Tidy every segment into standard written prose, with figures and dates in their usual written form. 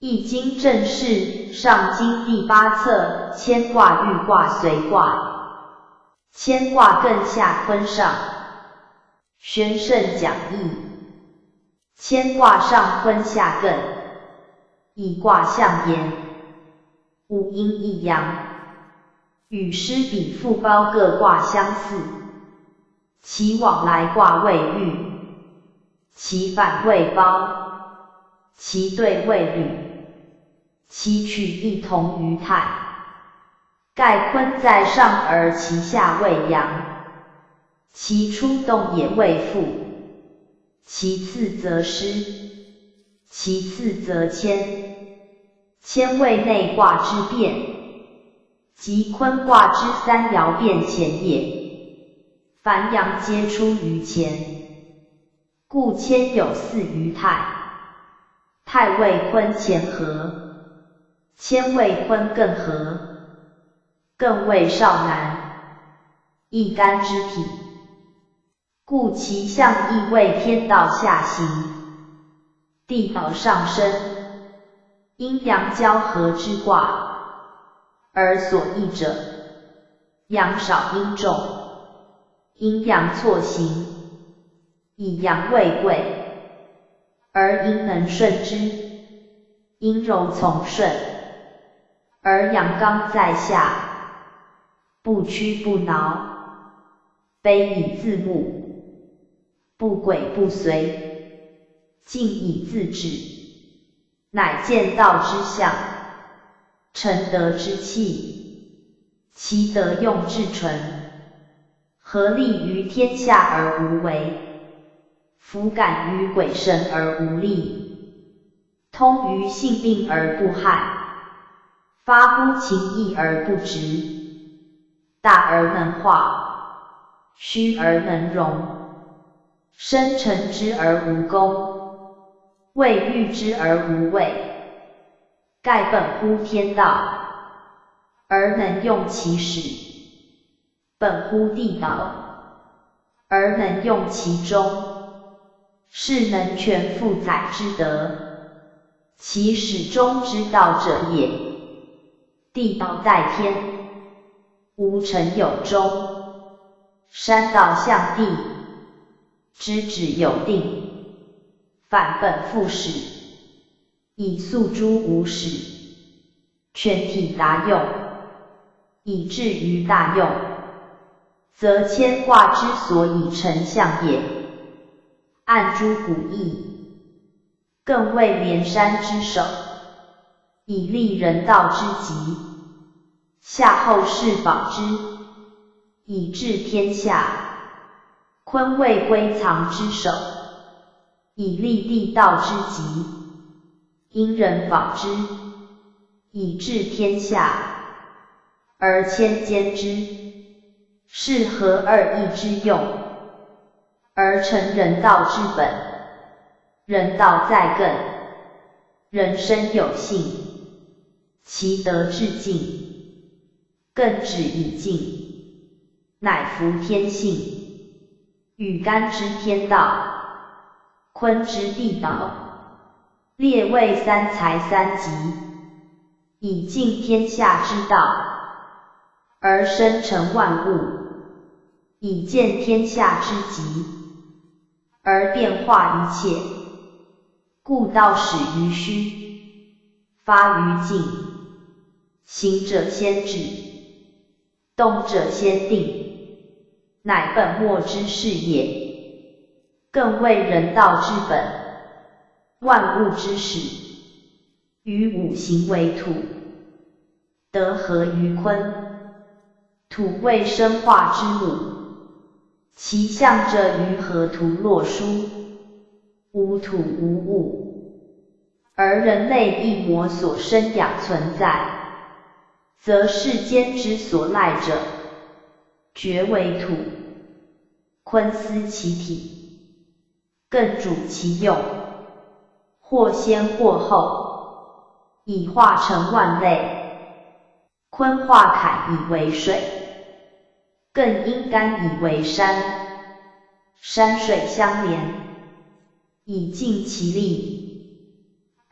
易经正式上经第8册，乾卦豫卦随卦，乾卦艮下坤上。宣圣讲义，乾卦上坤下艮，以卦象言，无阴一阳，与师比附包各卦相似，其往来卦谓豫，其反谓包，其对谓履，其取异同于泰。盖坤在上而其下谓阳，其出动也谓复，其次则师，其次则谦。谦谓内卦之变，即坤卦之3爻变乾也。凡阳皆出于乾，故谦有4于泰。泰谓坤乾合，谦谓坤艮合，艮谓少南，一干之体，故其象亦谓天道下行，地道上升，阴阳交合之卦，而所益者，阳少阴重，阴阳错行，以阳为贵，而阴能顺之，阴柔从顺，而阳刚在下，不屈不挠，卑以自牧，不轨不随，进以自止，乃见道之象，成德之器，其德用至纯，合立于天下而无为，弗感于鬼神而无力，通于性命而不害，发乎情义而不直，大而能化，虚而能容，生成之而无功，未遇之而无畏，盖本乎天道，而能用其始，本乎地道，而能用其终，是能全负载之德，其始终之道者也。地道在天，无成有终，山道向地，知止有定，反本复始，以诉诸无始，全体达用，以至于大用，则乾卦之所以成象也。按诸古义，更谓连山之首，以立人道之极，夏后氏保之，以治天下。坤谓归藏之首，以立地道之极，因人保之，以治天下。而谦兼之，是合二义之用，而成人道之本。人道在艮，人生有幸，其德至尽，艮止以尽，乃服天性，与干之天道，坤之地道，列位3才3极，以尽天下之道，而生成万物，以见天下之极，而变化一切。故道始于虚，发于静，行者先至，动者先定，乃本末之事也。更谓人道之本，万物之始，于五行为土，德合于坤，土谓生化之母，其象者于河图洛书，无土无物，而人类一魔所生养存在，则世间之所赖者，厥为土，坤思其体，艮主其用，或先或后，以化成万类。坤化坎以为水，艮因干以为山，山水相连，以尽其力，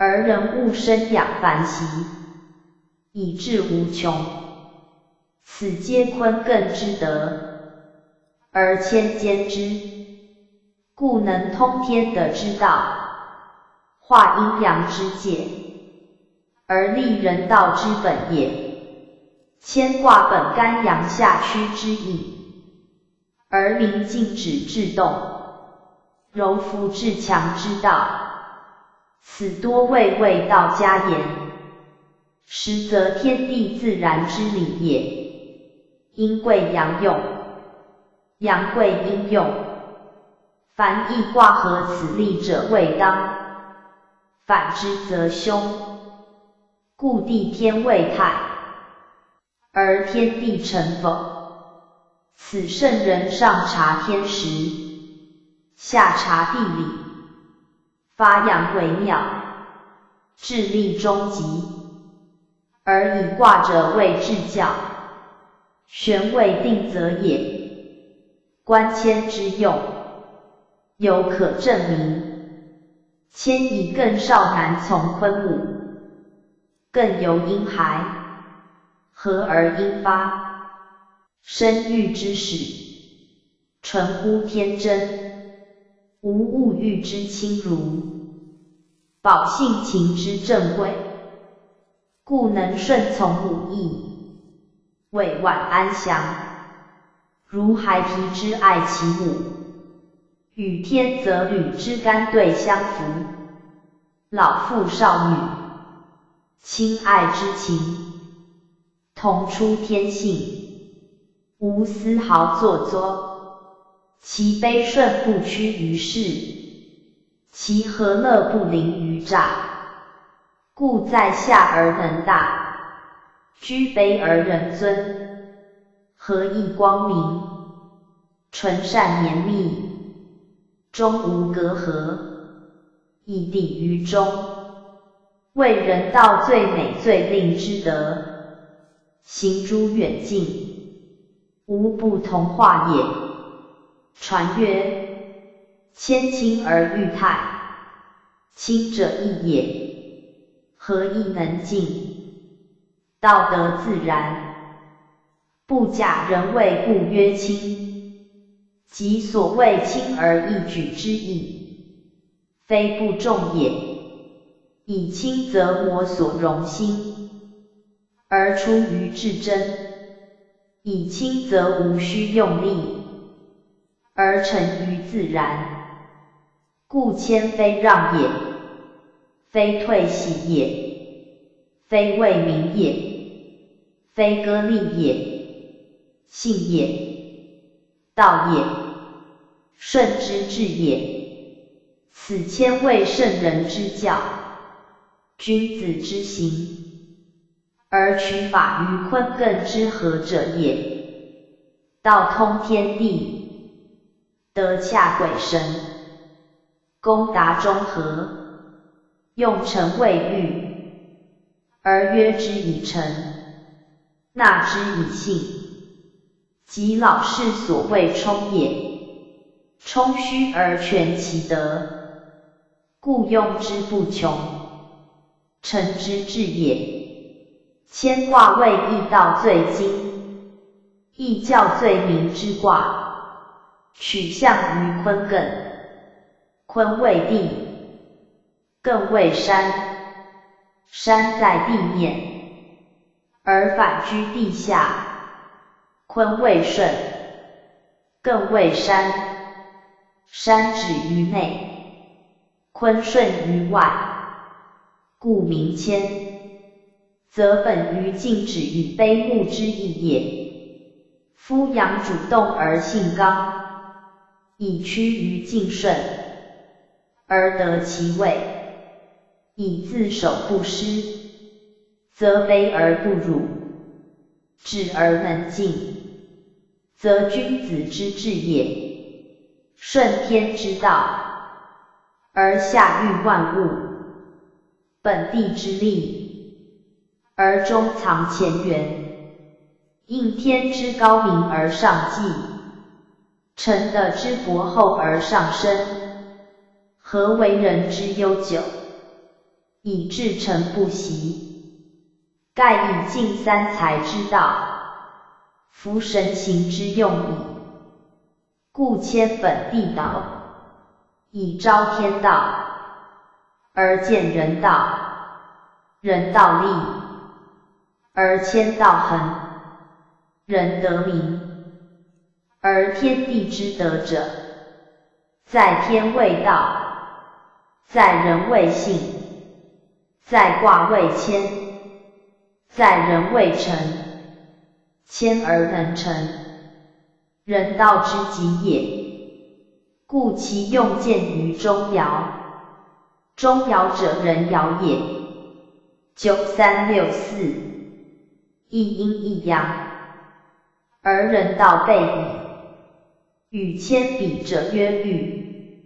而人物生养繁息，以至无穷，此皆坤艮之德，而谦兼之，故能通天德之道，化阴阳之界，而立人道之本也。牵卦本干阳下驱之意，而临静止制动，柔服至强之道，此多谓道家言。实则天地自然之理也。阴贵阳用，阳贵阴用，凡易卦合此理者谓当，反之则凶。故地天为泰，而天地成否？此圣人上察天时，下察地理，发扬为妙，致力终极，而以卦者为治教，玄谓定则也。观谦之用，有可证明。谦以艮少南从坤武，艮由阴骸，合而阴发，生育之始，纯乎天真，无物欲之轻如，保性情之正贵，故能顺从武义，委婉安详，如孩提之爱其母，与天则履之干对相符，老妇少女，亲爱之情，同出天性，无丝毫做作，其悲顺不屈于世，其和乐不凌于诈，故在下而能大，居卑而人尊，和义光明，纯善绵密，终无隔阂，以砥于中，为人道最美最令之德，行诸远近，无不同化也。传曰：谦亲而裕泰，亲者义也。何义能尽？道德自然，不假人谓故曰亲。即所谓轻而易举之意，非不重也。以轻则摩所容心，而出于至真；以轻则无需用力，而成于自然。故谦非让也，非退喜也，非为民也，非歌利也，信也，道也，顺之至也。此谦为圣人之教，君子之行，而取法于坤艮之和者也。道通天地，德洽鬼神，功达中和，用成谓律，而约之以诚，纳之以信，即老氏所谓充也。充虚而全其德，故用之不穷，成之至也。谦卦谓易道最精，易教最明之卦，取象于坤艮。坤为地，艮为山，山在地面，而反居地下。坤为顺，艮为山，山止于内，坤顺于外，故名谦。则本于静止与卑慕之意也。夫阳主动而性刚，以趋于静顺，而得其位，以自守不失，则卑而不辱，止而能静，则君子之治也。顺天之道，而下育万物，本地之利，而中藏乾元，应天之高明而上济，成德之博厚而上升，何为人之悠久？以至诚不习。盖以尽三才之道，夫神行之用矣。故迁本地道，以昭天道，而见人道，人道立，而天道恒，人得名。而天地之德者，在天为道，在人为性，在卦为谦，在人为诚。谦而能诚，人道之极也。故其用见于中爻。中爻者，人爻也。9364，一阴一阳，而人道备矣。与谦比者曰豫，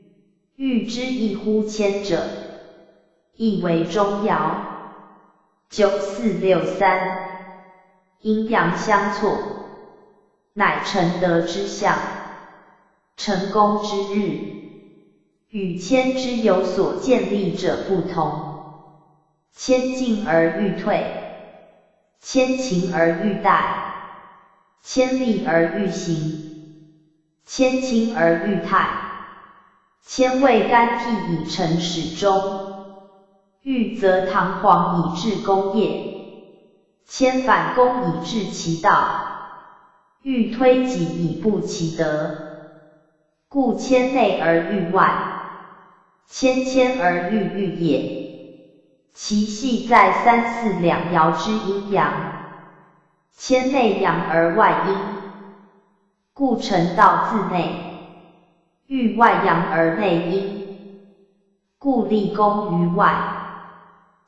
豫之亦乎谦者，亦为中爻。9463，阴阳相错，乃成德之象，成功之日。与谦之有所建立者不同。谦进而欲退，谦勤而欲怠，谦立而欲行，谦轻而欲泰。谦为干替以成始终，欲则堂皇以治功业。谦反攻以治其道，欲推己以布其德。故谦内而欲外，谦而欲也。其系在三四两爻之阴阳，谦内阳而外阴，故成道自内；欲外阳而内阴，故立功于外。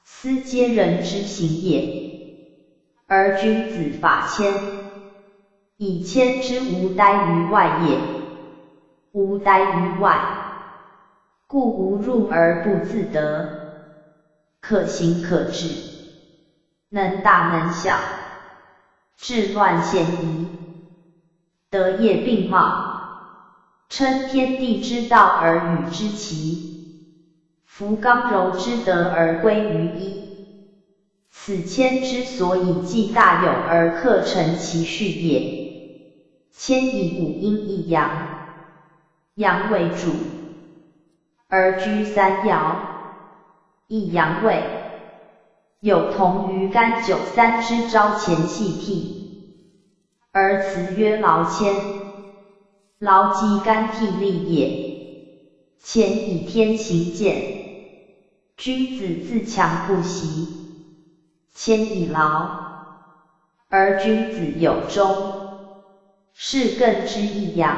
斯皆人之行也。而君子法谦，以谦之无待于外也。无待于外，故无入而不自得，可行可止，能大能小，治乱嫌疑，德业并茂，称天地之道而与之齐，夫刚柔之德而归于一。此谦之所以继大有而克成其序也。谦以五阴一阳，阳为主，而居三爻，一阳位，有同于干九三之朝前系替，而辞曰劳谦。劳即干替立也。谦以天行健，君子自强不息。谦以劳，而君子有终，是艮之一阳，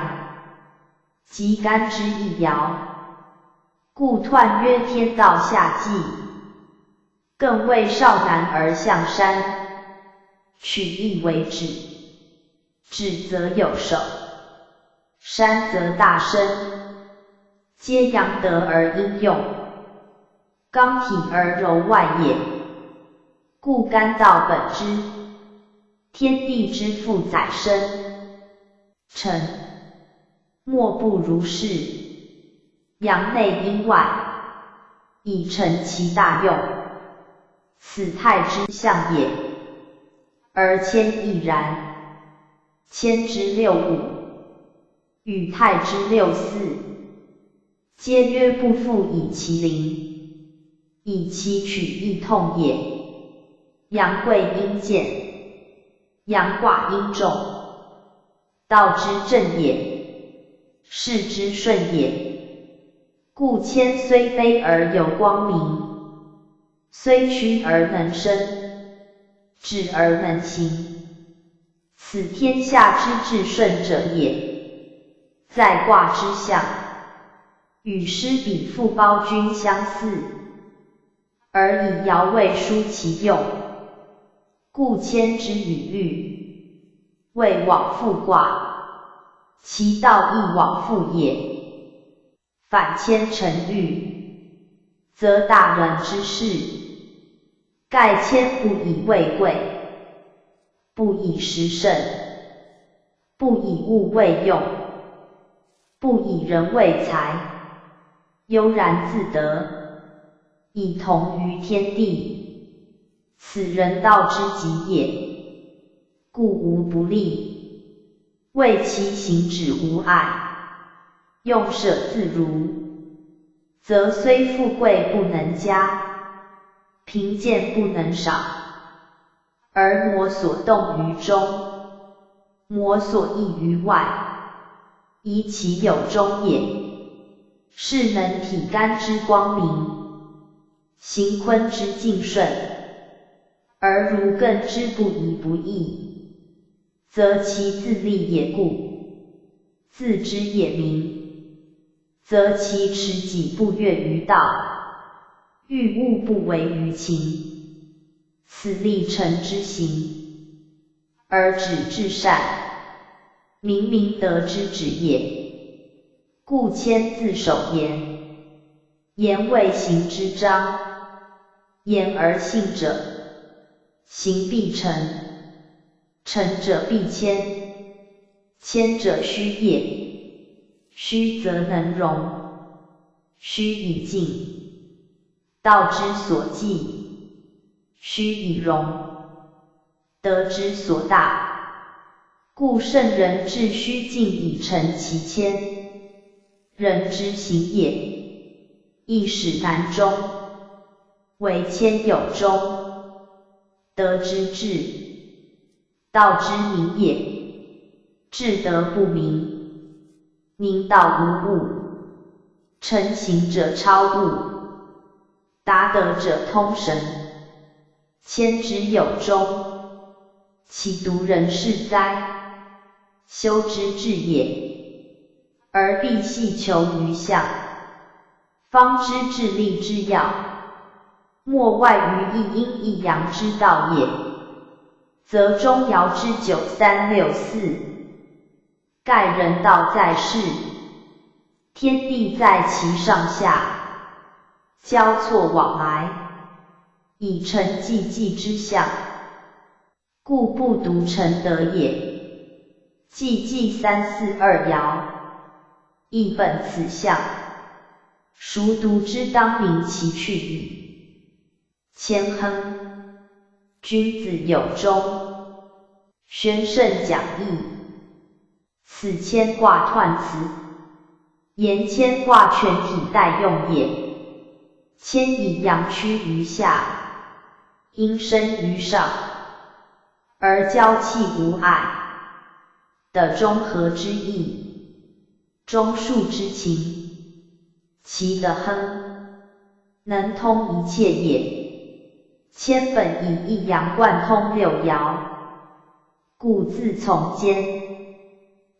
即干之一爻。故彖曰天道下济，艮为少南而向山，取义为止，止则有守，山则大生，皆阳德而应用，刚体而柔外也。故干道本之，天地之父载生，臣莫不如是。阳内阴外，以成其大用，此太之象也。而谦亦然。谦之六五，与太之六四，皆曰不复以其灵，以其取义痛也。阳贵阴贱，阳卦阴重，道之正也，事之顺也。故谦虽卑而有光明，虽屈而能伸，止而能行，此天下之至顺者也。在卦之象，与师比附包君相似，而以爻位书其用。故谦之以律，谓往复卦，其道亦往复也。反谦成律，则大人之事。盖谦不以位贵，不以时胜，不以物为用，不以人为财，悠然自得，以同于天地，此人道之极也。故无不利，为其行止无碍，用舍自如，则虽富贵不能加，贫贱不能少，而魔所动于中，魔所役于外，宜其有中也。是能体干之光明，行坤之静顺，而如艮之不移不易，则其自立也故，自知也明，则其持己不越于道，欲物不为于情，此立诚之行，而止至善，明明德之止也。故谦自守言，言为行之章，言而信者，行必成，成者必谦，谦者虚也，虚则能容，虚以静，道之所寄，虚以容，德之所大，故圣人致虚静以成其谦。人之行也，亦使难中，惟谦有终，德之至，道之明也。至德不明，明道无物，诚行者超物，达德者通神。谦之有终，其独人是哉？修之至也。而必细求于象，方知致力之要，莫外于一阴一阳之道也。则中爻之9364，盖人道在世，天地在其上下，交错往来，以成济济之象，故不独成德也。济济342爻。亦本此象，孰独之当明其去矣。谦亨，君子有终。宣圣讲义。此谦卦彖辞，言谦卦全体代用也。谦以阳趋于下，阴生于上，而交气无碍，的中和之意。中恕之情，其德亨，能通一切也。谦本以一阳贯通六爻，故自从兼，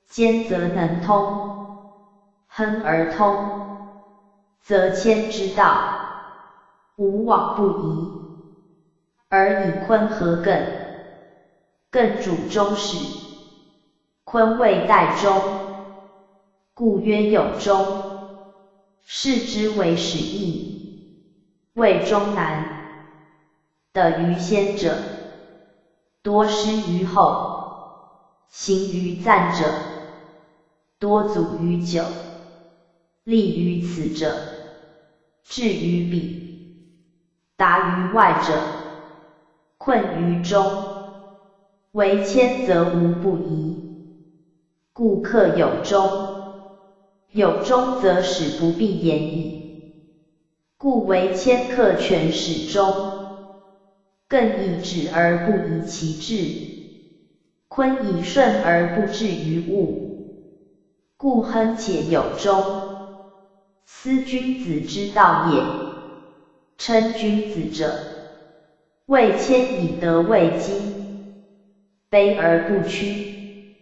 兼则能通，亨而通，则谦之道，无往不移，而以坤合艮，艮主中始，坤谓代中。故曰有终，视之为始义，谓终难。得于先者，多失于后；行于暂者，多阻于久。立于此者，至于彼；达于外者，困于中。为谦则无不移，故克有终。有终则始不必言矣，故为谦克全始终，艮以止而不移其志，坤以顺而不至于物，故亨且有终。斯君子之道也。称君子者，谓谦以德为基，卑而不屈，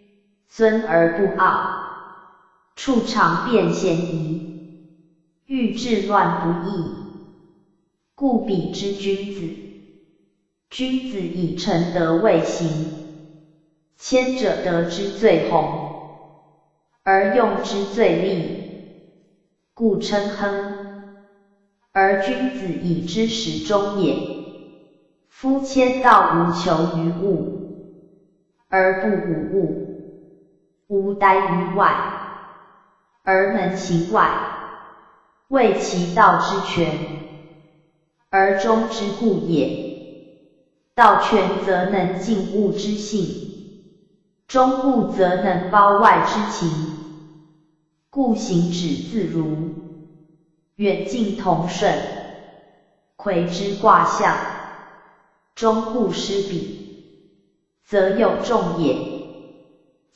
尊而不傲。处常辨嫌疑，欲治乱不易，故彼之君子。君子以诚德为行，谦者德之最宏，而用之最利，故称亨。而君子以知始终也。夫谦道无求于物，而不侮物，无待于外，而能行外，谓其道之全，而中之故也。道全则能尽物之性，中故则能包外之情。故行止自如，远近同顺，魁之卦象，中故失彼，则有众也。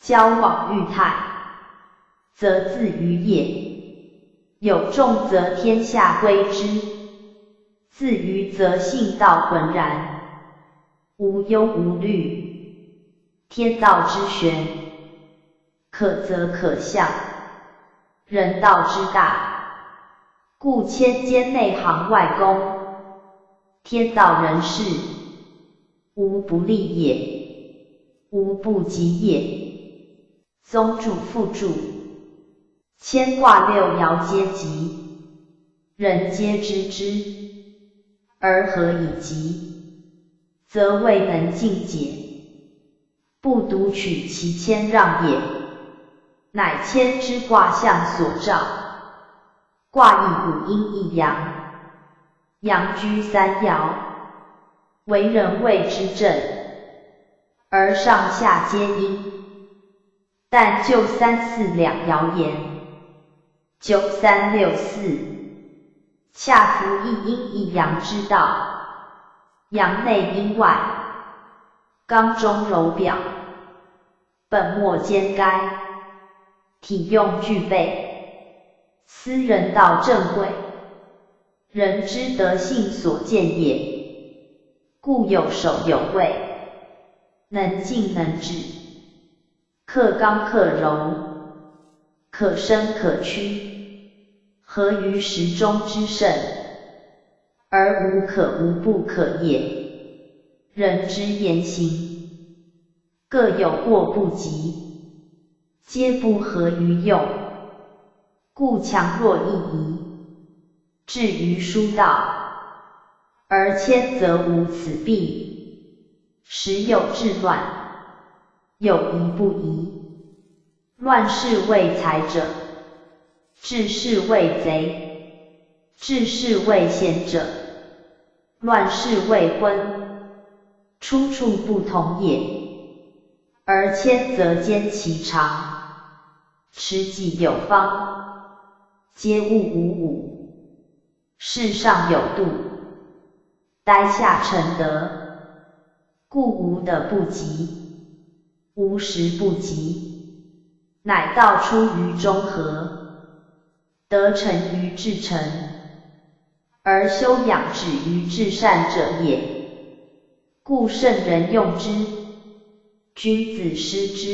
交往欲泰，则自娱也。有众则天下归之，自娱则性道浑然，无忧无虑。天道之玄，可则可象，人道之大，故千间内行外公。天道人事，无不利也，无不及也。宗主附注，乾卦六爻皆吉，人皆知之，而何以吉？则未能尽解，不独取其谦让也，乃谦之卦象所照。卦以五阴一阳，阳居三爻，为人谓之正，而上下皆阴。但就三四两爻言，9、3、6、4，恰符一阴一阳之道。阳内阴外，刚中柔表，本末兼该，体用具备，斯人道正轨，人之德性所见也。故有守有位，能静能止，克刚克柔，可伸可屈，合于时中之盛，而无可无不可也。人之言行，各有过不及，皆不合于用，故强弱异宜，至于书道，而谦则无此弊。时有治乱，有疑不疑。乱世为财者，治世为贼；治世为贤者，乱世为昏。出处不同也。而谦则兼其常，持己有方，皆物无武，世上有度，待下成德，故无德不及，无时不及，乃道出于中和，德成于至诚，而修养止于至善者也。故圣人用之，君子失之，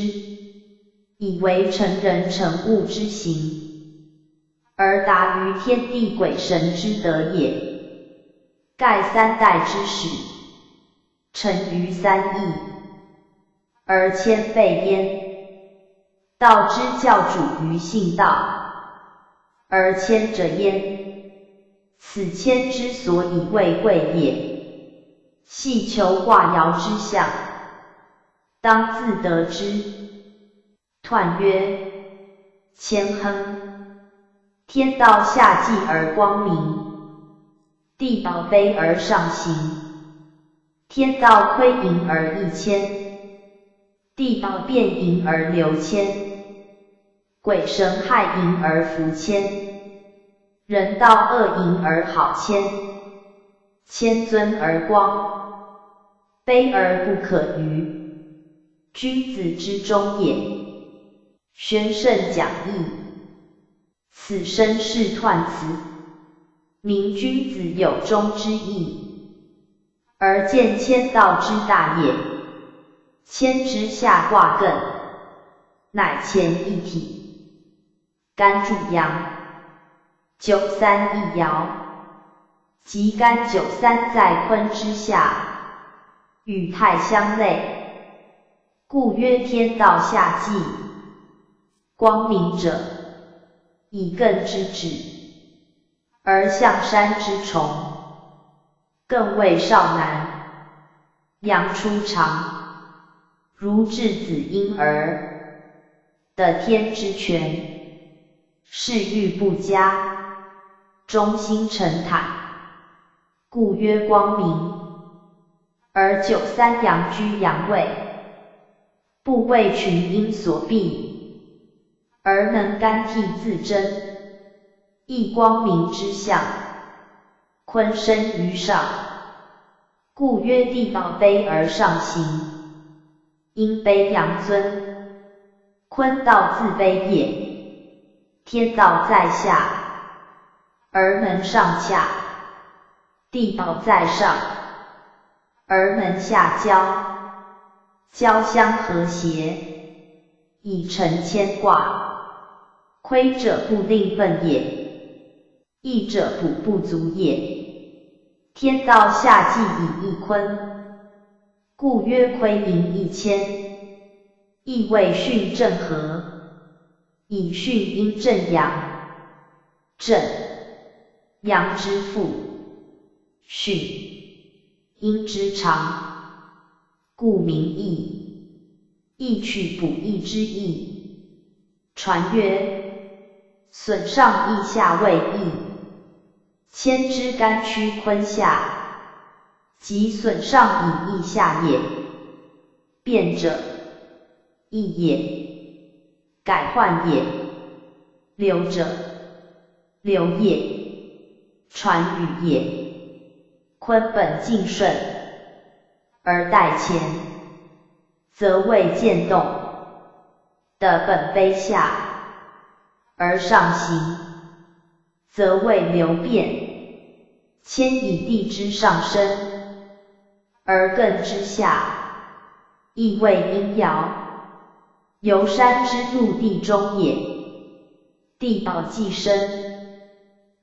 以为成人成物之行，而达于天地鬼神之德也。盖三代之始，成于三义，而谦备焉。道之教主于信道，而谦者焉，此谦之所以为贵也。系求卦爻之象，当自得之。彖曰：谦亨，天道下济而光明，地道卑而上行。天道亏盈而益谦，地道变盈而流谦。鬼神害盈而福谦，人道恶盈而好谦。谦尊而光，卑而不可逾，君子之中也。宣圣讲义，此身是彖辞，明君子有忠之意，而见谦道之大也。谦之下卦艮，乃乾一体，干助阳，9、3一爻，即干9、3在坤之下，与太相类，故曰天道下济。光明者，以艮之止，而象山之虫，艮为少男，阳出长，如质子婴儿，得天之权，事欲不佳，忠心诚坦，故曰光明。而93阳居阳位，不为群阴所蔽，而能干替自珍，亦光明之象。坤生于上，故曰地宝卑而上行，阴卑阳尊，坤道自卑也。天道在下，而能上洽；地宝在上，而能下交。交相和谐，以成牵挂。亏者不令分也，益者补不足也。天道下济以益坤，故曰亏盈益谦。亦谓巽正和，以巽阴正阳。正，阳之父；巽，阴之长，故名益。益取补益之意。传曰：损上益下为益，谦之干屈坤下，即损上以益下也。变者，益也；改换也。流者，流也；传语也。坤本静顺，而待乾，则为渐动的本卑下，而上行，则为流变。谦以地之上升，而艮之下，亦谓阴爻。由山之陆地中也。地宝既生，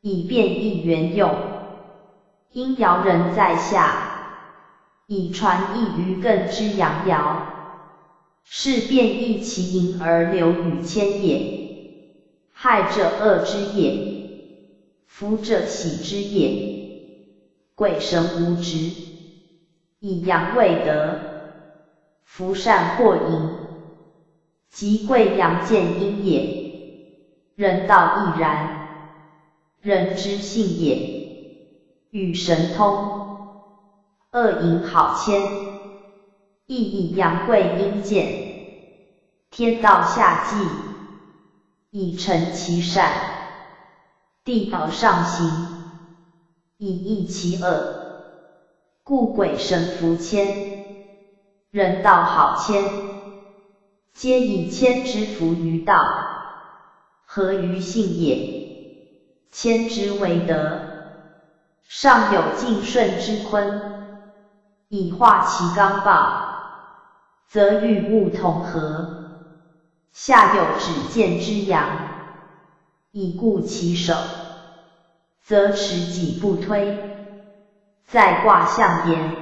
以变易元用。阴爻人在下，以传益于艮之阳爻，是变易其盈而流与谦也。害者恶之也，福者喜之也。鬼神无职，以阳为德，福善祸淫，即贵阳见阴也。人道亦然，人之性也。与神通，恶淫好谦，亦以阳贵阴见。天道下济，以成其善；地宝上行，以益其恶。故鬼神福谦，人道好谦，皆以谦之福于道，合于性也。谦之为德，上有敬顺之坤，以化其刚暴，则与物同和；下有止见之阳，以固其守，则持己不推。在卦象言，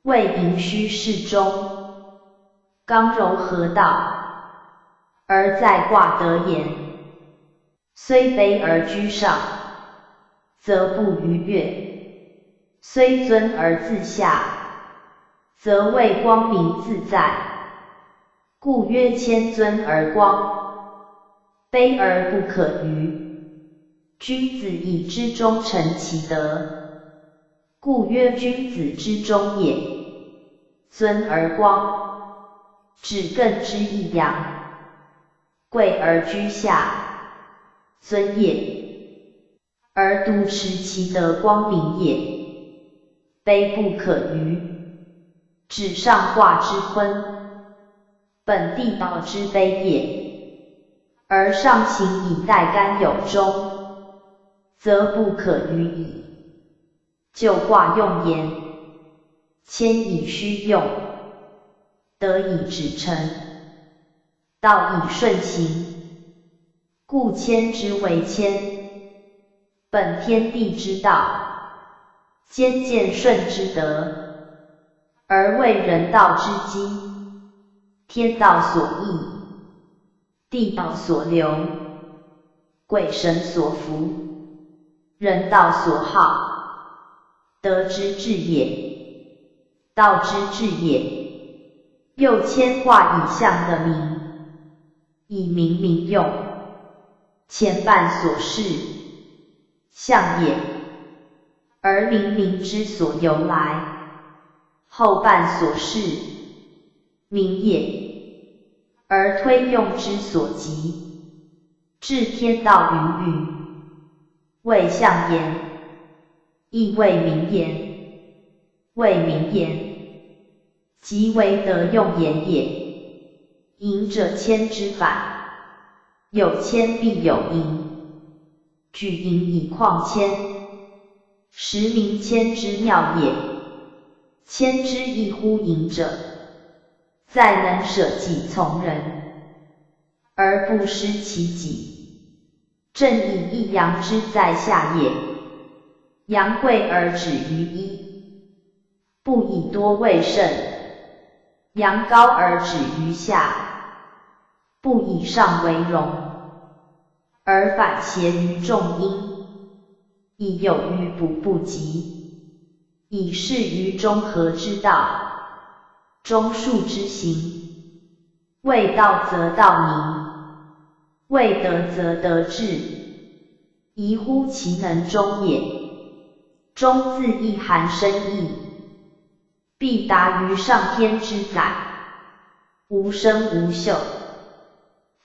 谓盈虚适中，刚柔合道。而在卦得言，虽卑而居上，则不逾越；虽尊而自下，则为光明自在。故曰谦尊而光，卑而不可逾。君子以知中成其德，故曰君子之中也。尊而光，指艮之一阳。贵而居下，尊也，而独持其德光明也。卑不可逾，指上卦之坤，本地宝之卑也。而上行以待干有终，则不可逾矣。就卦用言，谦以虚用，德以直诚，道以顺行，故谦之为谦，本天地之道，兼见顺之德，而为人道之基。天道所益，地宝所流，鬼神所福，人道所好，德之至也，道之至也。又谦卦以象的名，以明民用，前半所示，象也。而明明之所由来，后半所示，明也；而推用之所及，至天道云云，谓象言，亦谓明言。谓明言，即为得用言也。盈者谦之反，有谦必有盈。举盈以况谦，实名谦之妙也。谦之异乎盈者，在能舍己从人，而不失其己。正以一阳之在下也，阳贵而止于一。不以多为胜，阳高而止于下，不以上为荣，而反邪于众阴，以有余不及，以示于中和之道，中恕之行。未道则道明，未得则得志，宜乎其能中也。中自意含深意，必达于上天之载，无声无秀，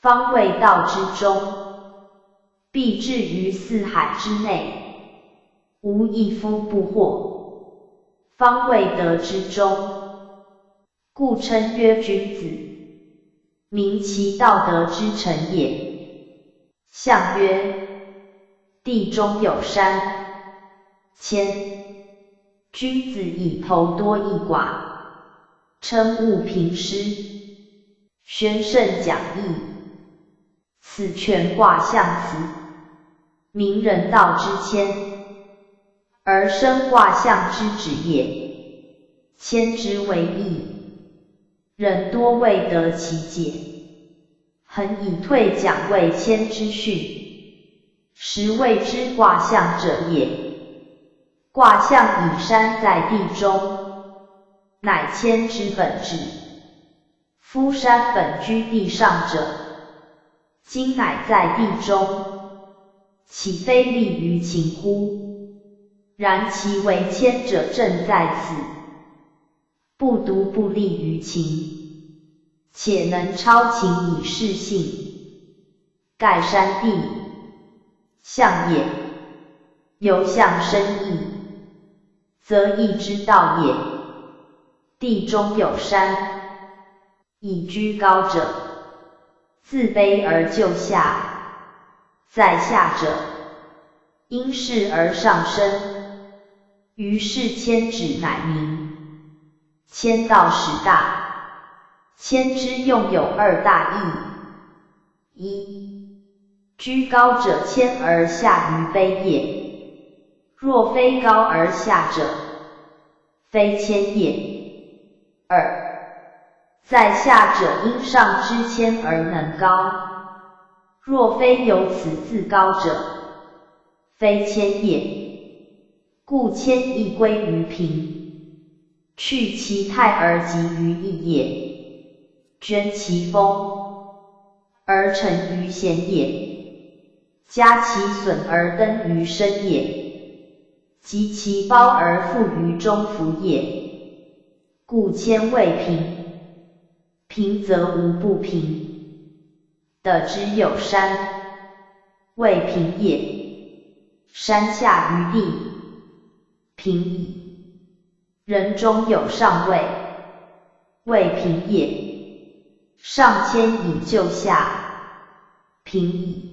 方谓道之中，必至于四海之内，无一夫不惑，方谓德之中，故称曰君子，明其道德之成也。象曰：地中有山，谦。君子以头多益寡，称物平施。宣圣讲义，此全卦象辞，明人道之谦，而生卦象之旨也。谦之为义，人多未得其解，恒以退讲为谦之训，实谓之卦象者也。卦象以山在地中，乃谦之本质。夫山本居地上者，今乃在地中，岂非利于情乎？然其为谦者正在此，不独不利于情，且能超情以示性。盖山地，象也，由象生义，则义之道也。地中有山，以居高者，自卑而就下；在下者，因势而上升。于是谦指乃明。谦道始大，谦之用有二大义：一，居高者谦而下于卑也；若非高而下者，非谦也。二，在下者因上之谦而能高，若非由此自高者，非谦也。故谦亦归于平，去其泰而集于义也，捐其锋而成于贤也，加其损而登于深也，及其褒而富于中孚也。故谦谓平，平则无不平。得之有山，谓平也。山下于地，平矣。人中有上位，谓平也。上谦以就下，平矣。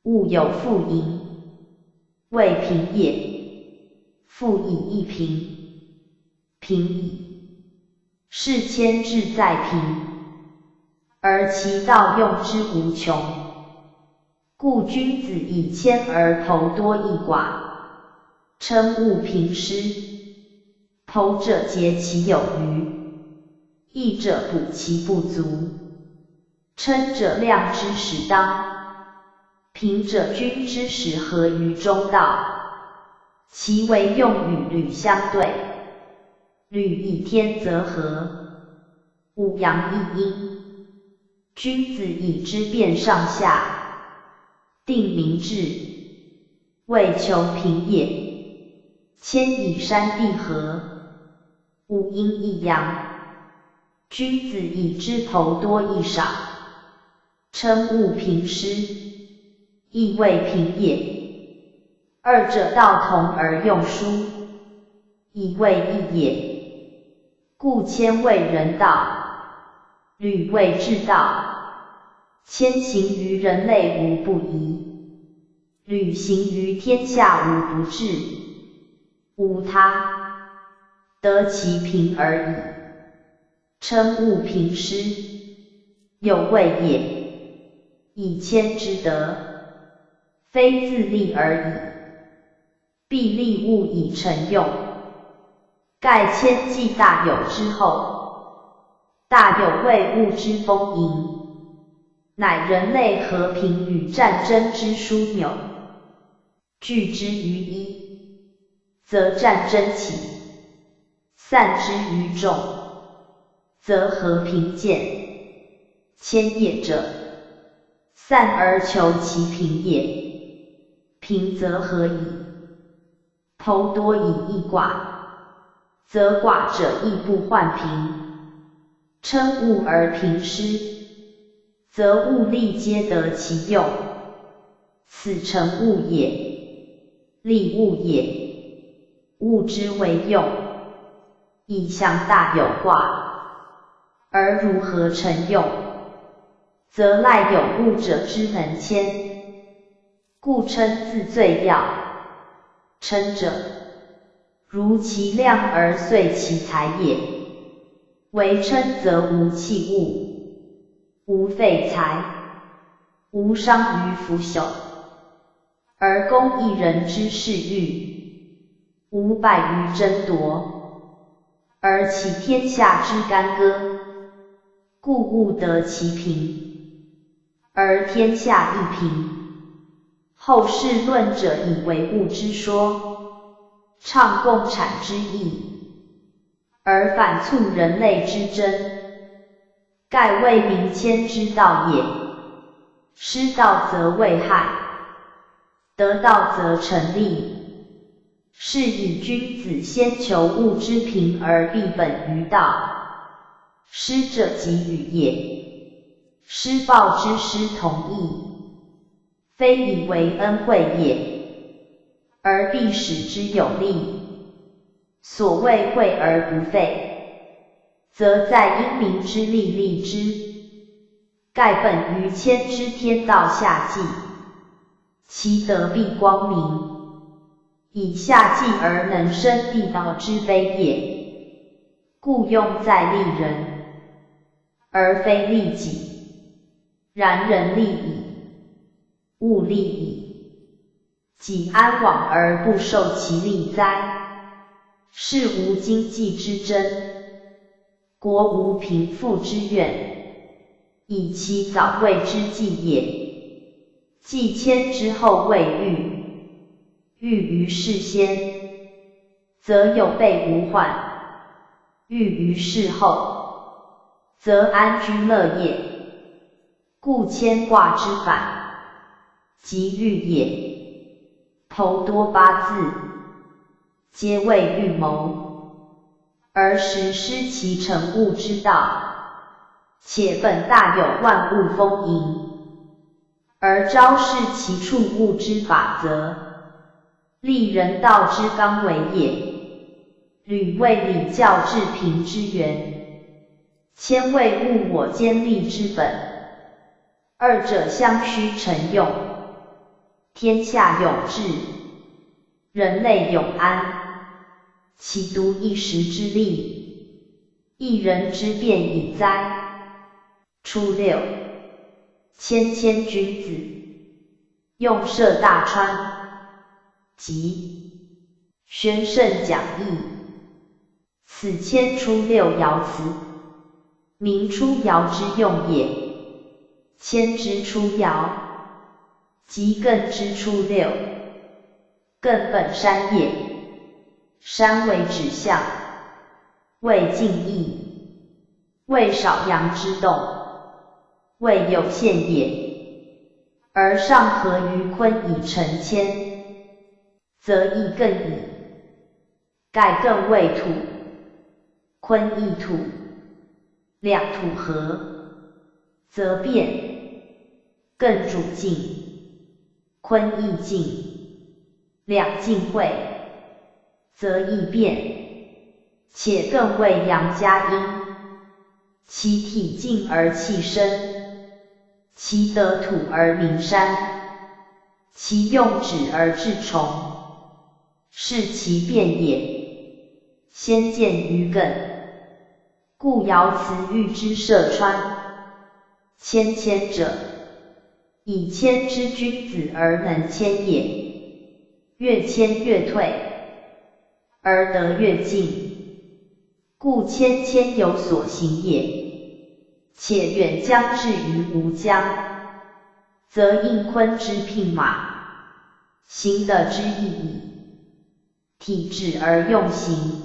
物有负盈，谓平也。负以一平，平矣。是谦志在平，而其道用之无穷。故君子以谦而头多益寡，称物平施。头者竭其有余，益者补其不足。称者量之始当，平者均之始合于中道。其为用与履相对，履以天则合，五阳一阴。君子以知变上下，定明志，谓求平也。谦以山地合，五阴一阳。君子以枝头多益少，称物平施，亦谓平也。二者道同而用殊，以谓异也。故谦谓人道，履谓智道。谦行于人类无不疑，履行于天下无不治。无他，得其平而已。称物平施，有谓也。以谦之德，非自立而已，必立物以成用。盖谦既大有之后，大有为物之丰盈，乃人类和平与战争之枢纽。聚之于一，则战争起；散之于众，则和平见。谦也者，散而求其平也。平则和矣。剖多以易寡，则寡者亦不患平。称物而平施，则物力皆得其用。此成物也，立物也。物之为用，以象大有卦。而如何成用，则赖有物者之能谦。故称字最要。称者，如其量而遂其材也。为称则无器物，无废材，无伤于腐朽，而攻一人之事欲，无败于争夺，而起天下之干戈。故物得其平，而天下亦平。后世论者以为物之说，倡共产之意，而反促人类之争。盖为民谦之道也。失道则为害，得道则成利。是以君子先求物之平而立本于道。施者给予也，施报之施同义，非以为恩惠也，而必使之有利。所谓惠而不费，则在因民之利立之。盖本于谦之天道下济，其德必光明，以下济而能生地道之悲也。故用在利人，而非利己。然人利矣，物利矣，己安往而不受其利哉？是无经济之争，国无贫富之怨，以其早谓之计也。既谦之后未遇，遇于事先，则有备无患；遇于事后，则安居乐业。故谦卦之反，即欲也。剖多八字，皆谓预谋，而实施其成物之道。且本大有万物丰盈，而昭示其处物之法则，立人道之纲为也。履为礼教治平之源，谦为物我兼立之本。二者相须成用，天下永治，人类永安。其独一时之利，一人之变矣哉！初六，谦谦君子，用涉大川。即宣圣讲义。此谦初六爻辞，名初爻之用也。谦之初爻，即艮之初六。艮本山也，山为指向，为静义，为少阳之动，为有限也。而上合于坤以成谦，则亦艮矣。盖艮为土，坤亦土，两土合，则变。艮主静，坤亦静，两静会，则易变。且艮为阳加阴，其体静而气深，其得土而名山，其用止而治虫，是其变也。先见于艮，故爻辞喻之涉川。谦谦者，以谦之君子而能谦也。越谦越退，而得越进，故谦谦有所行也。且远将至于吴江，则应坤之牝马，行得之意矣。体止而用行，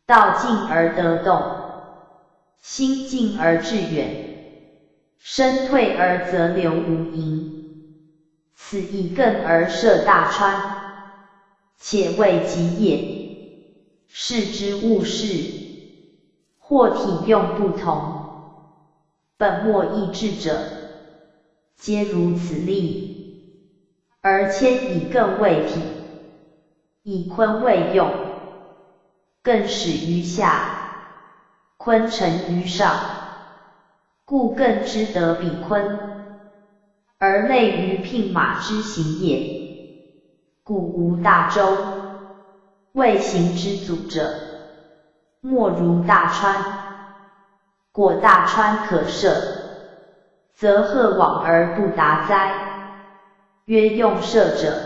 道静而得动，心静而致远，身退而则流无垠。此以艮而涉大川，且未及也。是之物事，或体用不同，本末易志者，皆如此例。而谦以艮为体，以坤为用，艮始于下，坤成于上，故艮之得比坤，而类于牝马之行也。故无大舟，未行之阻者，莫如大川。果大川可涉，则贺往而不达哉？曰用涉者，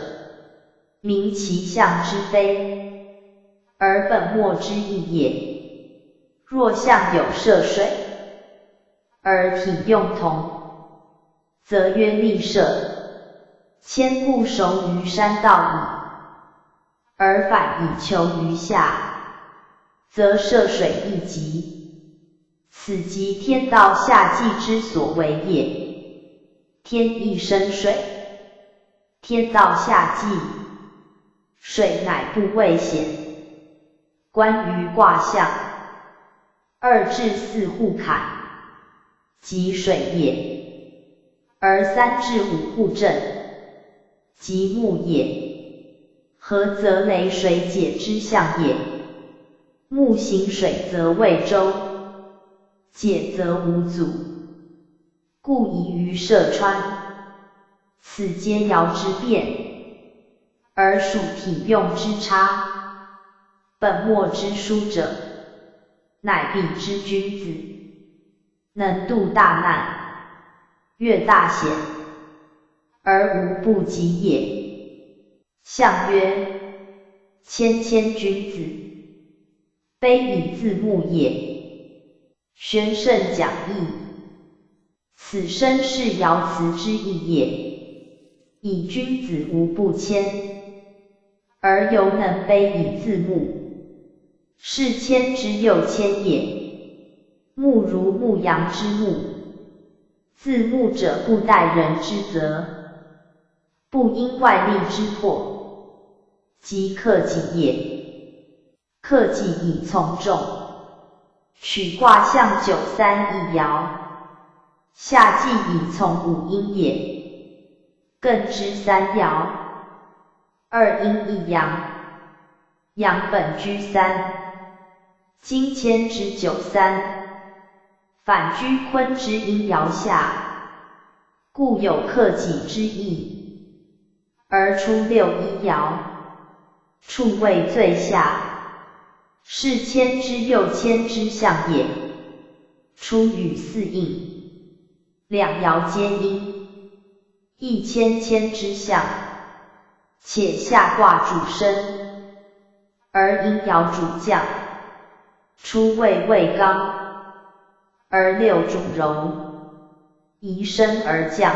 明其象之非，而本末之意也。若象有涉水，而体用同，则曰利涉。谦固熟于山道矣，而反以求于下，则涉水亦极。此即天道下济之所为也。天亦生水，天道下济，水乃不畏险。关于卦象，二至四户坎，即水也；而三至五户震，即木也。合则雷水解之象也。木行水则为舟，解则无阻，故宜于涉川。此皆爻之变，而属体用之差。本末之书者，乃必之君子，能度大难，越大险，而无不及也。象曰：谦谦君子，卑以自牧也。宣圣讲义，此生是爻辞之意也。以君子无不谦，而犹能卑以自牧，是谦之又谦也。牧如牧羊之牧，自牧者不待人之责，不因外力之迫，即克己也。克己以从众。取卦象93一爻，下济以从五阴也。艮之三爻，二阴一阳，阳本居三，今谦之93，反居坤之阴爻下，故有克己之意。而出六一爻，处位最下，是谦之又谦之象也。出与四应，两爻皆阴，亦谦谦之象，且下卦主升，而阴爻主降。出位为刚，而六主柔，宜升而降，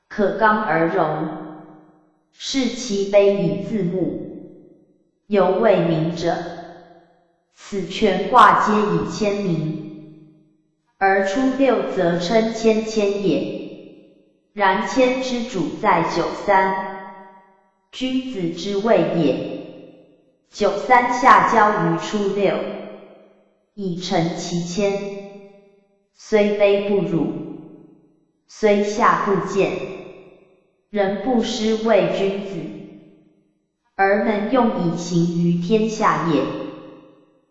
可刚而柔，是其卑以自牧，犹未明者。此全卦皆以谦名，而出六则称谦谦也。然谦之主在93，君子之谓也。93下交于初六，以成其谦，虽卑不辱，虽下不贱，人不失为君子，而能用以行于天下也。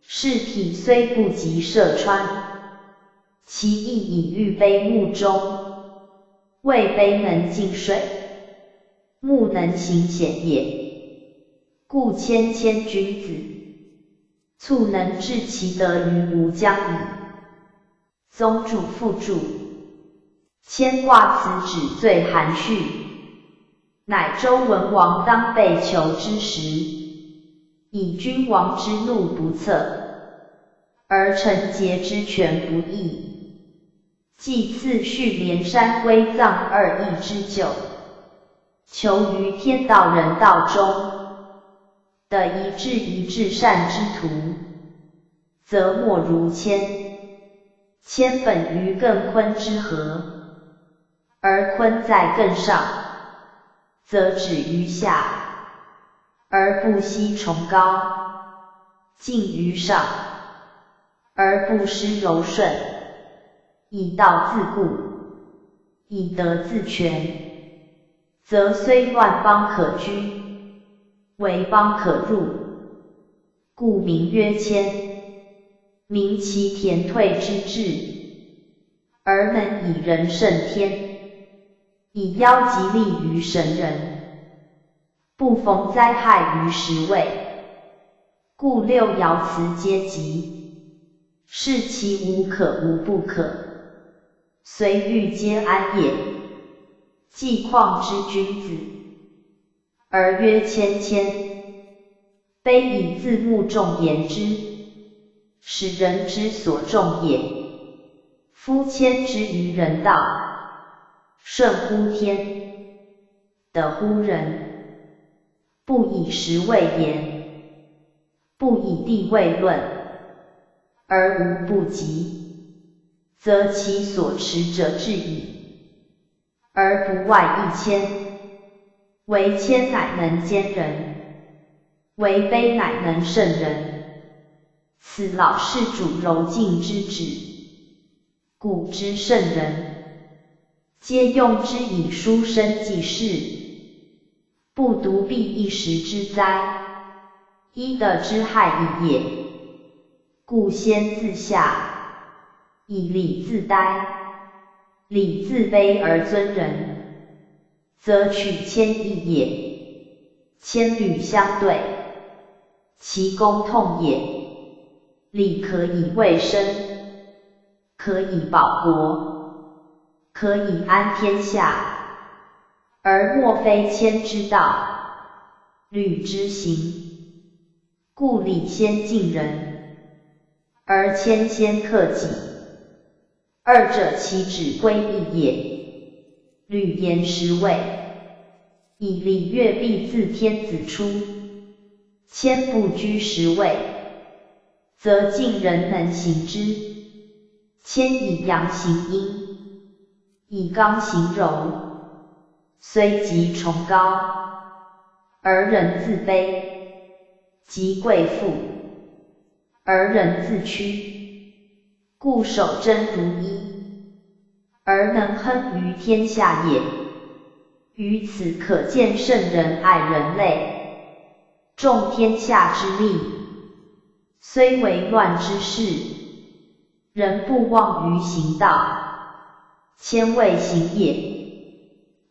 士体虽不及射穿，其意以喻卑目中，谓卑能进水，目能行险也。故谦谦君子，卒能治其德于吾将矣。宗主附注：谦卦此指最含蓄，乃周文王当被囚之时，以君王之怒不测，而臣节之权不义，既赐续连山归葬2邑之久，求于天道人道中的一致善之徒，则莫如谦。谦本于艮坤之和，而坤在艮上，则止于下，而不惜崇高；进于上，而不失柔顺。以道自固，以德自全，则虽乱邦可居，为邦可入，故名曰谦。明其田退之志，而能以人胜天，以邀吉利于神人，不逢灾害于时位，故六爻辞皆吉，是其无可无不可，随遇皆安也。既况之君子，而曰谦谦，卑以自目重言之，使人之所重也。夫谦之于人道，顺乎天，德乎人。不以时位言，不以地位论，而无不及，则其所持者至矣。而不外一谦，为谦乃能兼人，为卑乃能胜人。此老事主柔敬之旨，古之圣人，皆用之以书生济世，不独避一时之灾，依德之害矣也。故先自下，以礼自待，礼自卑而尊人，则取谦义也。谦履相对，其功痛也。礼可以卫生，可以保国，可以安天下，而莫非谦之道，履之行。故礼先敬人，而谦先克己，二者其指归义也。履言实位，以礼乐必自天子出，谦不居实位，则敬人能行之。谦以阳行阴，以刚行柔，虽极崇高，而人自卑；极贵妇，而人自屈。故守贞如一，而能亨于天下也。于此可见圣人爱人类，重天下之利，虽为乱之事，人不忘于行道，谦谓行也。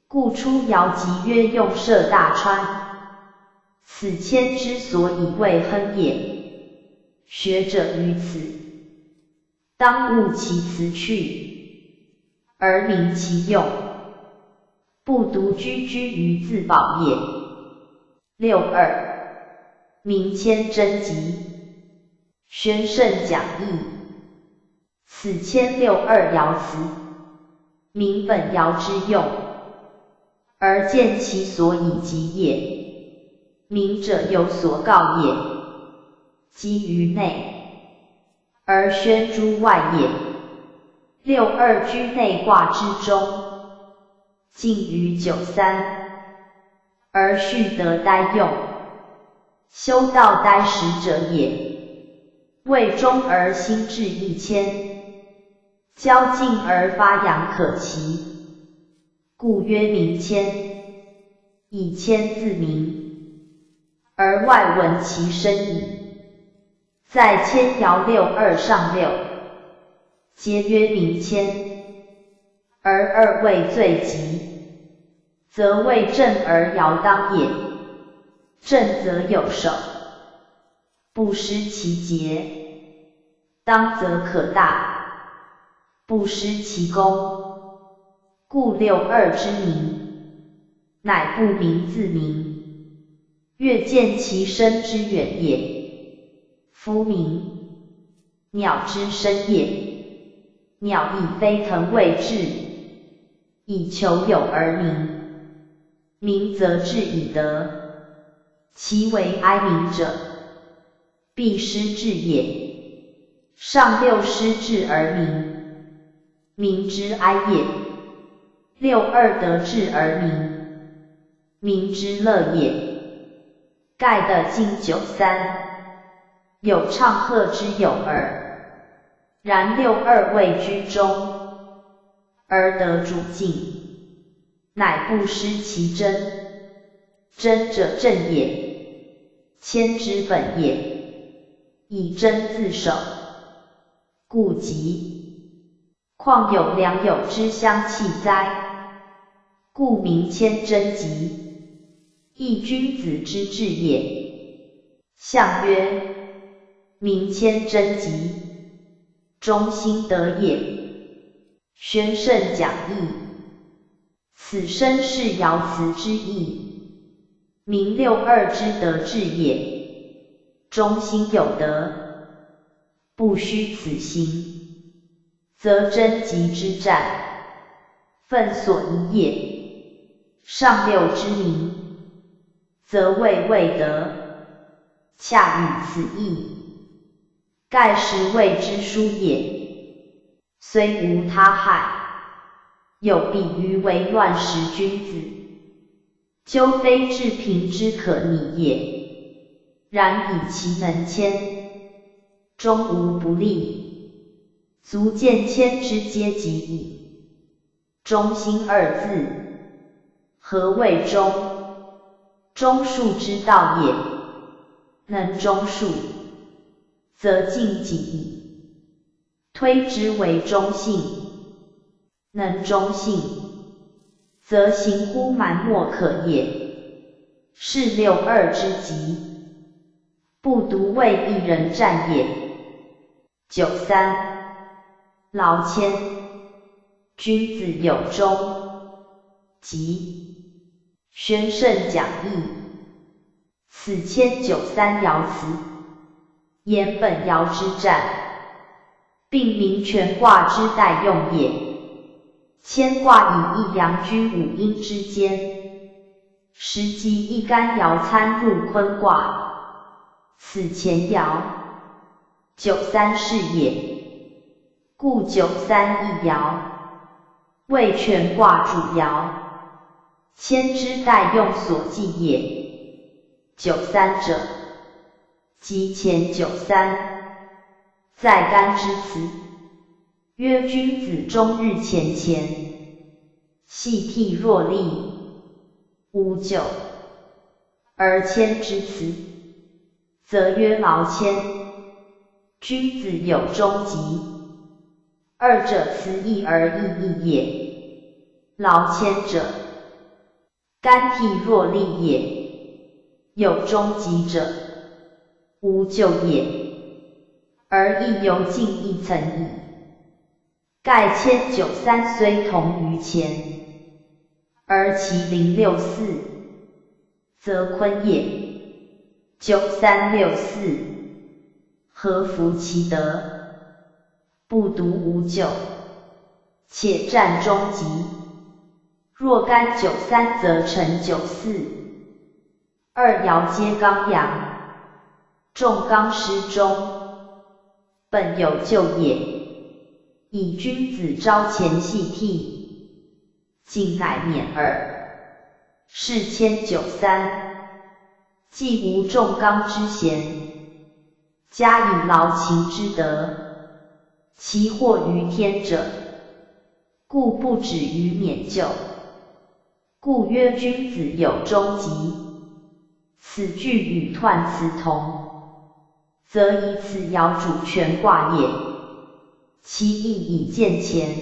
故出爻即曰用涉大川，此谦之所以谓亨也。学者于此，当悟其辞去，而明其用，不独居于自保也。62. 明谦贞吉，宣圣讲义。此谦62爻辞，明本爻之用，而见其所以吉也。明者有所告也，基于内，而宣诸外也。62居内卦之中，近于93，而蓄德待用，修道待时者也。为忠而心志一谦，骄敬而发扬可期，故曰明谦。以谦自明，而外闻其深矣。在谦爻6、2上6，皆曰明谦，而二位最急，则谓正而爻当也。正则有守，不失其节；当则可大，不失其功。故6、2之名，乃不鸣自鸣，越见其声之远也。夫鸣，鸟之声也。鸟以飞腾为志，以求有而鸣。鸣则志以德，其为哀鸣者，必失志也。上6失志而鸣，鸣之哀也。6、2得志而鸣，鸣之乐也。盖的经93，有唱和之有耳。然6、2位居中，而得主敬，乃不失其真。真者正也，谦之本也。以真自守，故吉。况有良友之相弃哉？故名谦真吉，亦君子之志也。象曰：名谦真吉，忠心德也。宣圣讲义，此身是爻辞之意。名6、2之德志也。忠心有德，不虚此行，则真吉之战，愤所宜也。上6之名，则未得，恰与此意。盖实谓之书也，虽无他害，有必于为乱时君子，究非治平之可拟也。然以其能谦，终无不利，足见谦之阶极矣。忠心2字，何谓忠？忠恕之道也。能忠恕，则敬己矣，推之为忠信。能忠信，则行乎蛮莫可也。是6、2之极，不独为一人战也。93. 劳谦，君子有忠，吉。宣圣讲义，此谦93爻辞，言本爻之战，并明权卦之代用也。谦卦以一阳居五阴之间，时即一干爻参入坤卦，此前爻93是也。故93一爻，为权卦主爻，谦之代用所记也。93者，即前93，在干之辞，曰君子终日乾乾，细惕若厉，无咎。而谦之辞，则曰劳谦，君子有终吉。二者辞异而异义也。劳谦者，干惕若厉也，有终吉者，无咎也，而亦犹进一层矣。盖谦93虽同于前，而其064，则坤也。9364，何服其德？不独无咎，且占终吉。若干93则成94。二爻皆刚阳，重刚失中，本有咎也。以君子朝前细惕，今乃免耳。是谦93，既无重刚之嫌，加以劳勤之德，其祸于天者，故不止于免救。故曰君子有终极，此句与彖辞同，则以此爻主权卦也。其意以见前，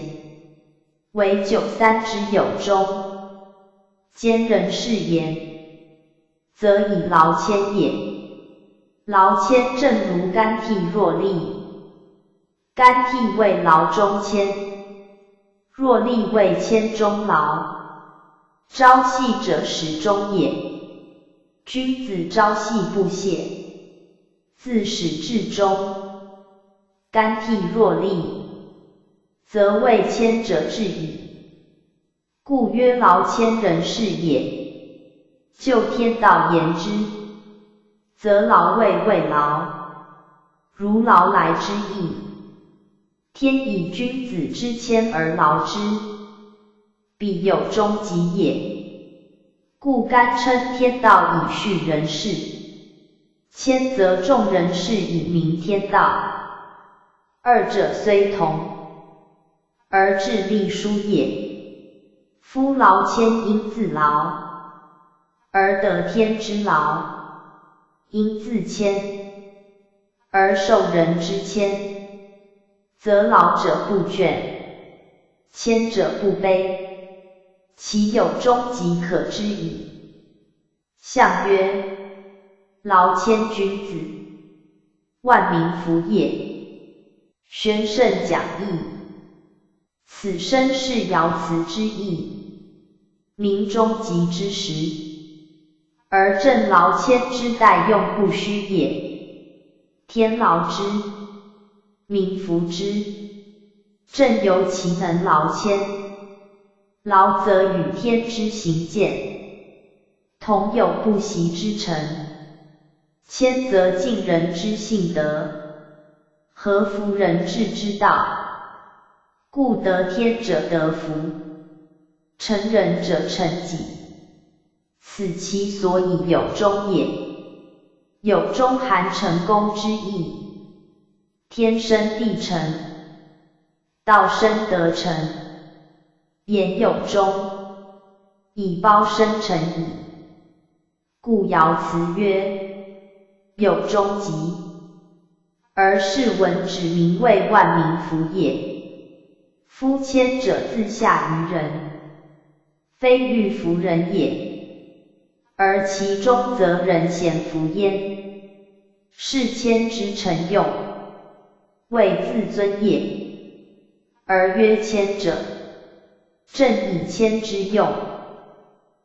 为93之有终，兼人事言，则以劳谦也。劳谦正如干涕若厉，干涕谓劳中谦，若厉谓谦中劳。朝夕者始终也，君子朝夕不懈，自始至终。干涕若厉，则谓谦者至矣。故曰劳谦人事也。就天道言之，则劳谓劳，如劳来之意。天以君子之谦而劳之，必有终极也。故干称天道以畜人事，谦则重人事以明天道。二者虽同，而致力殊也。夫劳谦因自劳，而得天之劳；因自谦，而受人之谦。则劳者不倦，谦者不卑，其有终极可知矣。象曰：劳谦君子，万民服也。宣圣讲义，此生是爻辞之意，民终极之时，而正劳谦之待用不虚也。天劳之，民服之，正由其能劳谦。劳则与天之行健，同有不习之成；谦则尽人之性德，合乎人治之道。故得天者得福，成人者成己，此其所以有终也。有终含成功之意。天生地成，道生德成，言有终，以包生成矣。故爻辞曰：有终极，而是闻指民为万民服也。夫谦者自下于人，非欲服人也，而其中则人贤服焉，是谦之成用，谓自尊也。而曰谦者，正以谦之用，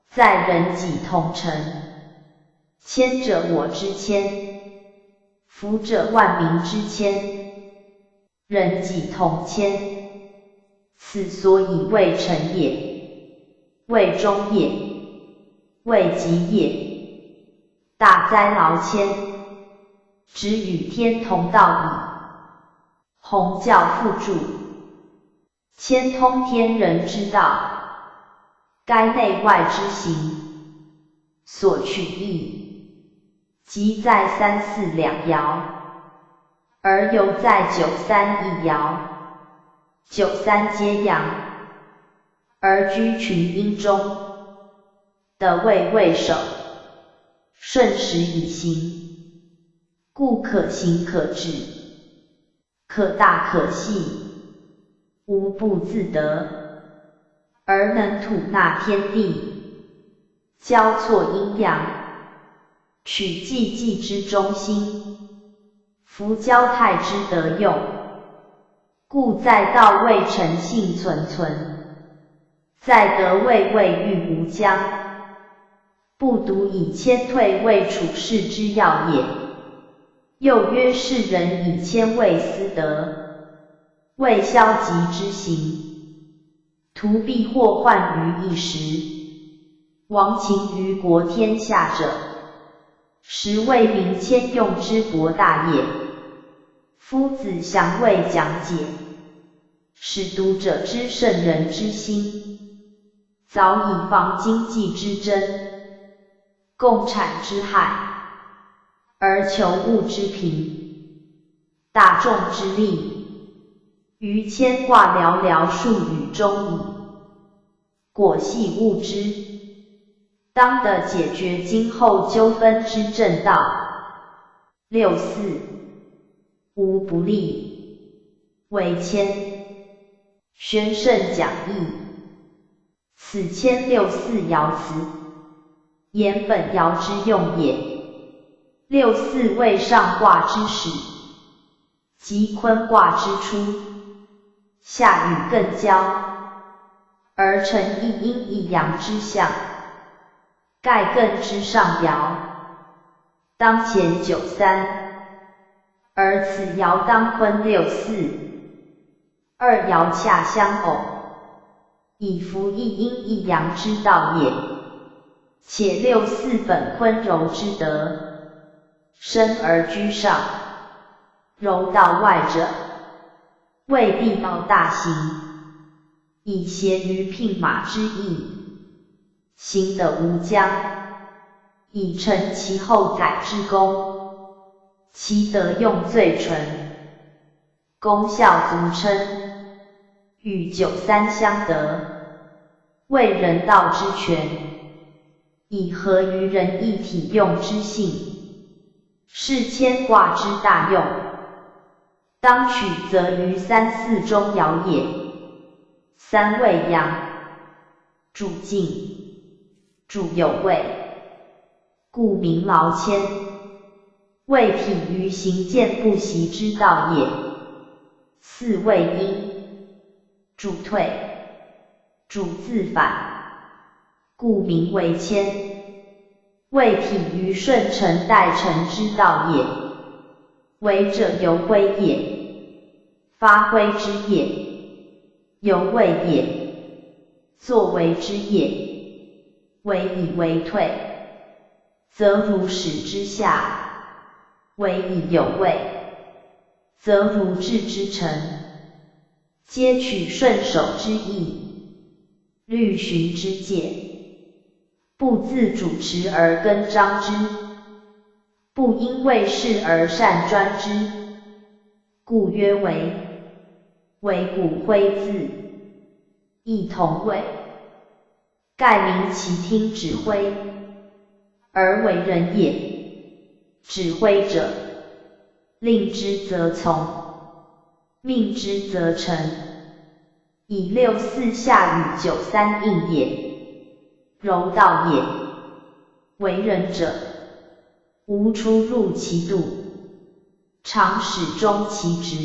在人己同成。谦者我之谦，服者万民之谦，人己同谦，此所以谓成也，谓终也，谓极也。大哉劳谦，只与天同道矣。弘教附注：谦通天人之道，该内外之行，所取义，即在3、4两爻，而犹在9、3一爻。9、3皆阳，而居群阴中，得位首，顺时以行，故可行可止，可大可细，无不自得，而能吐纳天地，交错阴阳，取济济之中心，夫交泰之德用。故在道位诚信存，在德位欲无疆，不独以谦退为处世之要也。又曰世人以谦为私德，为消极之行，图避祸患于一时，亡秦于国天下者，实为民谦用之博大也。夫子详为讲解，使读者知圣人之心，早以防经济之争，共产之害。而求物之平，大众之利，于牵挂寥寥数语中矣。果系物之，当得解决今后纠纷之正道。64. 无不利，为谦。宣圣讲义。此谦64爻辞，言本爻之用也。64为上卦之始，即坤卦之初，下与艮交，而成一阴一阳之象，盖艮之上爻，当前93，而此爻当坤64，二爻恰相偶，以服一阴一阳之道也。且64本坤柔之德，生而居上，柔道外者，未必冒大行，以协于牝马之意，行得无疆，以成其后载之功，其德用最纯，功效足称，与93相得，为人道之权，以合于人一体用之性，是牵卦之大用，当取则于3、4中爻也。3为阳，主静，主有位，故名劳谦，为体于行健不息之道也。4为阴，主退，主自反，故名为谦，为体于顺承待承之道也。为者由归也，发挥之也，由位也，作为之也。为以为退，则如始之下；为以有位，则如至之臣。皆取顺守之意，律循之戒，不自主持而更张之，不因为事而善专之，故曰为。为骨灰字，亦同谓，盖名其听指挥，而为人也。指挥者，令之则从，命之则成，以64下与93应也。柔道也，为人者，无出入其度，常始终其职，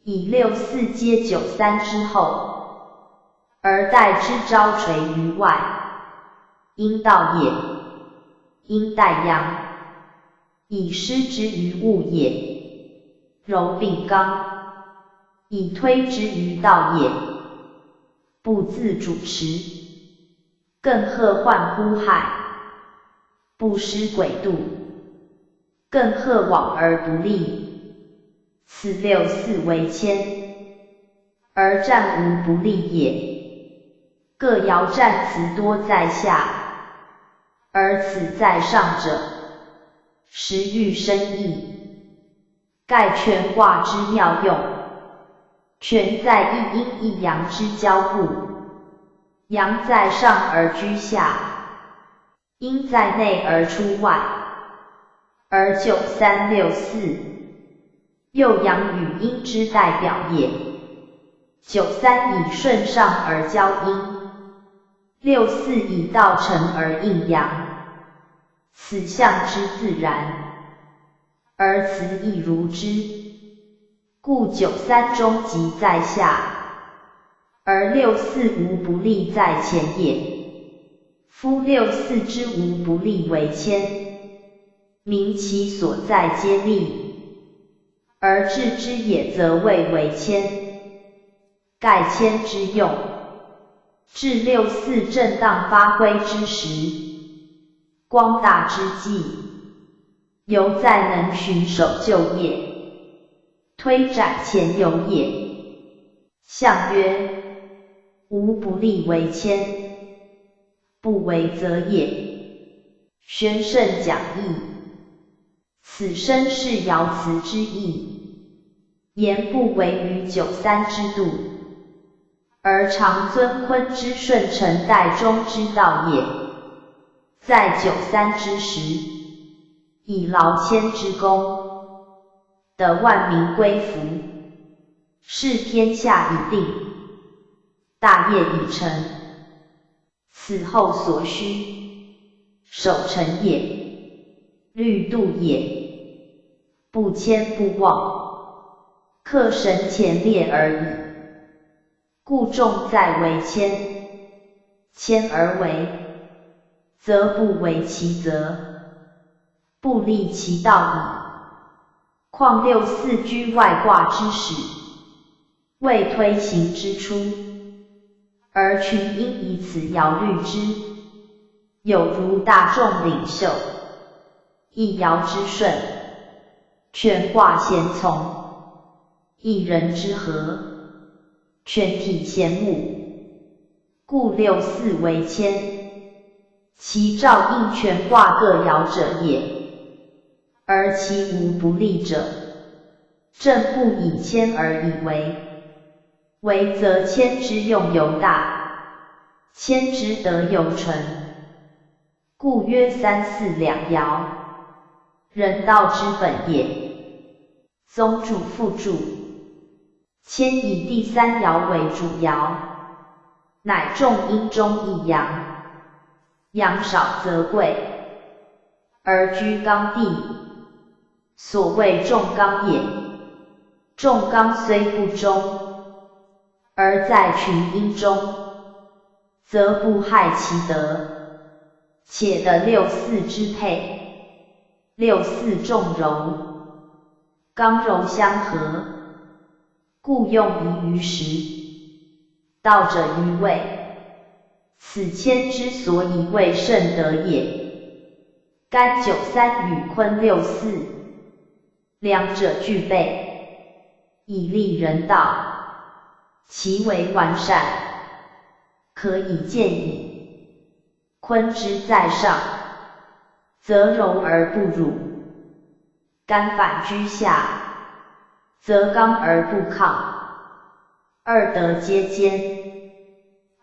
以64接93之后，而待之招垂于外，阴道也。阴带阳，以施之于物也。柔并刚，以推之于道也。不自主持，更贺患乎害，不施诡度，更贺往而不利。此64为谦，而战无不利也。各爻战辞多在下，而此在上者，实欲深意，盖全卦之妙用，全在一阴一阳之交互。阳在上而居下，阴在内而出外，而93、64又阳与阴之代表也。93以顺上而交阴，64以道成而应阳，此象之自然，而辞亦如之。故93终极在下，而64无不利在前也。夫64之无不利为谦，明其所在皆利，而治之也则谓为谦。盖谦之用，至64正当发挥之时，光大之际，犹在能循守旧业，推展前由也。象曰：无不利为谦，不为则也。宣圣讲义。此身是爻辞之意，言不为于九三之度，而常尊坤之顺承代中之道也。在九三之时，以劳谦之功，得万民归服，是天下已定，大业已成，此后所需，守成也，律度也，不谦不忘，克神前列而已。故重在为谦，谦而为，则不为其责，不立其道矣。况六四居外卦之始，未推行之初，而群因以此爻虑之，有如大众领袖，一爻之顺，全卦咸从，一人之和，全体咸睦，故六四为谦，其照应全卦各爻者也。而其无不利者，正不以谦而以为，为则谦之用尤大，谦之德尤纯，故曰三四两爻，人道之本也。宗主附注，谦以第三爻为主爻，乃重阴中一阳，阳少则贵，而居刚地，所谓重刚也。重刚虽不忠，而在群阴中，则不害其德，且得六四之配，六四重柔，刚柔相合，故用宜于时，道者于位，此谦之所以为圣德也。干九三与坤六四，两者具备，以立人道，其为完善，可以见矣。坤之在上，则柔而不辱；干反居下，则刚而不亢。二德皆兼，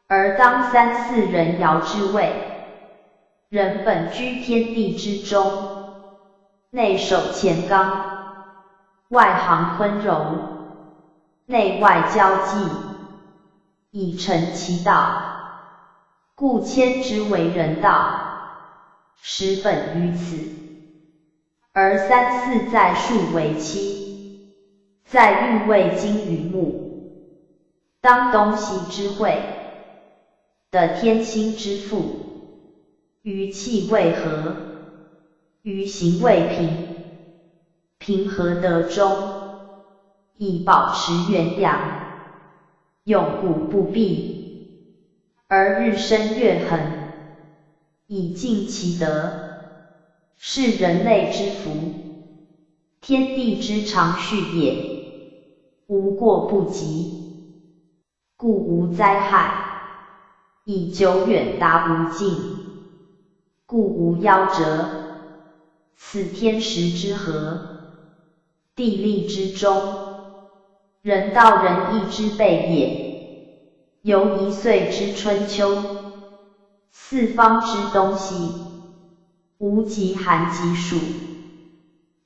而当三四人爻之位。人本居天地之中，内守乾刚，外行坤柔，内外交际，以成其道。故谦之为人道，实本于此。而三四在数为期，在欲为金与木，当东西之会，得天心之父。于气为和，于行为平，平和得中，以保持元阳，永固不弊，而日生月恒，以尽其德，是人类之福，天地之常序也，无过不及，故无灾害，以久远达无尽，故无夭折。此天时之和，地利之中，人道仁义之备也。由1岁之春秋，四方之东西，无极寒极暑，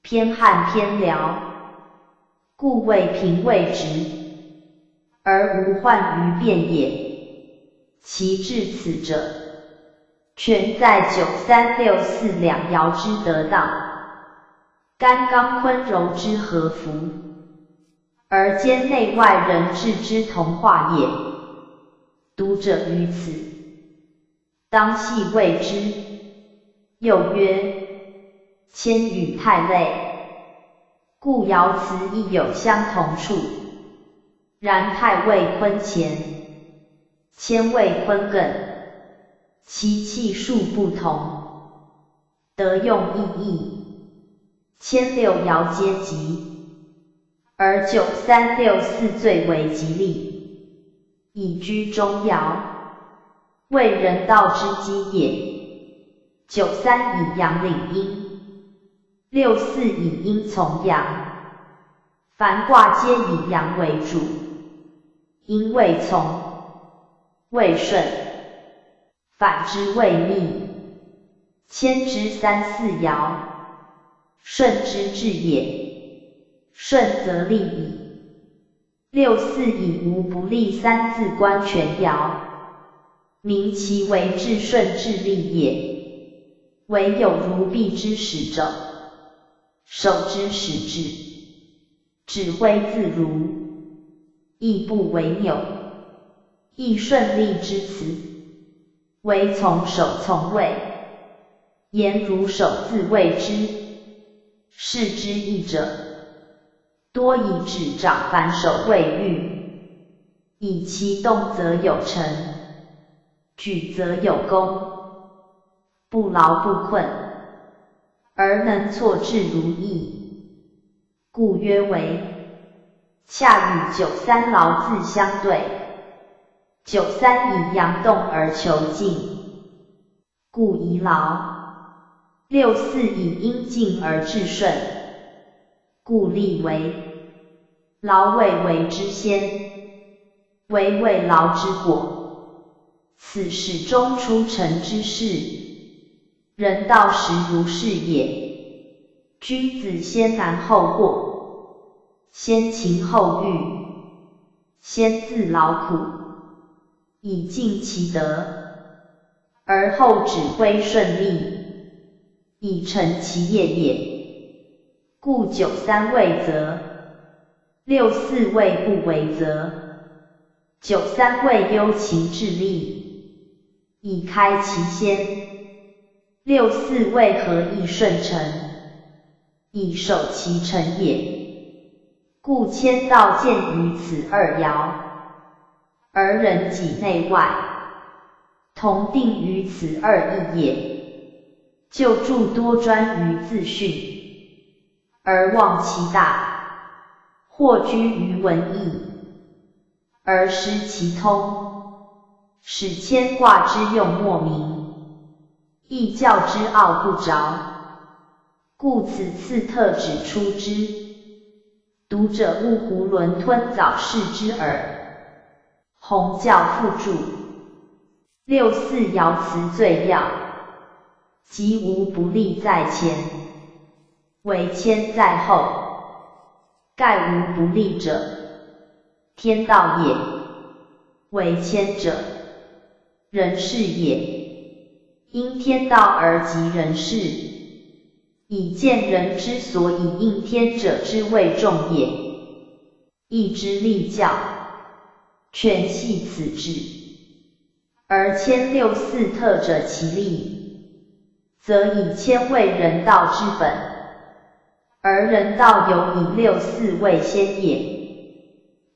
偏旱偏辽，故谓平谓直，而无患于变也。其至此者，全在九三六四两爻之得当，干刚坤柔之和服，而兼内外人治之同化也。读者于此，当细谓之。又曰：谦与太类，故爻辞亦有相同处，然太谓坤乾，谦谓坤艮，其气数不同，得用异义。谦六爻皆吉，而九三六四最为吉利，以居中爻，为人道之基也。九三以阳领阴，六四以阴从阳，凡卦皆以阳为主，阴为从，未顺，反之谓逆。谦之三四爻，顺之至也，顺则利矣。六四以无不利三字观全爻，名其为至顺至利也。唯有如臂之使者，手之使指，指挥自如，亦不为扭，亦顺利之辞，唯从手从谓，言如手自谓之。是之义者，多以指掌反手谓喻，以其动则有成，举则有功，不劳不困，而能挫致如意，故曰为。恰与九三劳自相对，九三以阳动而求静，故宜劳。六四以阴静而致顺，故利为。劳未为之先，为未劳之果。此始终出成之事，人道实如是也。君子先难后过，先勤后裕，先自劳苦，以尽其德，而后指挥顺利，以成其业也。故九三为则，六四为不为则。九三为忧勤致力，以开其先；六四为和义顺承，以守其成也。故谦道见于此二爻，而人己内外，同定于此二义也。就诸多专于自训，而忘其大；或居于文义，而失其通，使谦卦之用莫名，义教之奥不着。故此次特指出之，读者勿囫囵吞枣视之耳。洪教附注。六四爻辞最要，即无不利在前，唯谦在后。盖无不利者，天道也；为谦者，人事也。因天道而及人事，以见人之所以应天者之谓重也。义之立教，全系此志。而谦六四特者其利，则以谦为人道之本，而人道有以六四为先也。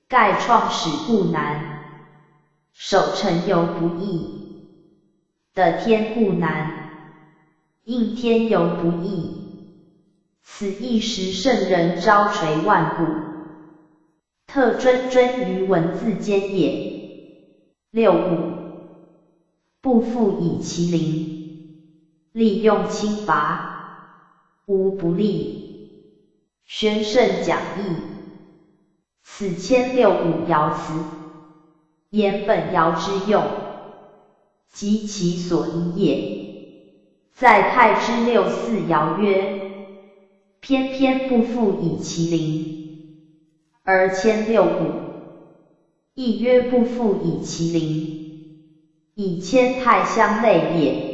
盖创始故难，守成犹不易，得天故难，应天犹不易。此一时圣人朝垂万古，特谆于文字间也。六五，不复以其灵，利用轻拔，无不利。宣圣讲义。此谦六五爻辞，言本爻之用，及其所依也。在太之六四爻曰：偏偏不复以其灵，而谦六五，亦曰不复以其灵，以谦太相类也。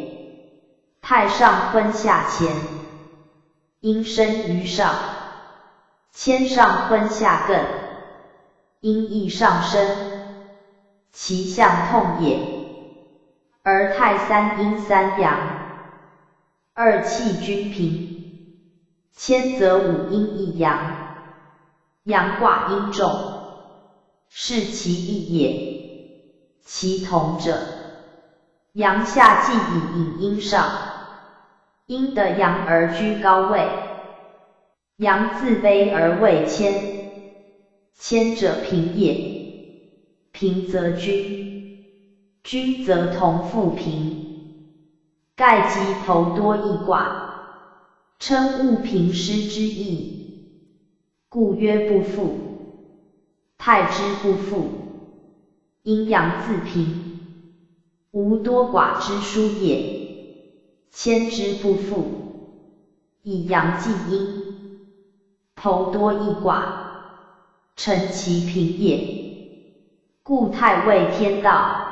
太上坤下乾，阴生于上，谦上坤下艮，阴亦上升，其象痛也。而太三阴三阳，二气均平，谦则五阴一阳，阳卦阴重，是其义也。其同者，阳下既以引阴上，阴得阳而居高位，阳自卑而位谦，谦者平也，平则均，均则同复平。盖积头多易卦，称物平失之意，故曰不复。太之不复，阴阳自平，无多寡之殊也。谦之不复，以阳济阴，剖多益寡，成其平也。故太谓天道，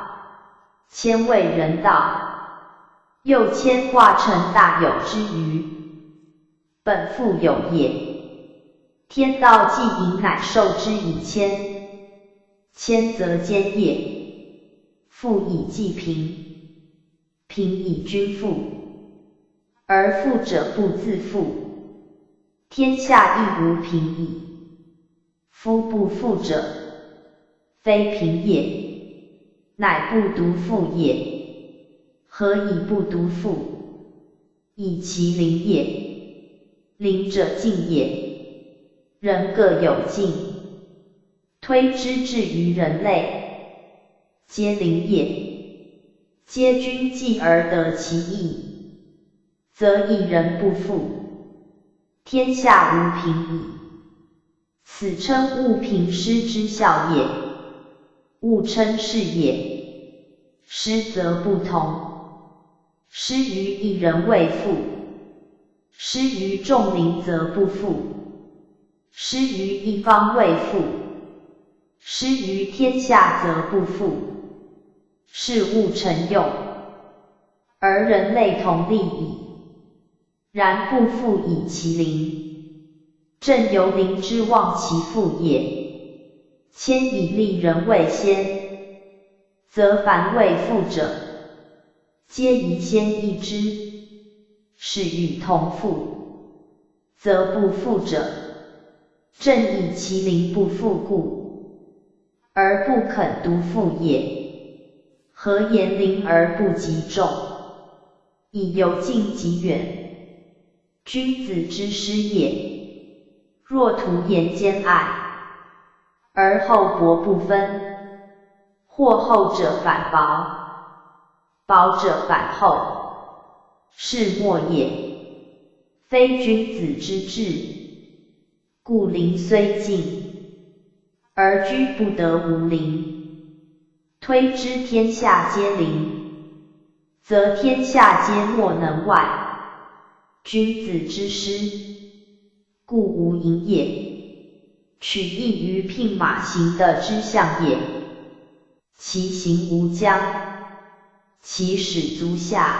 谦谓人道。又谦卦成大有之余，本复有也。天道既盈乃受之以谦，谦则坚也。富以济贫，贫以均富，而富者不自富，天下亦无贫矣。夫不富者，非贫也，乃不独富也。何以不独富？以其邻也。邻者近也。人各有近，推之至于人类，皆邻也。皆均济而得其义，则一人不富，天下无贫矣。此称物平失之效也。物称是也，失则不同。失于一人为富，失于众邻则不富。失于一方为富，失于天下则不富。是物成用，而人类同利矣。然不富以其邻，正由邻之忘其富也。谦以利人为先，则凡为富者，皆宜先益之。是与同富，则不富者，正以其邻不富故，而不肯独富也。何言邻而不及众？以由近及远，君子之师也。若徒言兼爱，而厚薄不分，或厚者反薄，薄者反厚，是莫也，非君子之志。故邻虽近，而居不得无邻。推之天下皆邻，则天下皆莫能外。君子之师，故无营也。取义于牝马行的之象也。其行无疆，其始足下，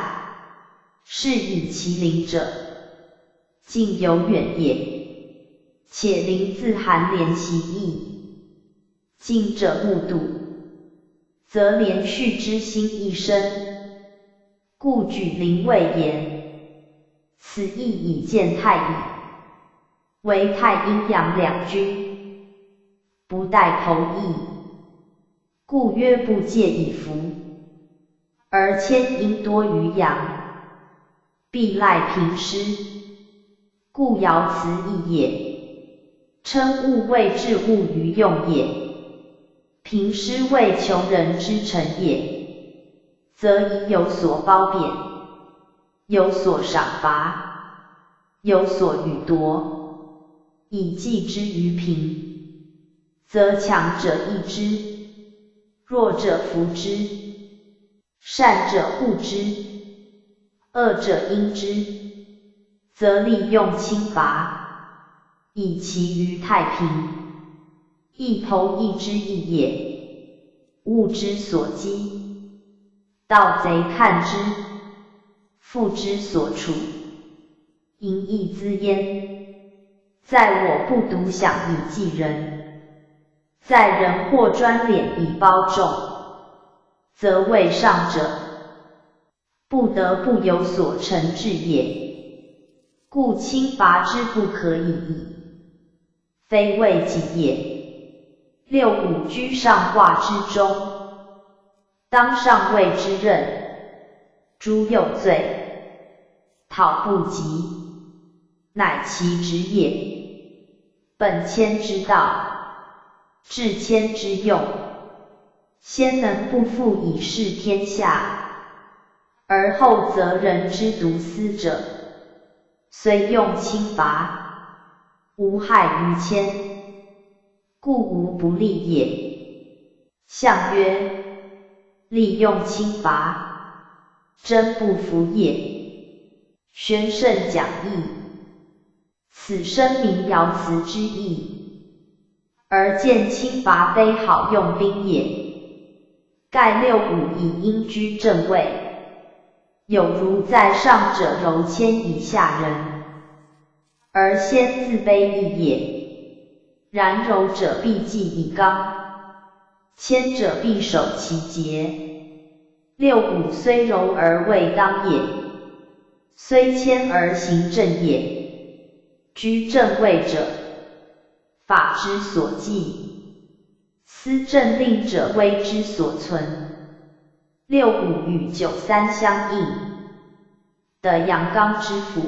是以其邻者，近有远也。且邻自含连其义，近者目睹，则连续之心亦生，故举邻谓言。此意以见太乙，为太阴阳两均，不待投义，故曰不介以服。而谦阴多于阳，必赖平失，故爻辞义也。称物谓治物于用也，平失谓求人之诚也。则以有所褒贬，有所赏罚，有所予夺，以济之于平，则强者益之，弱者扶之，善者护之，恶者因之，则利用轻罚，以其于太平。义投义之义也。物之所积，盗贼看之，妇之所处，淫逸滋焉。在我不独享以济人，在人或专敛以褒众，则为上者，不得不有所成志也。故轻罚之不可以矣，非为己也。六五居上卦之中，当上位之任，诸有罪，讨不及，乃其职也。本谦之道，治谦之用，先能不负以事天下，而后则人之独私者，虽用轻伐，无害于谦，故无不利也。象曰：利用轻伐，真不服也。宣圣讲义，此生民爻辞之意，而见轻伐非好用兵也。盖六五以应居正位，有如在上者柔谦以下人，而先自卑义也。然柔者必济以刚，谦者必守其节。六五虽柔而未刚也，虽谦而行正也。居正位者，法之所忌，思政令者威之所存。六五与九三相应，的阳刚之辅，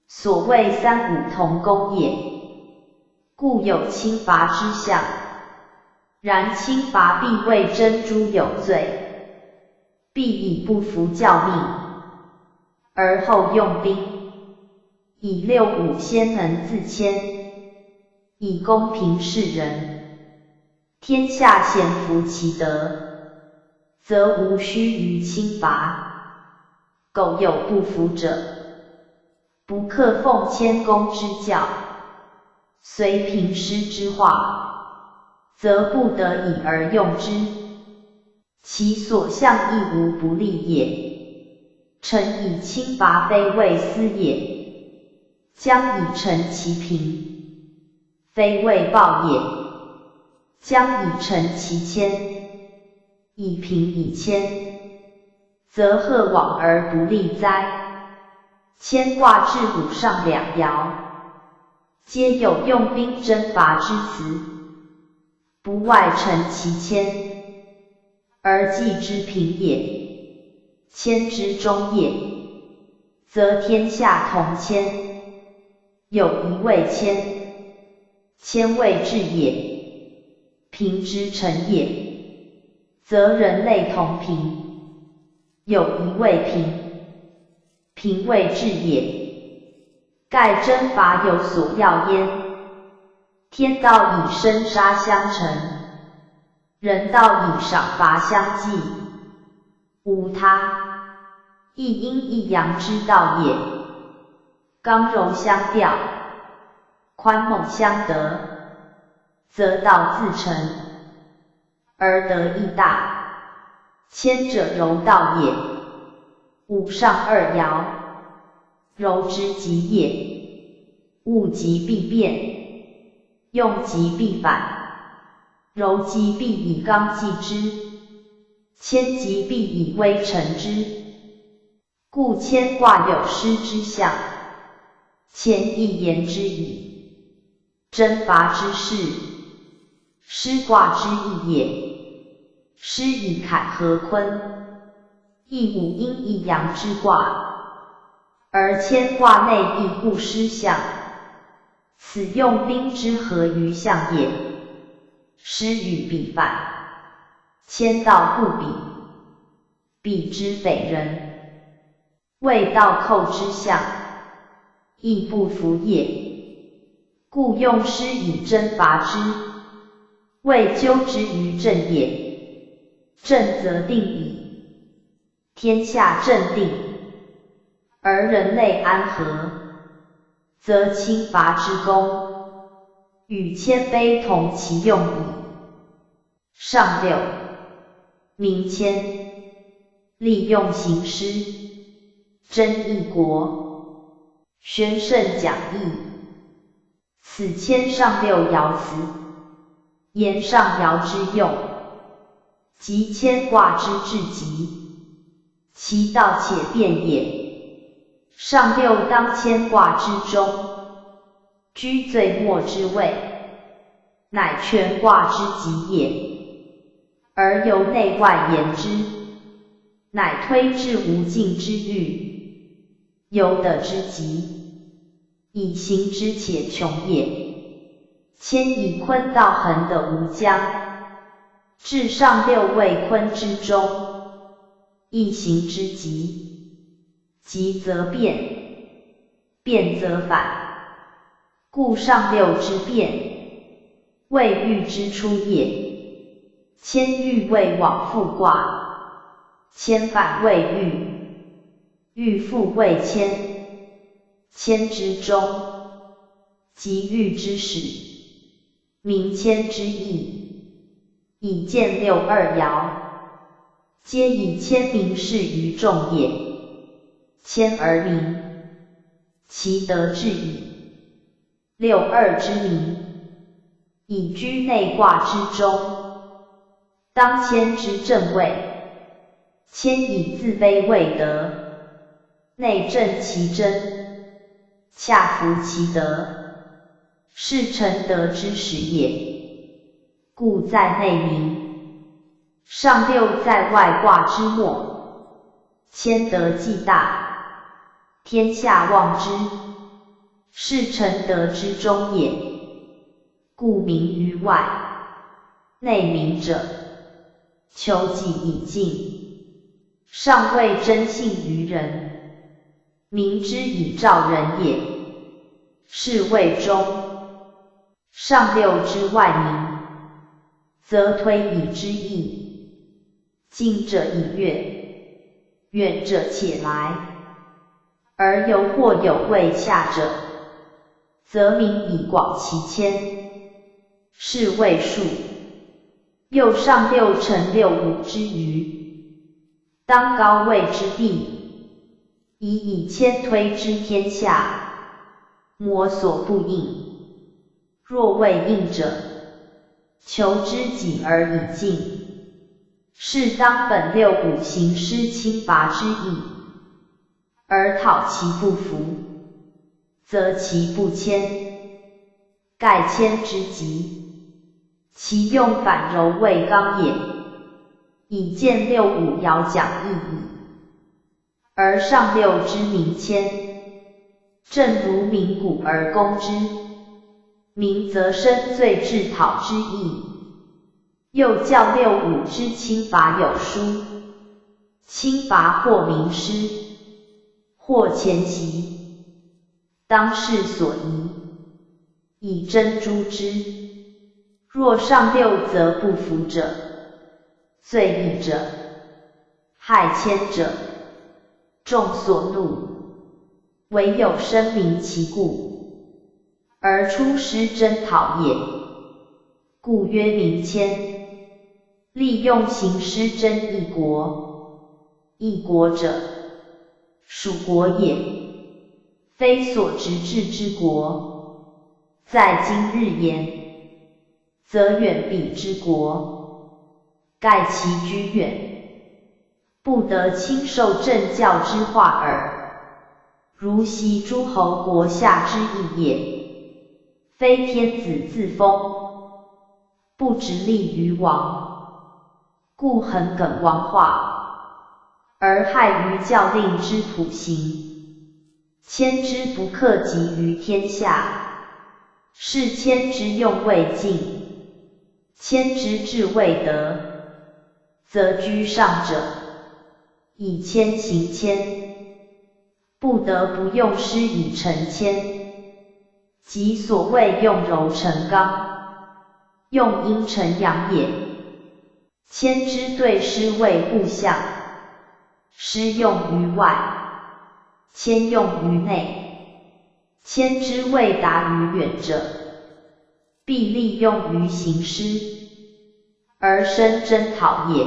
所谓三五同工也。故有轻伐之象。然轻伐必谓珍珠有罪，必以不服教命，而后用兵，以六五先能自谦，以公平示人。天下咸服其德，则无须于轻伐。苟有不服者，不克奉谦恭之教，虽平师之化，则不得已而用之，其所向亦无不利也。臣以轻伐非为私也，将以成其平，非为报也。将以成其谦，以平以谦，则贺往而不利哉？谦卦至五上两爻，皆有用兵征伐之辞，不外成其谦，而计之平也。谦之中也，则天下同谦。有一谓谦，谦谓治也。平之成也，则人类同平。有一谓平，平谓治也。盖征伐有所要焉，天道以生杀相成，人道以赏罚相济，无他，一阴一阳之道也。刚柔相调，宽猛相得，则道自成，而得益大。谦者柔道也。五上二爻，柔之极也。物极必变，用极必反。柔极必以刚济之，谦极必以威成之。故谦卦有失之象，谦亦言之矣。征伐之事，师卦之意也。师以坎和坤，亦五阴一阳之卦，而谦卦内亦故师象，此用兵之合于象也。师与彼反，谦道不比，比之匪人，谓道寇之象，亦不服也。故用师以征伐之，谓纠之于正也。正则定矣，天下正定，而人类安和，则轻伐之功，与谦卑同其用矣。上六，民谦，利用行师，争一国。宣圣讲义，此谦上六爻辞，言上爻之用。即谦卦之至极，其道且变也。上六当谦卦之中，居最末之位，乃全卦之极也。而由内外言之，乃推至无尽之域，由得之极，以行之且穷也。谦以坤道恒的无疆，至上六位坤之中，一行之极，极则变，变则反，故上六之变，谓欲之出也。迁欲谓往复卦，迁反谓欲，欲复谓迁，迁之中，即欲之始，名迁之意，以见六二爻，皆以迁名示于众也。迁而名，其德至矣。六二之名，以居内卦之中，当迁之正位。迁以自卑为德，内正其真，恰服其德，是成德之始也。故在内名，上六在外卦之末，迁德既大，天下望之，是成德之中也。故名于外，内名者，求己以敬，上谓真信于人，明之以照人也，是谓中。上六之外名，则推以之意，近者以悦，远者且来，而犹或有未洽者，则名以广其迁，是谓数。又上六乘六五之余，当高位之地，以谦推之天下，摩所不应。若未应者，求知己而以敬，是当本六五行施轻拔之意，而讨其不服，则其不谦，盖谦之极，其用反柔为刚也。以见六五爻讲义矣。而上六之名谦，正如鸣鼓而攻之，鸣则生罪至讨之意。又教六五之轻拔有书，轻拔或名师，或前习，当世所宜，以珍珠之。若上六则不服者，罪益者，害谦者，众所怒，唯有声明其故，而出师征讨也。故曰名谦。利用行师征一国，一国者，属国也，非所执治之国。在今日言，则远彼之国，盖其居远，不得亲受政教之化耳。如袭诸侯国下之意也，非天子自封，不直立于王，故横梗王化，而害于教令之普行。谦之不克及于天下，是谦之用未尽，谦之治未得，则居上者，以谦行谦，不得不用师以成谦，即所谓用柔成刚，用阴成阳也。谦之对师谓互相，师用于外，谦用于内。谦之谓达于远者，必利用于行师，而生征讨也。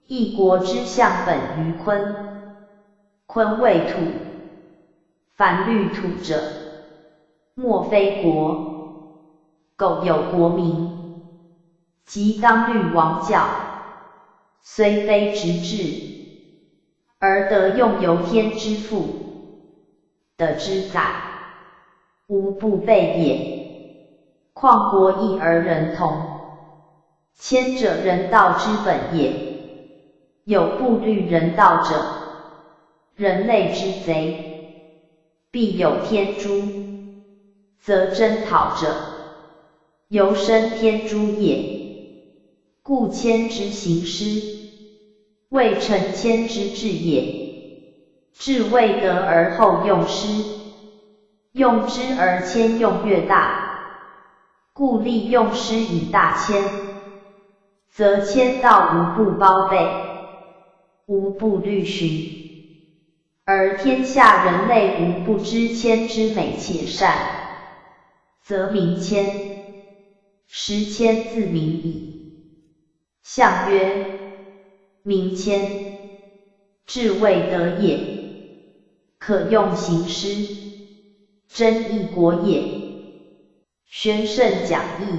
一国之象本于坤，坤为土，凡虑土者，莫非国。苟有国民，即当虑王教，虽非直治，而得用由天之父的之载，无不备也。况国异而人同，谦者人道之本也。有不虑人道者，人类之贼，必有天诛，则征讨者，由生天诛也。故谦之行师，谓成谦之治也。治未得而后用师，用之而谦用越大，故利用师以大谦，则谦道无不包备，无不虑循，而天下人类无不知谦之美且善，则民谦。时谦自民矣。象曰：民谦，至谓德也，可用行施，真义国也。宣圣讲义，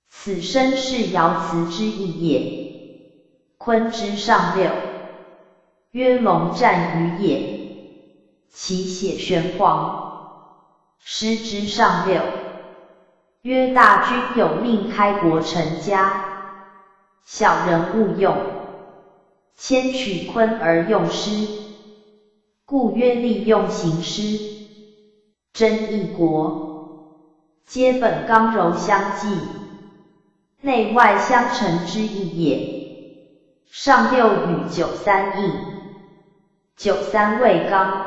此生是爻辞之意也。坤之上六，曰龙战于野，其血玄黄。师之上六，曰大君有命开国成家，小人勿用。谦取坤而用师，故曰利用行施，真义国，皆本刚柔相济，内外相成之意也。上六与九三应，九三为刚，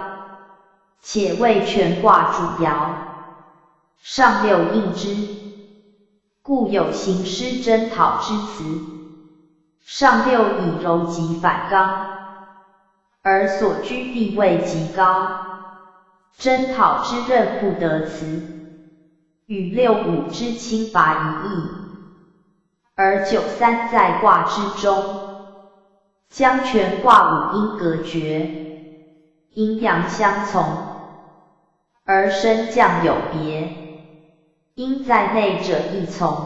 且为权卦主爻，上六应之，故有行施征讨之辞。上六以柔极反刚，而所居地位极高，征讨之任不得辞，与六五之轻拔一异。而九三在卦之中，将权卦五阴隔绝，阴阳相从，而升降有别。阴在内者易从，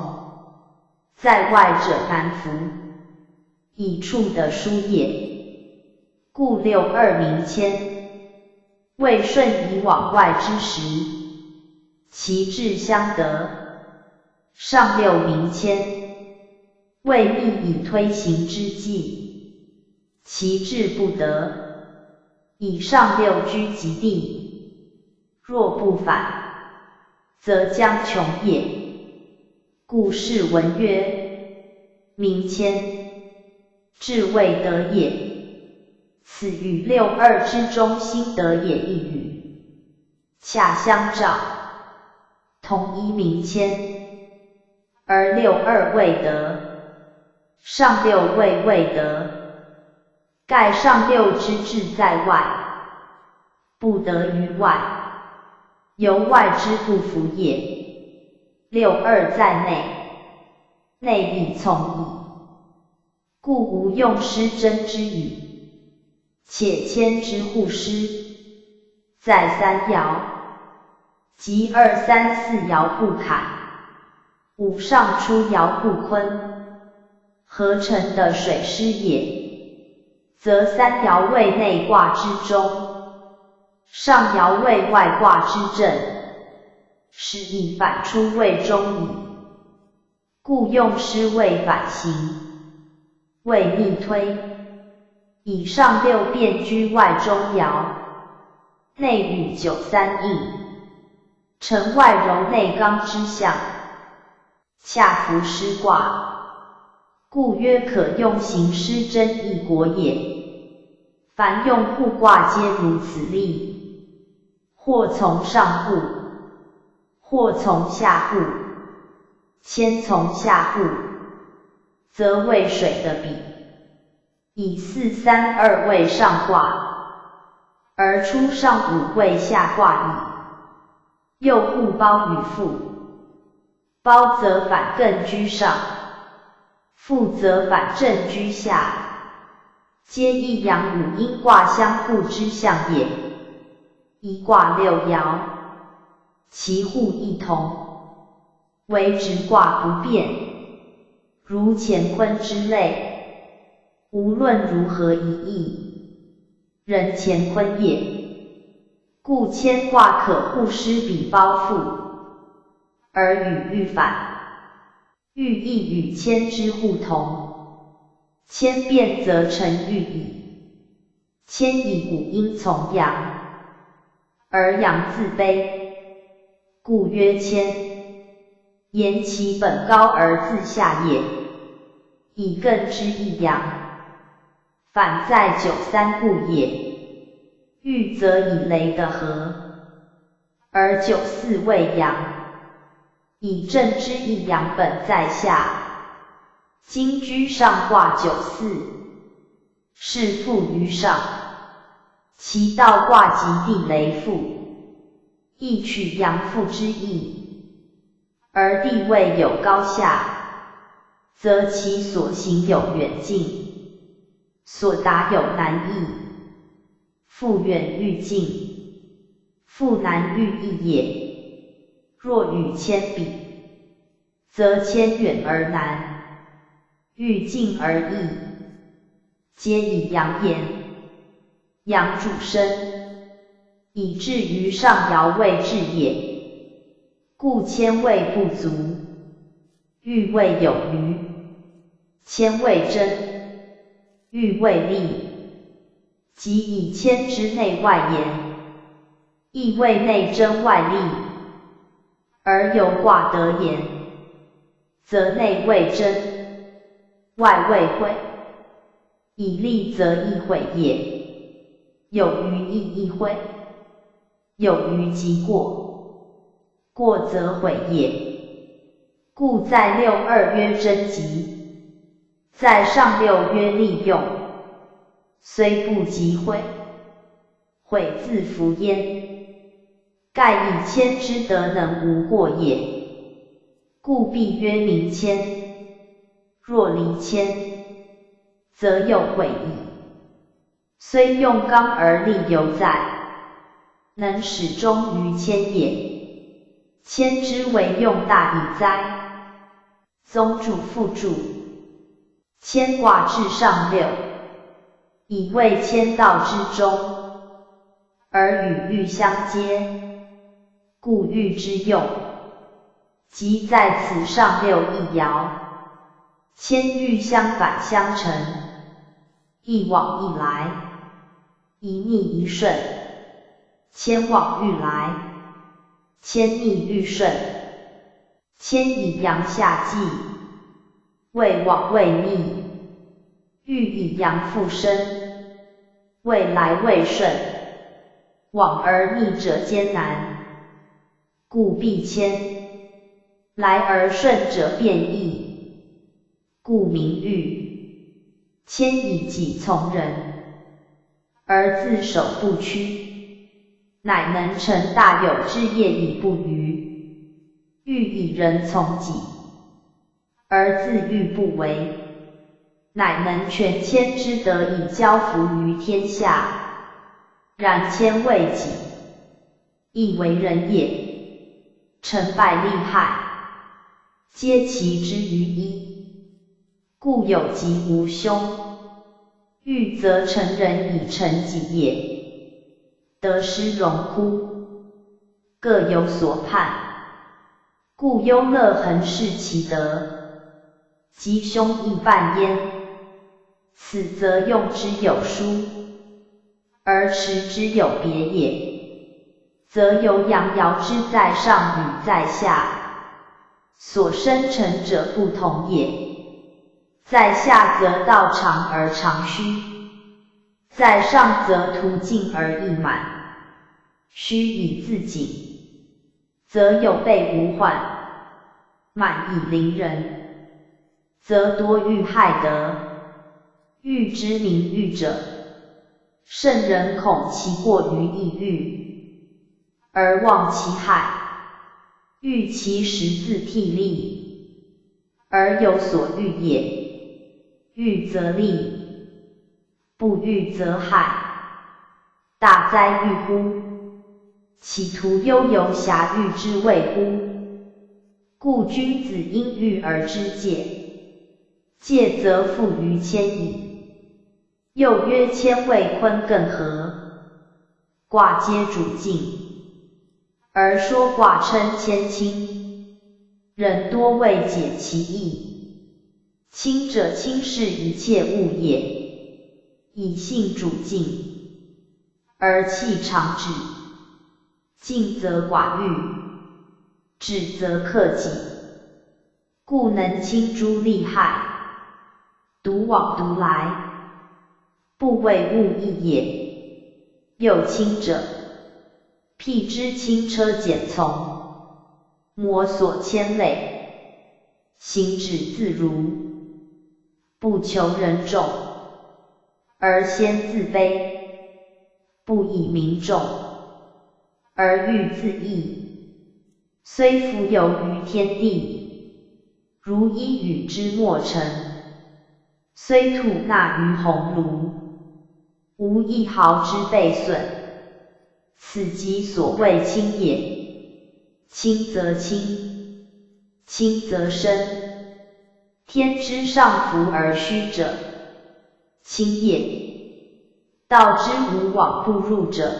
在外者难服，以处的书也。故六二名谦，未顺以往外之时，其志相得。上六名谦，未密以推行之计，其志不得。以上六居极地，若不反，则将穷也。故是文曰：名谦，至谓德也。此与六二之中心德也一语，恰相照。同一名谦，而六二未得，上六未得。盖上六之志在外，不得于外，由外之不服也。六二在内，内以从矣，故无用师征之语。且谦之护师，在三爻，即二三四爻不坎，五上出爻不坤，合成的水师也，则三爻为内卦之中，上爻为外卦之正，是以反出为中矣。故用师为反行，为逆推。以上六变居外中爻，内与九三应，成外柔内刚之象，恰符师卦，故曰可用行施真义国也。凡用户卦皆如此例，或从上户，或从下户，谦从下户，则为水的比。以四三二为上卦，而出上五为下卦矣。又互包与复，包则反艮居上，复则反正居下，皆一阳五阴卦相互之象也。一卦六爻，其互异同，唯直卦不变，如乾坤之类。无论如何一义，仍乾坤也。故谦卦可护师比包覆，而与欲反。欲亦与谦之互同，谦变则成欲矣。谦以五阴从阳，而阳自卑，故曰谦。言其本高而自下也，以艮之一阳。反在九三故也。欲则以雷的和，而九四为阳，以正之意阳本在下。今居上卦九四，是复于上。其道卦即地雷复，亦取阳复之意。而地位有高下，则其所行有远近，所达有难易。复远欲近，复难欲易也。若与谦比，则谦远而难，欲近而易，皆以阳言。阳主身，以至于上爻未至也。故谦位不足，欲位有余；谦位真，欲位利。即以谦之内外言，亦谓内真外利。而有卦得言，则内谓真，外谓晦。以利则易晦也。有余亦易晦，有余即过，过则毁也。故在六二曰贞吉，在上六曰利用。虽不及晦，悔自弗焉。盖以谦之德能无过也，故必曰明谦。若离谦，则有悔矣。虽用刚而利犹在，能始终于谦也。谦之为用大矣哉！宗主附注：谦卦至上六，以谓谦道之中，而与欲相接，故欲之用。即在此上六一爻，谦欲相反相成，一往一来，一逆一顺。谦往欲来，谦逆欲顺。谦以阳下济，未往未逆，欲以阳复生，未来未顺。往而逆者艰难，故必谦。来而顺者变易，故名欲。谦以己从人，而自守不屈，乃能成大有之业以不虞。欲以人从己，而自欲不为，乃能全谦之德以交服于天下。然谦为己，亦为人也。成败利害，皆其之于一，故有吉无凶。欲则成人以成己也。得失荣枯，各有所盼，故忧乐恒视其德。吉凶亦半焉，此则用之有殊，而持之有别也。则由阳爻之在上与在下，所生成者不同也。在下则道长而长虚，在上则途径而易满。虚以自紧，则有备无患；满以凌人，则多欲害得。欲之名誉者，圣人恐其过于易欲，而忘其害。欲其实自替利，而有所欲也。欲则利，不欲则害。大哉欲乎！岂徒悠游侠欲之谓乎？故君子因欲而知戒，戒则富于谦矣。又曰谦位坤艮合，卦皆主静，而说卦称谦轻，人多未解其意。轻者轻视一切物也，以性主静，而气长止。静则寡欲，止则克己，故能清诸利害。独往独来，不为物易也。又轻者，辟之轻车简从，摩所牵累，行止自如，不求人众，而先自卑，不以民众，而欲自益，虽浮游于天地，如一羽之莫成，虽吐纳于鸿胪，无一毫之备损，此即所谓轻也。轻则轻，轻则深，天之上浮而虚者，轻也。道之无往不入者，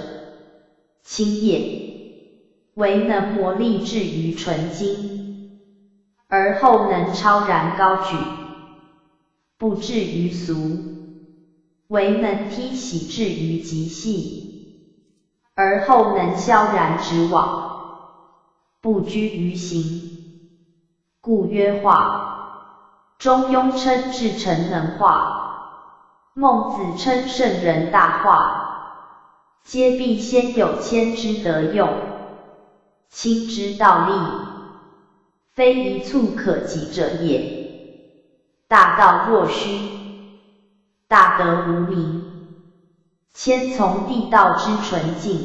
轻也。唯能磨砺至于纯精，而后能超然高举，不至于俗，唯能剔洗至于极细，而后能萧然直往，不拘于形，故曰化。中庸称至诚能化，孟子称圣人大化，皆必先有谦之德用，亲之道力，非一蹴可及者也。大道若虚，大德无名，谦从地道之纯净，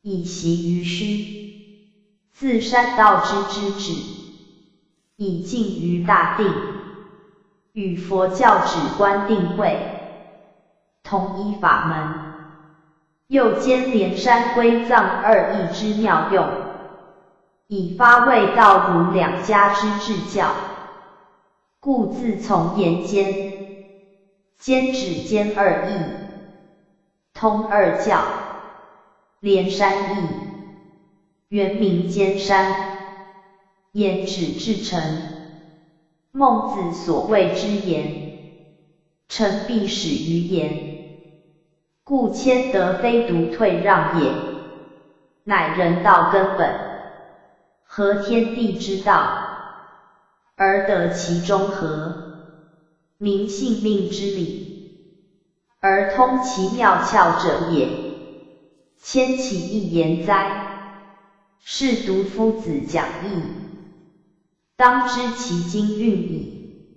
以习于虚，自山道之知止，以静于大定，与佛教止观定慧，同一法门，又兼连山归藏二义之妙用，以发为道儒两家之治教，故自从言兼，兼止兼二义，通二教，连山义，原名兼山，言止至诚。孟子所谓之言，诚必始于言，故谦德非独退让也，乃人道根本，合天地之道，而得其中和，明性命之理，而通其妙窍者也。谦其一言哉？是独夫子讲义，当知其经运矣。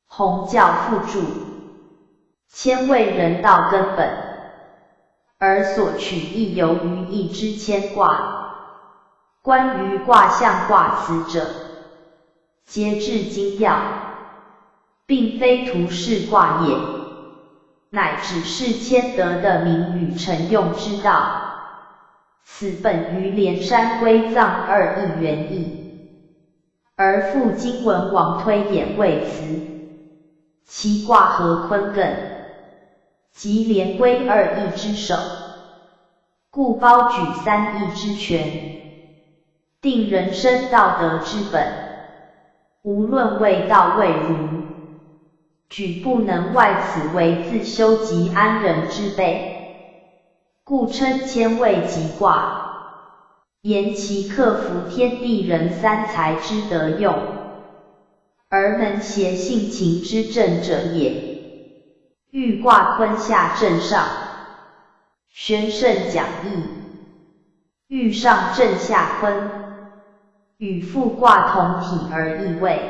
弘教附注：谦谓人道根本，而所取亦由于一之谦卦。关于卦象卦辞者，皆至精要，并非图示卦也，乃只是谦德的名与成用之道。此本于连山归藏二义原意，而复今文王推演谓辞，其卦合坤艮，即连归二义之首，故包举三义之权，定人生道德之本，无论为道为儒，举不能外此为自修及安人之备，故称谦为吉卦，言其克服天地人三才之德用，而能协性情之正者也。豫卦坤下震上，宣圣讲义。豫上震下坤，与复卦同体而异位，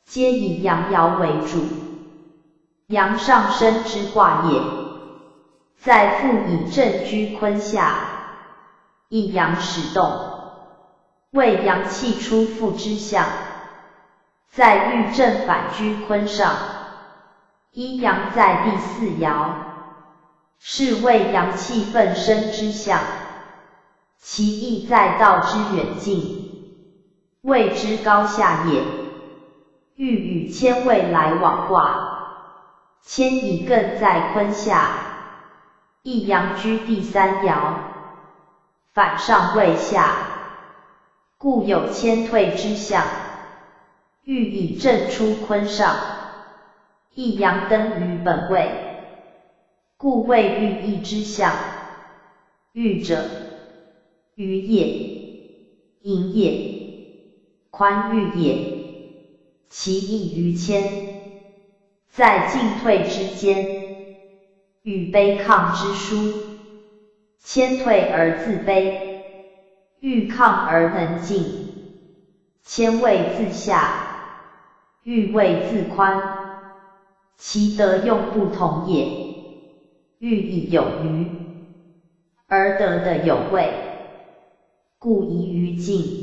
皆以阳爻为主，阳上升之卦也。再复以震居坤下，一阳始动，为阳气出复之象。再遇震反居坤上，一阳在第四爻，是为阳气奋生之象。其意在道之远近，谓之高下也。豫与谦谓来往卦，谦以艮在坤下，一阳居第三爻，反上位下，故有谦退之象。豫以震出坤上，一阳登于本位，故谓豫义之象。豫者，鱼也，盈也，宽裕也，其意于谦，在进退之间，与卑亢之殊，谦退而自卑，欲抗而能进，谦位自下，欲位自宽。其德用不同也，欲以有余，而德的有位，故宜于静。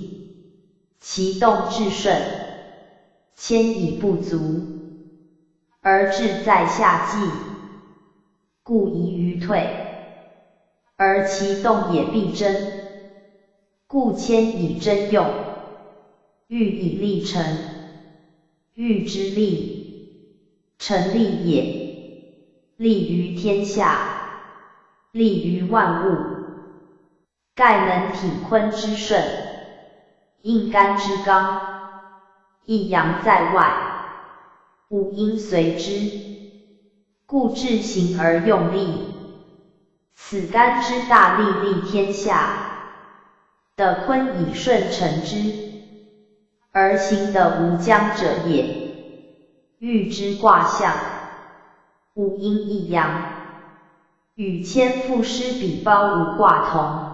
其动至顺，谦以不足，而志在下计，故宜于退。而其动也必争，故谦以真用，欲以利成。欲之利，成利也，利于天下，利于万物。盖能体坤之顺，应干之刚，一阳在外，五阴随之，故至行而用力。此干之大利，利天下，的坤以顺承之，而行的无疆者也。欲之卦象，五阴一阳，与谦赋诗比包无卦同。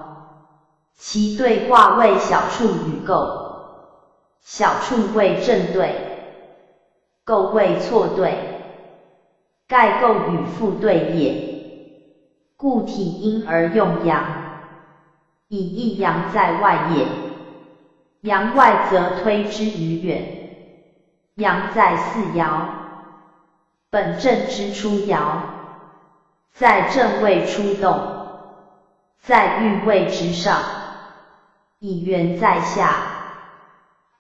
其对卦为小处与构，小处为正对，构为错对，盖构与复对也。故体阴而用阳，以一阳在外也。阳外则推之于远，阳在四爻，本正之初爻，在正位出动，在御位之上，以元在下，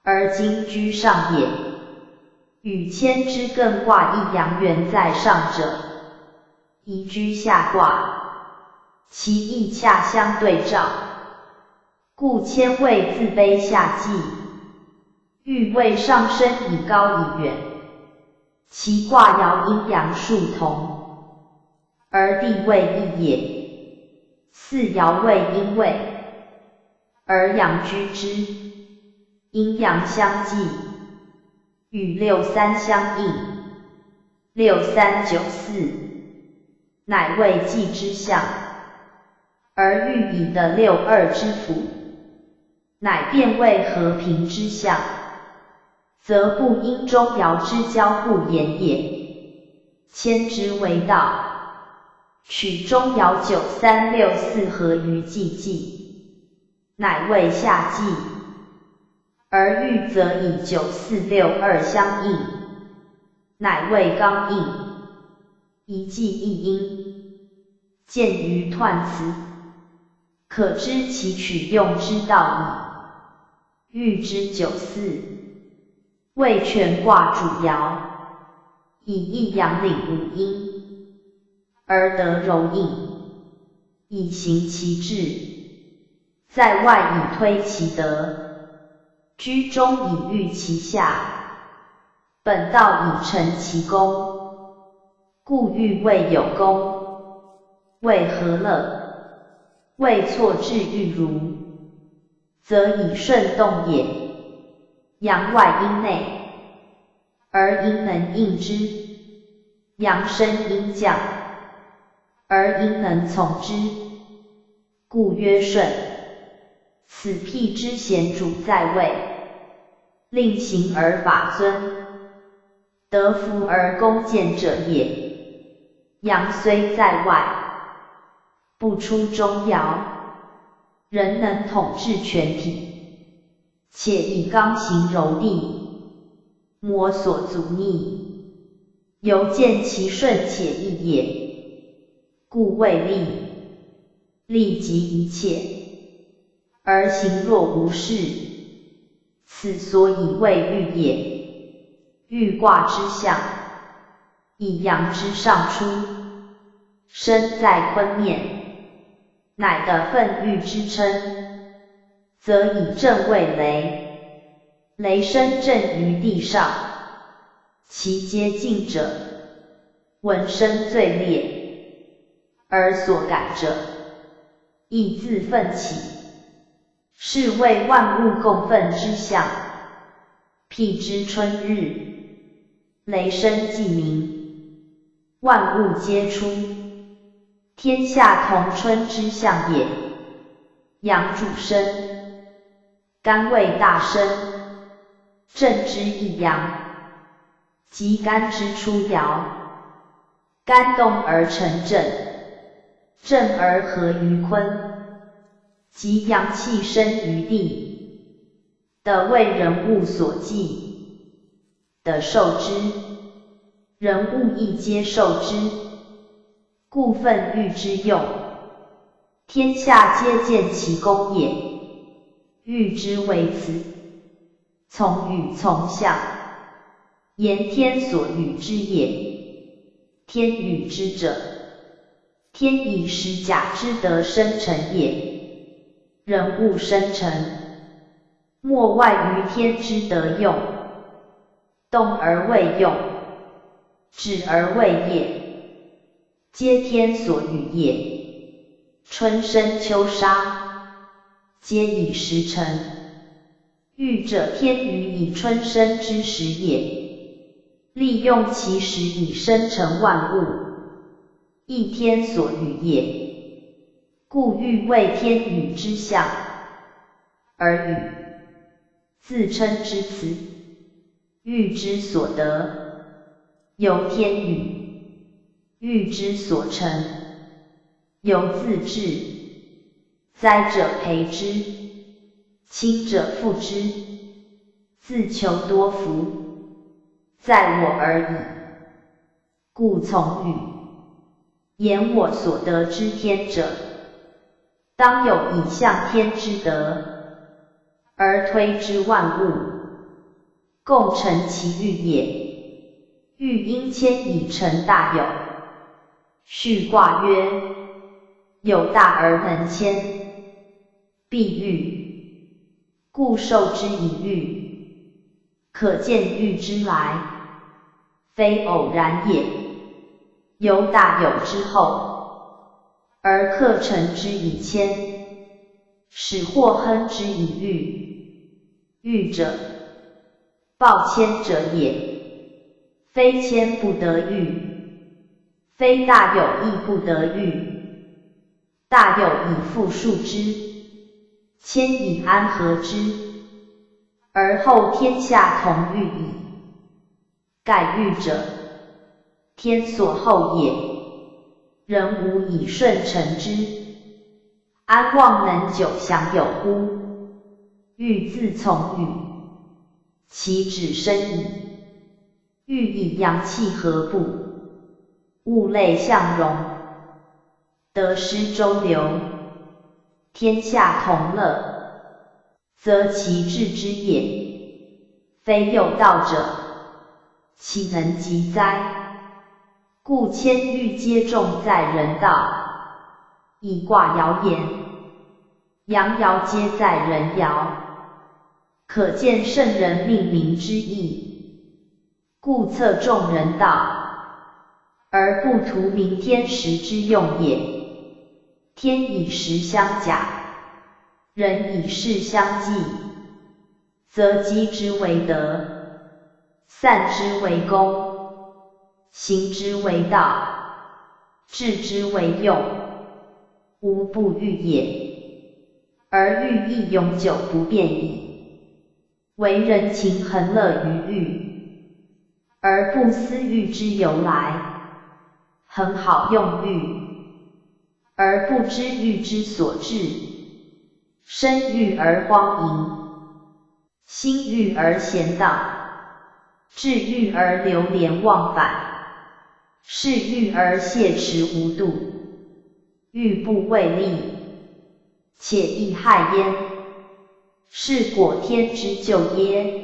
而今居上也。与谦之艮卦一阳元在上者，宜居下卦，其意恰相对照，故谦位自卑下计，欲位上升以高以远。其卦爻阴阳数同，而地位异也。四爻为阴位，而阳居之，阴阳相济，与六三相应，六三九四，乃为济之象。而欲以的六二之辅，乃变为和平之象，则不因中爻之交互言也。谦之为道，取中爻9、3、6、4合于济济，乃为下济。而欲则以9、4、6、2相应，乃为刚应。一济一阴，见于彖辞，可知其取用之道矣。欲之9、4，为权卦主爻，以一阳领五阴，而得柔应，以行其志，在外以推其德，居中以御其下，本道以成其功，故欲为有功，为和乐，为错至欲如，则以顺动也。阳外阴内，而阴能应之；阳生阴降，而阴能从之，故曰顺。此辟之贤主在位，令行而法尊，得福而恭见者也。阳虽在外，不出中爻，仍能统治全体，且以刚行柔地，摩所足逆，犹见其顺且易也。故谓利，利及一切，而行若无事，此所以谓欲也。欲卦之象，以阳之上出，身在坤面，乃得奋欲之称，则以正位雷，雷声震于地上，其接近者，闻声最烈，而所感者，亦自奋起，是谓万物共愤之象。辟之春日，雷声既鸣，万物皆出，天下同春之象也。阳主生，肝为大生，正之亦阳，即肝之初爻。肝动而成正，正而合于坤，即阳气生于地，的为人物所忌，的受之，人物亦皆受之，故奋欲之用。天下皆见其功也，欲之为辞，从与从相，言天所与之也。天与之者，天以使假之德生成也。人物生成，莫外于天之德用。动而为用，止而为业，皆天所与也。春生秋杀，皆以时成。欲者天与以春生之时也，利用其时以生成万物，亦天所与也。故欲为天与之象，而与自称之辞，欲之所得，由天与；欲之所成，由自治。灾者培之，亲者复之，自求多福，在我而已。故从与，言我所得之天者，当有以象天之德，而推之万物，共成其欲也。欲因谦以成大有。序卦曰：有大而能谦，必欲，故受之以欲。可见欲之来，非偶然也。由大有之后，而克成之以谦，使祸亨之以欲。欲者，抱谦者也。非谦不得欲，非大有亦不得欲。大有以复数之，谦以安和之，而后天下同欲矣。盖欲者，天所厚也，人无以顺承之，安望能久享有乎？欲自从欲，其止生矣。欲以阳气合布，物类相容，得失周流，天下同乐，则其治之也。非有道者，岂能及哉？故谦欲皆重在人道，以卦爻言，阳爻皆在人爻，可见圣人命名之意。故侧重人道，而不图名天时之用也。天以时相假，人以事相济，则积之为德，散之为功，行之为道，治之为用，无不欲也。而欲亦永久不变矣。为人情恒乐于欲，而不思欲之由来，很好用欲，而不知欲之所至，生欲而荒淫，心欲而闲荡，志欲而流连忘返，事欲而懈迟无度，欲不为利，且易害焉。是果天之咎耶？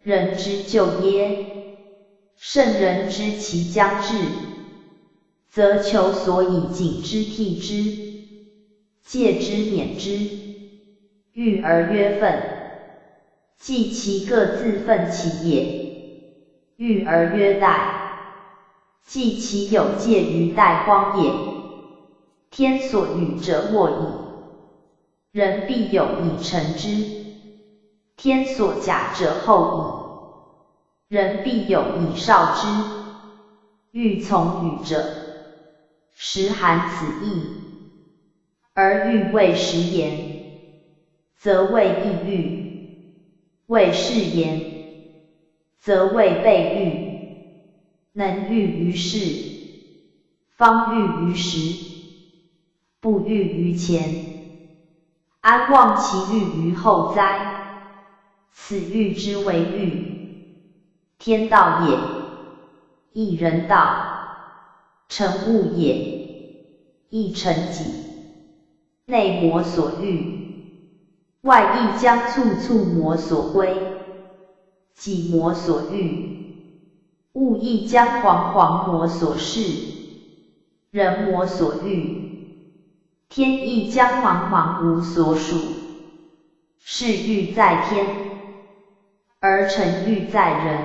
人之咎耶？圣人知其将至，则求所以警之替之，戒之免之。欲而曰愤，计其各自愤其也。欲而曰殆，计其有介于殆荒也。天所与者沃矣，人必有以成之。天所假者后矣，人必有以绍之。欲从与者，实含此意。而欲谓实言，则谓意欲；谓是言，则谓备欲。能喻于事，方喻于时，不喻于前。安望其喻于后哉？此喻之为喻，天道也；亦人道，成物也；亦成己。内魔所欲，外亦将促魔所归。己魔所欲，物亦将惶魔所视。人魔所欲，天亦将惶无所属。是欲在天，而成欲在人；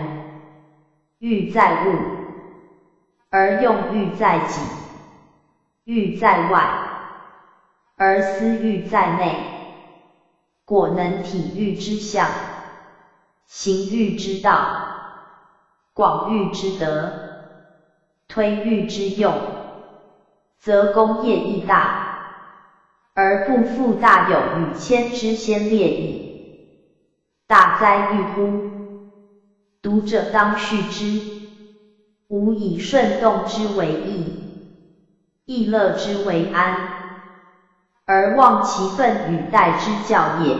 欲在物，而用欲在己；欲在外，而思欲在内。果能体喻之象，行喻之道，广喻之德，推喻之用，则功业亦大，而不复大有与谦之先烈矣。大哉喻乎！读者当续之。吾以顺动之为义，逸乐之为安，而忘其分与代之教也。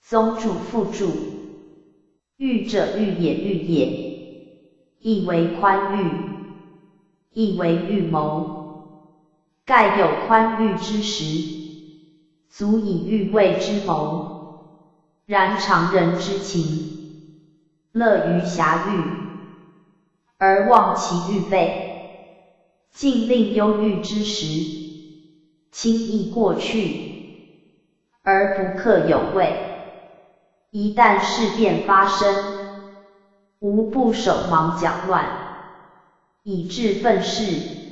宗主复注：喻者喻也，喻也，亦为宽喻，亦为预谋。盖有宽喻之时，足以喻谓之谋。然常人之情，乐于遐喻，而忘其预备，竟令忧郁之时，轻易过去，而不克有谓。一旦事变发生，无不手忙脚乱，以致愤世。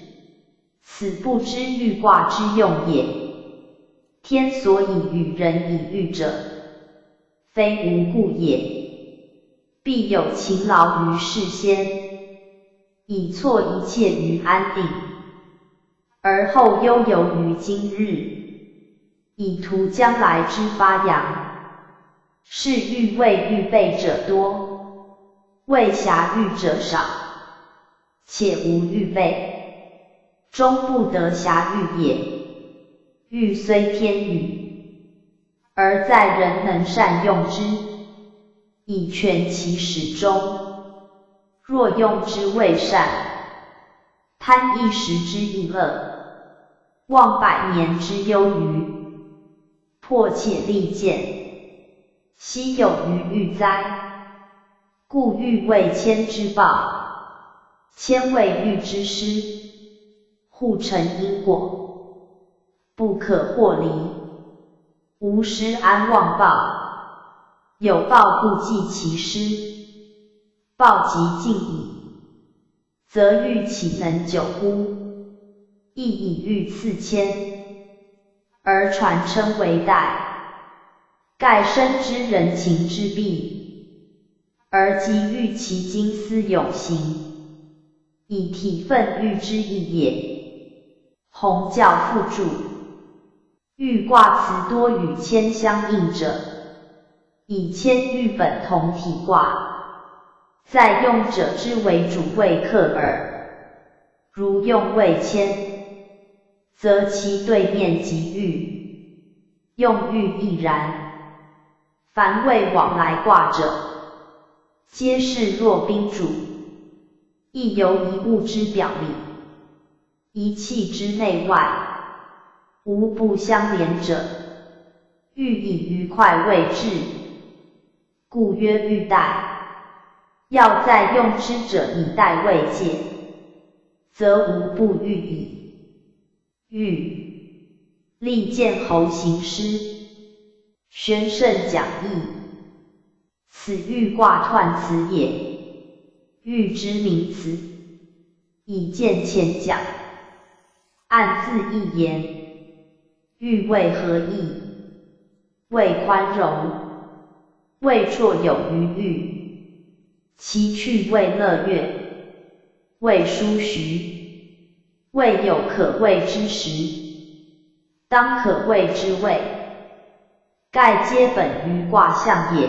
此不知喻卦之用也。天所以与人以喻者，非无故也。必有勤劳于事先，以挫一切于安定，而后悠游于今日，以图将来之发扬。是欲为预备者多，为遐喻者少。且无预备，终不得遐喻也。喻虽天与，而在人能善用之，以全其始终。若用之未善，贪一时之逸乐，忘百年之忧余，迫切利剑，奚有余欲哉？故欲为谦之报，谦为欲之师，互成因果，不可或离。无师安忘报？有报故记其师，报即尽矣，则欲岂能久乎？亦以欲赐谦，而传称为代。盖深知人情之弊，而急欲其精思永行，以体愤喻之意也。弘教附注：喻卦辞多与谦相应者，以谦喻本同体卦，在用者之为主谓客耳。如用谓谦，则其对面即喻，用喻亦然。凡谓往来卦者，皆是若宾主，亦由一物之表里，一气之内外，无不相连者，欲以愉快为志，故曰喻代。要在用之者以代为戒，则无不喻矣。喻，利剑侯行师，宣圣讲义，此喻卦彖辞也。喻之名辞，以见前讲。按字义言，喻谓何意？谓宽容，谓绰有余裕，其趣谓乐悦，谓舒徐，未有可畏之时，当可畏之谓。盖皆本于卦象也。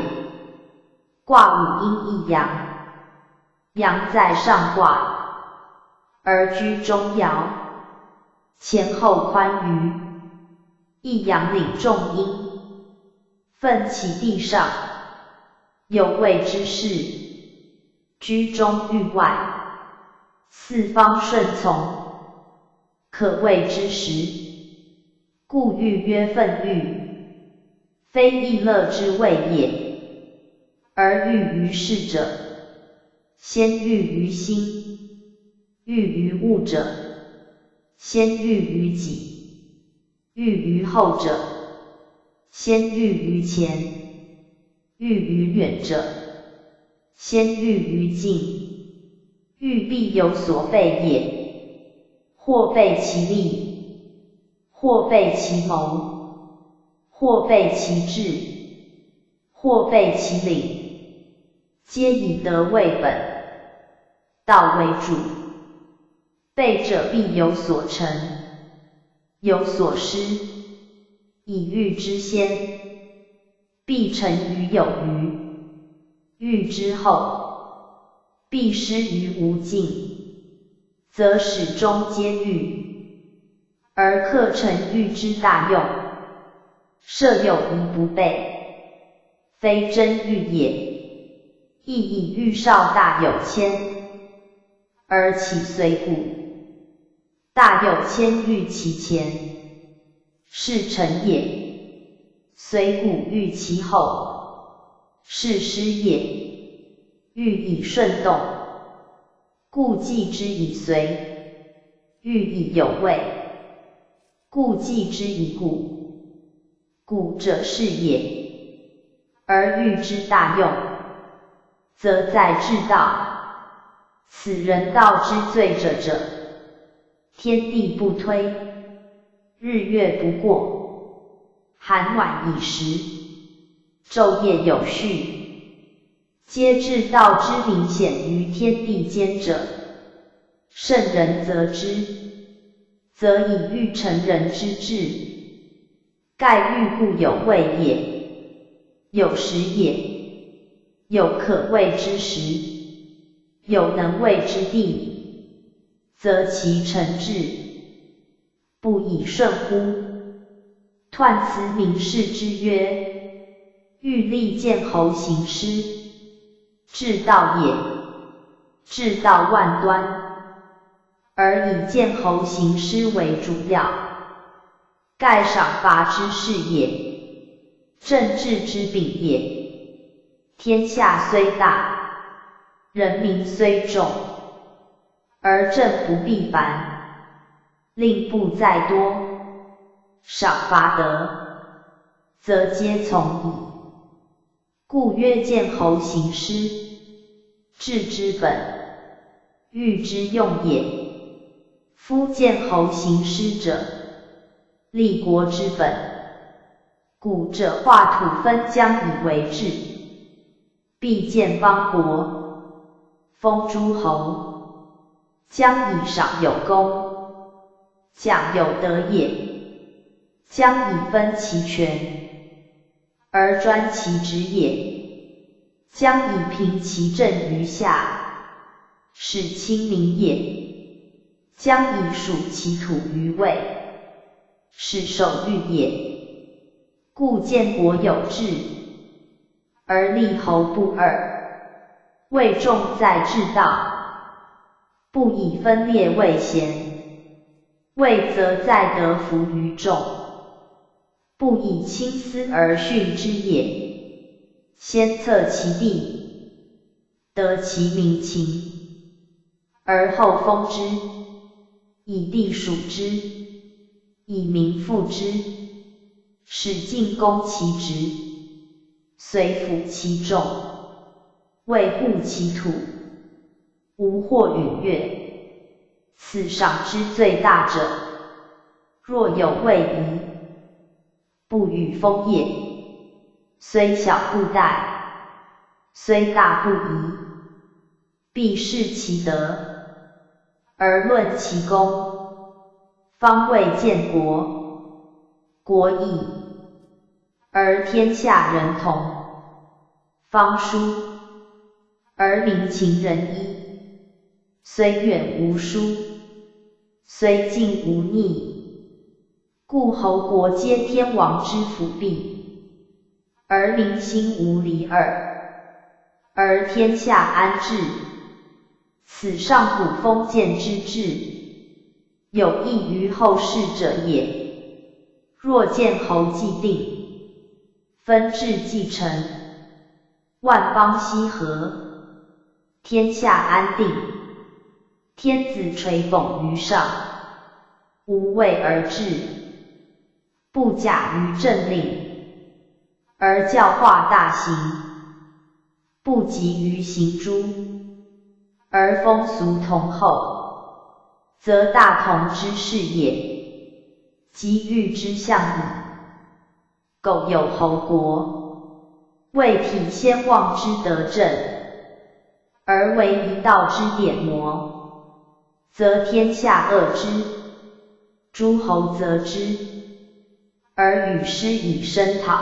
卦五阴一阳，阳在上卦，而居中爻，前后宽余，一阳领众阴，奋其地上，有位之势，居中域外，四方顺从，可畏之时，故喻曰奋喻，非易乐之谓也。而喻于事者，先喻于心，喻于物者，先喻于己，喻于后者，先喻于前，喻于远者，先喻于近，喻必有所备也。或备其利，或备其谋，或备其智，或备其领，皆以德为本，道为主。备者必有所成，有所失，以喻之先，必成于有余；喻之后，必失于无尽，则始终皆喻。而克成喻之大用，设有一不备，非真喻也。亦以喻少大有谦，而其随古，大有谦喻其前，是成也。随古喻其后，是失也。喻以顺动，故继之以随；喻以有位，故继之以古。古者是也。而喻之大用，则在治道。此人道之最者者，天地不推，日月不过，寒暖以时，昼夜有序，皆治道之明显于天地间者，圣人则之，则以喻成人之志。盖喻故有位也，有时也，有可畏之时，有能畏之地，则其成志，不以顺乎？彖辞明示之曰：欲立见侯行师，治道也。治道万端，而以见侯行师为主要，盖赏罚之事也，政治之柄也。天下虽大，人民虽众，而政不必繁，令不在多，赏罚得，则皆从矣。故曰见侯行师，治之本，喻之用也。夫见侯行师者，立国之本。古者画土分疆以为治，必建邦国，封诸侯，将以赏有功，奖有德也。将以分其权，而专其职也。将以平其政于下，使亲民也。将以属其土于位，使守御也。故建国有制，而立侯不二，位重在治道，不以分裂位贤，位则在德服于众，不以亲私而训之也。先测其地，得其民情，而后封之，以地属之，以民附之，使尽攻其职，遂服其众，维护其土，无或逾越。此赏之最大者，若有位移，不与封也。虽小不待，虽大不移，必视其德，而论其功，方为建国，国义，而天下人同。方书，而民情仁一，虽远无殊，虽近无逆，故侯国皆天王之辅弼，而民心无离耳，而天下安治。此上古封建之治，有益于后世者也。若见侯既定，分治既成，万邦羲和，天下安定，天子垂捧于上，无位而治，不假于政令，而教化大行，不急于行诸，而风俗同厚，则大同之事也，即欲之象矣。苟有侯国，为体先王之德政，而为一道之典模，则天下恶之，诸侯责之，而与师以声讨，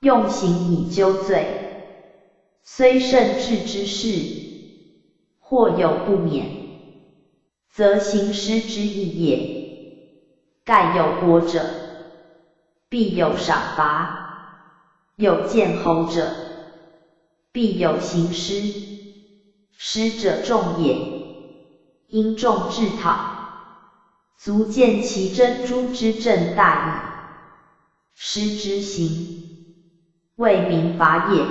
用刑以纠罪，虽圣治之事，或有不免，则行师之意也。盖有国者，必有赏罚；有见侯者，必有行师。师者众也，因众治讨，足见其珍珠之正大矣。师之行，为民法也，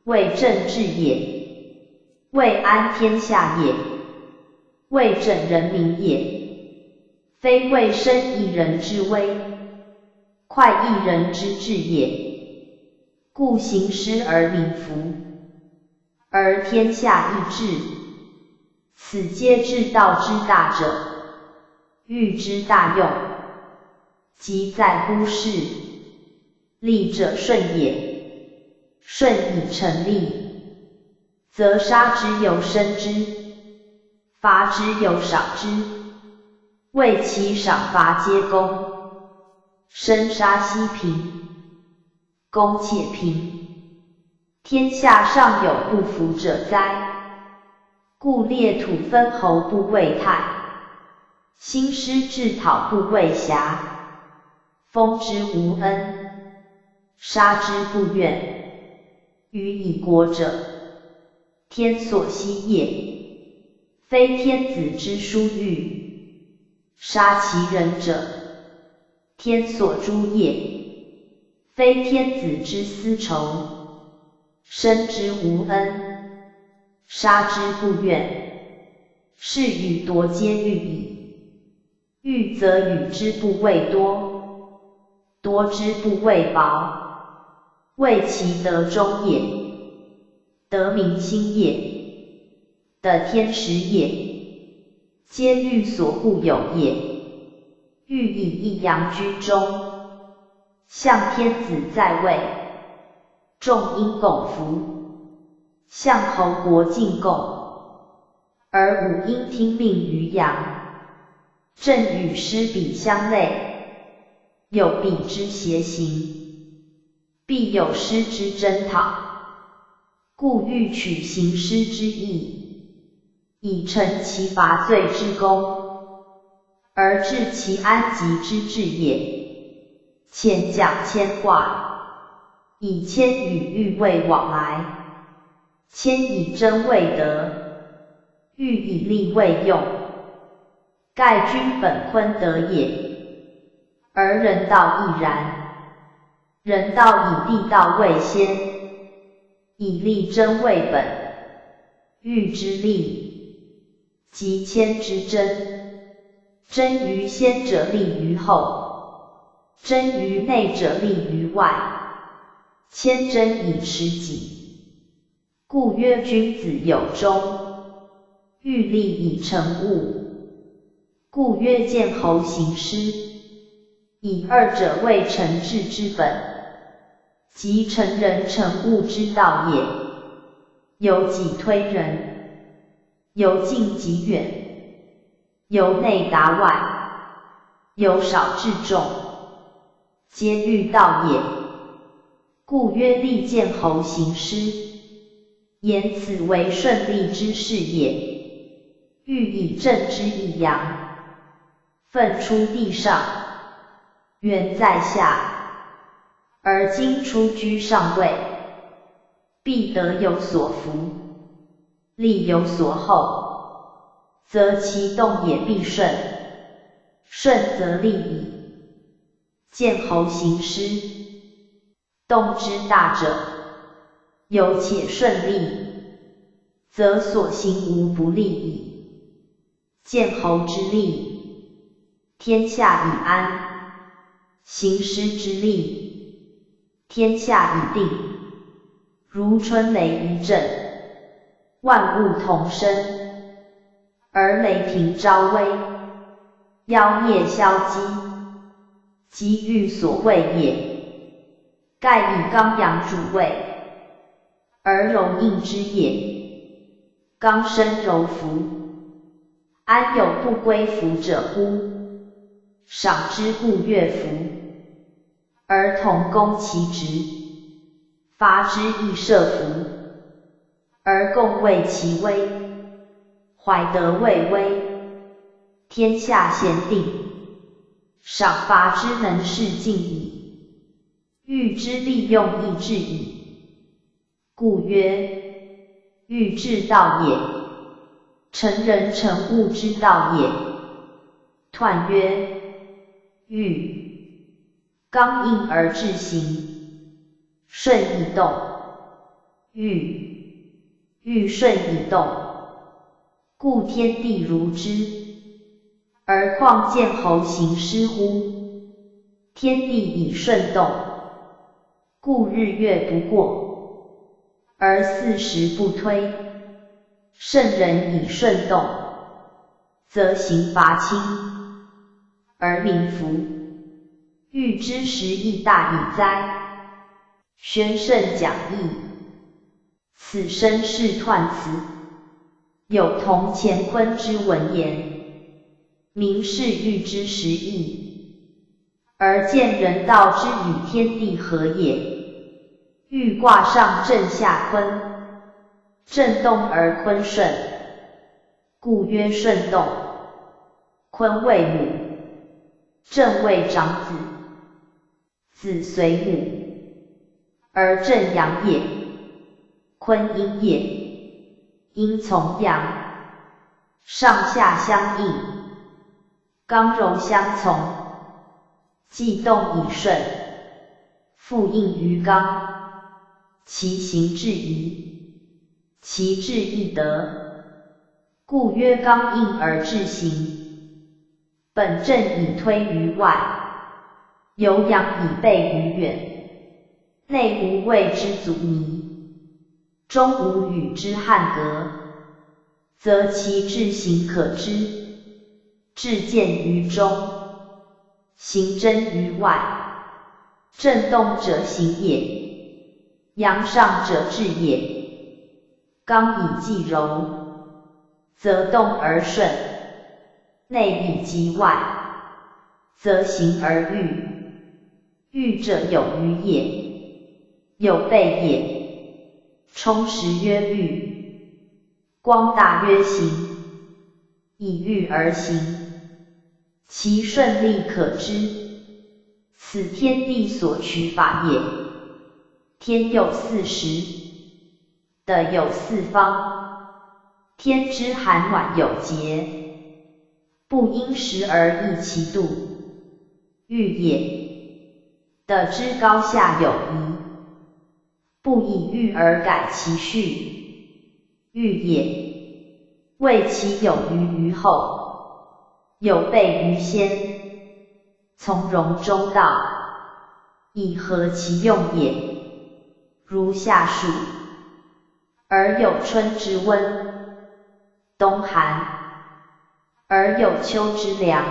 为政治也，为安天下也，为整人民也，非为生一人之危，快一人之志也。故行师而民服，而天下亦治。此皆治道之大者，欲之大用，即在乎事。利者顺也，顺以成利，则杀之有生之，罚之有赏之，为其赏罚皆公，生杀息平，公且平，天下尚有不服者哉？故列土分侯不畏泰，兴师治讨不畏瑕，封之无恩，杀之不怨，予以国者，天所希也，非天子之殊遇；杀其人者，天所诛也，非天子之私仇。生之无恩，杀之不怨，是与夺皆欲矣。欲则与之不畏多，多之不畏薄，为其德中也，得民心也，得天时也，皆欲所护有也。欲以一阳居中，象天子在位，众因拱服，象侯国进贡，而吾应听命于阳。正与师比相类，有比之邪行，必有师之征讨，故欲取行师之意，以成其伐罪之功，而治其安吉之治也。谦讲牵卦，以谦与欲为往来，谦以真为德，欲以利为用。盖君本坤德也，而人道亦然。人道以利道为先，以利真为本。欲之利，即谦之真。真于先者利于后，真于内者利于外。谦真以持己，故曰君子有忠。欲利以成物，故曰见侯行师。以二者为成治之本，即成人成物之道也。由己推人，由近及远，由内达外。由少至众，皆欲道也。故曰利见侯行师，言此为顺利之事也。欲以正之以阳，奋出地上，远在下，而今出居上位，必得有所福，力有所厚，则其动也必顺，顺则利矣。见侯行师，动之大者，有且顺利，则所行无不利矣。见侯之利，天下已安；行师之利，天下已定。如春雷一震，万物同生，而雷霆昭威，妖孽消积，即欲所谓也。盖以刚阳主位，而柔应之也。刚生柔服，安有不归服者乎？赏之故乐服，而同攻其职；发之亦设服，而共为其威。怀德未威，天下咸定，赏罚之能事尽矣。欲之利用亦至矣。故曰：欲治道也，成人成物之道也。彖曰：欲，刚硬而志行，顺以动；欲顺以动，故天地如之。而况见侯行师乎？天地以顺动，故日月不过，而四时不推。圣人以顺动，则刑罚轻，而民服。欲之时亦大矣哉！宣圣讲义，此身是彖辞，有同乾坤之文言，明是欲之时义，而见人道之与天地合也。欲卦上震下坤，震动而坤顺，故曰顺动。坤为母，震为长子，子随母，而震阳也。坤阴也，阴从阳，上下相应，刚柔相从，既动以顺，复应于刚。其行至宜，其志亦得，故曰刚硬而志行。本正以推于外，有阳以备于远，内无谓之阻尼，中无与之汉格，则其志行可知。志见于中，行真于外。震动者行也，阳上者志也。刚以济柔，则动而顺；内以及外，则行而育。育者有余也，有备也。充实曰育，光大曰行。以育而行，其顺利可知。此天地所取法也。天有四时，地有四方，天之寒暖有节，不因时而异其度，欲也。地之高下有宜，不以欲而改其序，欲也。为其有余于后，有备于先，从容中道，以合其用也。如夏暑，而有春之温；冬寒，而有秋之凉。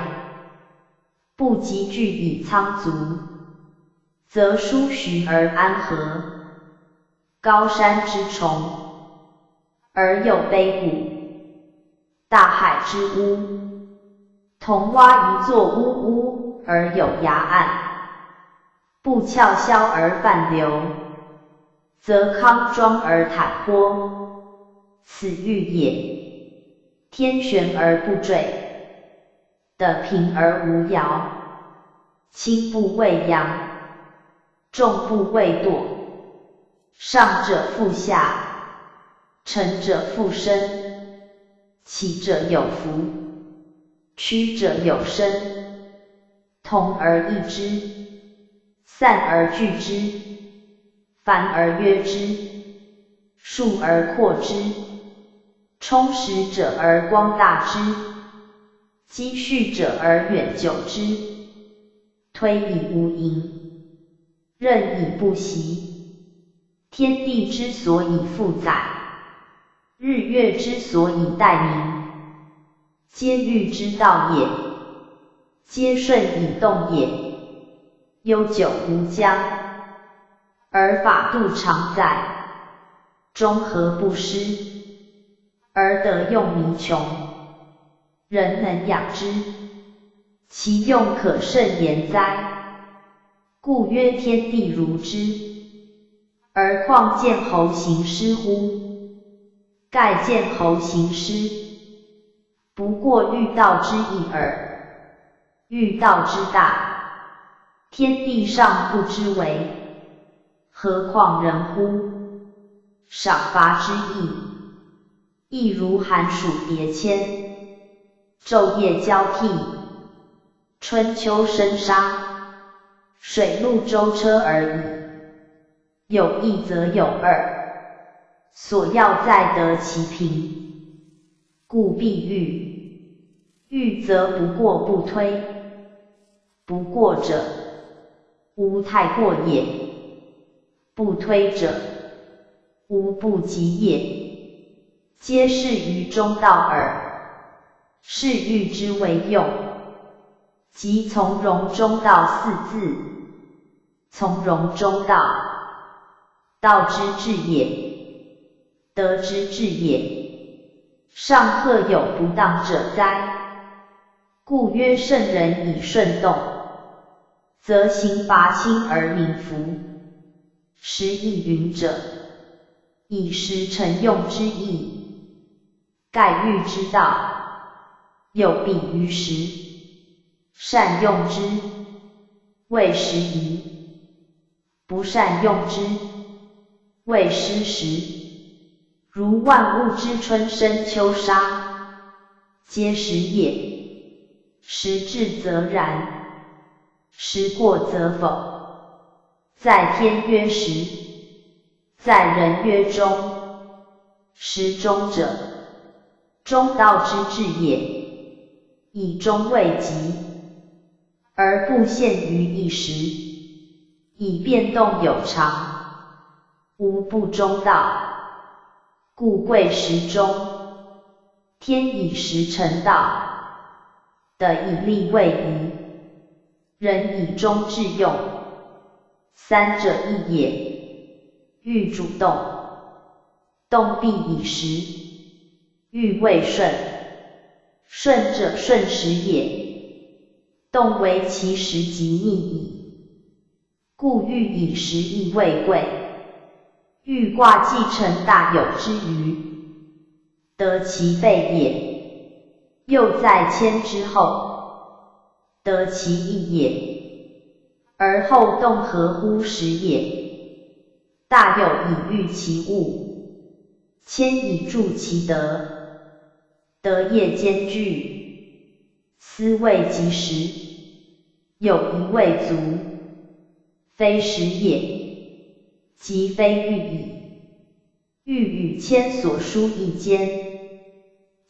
不积聚以仓足，则舒徐而安和。高山之崇，而有悲谷；大海之污，同挖一座屋屋，而有崖岸，不翘削而泛流，则康庄而坦坡，此玉也。天悬而不坠，的平而无摇，轻不畏扬，重不畏堕，上者复下，沉者复升，起者有伏，曲者有伸，同而异之，散而聚之，繁而约之，数而扩之，充实者而光大之，积蓄者而远久之，推以无垠，任以不息。天地之所以复载，日月之所以待明，皆欲之道也，皆顺以动也。悠久无疆，而法度常在，中和不失，而得用弥穷，人能养之，其用可甚言哉。故曰天地如之。而况见侯行师乎？盖见侯行师，不过欲道之意耳。欲道之大，天地尚不知为，何况人乎？赏罚之意，亦如寒暑迭迁，昼夜交替，春秋生杀，水陆舟车而已。有一则有二，所要在得其平，故必欲。欲则不过不推，不过者，无太过也；不推者，无不及也。皆是于中道耳。是欲之为用，即从容中道四字。从容中道，道之至也，德之至也。上赫有不当者哉？故曰圣人以顺动，则刑罚轻而民服。时以允者，以时成用之意。盖欲之道，有必于时，善用之，谓时宜；不善用之，谓失时。如万物之春生秋杀，皆时也。时至则然，时过则否。在天曰时，在人曰中。时中者，中道之至也。以中为极，而不限于一时，以变动有常，无不中道。故贵时中。天以时成道，德以利为宜，人以中致用，三者一也。欲主动，动必以时；欲为顺，顺者顺时也。动为其时即逆矣。故欲以时亦为贵。欲卦既成大有之余，得其备也；又在谦之后，得其义也。而后动合乎时也。大有以御其物，谦以助其德，德业兼具，斯谓及时。有一未足，非时也，即非欲矣。欲与谦所书一间，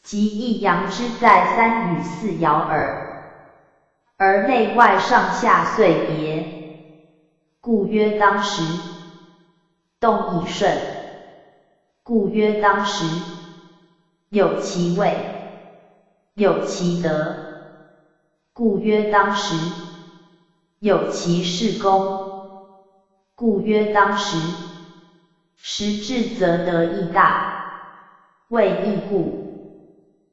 即一阳之在三与四爻耳。而内外上下遂别，故曰当时。动以顺，故曰当时。有其位，有其德，故曰当时。有其事功，故曰当时。时至则得义大，谓义故。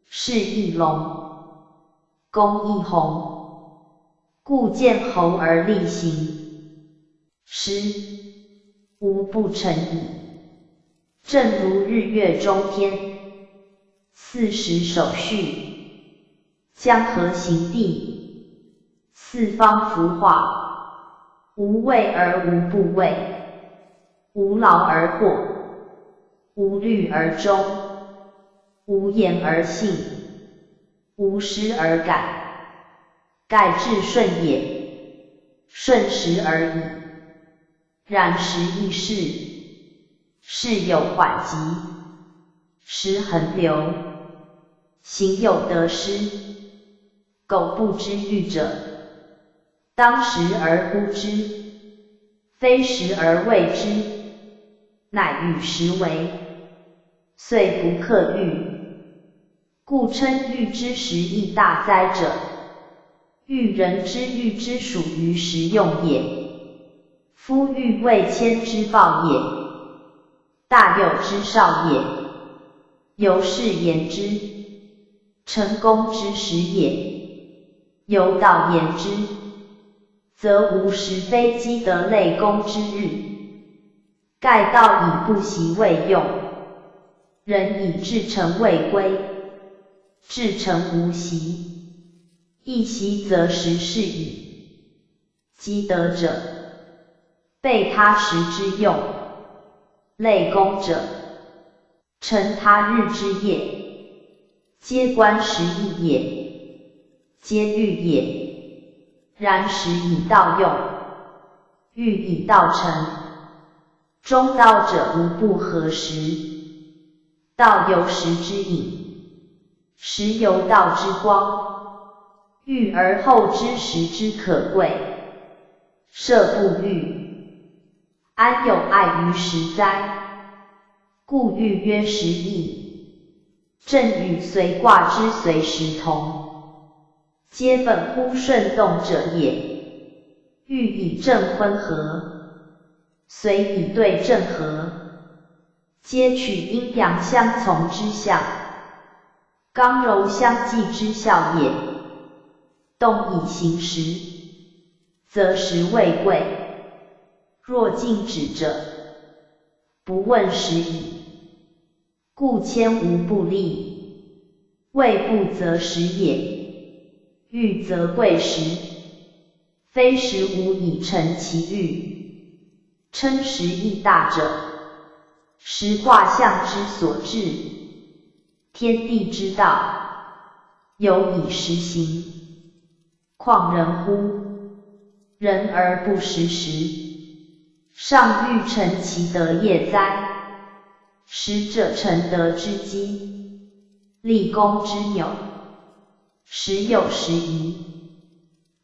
事义隆，功义宏，故见侯而力行，师无不成矣。正如日月中天，40手序，江河行地，4方服化，无畏而无不畏，无劳而获，无虑而终，无言而信，无失而改，改至顺也，顺时而已。然时易逝，事有缓急，时恒流，行有得失。苟不知欲者，当时而估之，非时而为之，乃与时为，遂不克欲。故称欲之时亦大哉者，欲人之欲之属于时用也。夫欲为谦之暴也，大有之少也。由是言之，成功之时也。由道言之，则无时非积得累功之日。盖道以不习未用，人以至诚未归。至诚无习，一习则时是矣。积德者，备他时之用；累功者，成他日之业。皆观时义也，皆虑也。然时以道用，欲以道成。中道者无不合时，道有时之影，时有道之光。欲而后知时之可贵，设不欲，安有碍于时哉？故欲曰时义，正与随卦之随时同，皆本乎顺动者也。欲以正婚合，随以对正合，皆取阴阳相从之象，刚柔相济之效也。动以行时，则时未贵。若静止者，不问时矣。故谦无不利，位不择时也。欲则贵时，非时无以成其欲。称时义大者，时卦象之所至，天地之道，有以时行。况人乎？人而不识时，尚欲成其德业哉？时者成德之基，立功之纽。时有时宜，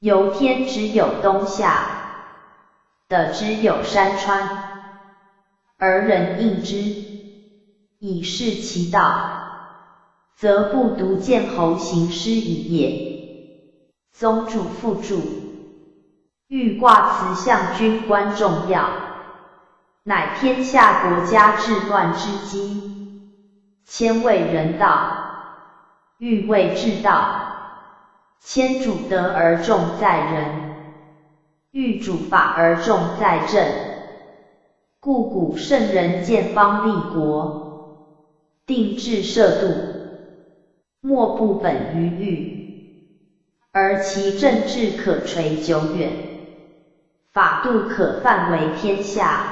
由天之有冬夏，得之有山川，而人应之，以示其道，则不独见侯行师矣也。宗主副注：豫卦辞象军官重要，乃天下国家治乱之基。谦为人道，豫为治道。谦主德而重在人，豫主法而重在政。故古圣人建邦立国，定制社稷，莫不本于豫。而其政治可垂久远，法度可范为天下，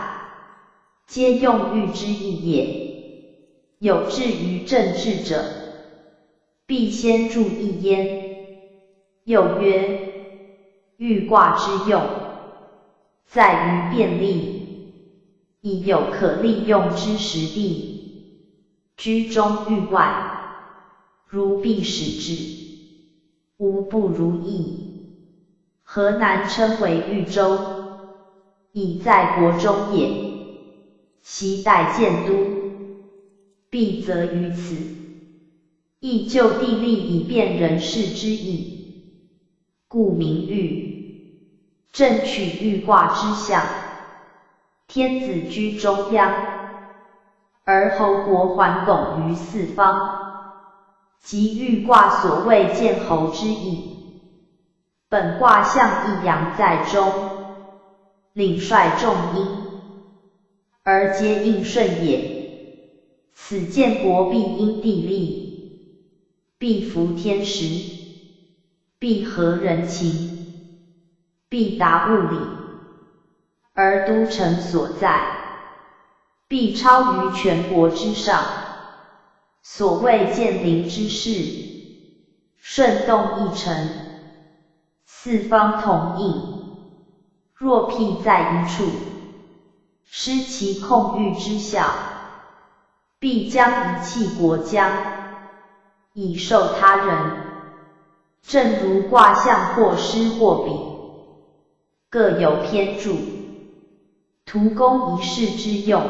皆用豫之意也。有志于政治者，必先注意焉。又曰：豫卦之用，在于便利，以有可利用之时地。居中豫外，如必使之，无不如意。河南称为豫州，以在国中也。昔代建都，必则于此，亦就地利以便人事之意。故名豫。正取豫卦之象，天子居中央，而侯国环拱于四方，即豫卦所谓建侯之意。本卦象一阳在中，领率众阴，而皆应顺也。此建国必因地利，必服天时，必合人情，必达物理，而都城所在，必超于全国之上。所谓建陵之势，顺动一城，四方同应。若辟在一处，失其控御之效，必将遗弃国疆，以授他人。正如卦象或诗或比，各有偏注，图供一事之用，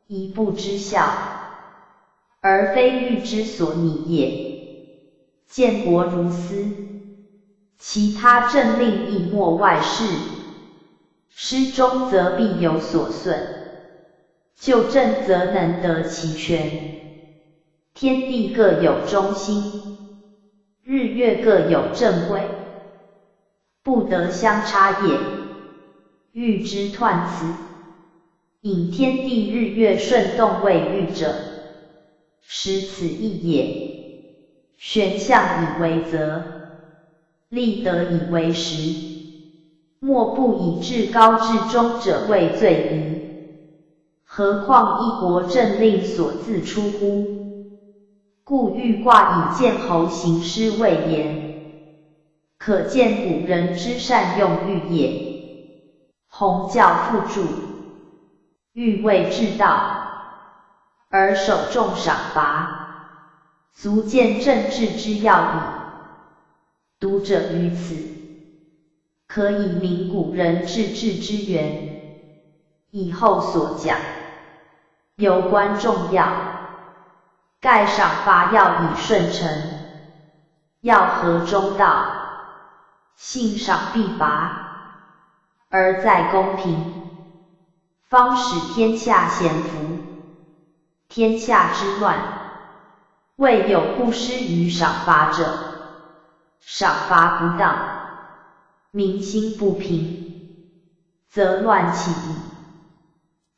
一步之效，而非欲之所拟也。建国如斯，其他政令亦莫外事。失中则必有所损，就正则能得其全。天地各有中心，日月各有正位，不得相差也。欲之彖辞，引天地日月顺动为欲者，实此意也。玄象以为泽，立德以为实，莫不以至高至中者为最宜。何况一国政令所自出乎？故欲卦以见侯行师谓言，可见古人之善用欲也。弘教附注，欲为治道，而守重赏罚，足见政治之要矣。读者于此，可以明古人治治之源。以后所讲，有关重要。盖赏罚要以顺承，要合中道，信赏必罚，而在公平，方使天下咸服。天下之乱，未有不施于赏罚者。赏罚不当，民心不平，则乱起矣。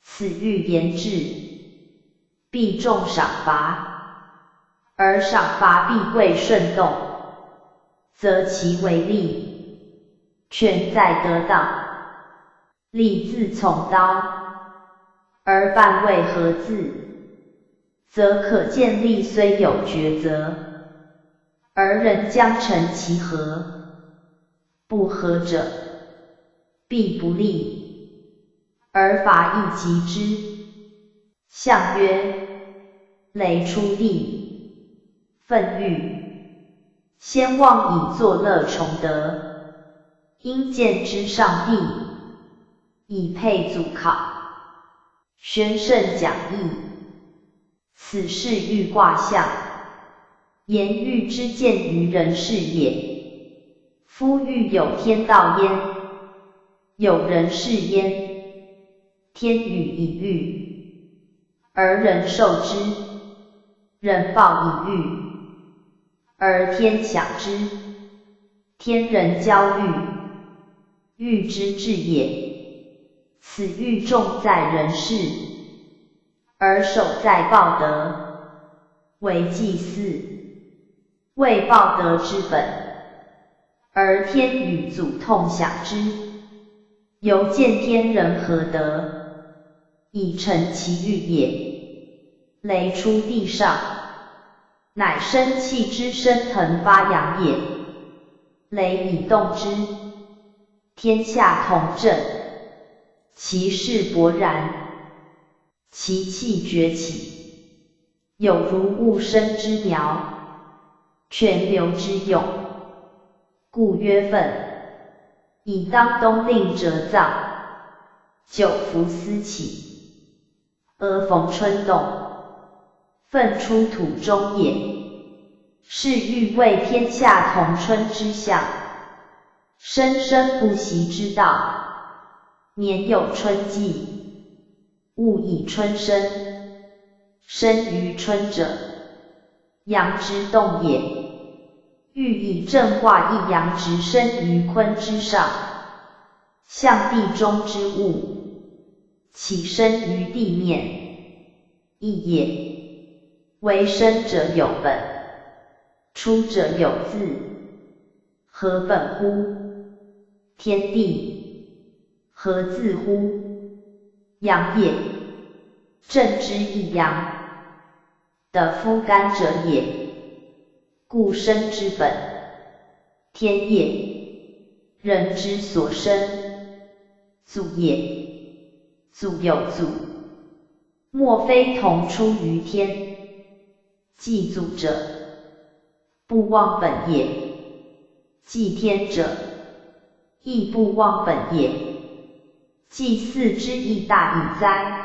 此欲言治，必重赏罚。而赏罚必贵顺动，则其为利，权在得当。利自从刀，而半为合字，则可见利虽有抉择，而人将成其合。不合者，必不利，而罚亦及之。象曰：雷出地，愤欲，先望以作乐崇德，因见之上帝，以配祖考。宣圣讲义。此是欲卦象，言欲之见于人事也。夫欲有天道焉，有人事焉。天与以欲，而人受之；人报以欲，而天享之。天人交欲，欲之至也。此欲重在人事，而守在报德，为祭祀，为报德之本，而天与祖痛享之，犹见天人合德，以成其欲也。雷出地上，乃生气之升腾发扬也。雷以动之，天下同振，其势勃然，其气崛起，有如物生之苗，泉流之涌，故曰愤。以当冬令折葬，久服思起，而逢春动，愤出土中也。是欲为天下同春之象，生生不息之道。年有春季，物以春生，生于春者，阳之动也。欲以正卦一阳直生于坤之上，象地中之物，起生于地面，义也。为生者有本，出者有自。何本乎？天地。何自乎？阳也。正之一阳，的夫干者也。故生之本，天也。人之所生，祖也。祖有祖，莫非同出于天。祭祖者，不忘本也；祭天者，亦不忘本也。祭祀之义大矣哉！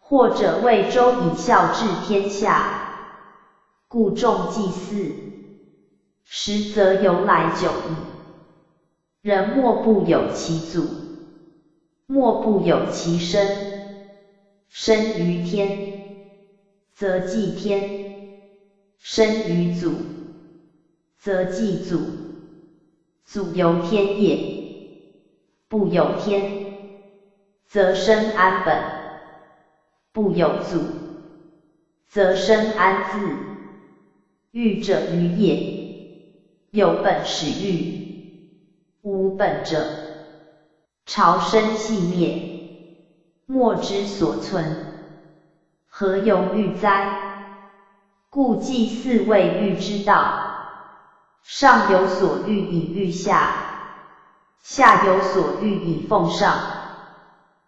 或者为周以孝治天下，故重祭祀，实则由来久矣。人莫不有其祖，莫不有其生。生于天，则祭天；生于祖，则祭祖。祖由天也，不有天，则生安本；不有祖，则生安自。育者于也，有本始育，无本者，朝生夕灭，莫之所存，何由育哉？故祭祀谓育之道。上有所育以育下，下有所育以奉上，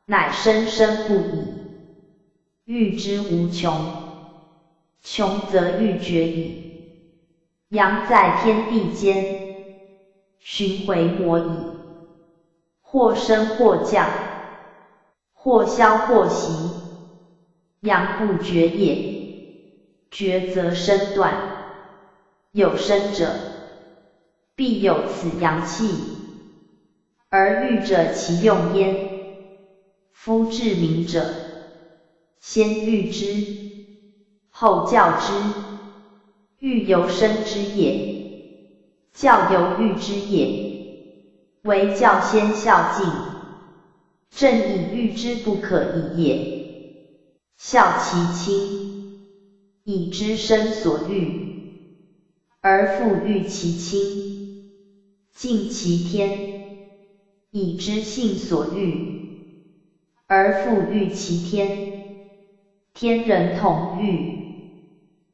乃生生不已。育之无穷，穷则育绝矣。阳在天地间，循回摩矣。或升或降，或消或息，阳不绝也。绝则生断，有生者，必有此阳气，而育者其用焉。夫治民者，先育之，后教之。育由生之也，教由育之也。为教先孝敬，正以育之不可已也。孝其亲，以知身所育，而复育其亲；敬其天，以知性所育，而复育其天。天人同育，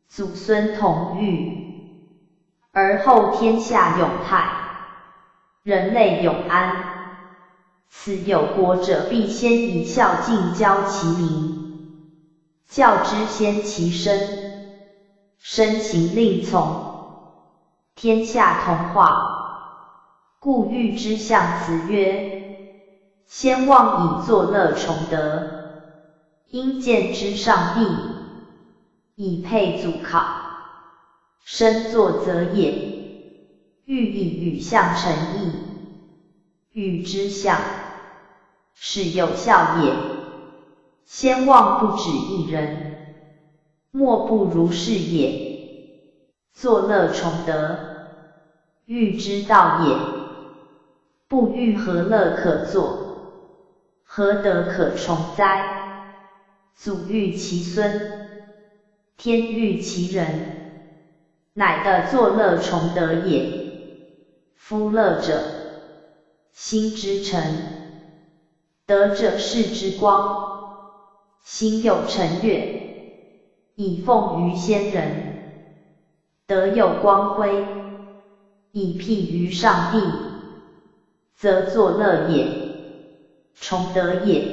祖孙同育，而后天下永泰，人类永安。此有国者，必先以孝敬教其民，教之先其身，身行令从，天下同化。故喻之象辞曰：先望以作乐崇德，因见之上帝，以配祖考。身作则也，喻以与象成义。喻之象，是有效也。先望不止一人，莫不如是也。作乐崇德，喻之道也。不喻何乐可作？何德可崇哉？祖育其孙，天育其人，乃得作乐崇德也。夫乐者，心之诚，德者世之光。心有成月，以奉于先人；德有光辉，以辟于上帝，则作乐也，崇德也，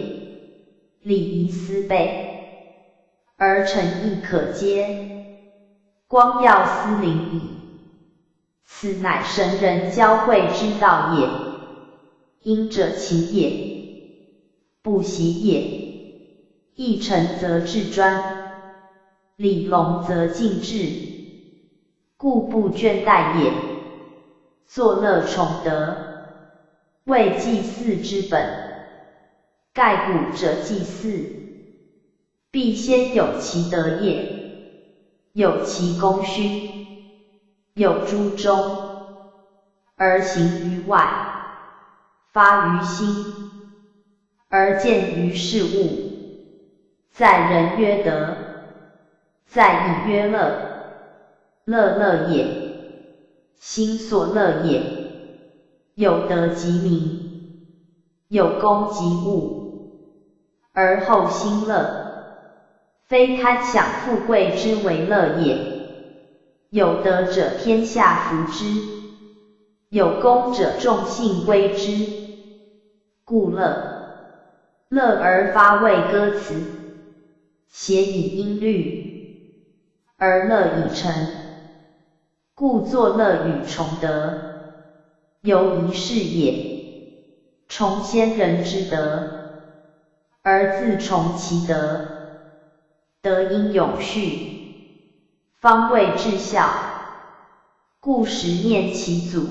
礼仪思备，而诚意可接，光耀斯灵矣。此乃神人交会之道也。因者勤也，不习也。议诚则治专，理隆则尽致，故不倦怠也。作乐崇德，为祭祀之本。盖古者祭祀，必先有其德业，有其功勋，有诸中，而行于外，发于心，而见于事物。在人曰德，在义曰乐。乐乐也，心所乐也。有德即名，有功即物，而后心乐，非贪享富贵之为乐也。有德者天下服之，有功者众信归之，故乐。乐而发为歌词，谐以音律，而乐以成，故作乐与崇德。犹一是也，崇先人之德，而自崇其德。德应永续，方为至孝，故时念其祖，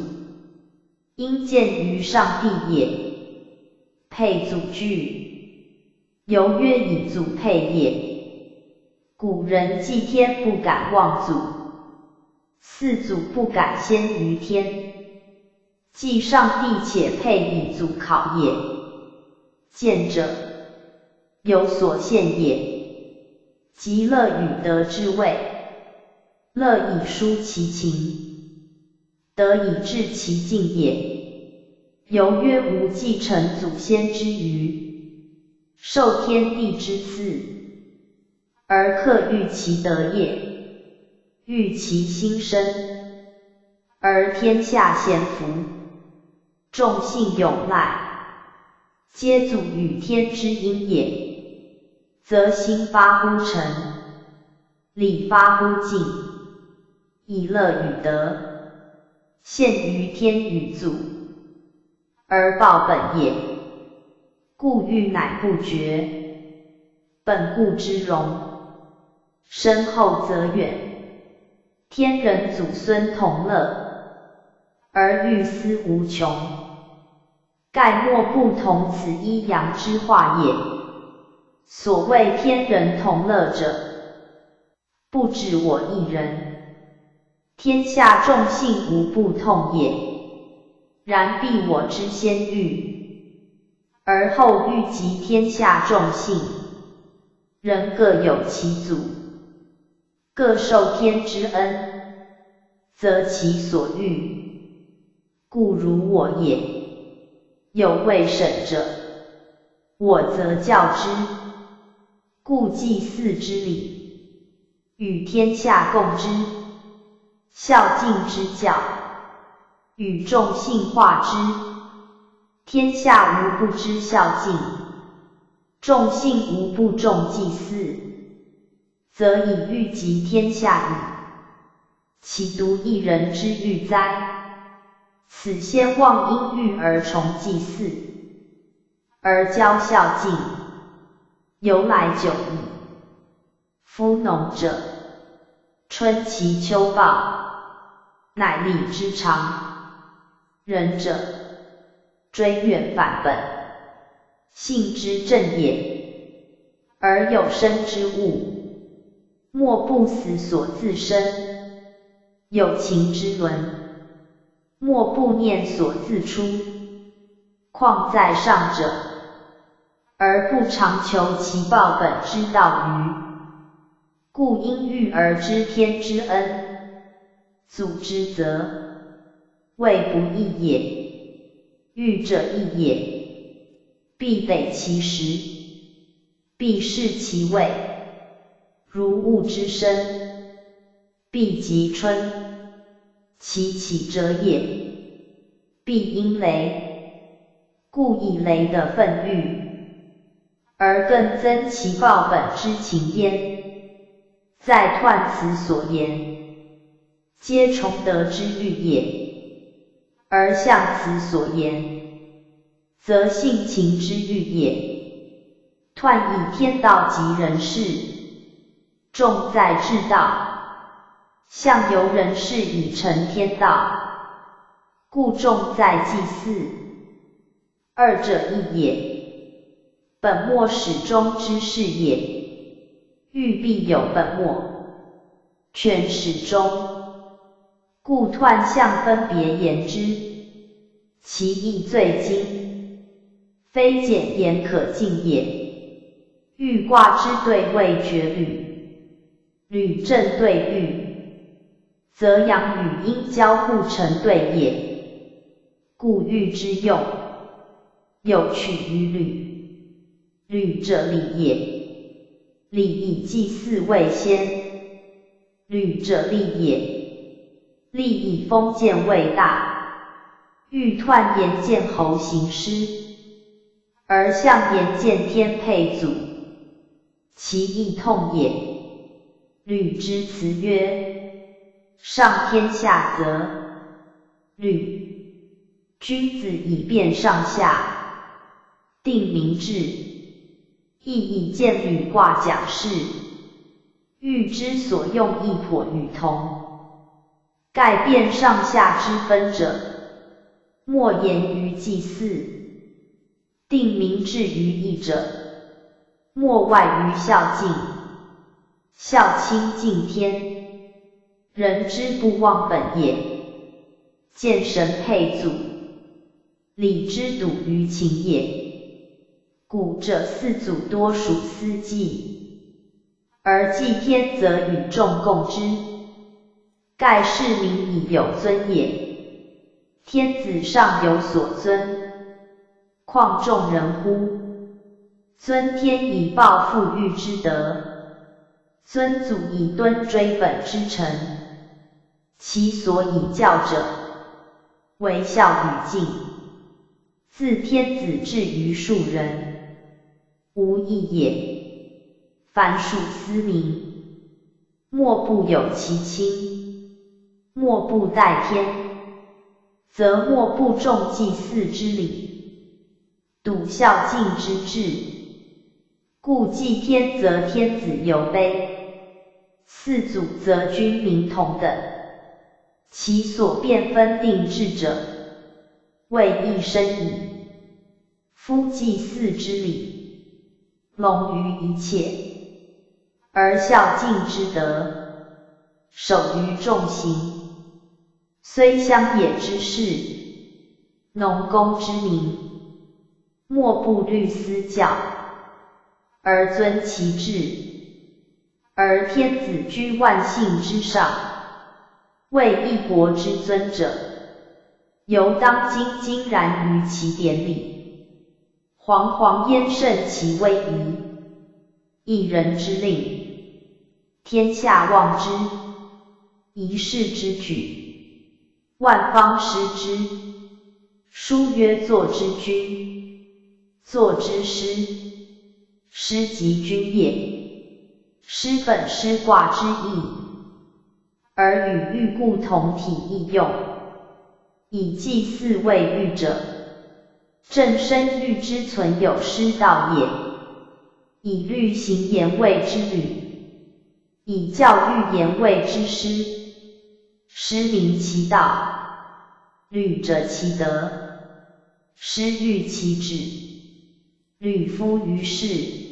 应见于上帝也。配祖具，犹曰以祖配也。古人祭天不敢忘祖，祀祖不敢先于天。祭上帝且配以祖考也。见者，有所献也，即乐与德之谓。乐以抒其情，德以致其敬也。犹曰吾继承祖先之余，受天地之赐，而克欲其德也，欲其兴生，而天下咸服，众信永赖，皆祖与天之因也。则心发乎诚，理发乎敬，以乐与德，献于天与祖，而报本也。故欲乃不绝，本固之容，身后则远。天人祖孙同乐，而欲思无穷，盖莫不同此一阳之化也。所谓天人同乐者，不止我一人，天下众信无不痛也。然必我之先欲，而后欲及天下众信，人各有其祖，各受天之恩，则其所欲，故如我也。有未审者，我则教之。故祭祀之礼，与天下共之；孝敬之教，与众信化之。天下无不知孝敬，众信无不重祭祀，则以欲及天下矣。岂独一人之欲哉？此先忘因欲而崇祭祀，而教孝敬，由来久矣。夫农者，春其秋报，乃利之常；仁者，追远反本，性之正也。而有生之物，莫不死所自生；有情之伦，莫不念所自出。况在上者，而不常求其报本之道于。故因欲而知天之恩，祖之责，谓不义也。欲者义也，必得其时，必视其位。如物之生，必及春，其起者也，必因雷。故以雷的愤欲，而更增其报本之情焉。在彖辞所言，皆崇德之欲也；而象辞所言，则性情之欲也。彖以天道及人事，重在治道；象由人事以成天道，故重在祭祀。二者异也，本末始终之事也。欲必有本末，全始终，故彖象分别言之，其义最精，非简言可尽也。豫卦之对谓绝履，履正对豫，则阳与阴交互成对也。故豫之用，有取于履，履者礼也，礼以祭祀为先。履者利也，利以封建为大。豫彖言见侯行师，而象言见天配祖，其义痛也。履之辞曰：上天下则。履，君子以辨上下，定民志，亦以见履卦讲事。豫之所用亦颇与同，盖辨上下之分者，莫言于祭祀；定民志于义者，莫外于孝敬。孝亲近天，人之不忘本也。见神配祖，礼之笃于情也。古者四祖多属司祭，而祭天则与众共之，盖世民以有尊也。天子上有所尊，况众人乎？尊天以报父育之德，尊祖以敦追本之诚。其所以教者，为孝与敬。自天子至于庶人，无异也。凡属斯民，莫不有其亲，莫不待天，则莫不重祭祀之礼，笃孝敬之志。故祭天则天子犹卑，祀祖则君民同等。其所辨分定制者，谓一生矣。夫祭祀之礼，隆于一切，而孝敬之德，守于众行。虽乡野之士，农工之民，莫不虑斯教，而遵其志。而天子居万姓之上，为一国之尊者，犹当矜然于其典礼，惶惶焉胜其威仪。一人之令，天下望之；一事之举，万方师之。书曰：作之君，作之师，师即君也。师本师卦之意，而与豫故同体异用。以祭祀为豫者，正生豫之存有师道也。以律行言谓之律，以教育言谓之师。师明其道，律者其德，师喻其旨，律夫于世。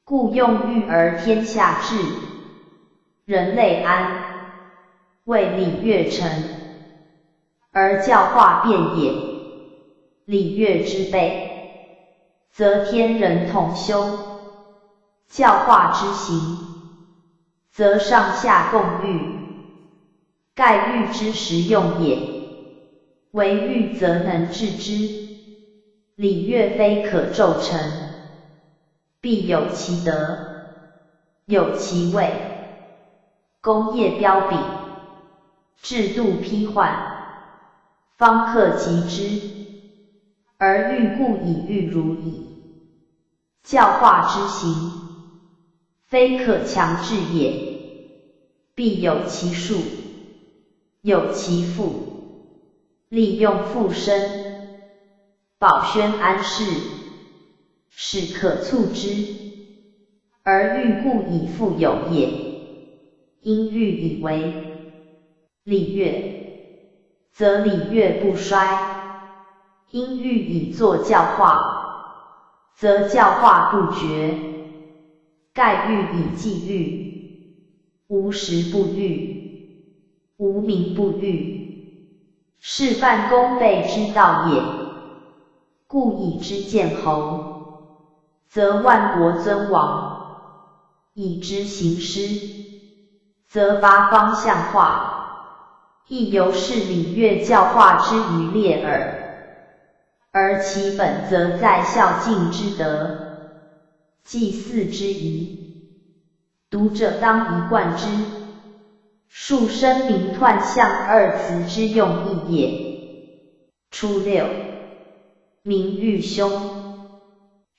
故用豫而天下治，人类安，为礼乐成，而教化变也。礼乐之备，则天人同修；教化之行，则上下共御。盖喻之实用也，为喻则能治之。礼乐非可骤成，必有其德，有其位。功业标炳，制度批换，方可及之。而喻故以喻如矣。教化之行，非可强制也，必有其数，有其父，利用复生，保宣安世，使可促之。而喻故以复有也，因喻以为礼乐，则礼乐不衰；因喻以作教化，则教化不绝。盖喻以祭喻，无时不喻。无名不育，是犯公备之道也。故以之见侯，则万国尊王；以之行师，则八方向化，亦由是礼乐教化之于列耳。而其本则在孝敬之德，祭祀之仪，读者当一贯之，树生名彖象二辞之用意也。初六，明喻兄，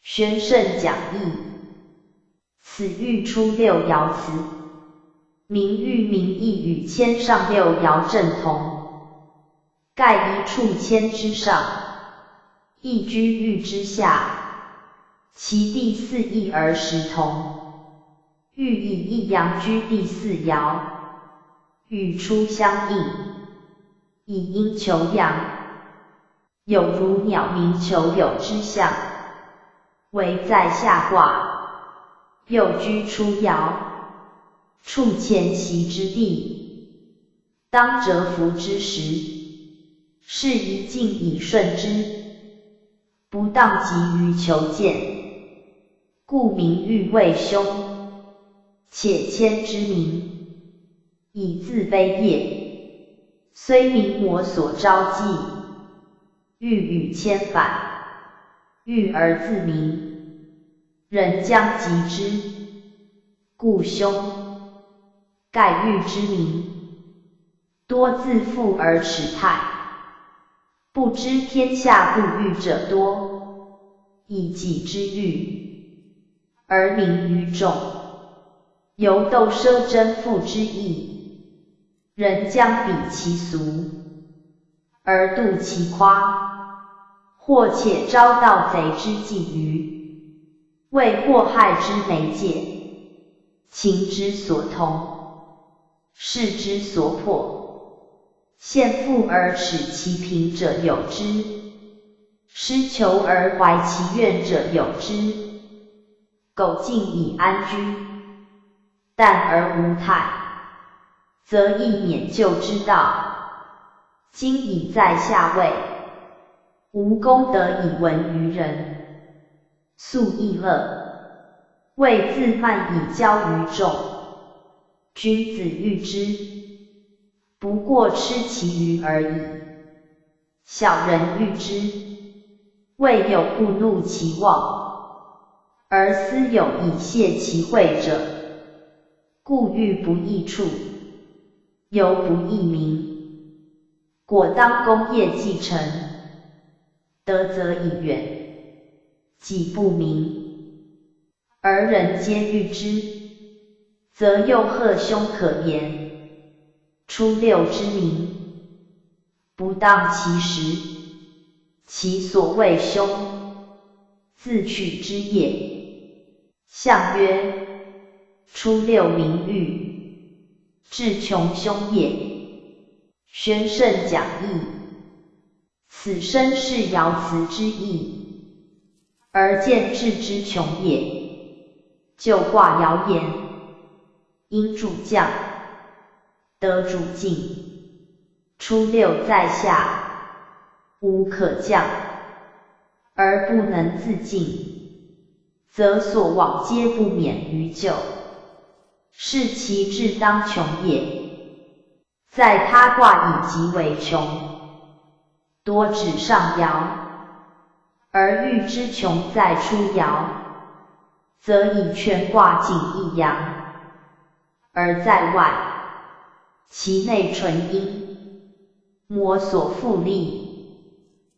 宣圣讲义。此喻初六爻辞，明喻名义与谦上六爻正同，盖一处谦之上，一居喻之下，其第四义而实同。喻以一阳居第四爻，与初相应，以阴求阳，有如鸟鸣求友之象，为在下卦。又居初爻，处前席之地，当蛰伏之时，是宜静以顺之，不当急于求见，故名喻为兄。且谦之名，以自卑也，虽名魔所招忌，欲与谦反，喻而自明，人将及之，故兄。盖喻之名，多自负而耻态，不知天下不喻者多，以己之喻，而名于众，犹斗奢争富之意，人将比其俗，而度其夸，或且招盗贼之觊觎，为祸害之媒介，情之所通，势之所迫，献富而耻其贫者有之，施求而怀其怨者有之。苟静以安居，淡而无态，则易免救之道。今已在下位，无功德以闻于人，素易乐，为自慢以骄于众。君子喻之，不过吃其鱼而已；小人喻之，未有不怒其妄，而私有以泄其秽者。故喻不异处，犹不异名。果当功业既成，德则以远，己不明，而人皆喻之，则又何凶可言？初六之名，不当其时，其所谓凶，自取之也。象曰：初六名喻，至穷凶也。宣圣讲义，此生是爻辞之意，而见至之穷也。就卦爻言：阴主降，德主进。初六在下，无可降，而不能自进，则所往皆不免于咎，是其志当穷也。在他卦以极为穷，多指上爻，而欲之穷在初爻，则以全卦仅一阳，而在外，其内纯阴，魔所复利，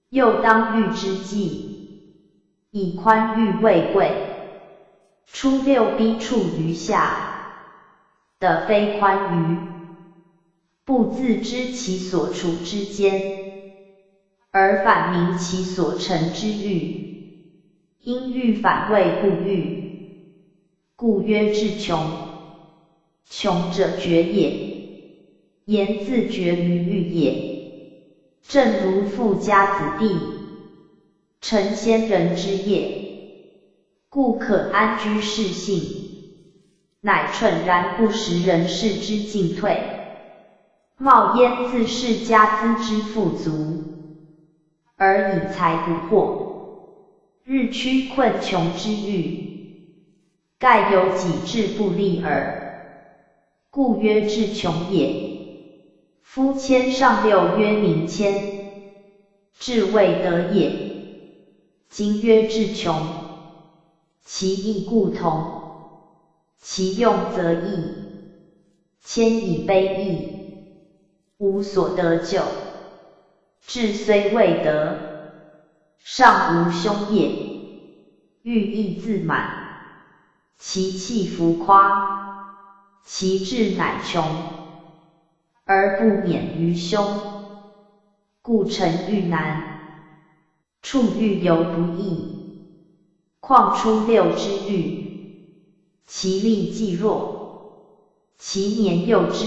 又当欲之计，以宽裕为贵。初六逼处于下，的非宽裕，不自知其所处之间，而反明其所成之欲，因欲反谓不欲，故曰至穷。穷者绝也，言自绝于欲也。正如富家子弟，成先人之业，故可安居士性，乃蠢然不识人事之进退。冒焉自是家资之富足，而以财不惑，日趋困穷之欲，盖有己志不立耳，故曰志穷也。夫谦上六曰民谦，志未得也。今曰志穷，其义故同，其用则异，谦以卑义，无所得救。志虽未得，尚无凶也。欲意自满，其气浮夸，其志乃穷，而不免于凶，故成欲难。处欲犹不易，况出六之欲？其力既弱，其年又至，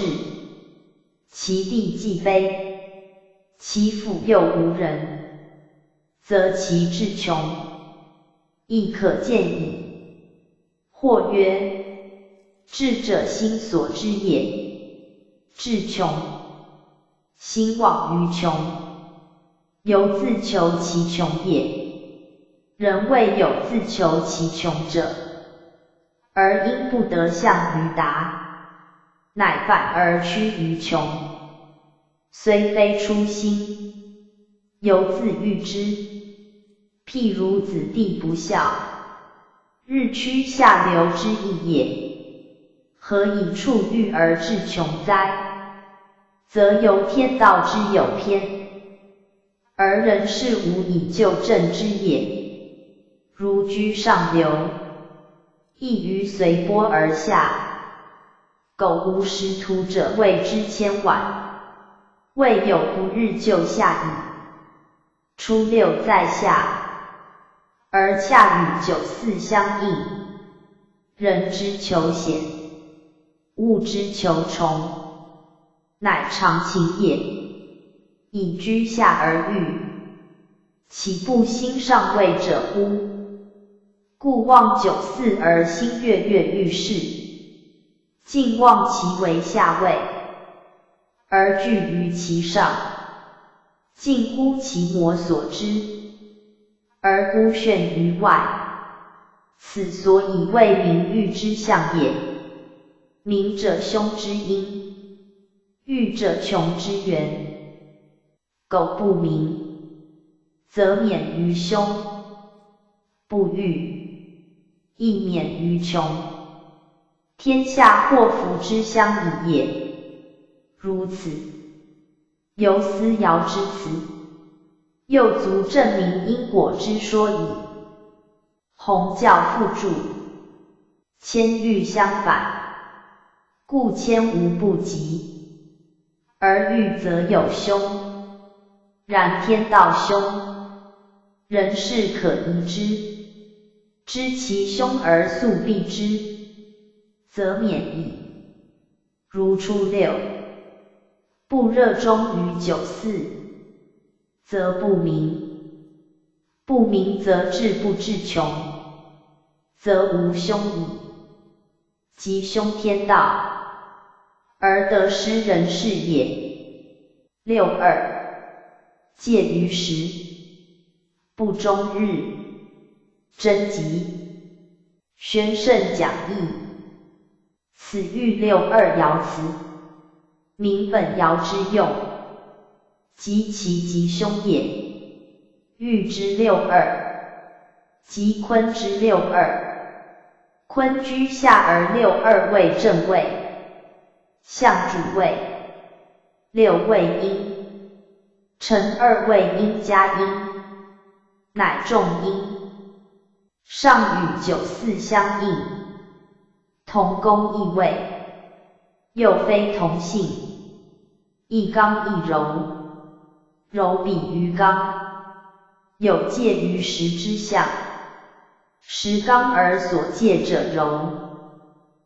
其地既卑，其父又无人，则其志穷，亦可见矣。或曰：智者心所知也，志穷，心往于穷，犹自求其穷也。人未有自求其穷者，而因不得向于达，乃反而趋于穷，虽非初心，犹自欲之。譬如子弟不孝，日趋下流之意也。何以处欲而志穷哉？则由天道之有偏，而人事无以就正之也。如居上流，易于随波而下，苟无识途者谓之千晚，未有不日就下矣。初六在下，而恰与九四相应，人之求显，物之求崇，乃常情也。以居下而欲，岂不心上位者乎？故望九四而心跃跃欲试，竟望其为下位，而惧于其上，近乎其魔所知，而孤眩于外。此所以谓名欲之象也。名者凶之因，欲者穷之源。苟不明，则免于凶；不欲，亦免于穷。天下祸福之相倚也。如此，由思尧之辞，又足证明因果之说矣。弘教复注：谦欲相反，故谦无不及，而欲则有凶。然天道凶，人事可疑之，知其凶而速避之，则免矣。如初六，不热衷于九四，则不明；不明则志不志穷，则无凶矣。即凶天道，而得失人事也。六二。介于时，不终日。真集，宣圣讲义。此欲六二爻辞，名本爻之用，及其吉凶也。欲之六二，即坤之六二。坤居下而六二位正位，相主位，六位阴。辰二位阴加阴，乃重阴。上与九四相应，同宫异位，又非同性，一刚一柔，柔比于刚，有介于时之象。时刚而所介者柔，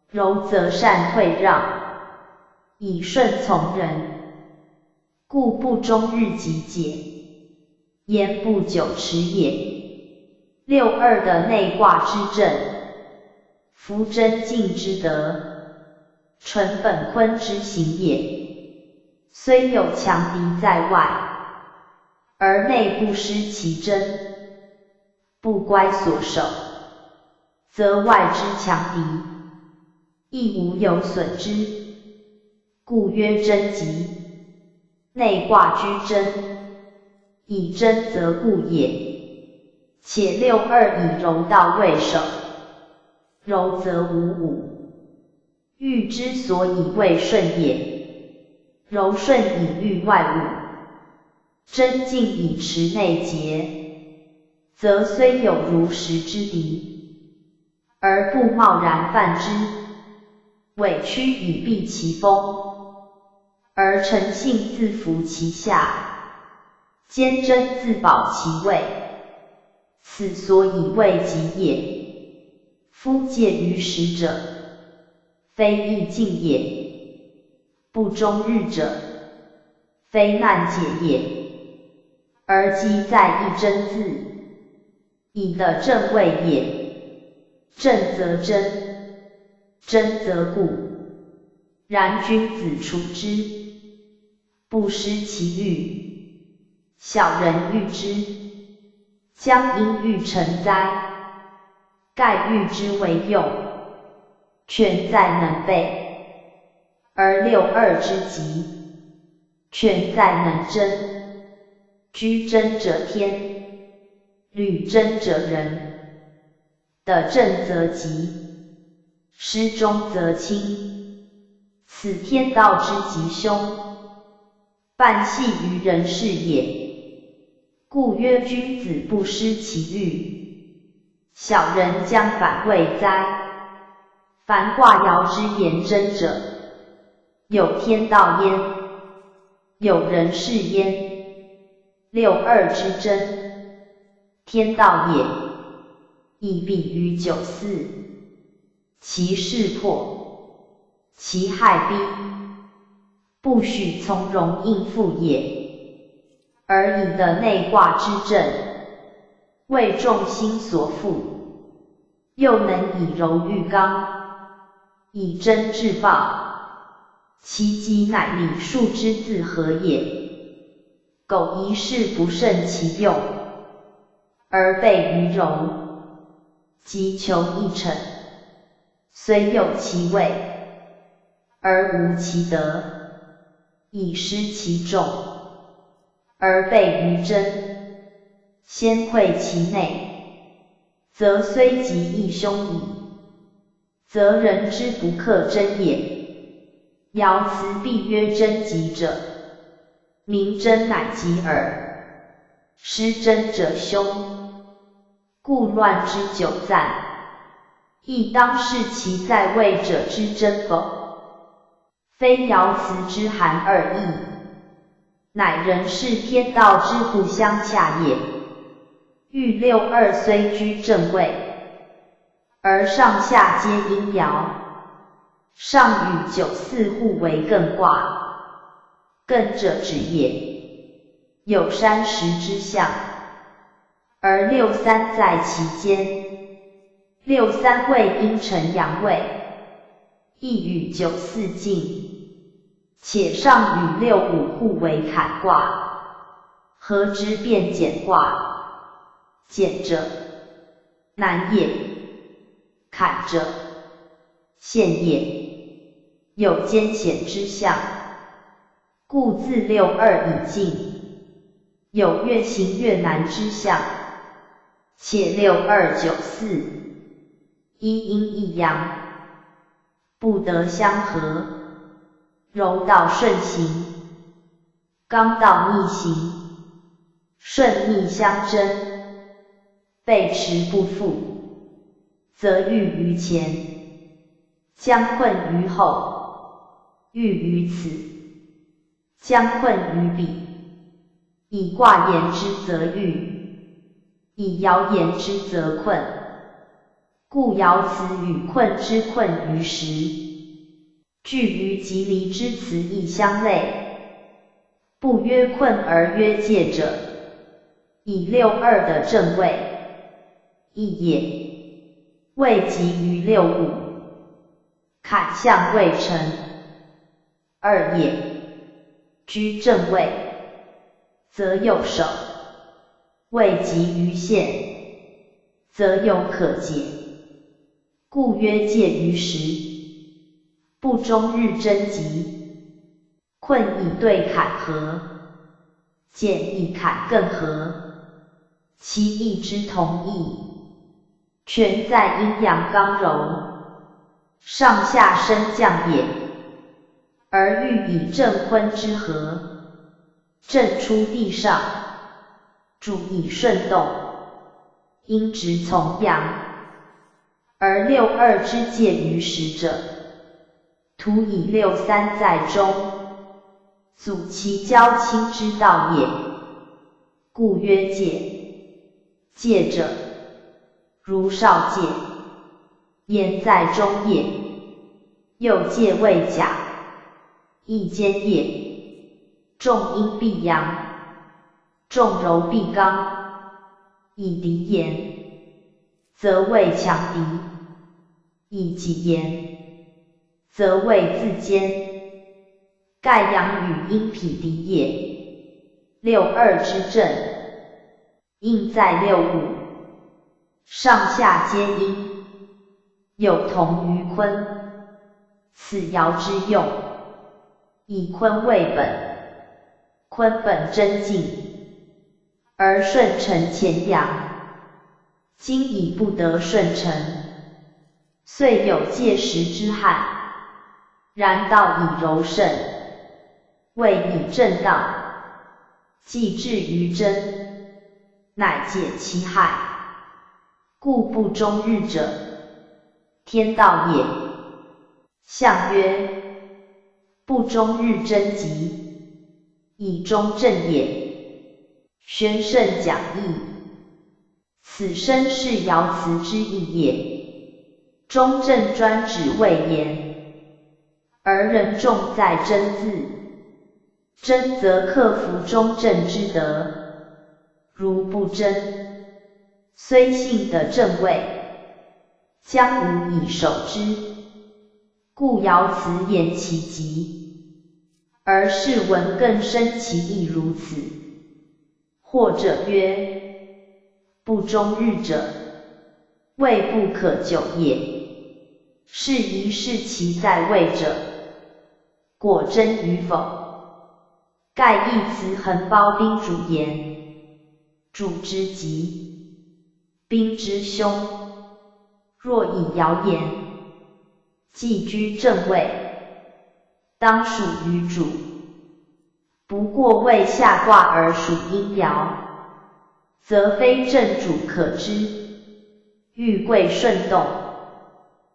柔则善退让，以顺从人。故不终日极解，言不久持也。六二的内卦之正，夫真静之德，纯本坤之行也。虽有强敌在外，而内不失其真，不乖所守，则外之强敌亦无有损之，故曰贞吉。内卦居贞，以贞则固也。且62以柔道为首，柔则无武，欲之所以为顺也。柔顺以御外侮，贞静以持内节，则虽有如实之敌，而不贸然犯之，委屈以避其锋，而诚信自服其下，坚贞自保其位，此所以为吉也。夫介于时者，非易进也；不终日者，非难解也。而吉在一贞字，以的正位也。正则贞，贞则固。然君子处之，不失其欲，小人欲之，将因欲成灾。盖欲之为用，权在能备，而62之吉，权在能贞。居贞者天，履贞者人。得正则吉，失中则轻，此天道之吉凶，半系于人事也。故曰君子不失其欲，小人将反谓哉。凡卦爻之言真者，有天道焉，有人事焉。62之真，天道也，亦必于94。其势迫，其害逼，不许从容应付也。而以的内卦之正，为众心所缚，又能以柔御刚，以贞制暴，其极乃礼数之自合也。苟一事不胜其用，而备于柔，即求一成，虽有其位，而无其德，以失其众，而备于贞，先溃其内，则虽吉亦凶矣。则人之不克贞也。爻辞必曰贞吉者，名贞乃吉耳，失贞者凶。故乱之久暂，亦当视其在位者之贞否。非爻辞之含二义，乃人事天道之不相洽也。欲62虽居正位，而上下皆阴爻，上与94互为艮卦。艮者止也，有山石之象，而63在其间。63位阴沉阳位，亦与94近，且上与65互为坎卦，合之变简卦。简者，难也；坎者，陷也，有艰险之象。故自62以进，有越行越难之象。且62、94，一阴一阳，不得相合，柔道顺行，刚道逆行，顺逆相争，背驰不复，则欲于前，将困于后，欲于此，将困于彼。以卦言之则欲，以爻言之则困。故爻辞与困之困于时，据于吉离之辞亦相类。不曰困而曰介者，以62的正位，亦也。未及于65，坎象未成，二也。居正位，则右手；位极于限，则有可解。故曰介于时，不终日争吉。困以对坎合，简以坎艮合，其义之同义，全在阴阳刚柔，上下升降也。而欲以正坤之和，正出地上，主以顺动，阴直从阳。而六二之介于时者，徒以六三在中，阻其交亲之道也。故曰介。介者，如少介，焉在中也。又介为甲，亦兼也。重阴必阳，重柔必刚，以敌言，则为强敌；以己言，则为自坚。盖阳与阴匹敌也。六二之正，应在六五，上下皆阴，有同于坤。此爻之用，以坤为本，坤本真静，而顺承前阳。今已不得顺承，虽有介时之憾，然道以柔胜，谓以正当。既至于真，乃解其害。故不终日者，天道也。象曰：不终日争吉，以终正也。宣圣讲义，此生是爻辞之意也。中正专指谓言，而人重在真字。真则克服中正之德，如不真，虽信得正位，将无以守之。故爻辞言其极，而士文更生其意如此。或者曰：不终日者，谓不可久也。是宜视其在位者，果真与否。盖义辞恒包宾主言，主之吉，宾之凶。若以爻言，既居正位，当属于主。不过为下卦而属阴爻，则非正主可知。欲贵顺动，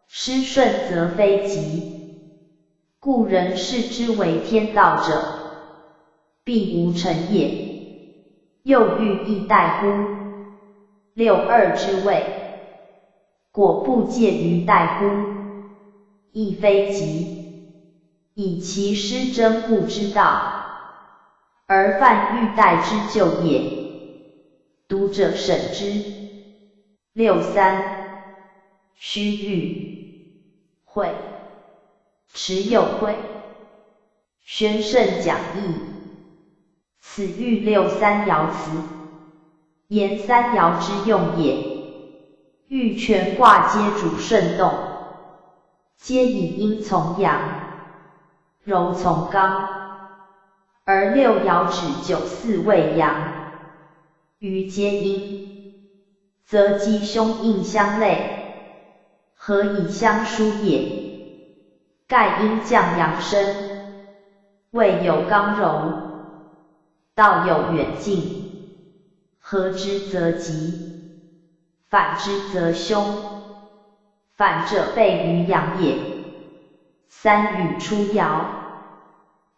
失顺则非吉。故人视之为天道者，必无成也。又欲亦待乎？六二之位，果不介于待乎，亦非吉。以其失真故之道，而犯欲待之咎也。读者审之。六三，须臾，会，持有会。宣圣讲义，此欲六三爻辞，言三爻之用也。欲全卦皆主顺动，皆以阴从阳，柔从刚，而六爻指九四为阳，余皆阴，则吉凶应相类，何以相疏也？盖阴降阳生，位有刚柔，道有远近，合之则吉，反之则凶。反者备于阳也。三与出爻，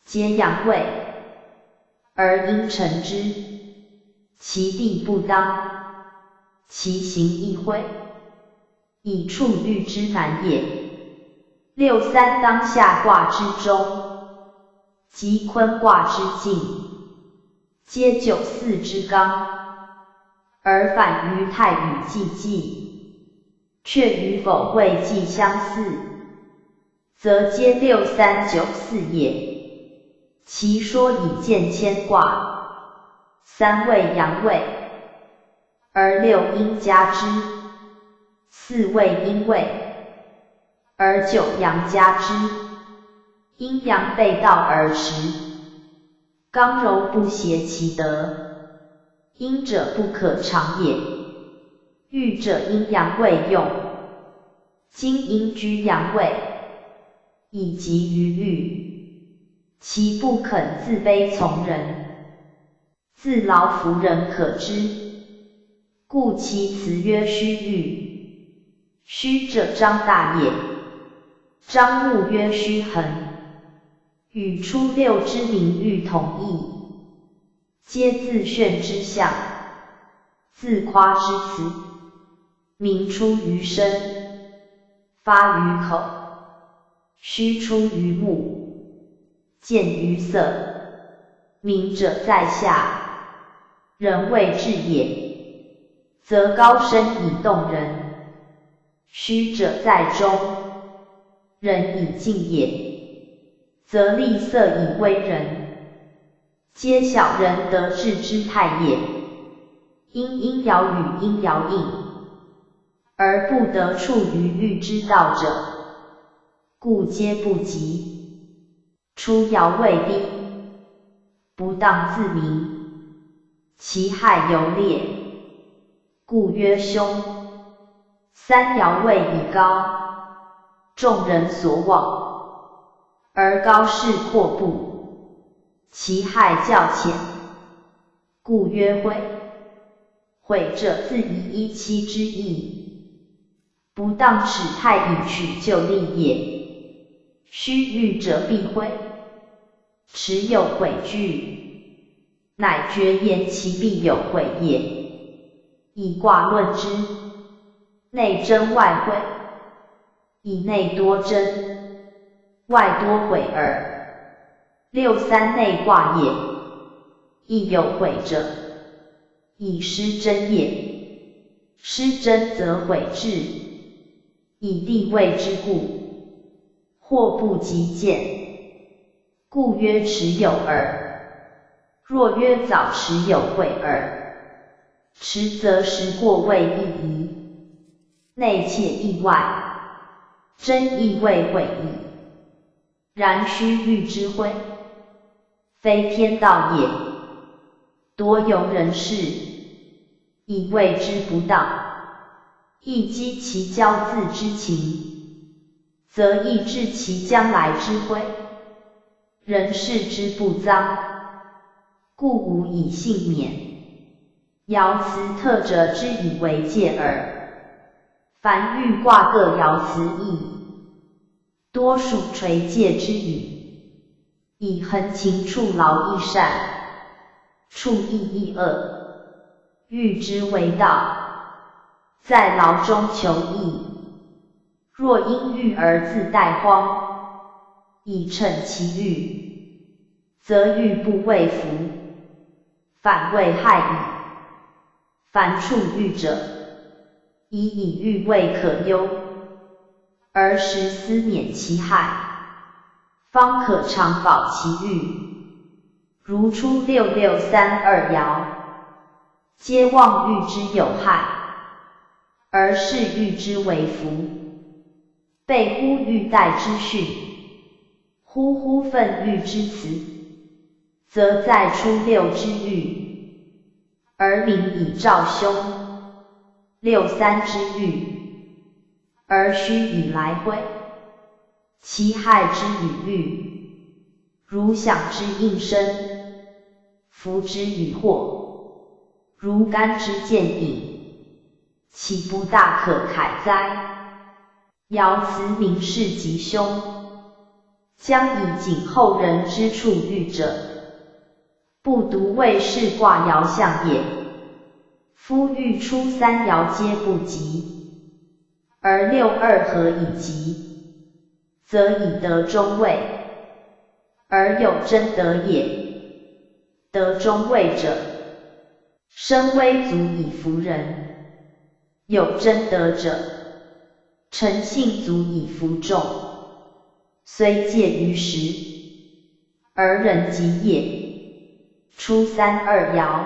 皆阳位，而阴成之，其地不当，其行亦会，以处遇之难也。六三当下卦之中，即坤卦之境，皆九四之刚，而反于太与既济，却与否未既相似，则皆六三九四也。其说以见牵挂，三位阳位，而六阴加之，四位阴位，而九阳加之，阴阳背道而驰，刚柔不协其德，阴者不可长也。欲者阴阳未用，今阴居阳位，以及于欲，其不肯自卑从人，自劳服人可知，故其辞曰虚欲。虚者张大也，张目曰虚衡，与初六之名誉同义，皆自炫之象，自夸之词，名出于身，发于口，虚出于目，见于色，明者在下，人谓至也，则高深以动人。虚者在中，人以静也，则厉色以威人，皆小人得志之态也。因阴爻与阴爻应，而不得处于欲之道者，故皆不及。出爻未定，不当自明，其害尤烈，故曰凶。三爻位以高，众人所望，而高势阔步，其害较浅，故曰晦。晦者自以一妻之意，不当使太以取就利也。虚欲者必晦，持有悔惧，乃决言其必有悔也。以卦论之，内争外晦，以内多争，外多悔耳。六三内卦也，亦有悔者，以失真也。失真则悔至，以地位之故，或不及见，故曰持有耳。若曰早持有悔耳，持则时过未易矣。内且意外，真亦未悔矣。然虚欲之晦，非天道也，多由人事，以谓之不当。亦激其骄恣之情，则亦致其将来之晦。人事之不臧，故无以幸免。爻辞特者之以为戒耳。凡欲卦各爻辞义，多属垂戒之语，以恒勤处劳易善，处益易恶，欲之为道，在劳中求益。若因欲而自怠荒，以逞其欲，则欲不为福，反为害矣。凡处欲者，以欲为可忧，而时思免其害，方可长保其欲。如初六六三二爻，皆望欲之有害，而视欲之为福，备乎欲待之训，忽愤欲之辞，则在初六之欲，而名以兆凶。六三之欲，而虚以来晦，其害之与欲，如响之应声，福之与祸，如干之见影，岂不大可慨哉？爻辞明示吉凶，将以谨后人之处欲者，不独为是卦爻象也。夫欲出三爻皆不及，而六二合以及，则以得中位，而有真德也。得中位者，身微足以服人；有真德者，诚信足以服众。虽介于时，而人吉也。初三二爻，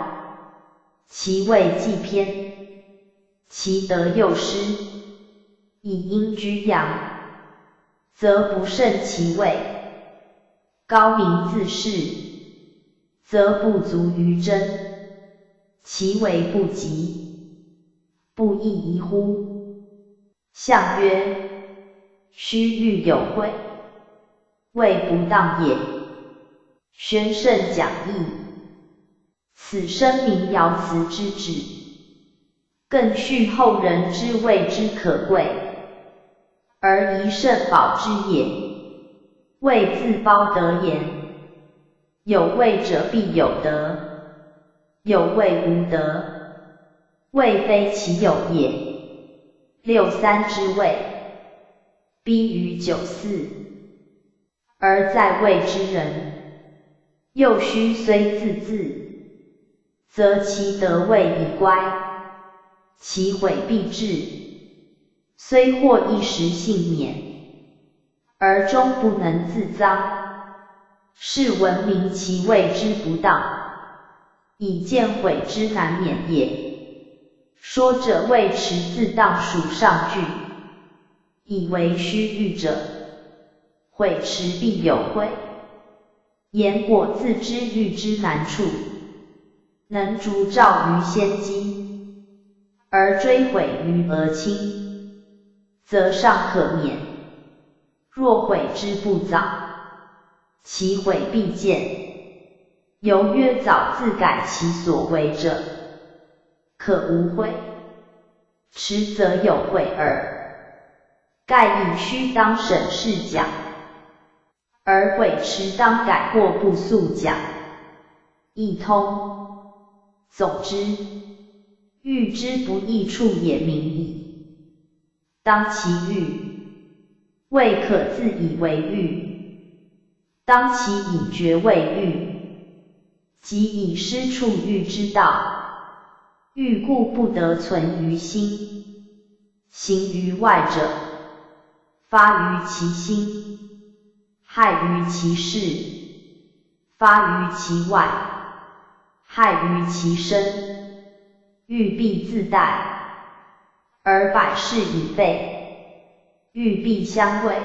其位既偏，其德又失，以阴居阳，则不胜其位；高明自恃，则不足于争，其为不及，不亦宜乎？象曰：须欲有会，谓不当也。宣圣讲义，此生民爻辞之旨，更续后人之谓之可贵，而宜慎保之也。谓自褒德言，有位者必有德，有位无德，位非其有也。六三之位，逼于九四，而在位之人，又须虽自治，则其德位已乖，其毁必至。虽获一时幸免，而终不能自彰，是闻明其位之不当，以见毁之难免也。说者谓持自当属上句，以为须臾者，毁持必有会。言果自知欲之难处，能烛照于先机，而追悔于俄亲，则尚可免；若悔之不早，其悔必见。由曰早自改其所为者，可无悔；迟则有悔耳。盖以须当审视讲，而悔迟当改或不速讲，亦通。总之，欲之不易处也明矣。当其欲，未可自以为欲；当其以绝为欲，即以失处欲之道。欲故不得存于心，行于外者，发于其心，害于其事；发于其外，害于其身。欲必自殆，而百事已废；欲必相卫，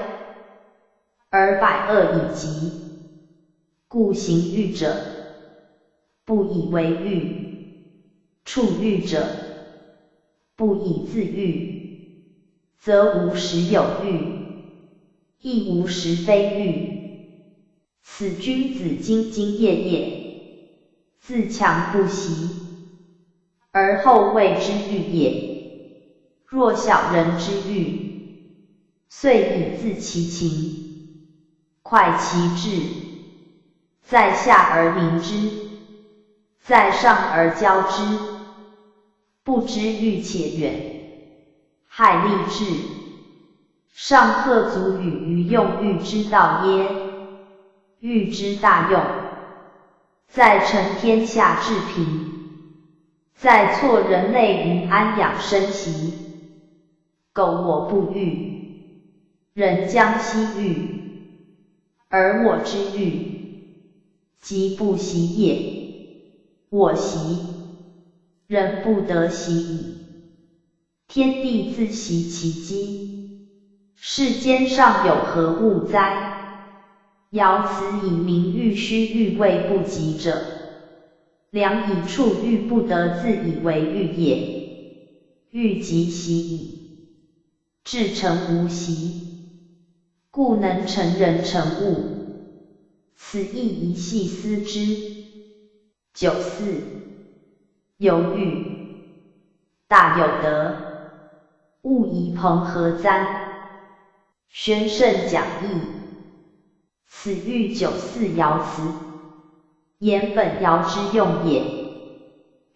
而百恶已极。故行欲者，不以为欲；处欲者，不以自欲，则无实有欲，亦无实非欲。此君子兢兢业业，自强不息，而后谓之欲也。若小人之欲，遂以自其情，快其志，在下而明之，在上而教之，不知欲且远，害立志，上克足与于用欲之道耶？欲之大用，在成天下治平，在挫人类于安养生息。苟我不欲，人将息欲，而我之欲，即不息也。我息，人不得息矣。天地自息其机，世间上有何物哉？爻辞以明欲须欲位不及者，良以处欲不得自以为欲也。欲即息矣，至诚无息，故能成人成物。此亦宜细思之。九四，有欲，大有德，勿以朋合簪。宣圣讲义，此欲九四爻辞，言本爻之用也。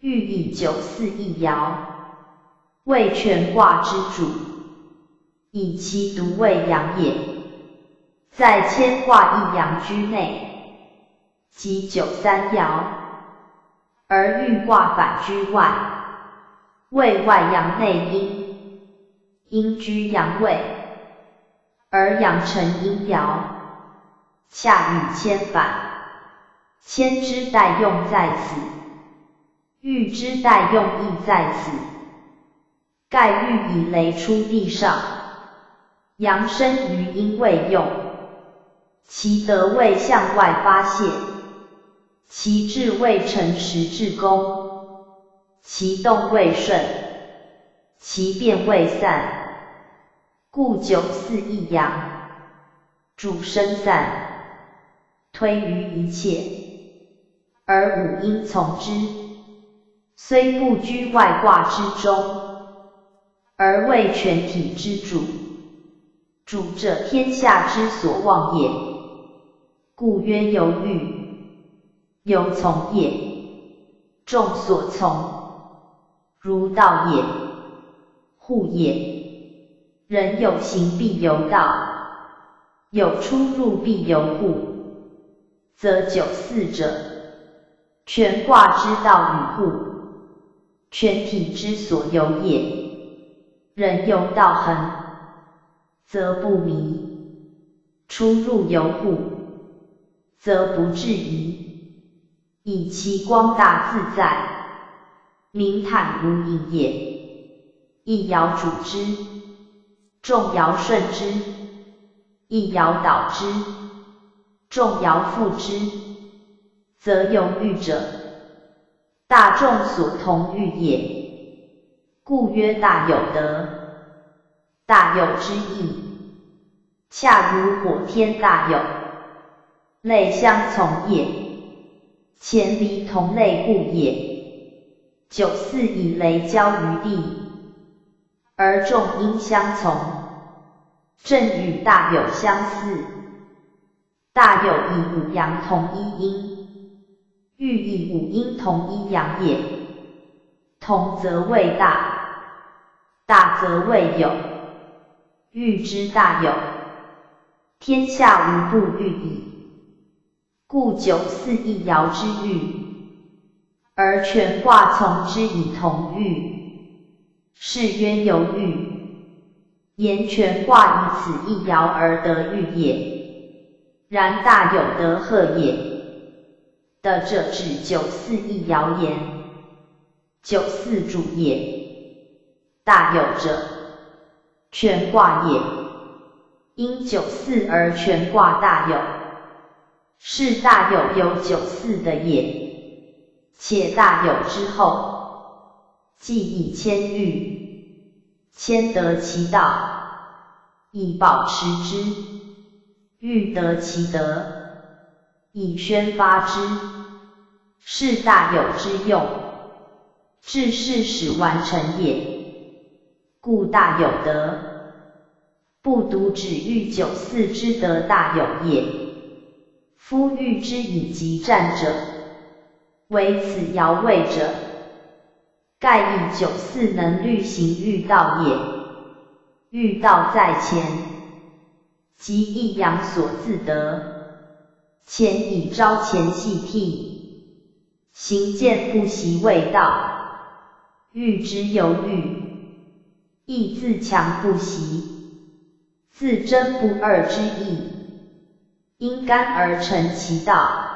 欲以九四一爻，为全卦之主，以其独为阳也。在乾卦一阳居内，即九三爻，而豫卦反居外，为外阳内阴，阴居阳位，而阳成阴爻，恰与谦反。铅之代用在此，玉之代用亦在此。盖玉以雷出地上，阳生于阴未用，其德未向外发泄，其志未成实至功，其动未顺，其变未散，故九四一阳，主生散，推于一切，而五阴从之，虽不居外卦之中，而为全体之主。主者天下之所望也，故曰由欲，由从也，众所从，如道也，户也。人有行必由道，有出入必由户，则九四者，全卦之道与户，全体之所由也。人由道恒，则不迷；出入由户，则不质疑。以其光大自在，明坦无隐也。一爻主之，众爻顺之；一爻导之，众爻复之，则由欲者，大众所同欲也。故曰大有德。大有之意，恰如火天大有，类相从也，前离同类故也。九四以雷交于地，而众阴相从，正与大有相似。大有以五阳同一阴，欲以五阴同一阳也。同则谓大，大则谓有。欲之大有，天下无不欲矣。故九四一爻之欲，而全卦从之以同欲，是曰由欲。言全卦以此一爻而得欲也。然大有德赫也。德者指九四一爻言，九四主也。大有者，全卦也。因九四而全卦大有，是大有有九四的也。且大有之后，既以谦喻，谦得其道，以保持之；欲得其德，以宣发之，是大有之用，治世使完成也。故大有德，不独指欲九四之德大有也。夫欲之以极战者，为此爻位者，盖以九四能虑行欲道也。欲道在前，即一阳所自得，前以招前系替，行见不习未道。欲之由欲，亦自强不息，自争不二之意。因干而成其道，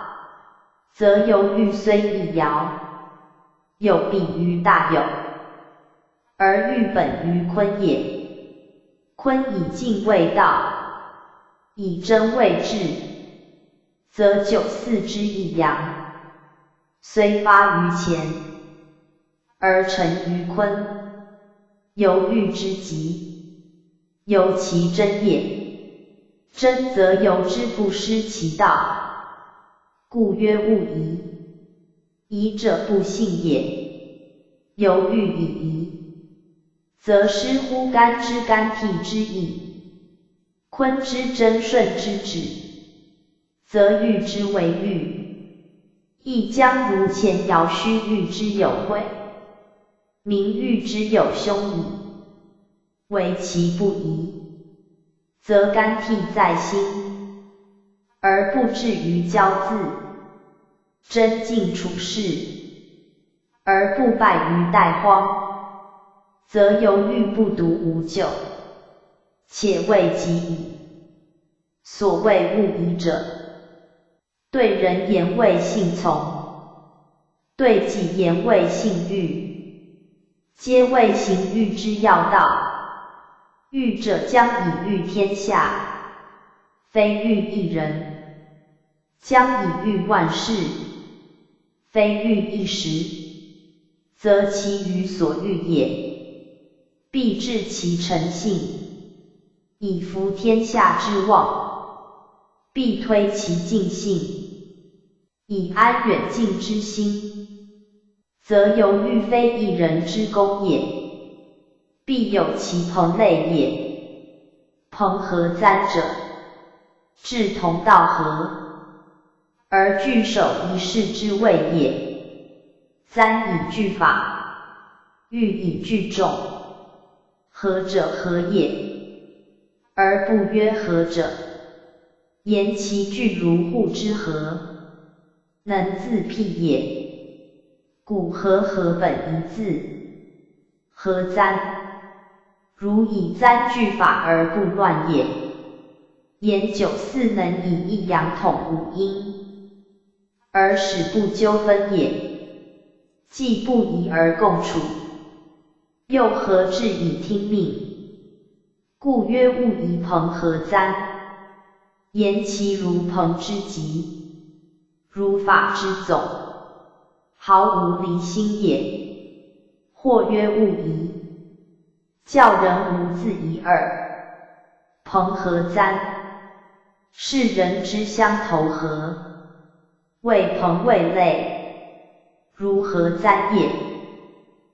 则由欲虽一爻，有比于大有，而欲本于坤也。坤以静为道，以真为治，则九四之一阳，虽发于前，而成于坤，由欲之极，由其真也。真则由之不失其道，故曰勿疑。疑者不信也。由欲以疑，则失乎干之干替之意，坤之真顺之旨，则欲之为欲，亦将如前爻须欲之有会，明欲之有凶矣。唯其不疑，则干替在心，而不至于骄恣；真静处事，而不败于殆荒，则由欲不独无咎，且未及矣。所谓勿疑者，对人言谓信从，对己言谓信欲，皆谓行欲之要道。欲者将以御天下，非欲一人；将以御万事，非欲一时，则其于所欲也，必致其诚信，以服天下之望，必推其尽性，以安远近之心，则由欲非一人之功也，必有其朋类也。朋合簪者，志同道合，而聚首一事之谓也。簪以具法，欲以具众，合者合也，而不约合者，言其具如户之合，能自辟也。故合本一字，合簪。如以簪具法而不乱也。言九四能以一阳统五阴，而使不纠纷也。既不疑而共处，又何至以听命？故曰物以朋合簪，言其如朋之极，如法之总，毫无离心也。或曰物疑，教人无自疑耳。朋合簪，是人之相投合，谓朋谓类，如合簪也。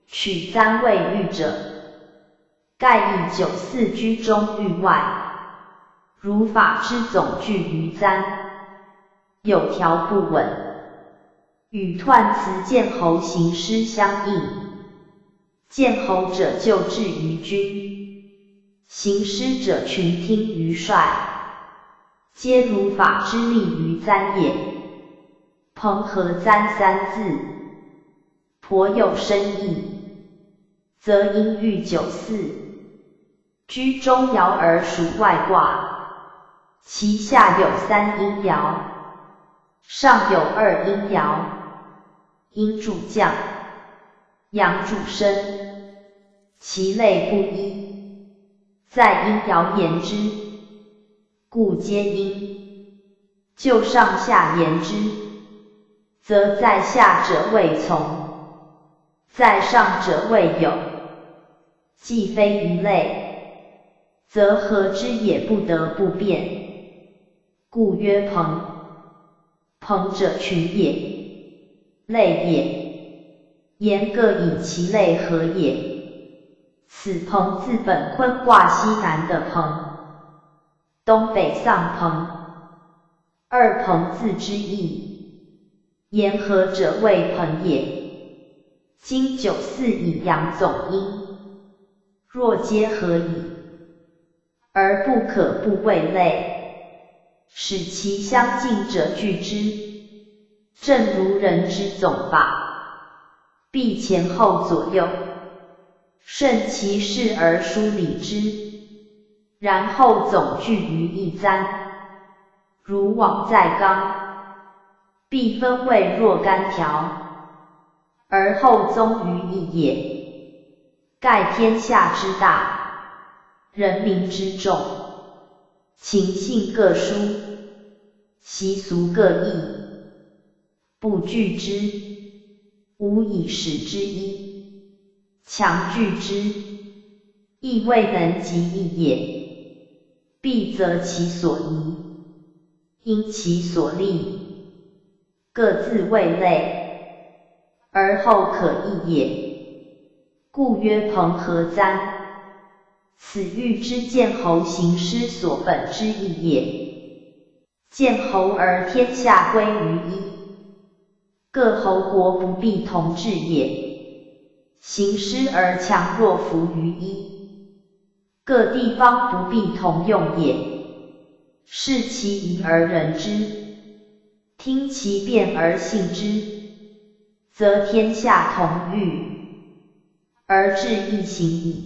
取簪为玉者，盖以九四居中域外，如法之总具于簪，有条不紊，与彖辞见侯行师相应。见侯者就治于君，行师者群听于帅，皆如法之立于簪也。朋合簪三字，颇有深意，则因喻九四，居中爻而属外卦，其下有三阴爻，上有二阴爻，阴主将，阳主身，其类不一，在阴爻言之，故皆阴；就上下言之，则在下者谓从，在上者谓有。既非一类，则合之也不得不变，故曰朋。朋者群也，类也。言各以其类合也。此朋自本坤卦西南的朋，东北丧朋，二朋自之意。言合者谓朋也。今九四以阳总阴，若皆合矣，而不可不谓类，使其相近者据之，正如人之总法。必前后左右，顺其势而疏理之，然后总聚于一簪，如网在纲，必分为若干条，而后宗于一也。盖天下之大，人民之众，情性各殊，习俗各异，不惧之，无以使之一，强拒之，亦未能及一也。必择其所宜，因其所利，各自谓类，而后可异也。故曰朋合簪，此欲之见侯行师所本之意也。见侯而天下归于一，各侯国不必同治也。行师而强弱服于一，各地方不必同用也。视其宜而人之，听其辩而信之，则天下同欲，而治一行矣。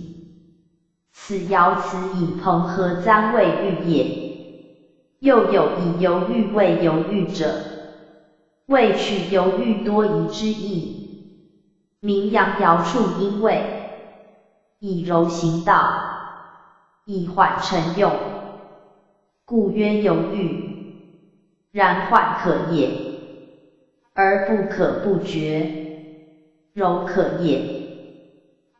此爻辞以朋合簪谓喻也。又有以犹豫为犹豫者，谓取犹豫多疑之意。名阳爻处阴位，以柔行道，以缓成用，故曰犹豫。然缓可也，而不可不决；柔可也，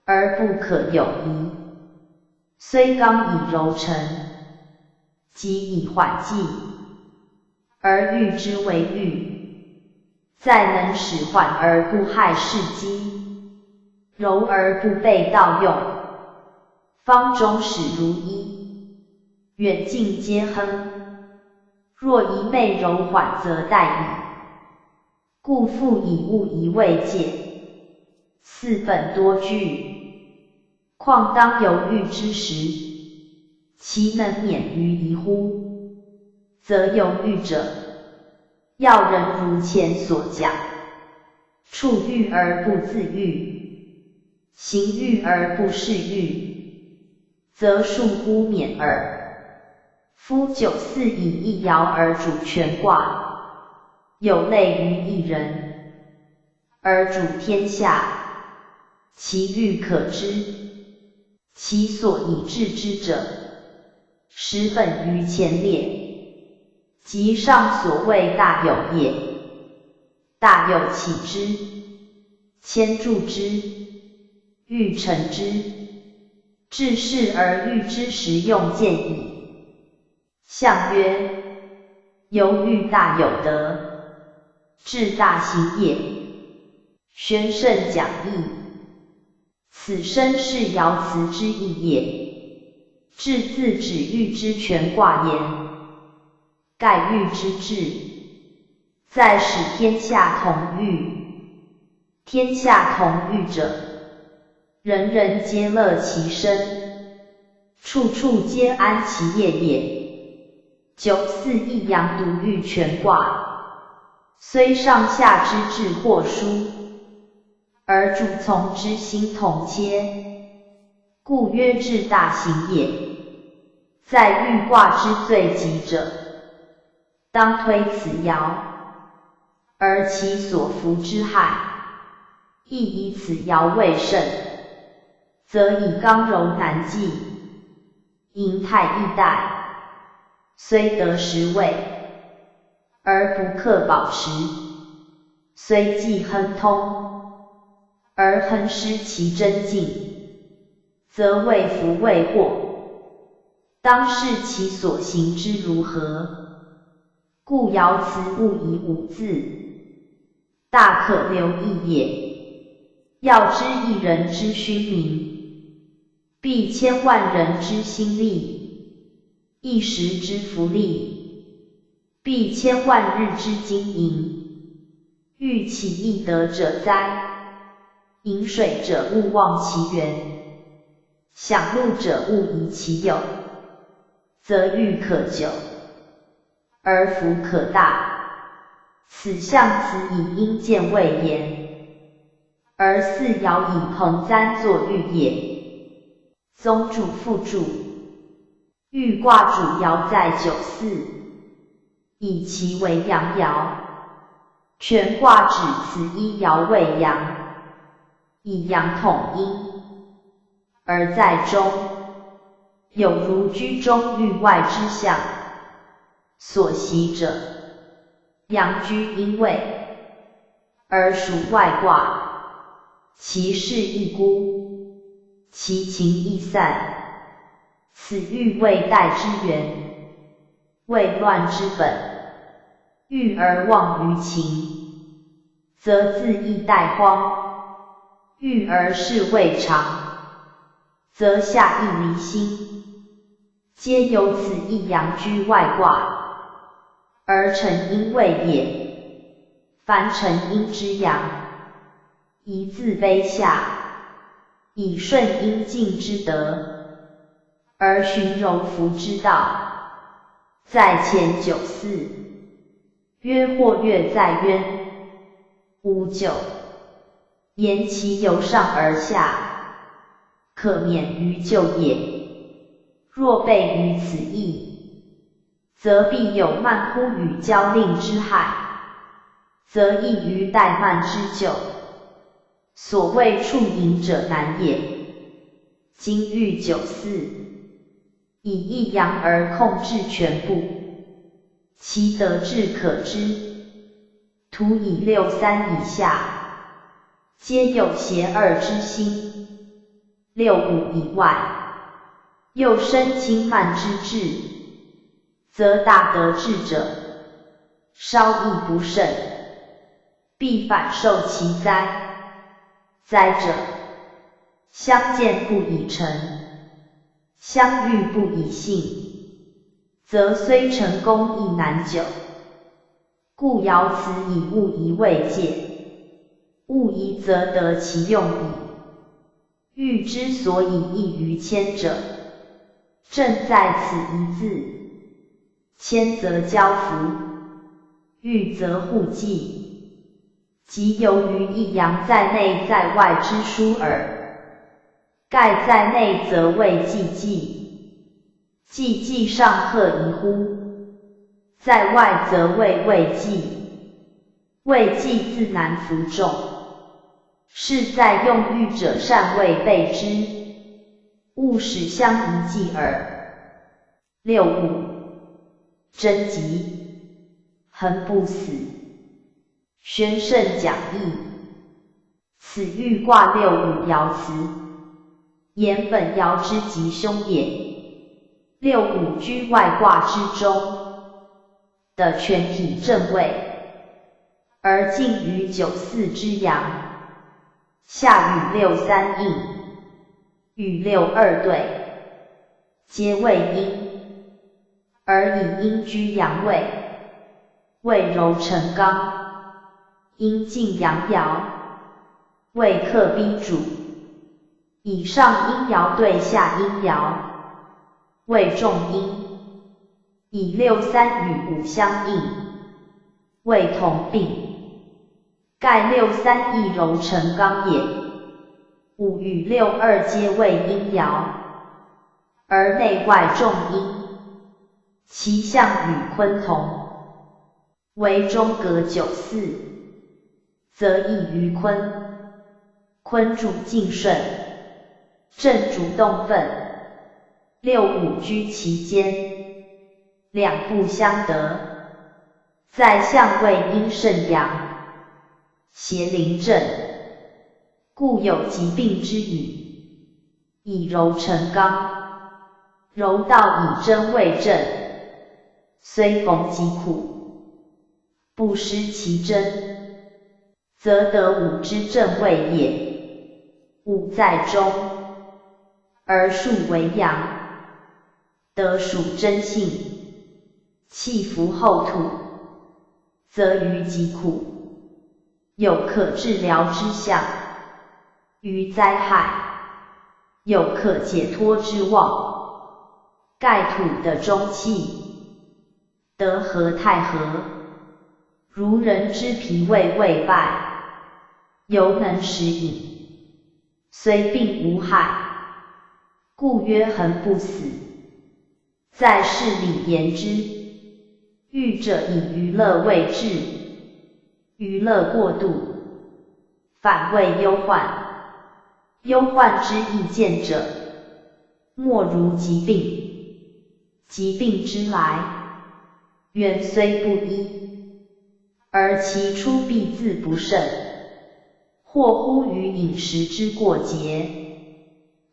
而不可有疑。虽刚以柔成，即以缓济，而喻之为喻，再能使缓而不害事机，柔而不被盗用，方终始如一，远近皆亨。若一昧柔缓则殆矣。故复以物以慰藉，四本多具，况当犹豫之时，其能免于疑乎？则犹豫者，要人如前所讲，处欲而不自欲，行欲而不是欲，则恕乎免耳。夫94以一爻而主全卦，有类于一人，而主天下，其欲可知，其所以治之者，实本于前列，即上所谓大有也。大有起之，牵住之，欲成之，治事而欲之时用见矣。象曰：犹豫大有德，志大行也。宣圣讲义，此身是爻辞之意也。志字指喻之全卦言，盖喻之志，在使天下同欲。天下同欲者，人人皆乐其身，处处皆安其业也。94一阳独喻全卦，虽上下之志或殊，而主从之心同切，故曰志大行也。在豫卦之最极者，当推此爻，而其所伏之害，亦以此爻为胜，则以刚柔难济，盈泰易殆。虽得时位，而不克保持；虽既亨通，而亨失其真境，则未福未祸。当视其所行之如何。故爻辞勿以5字，大可留意也。要知一人之勋名，必千万人之心力。一时之福利，必千万日之经营。欲其易得者哉？饮水者勿忘其源，享禄者勿疑其有。则欲可久，而福可大。此象辞以阴见谓言，而四爻以朋簪作喻也。宗主附注。豫卦主爻在94，以其为阳爻。全卦指此一爻为阳，以阳统阴，而在中，有如居中域外之象。所习者，阳居阴位，而属外卦，其势亦孤，其情亦散。此欲为殆之源，为乱之本。欲而忘于情，则自亦殆荒；欲而事未长，则下亦离心。皆由此一阳居外卦，而成阴位也。凡成阴之阳，宜自卑下，以顺阴静之德。而循柔服之道，在前94，曰或跃在渊，59，言其由上而下，可免于咎也。若悖于此意，则必有慢乎与交令之害。则易于怠慢之久。所谓处隐者难也。今欲94，以一阳而控制全部，其得志可知。徒以63以下，皆有邪恶之心；65以外，又生轻慢之志，则大得志者，稍亦不慎，必反受其灾。灾者，相见不以诚，相遇不以信，则虽成功亦难久。故爻辞以物宜未戒，物宜则得其用矣。欲之所以异于谦者，正在此一字。谦则交福，欲则互济，即由于一阳在内在外之殊耳。盖在内则谓既济，既济上克宜乎？在外则谓未济，未济自难服众。是在用欲者善未备之，勿使相宜济耳。65. 贞吉，恒不死。宣圣讲义。此欲卦65爻辞，言本爻之吉凶也。65居外卦之中的全体正位，而近于94之阳，下与63应，与62对，皆为阴，而以阴居阳位，为柔成刚，阴进阳爻，为克逼主。以上阴爻对下阴爻，为重阴。以63与5相应，为同病。盖63亦柔成刚也，5与62皆为阴爻，而内外重阴，其象与坤同，为中隔94，则异于坤。坤主敬顺，正主动愤，65居其间，两不相得，在相位阴盛阳，邪临正，故有疾病之语。以柔成刚，柔道以真为正，虽逢疾苦，不失其真，则得5之正位也。5在中，而数为阳，得属真性。气服后土，则于疾苦，有可治疗之象；于灾害，有可解脱之望。盖土的中气，得和太和，如人之脾胃未败，犹能食饮，虽病无害，故曰恒不死。在事理言之，欲者以娱乐为志，娱乐过度，反为忧患。忧患之易见者，莫如疾病。疾病之来，源虽不一，而其出必自不慎，或乎于饮食之过节，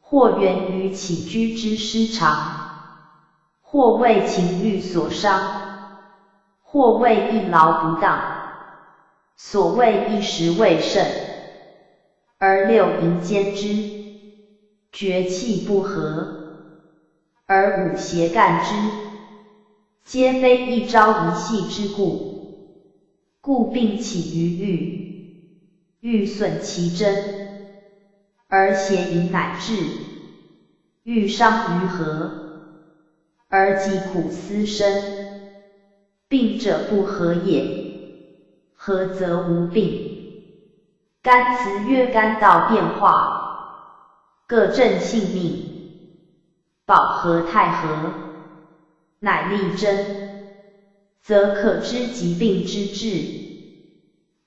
或源于起居之失常，或为情欲所伤，或为一劳不当。所谓一时未盛，而6淫兼之，厥气不和，而5邪干之，皆非一朝一夕之故。故病起于欲，欲损其真，而邪淫乃至；欲伤于和，而疾苦思生。病者不和也，和则无病。干辞曰肝道变化，各正性命，保和太和，乃力争，则可知疾病之至。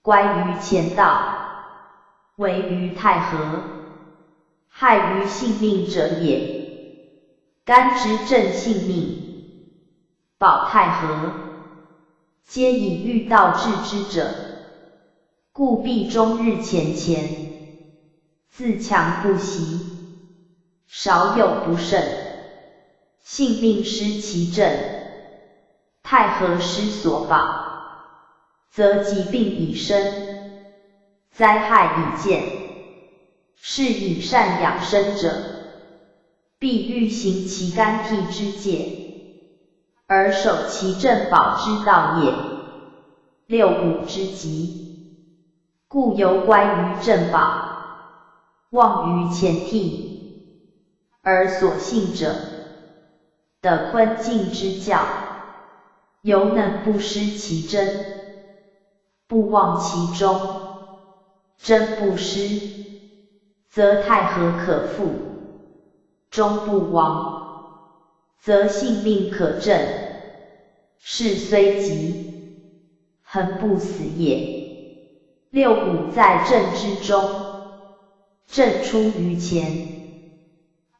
乖于前道，为于太和，害于性命者也。干之正性命，保太和，皆以欲道治之者，故必终日前前，自强不息，少有不慎。性命失其正，太和失所保，则疾病已生，灾害已见。是以善养生者，必欲行其干替之戒，而守其正保之道也。六五之极，故犹乖于正保，忘于前替，而所信者，得坤静之教，犹能不失其真，不忘其中。真不失，则太和可复；中不亡，则性命可正。是虽急，恒不死也。六五在正之中，正出于前，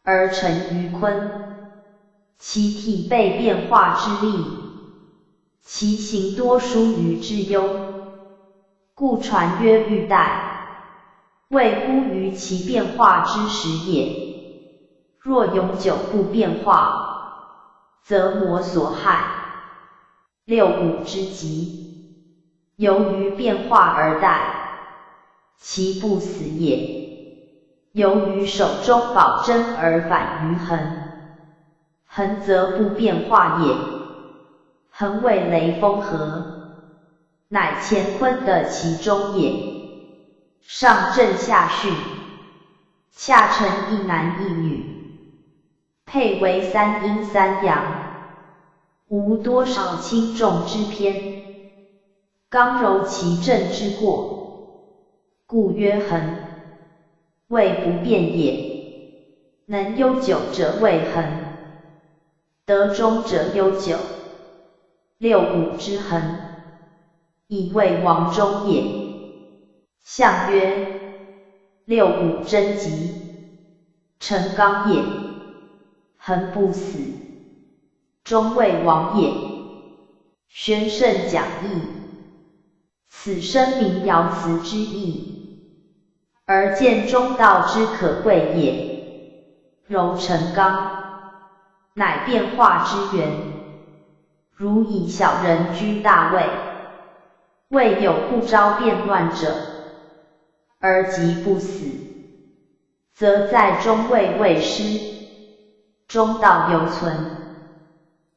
而成于坤，其体备变化之力，其行多疏于之忧，故传曰欲代，谓乎于其变化之时也。若永久不变化，则魔所害。六五之极，由于变化而待，其不死也。由于手中保真而反于恒，恒则不变化也。恒为雷风合，乃乾坤的其中也。上正下巽，恰成一男一女，配为三阴三阳，无多少轻重之偏，刚柔其正之过，故曰恒。谓不变也。能悠久者谓恒，得中者悠久。六五之恒，以谓王中也。象曰：六五贞吉，成刚也，恒不死，中谓王也。宣圣讲义，此生民爻辞之意，而见中道之可贵也。柔成刚，乃变化之源。如以小人居大位，未有不招变乱者，而即不死，则在中位未失，中道犹存。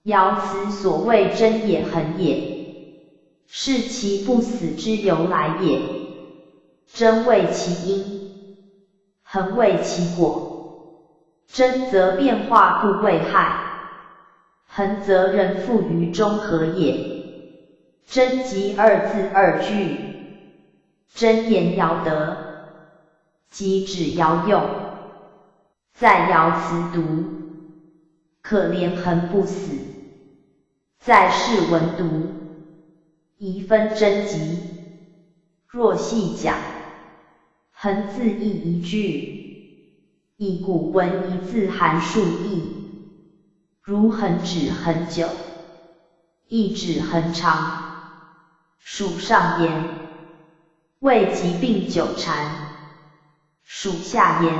爻辞所谓真也恒也，是其不死之由来也。真为其因，恒为其果。真则变化不为害，恒则人复于中和也。真即二字二句，真言爻得，即指爻用。在爻辞读，可怜恒不死；在释文读，宜分真吉。若细讲，恒字义一句，以古文一字含数义，如恒指很久，意指很长。属上言，谓疾病久缠；属下言，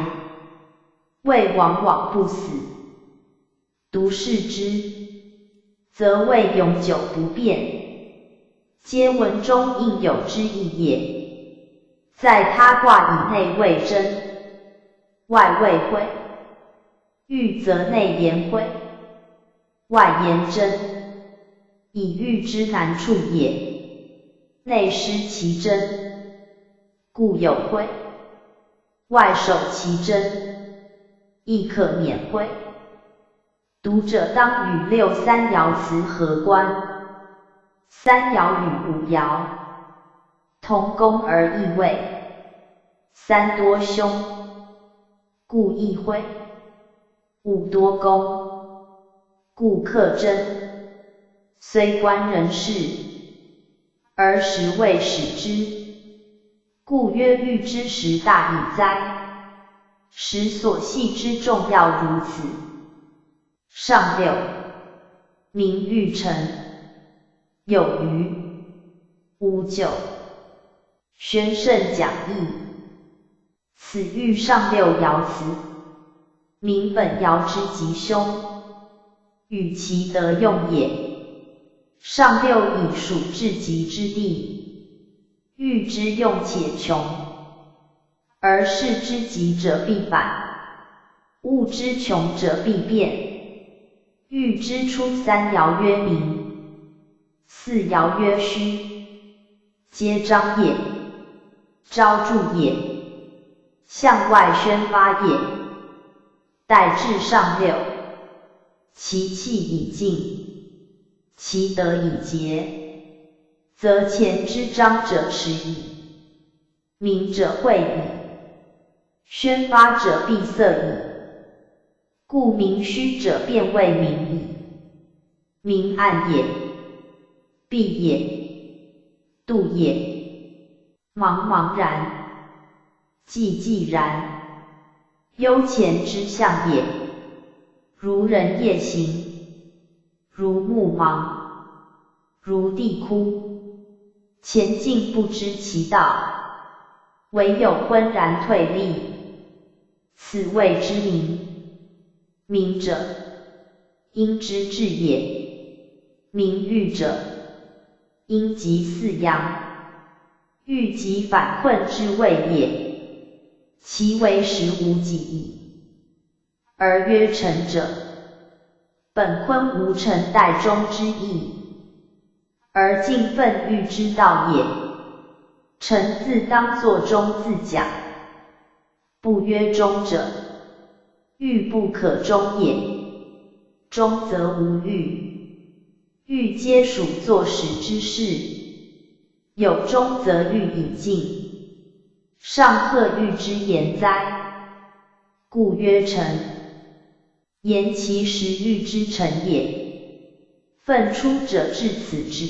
谓往往不死。读视之，则谓永久不变，皆文中应有之意也。在他卦以内谓真，外谓晦。欲则内言晦，外言真，以喻之难处也。内失其真，故有晦；外守其真，亦可免晦。读者当与六三爻辞合观，三爻与五爻同宫而异位，三多凶，故易晦；五多宫，故克真。虽观人事，而实未始之，故曰欲之时大矣哉！时所系之重要如此。上六，名誉臣，有余。五九，宣圣讲义。此欲上六爻辞，名本爻之吉凶，与其得用也。上六以属至极之地，欲之用且穷，而事之极者必反，物之穷者必变。欲之初三爻曰明，四爻曰虚，皆张也，昭著也，向外宣发也。待至上六，其气已尽，其德已竭，则前之章者迟矣，明者晦矣，宣发者闭塞矣。故明虚者便谓明矣。明暗也，闭也，度也，茫茫然，寂寂然，幽潜之象也。如人夜行，如目盲，如地枯，前进不知其道，唯有昏然退立，此谓之明。明者，阴之至也。明欲者，阴极四阳，欲极反困之谓也。其为实无己矣。而曰臣者，本坤无臣待中之意，而尽愤欲之道也。臣自当作中自讲，不曰中者，欲不可终也。终则无欲，欲皆属作始之事，有终则欲已尽，尚克欲之言哉？故曰臣。言其实欲之臣也。愤出者至此止，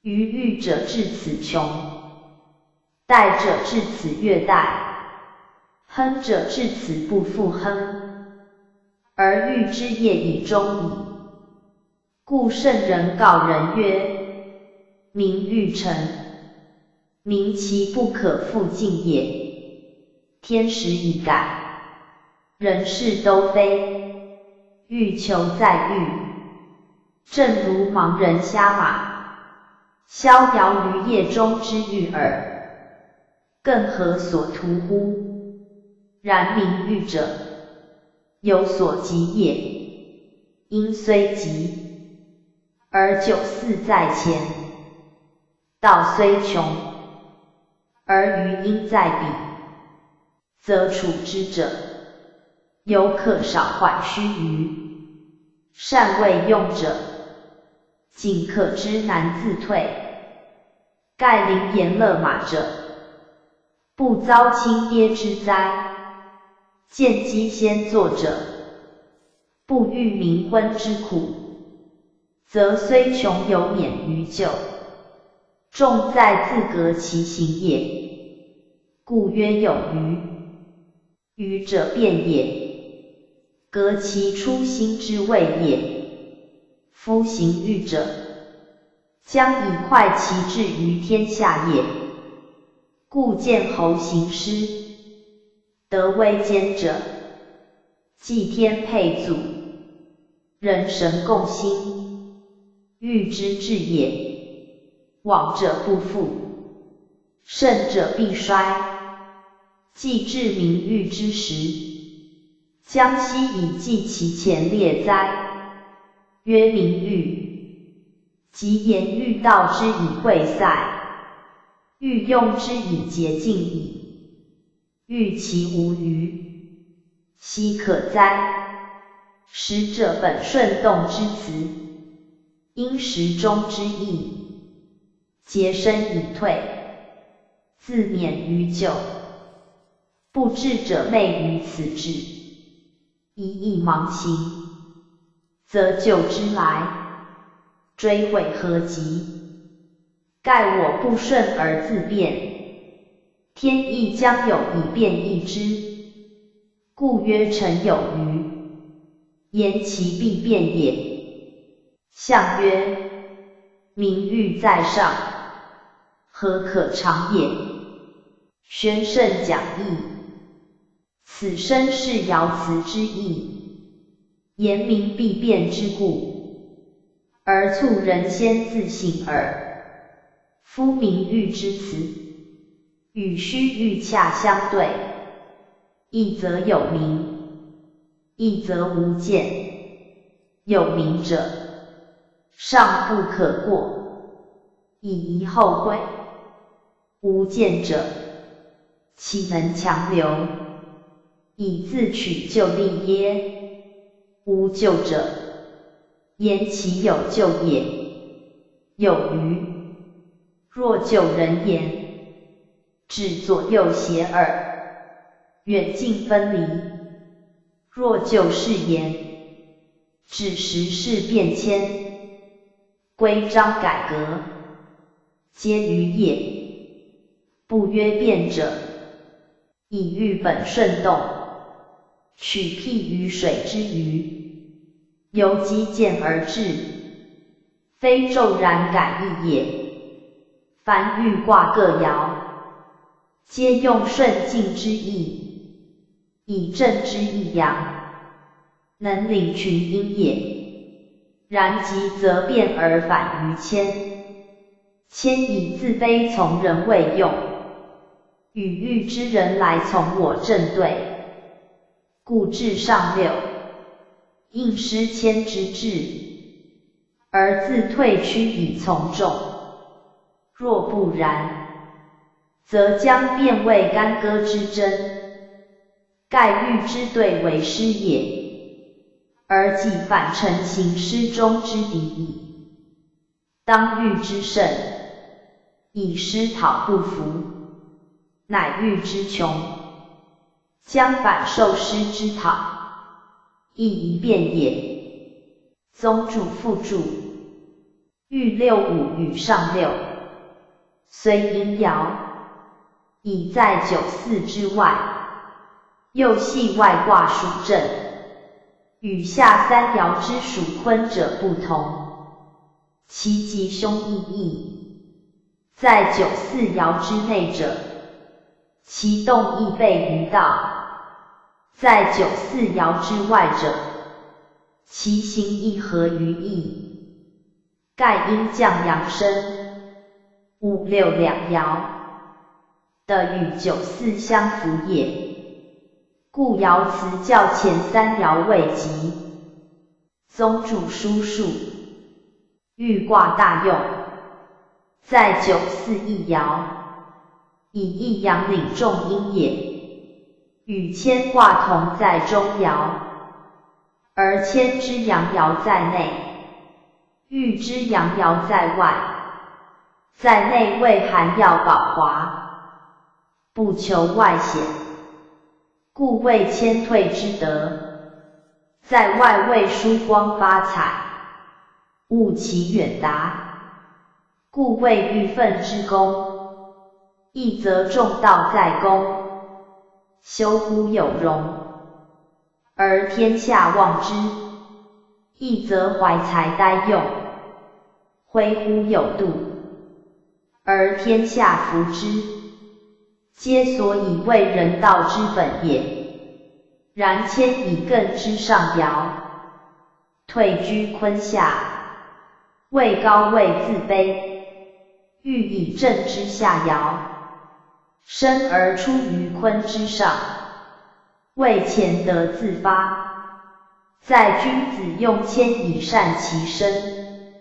余欲者至此穷，殆者至此越殆，亨者至此不复亨，而欲之业已终矣。故圣人告人曰：明欲臣，明其不可复尽也。天时已改，人事都非，欲求在欲。正如盲人瞎马，逍遥于夜中之欲耳，更何所图乎？然明欲者，有所急也。因虽急，而九四在前；道虽穷，而余因在彼，则处之者，犹可少缓须臾。善未用者，仅可知难自退。盖临言勒马者，不遭亲跌之灾；见机先作者，不遇冥昏之苦，则虽穷犹免于救。重在自革其行也。故曰有余。余者变也，革其初心之谓也。夫行欲者，将以快其志于天下也。故见侯行师，得威坚者，祭天配祖，人神共兴，欲之至也。往者不复，胜者必衰。既至明欲之时，将悉以继其前列哉？曰明欲，即言欲道之以会塞，欲用之以洁净矣。欲其无余，奚可哉？使者本顺动之辞，因时中之意，洁身以退，自免于咎。不智者昧于此志，一意盲行，则救之来，追悔何及？盖我不顺而自辩，天意将有以变易之，故曰成有余。言其必变也。象曰：名誉在上，何可长也？宣圣讲义。此生是爻辞之意，言明必变之故，而促人先自省耳。夫名誉之辞，与虚誉恰相对，一则有名，一则无见。有名者，上不可过，以遗后归；无见者，岂能强留，以自取就利耶？无咎者，言其有咎也。有余，若就人言，指左右斜耳，远近分离；若就事言，指时事变迁，规章改革，皆于也。不曰变者，以喻本顺动，取譬于水之鱼，由积见而至，非骤然改易也。凡豫卦各爻，皆用顺境之意，以正之益阳，能领群阴也。然极则变而反于谦，谦以自卑从人为用，与欲之人来从我正对，故至上六，应失谦之志，而自退屈以从众。若不然，则将变为干戈之争，盖欲之对为师也，而既反成行师中之敌矣。当欲之胜，以师讨不服，乃欲之穷，将反受师之讨，亦一变也。宗注附注：欲65与上六，虽阴爻，已在94之外，又系外卦属震，与下三爻之属坤者不同，其吉凶异义，在94爻之内者，其动亦备于道；在94爻之外者，其行亦合于义。盖阴降阳生，5、6两爻的与94相符也，故爻辞较前三爻未及。宗注书数：豫卦大用，在94一爻，以一阳领众阴也，与谦卦同在中爻，而谦之阳爻在内，豫之阳爻在外。在内为寒耀宝华，不求外显，故谓谦退之德；在外为疏光发彩，务其远达，故谓欲奋之功。一则重道在公，修乎有容，而天下望之；一则怀才待用，挥乎有度，而天下服之，皆所以为人道之本也。然谦以艮之上爻，退居坤下，位高位自卑；欲以正之下爻，生而出于坤之上，位乾德自发。在君子用谦以善其身，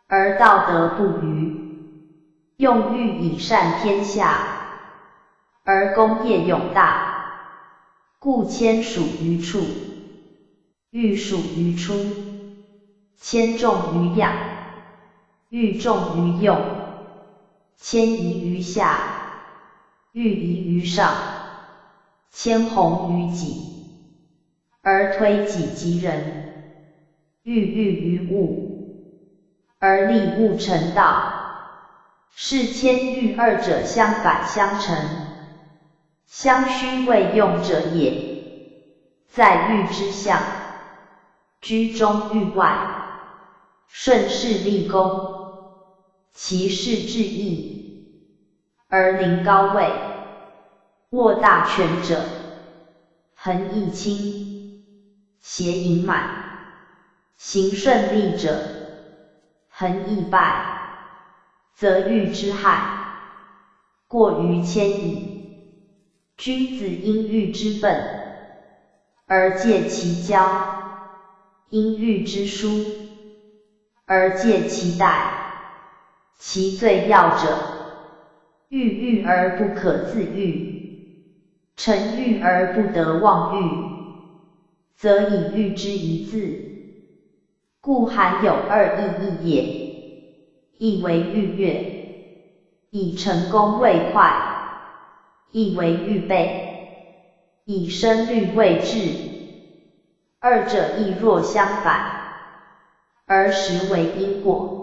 而道德不渝。用欲以善天下，而功业永大，故谦属于处，欲属于出。谦重于养，欲重于用。谦宜于下，欲宜于上。谦宏于己，而推己及人。欲喻于物，而利物成道。是谦喻二者相反相成，相须未用者也。在欲之象，居中域外，顺势立功，其势至义，而临高位，握大权者，横益轻，邪盈满，行顺利者，横益败，则欲之害，过于迁矣。君子因欲之本，而戒其骄；因欲之疏，而戒其怠。其最要者，欲而不可自御，臣欲而不得忘欲，则以欲之一字，故含有二意也。一为欲悦，以成功为快；一为欲备，以生虑为治。二者亦若相反，而实为因果。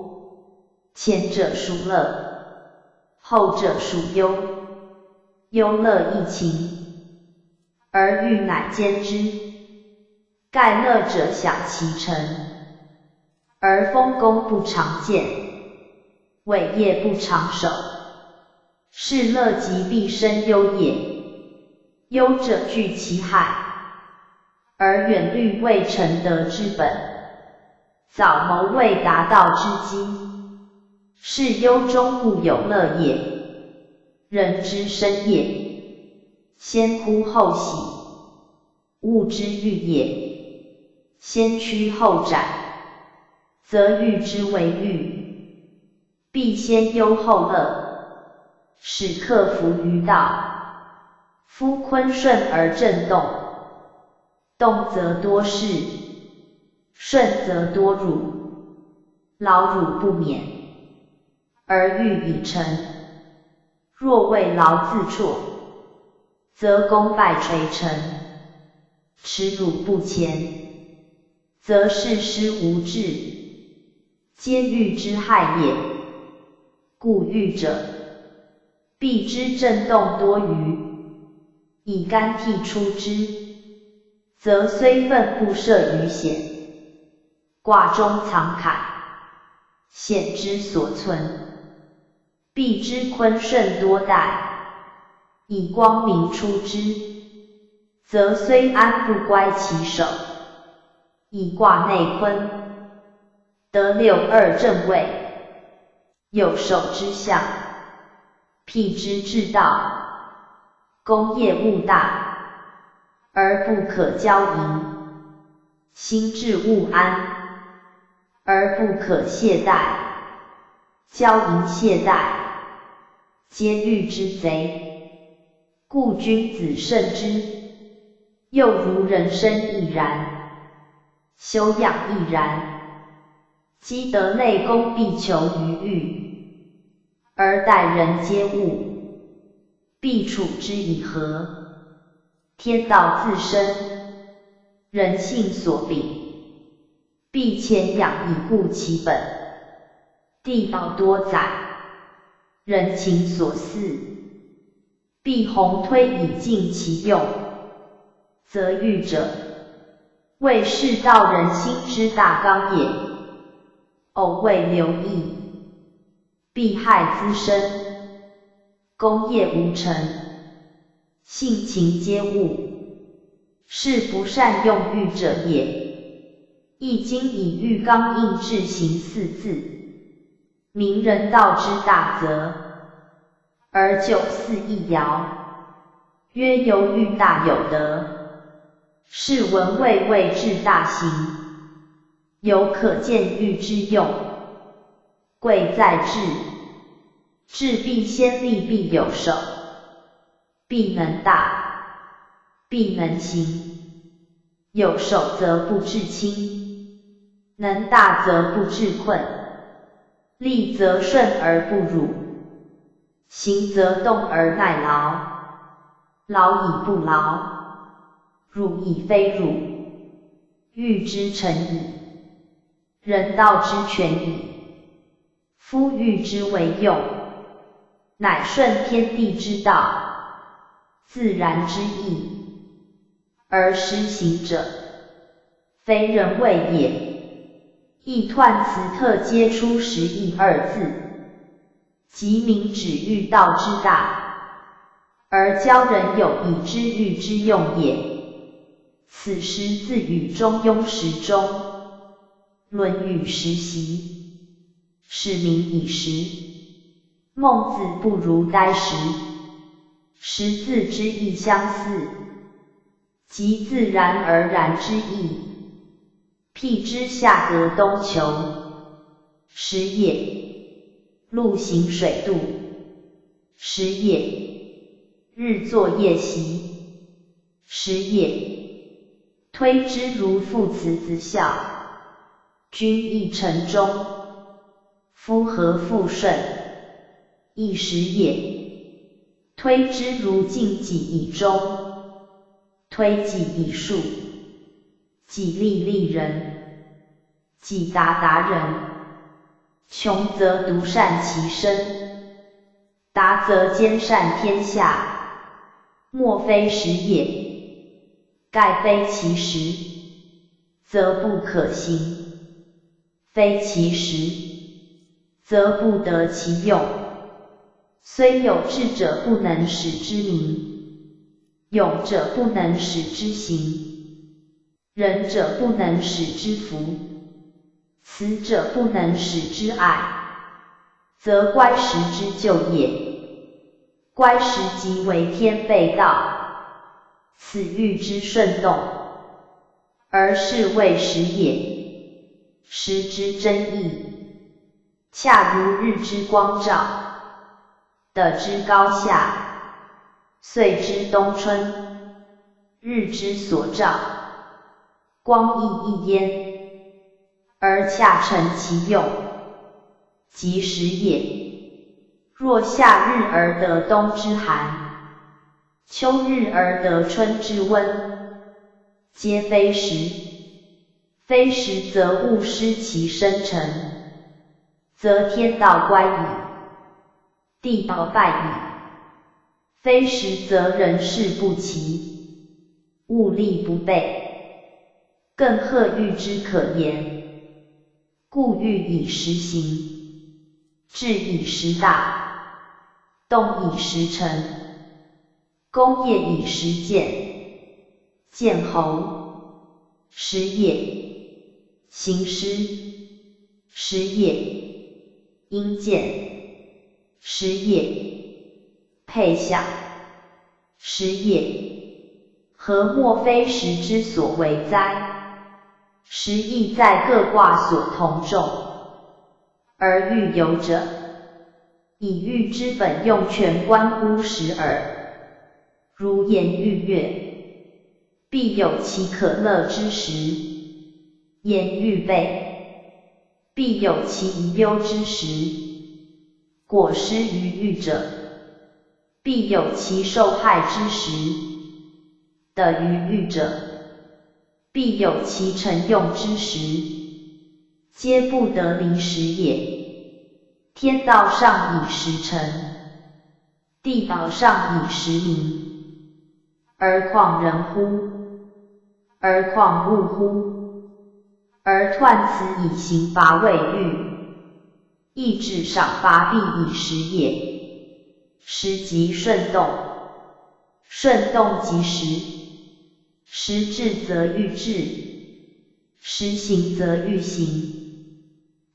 前者属乐，后者属忧。忧乐异情，而欲乃兼之。盖乐者享其成，而丰功不常见，伟业不常守，是乐极必生忧也。忧者惧其害，而远虑未成德之本，早谋未达道之机，是忧中故有乐也。人之生也，先哭后喜；物之欲也，先趋后斩。则欲之为欲，必先忧后乐，使克服于道。夫坤顺而震动，动则多事，顺则多辱，劳辱不免，而欲已成。若为劳自辍，则功败垂成；耻辱不前，则事失无志，皆欲之害也。故欲者，必之震动多余，以干替出之，则虽奋不涉于险，卦中藏坎，险之所存。必之坤顺多待，以光明出之，则虽安不乖其手，以卦内坤，得6·2正位，有守之象，辟之至道，功业务大，而不可骄淫，心志勿安，而不可懈怠，骄淫懈怠，皆欲之贼。故君子慎之，又如人生亦然，修养亦然。积德内功必求于欲，而待人接物，必处之以和。天道自生，人性所秉，必潜养以固其本。地道多载，人情所饲，必宏推以尽其用。则欲者，谓是道人心之大纲也。偶未留意，必害滋生，功业无成，性情皆误，是不善用欲者也。易经以欲刚硬志行4字，明人道之大则，而9四一爻，曰由欲大有德，是文未至大行。有可见欲之用，贵在志，志必先立，必有守，必能大，必能行。有守则不致轻，能大则不致困，立则顺而不辱，行则动而耐劳。劳以不劳，辱以非辱，欲之成矣。人道之全矣。夫欲之为用，乃顺天地之道，自然之意，而施行者，非人谓也。亦彖辞特皆出实义二字，即明指欲道之大，而教人有以知喻之用也。此时自语中庸时中，论语时习，是名以时。孟子不如呆时，识字之意相似，即自然而然之意。辟之下隔东求，时也；陆行水渡，时也；日作夜习，时也。推之如父慈子孝，君亦臣忠，夫和父顺，亦时也。推之如尽己以忠，推己以恕，己利人，己达人。穷则独善其身，达则兼善天下，莫非时也。盖非其时，则不可行；非其时，则不得其用。虽有志者不能使之明，勇者不能使之行，仁者不能使之服，慈者不能使之爱，则乖时之就也。乖时即为天备道，此欲之顺动，而是谓时也。时之真意，恰如日之光照，得之高下，岁之冬春，日之所照，光亦一焉，而恰成其用，即时也。若夏日而得冬之寒，秋日而得春之温，皆非时。非时则物失其生成，则天道乖矣，地道败矣。非时则人事不齐，物力不备，更何欲之可言？故欲以时行，志以时大，动以时成，功业以时建，见侯，时也；行师，时也；应见，时也；配享，时也。何莫非时之所为哉？时亦在各卦所同众，而欲有者，以欲之本用全关乎时耳。如颜欲悦，必有其可乐之时；颜欲备，必有其宜忧之时。果失于欲者，必有其受害之时；得于欲者，必有其成用之时。皆不得离时也。天道上以时成，地道上以时明，而况人乎？而况物乎？而彖辞以刑罚未遇，亦指赏罚必以时也。时即顺动，顺动即时。时至则欲至，时行则欲行。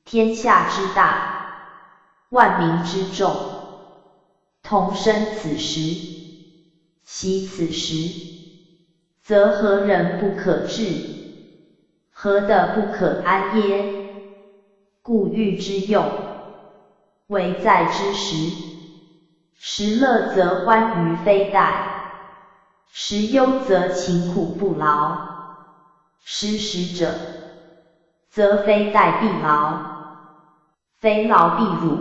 天下之大，万民之众，同生此时，息此时，则何人不可治？何得不可安耶？故欲之用，唯在之时。时乐则欢愉非殆，时忧则勤苦不劳。失时者，则非殆必劳，非劳必辱。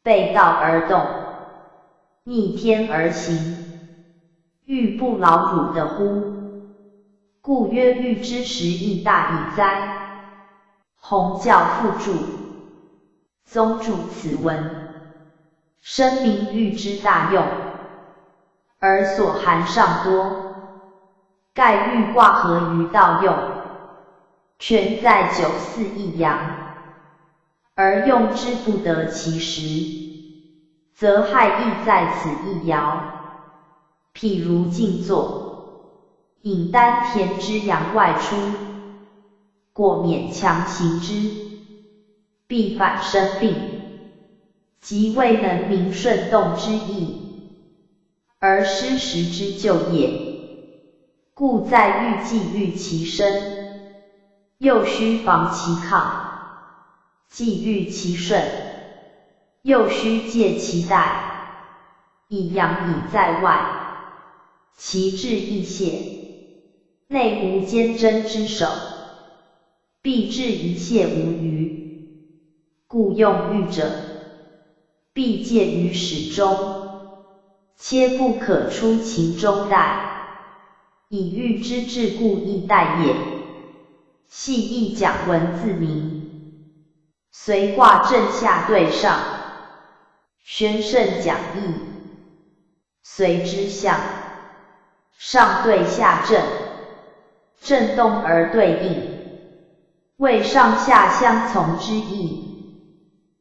背道而动，逆天而行，欲不劳辱的乎？故曰欲之时亦大矣哉！弘教附注，宗注此文，声明欲之大用，而所含上多，盖欲卦合于道用，全在九四一阳，而用之不得其时，则害亦在此一爻。譬如静坐，引丹田之阳外出，过勉强行之，必反生病，即未能明顺动之意，而失时之救也。故在欲既欲其身，又须防其亢；既欲其顺，又须戒其怠。以阳以在外，其志亦泄，内无坚贞之守，必至一泄无余。故用欲者，必戒于始终，切不可出其中殆。以欲之至故亦殆也。系亦讲文字名，随卦正下对上，宣圣讲义，随之象，上对下正，正动而对应，为上下相从之意。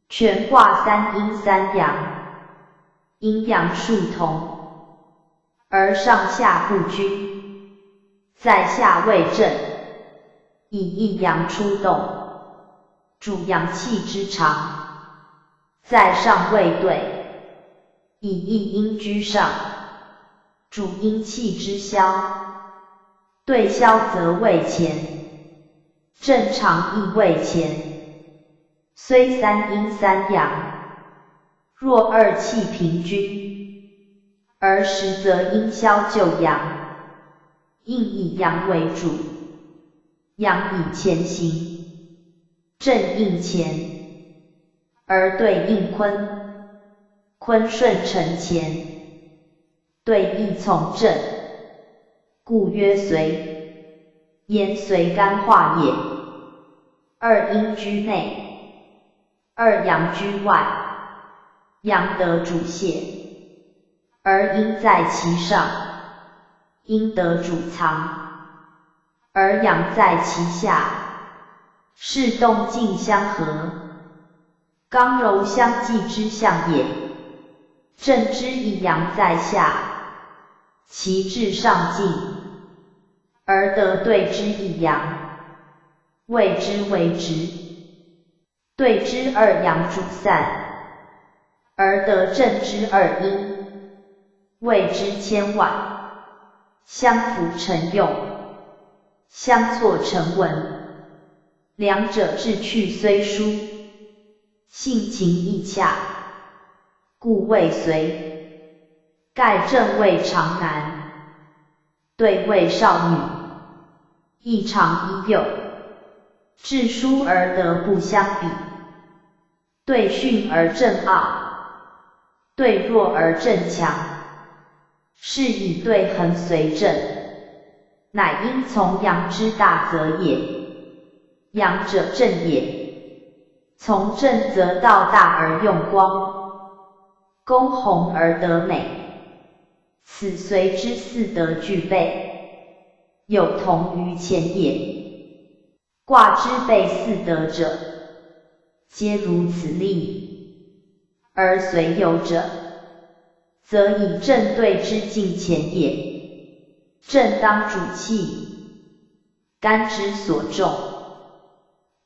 全卦三阴三阳，阴阳数同，而上下不均，在下为正，以一阳出动，主阳气之长；在上为对，以一阴居上，主阴气之消。对消则为前，正常亦为前。虽三阴三阳，若二气平均，而实则阴消就阳。应以阳为主，阳以前行，正应前，而对应坤，坤顺承前，对应从正，故曰随。言随干化也。二阴居内，二阳居外，阳得主泄，而阴在其上。阴得主藏，而阳在其下，是动静相合，刚柔相济之象也。正之以阳在下，其志上进，而得对之以阳，谓之为直。对之二阳主散，而得正之二阴，谓之牵挽。相辅成用，相错成文，两者志趣虽殊，性情亦洽，故谓随。盖正谓长男，对谓少女，亦长亦幼，志疏而德不相比，对训而正傲，对弱而正强。是以对恒随正，乃因从阳之大则也。阳者正也，从正则道大而用光，攻弘而得美，此随之四德具备，有同于前也。卦之备四德者，皆如此例，而随有者，则以正对之进前也。正当主气，干之所重，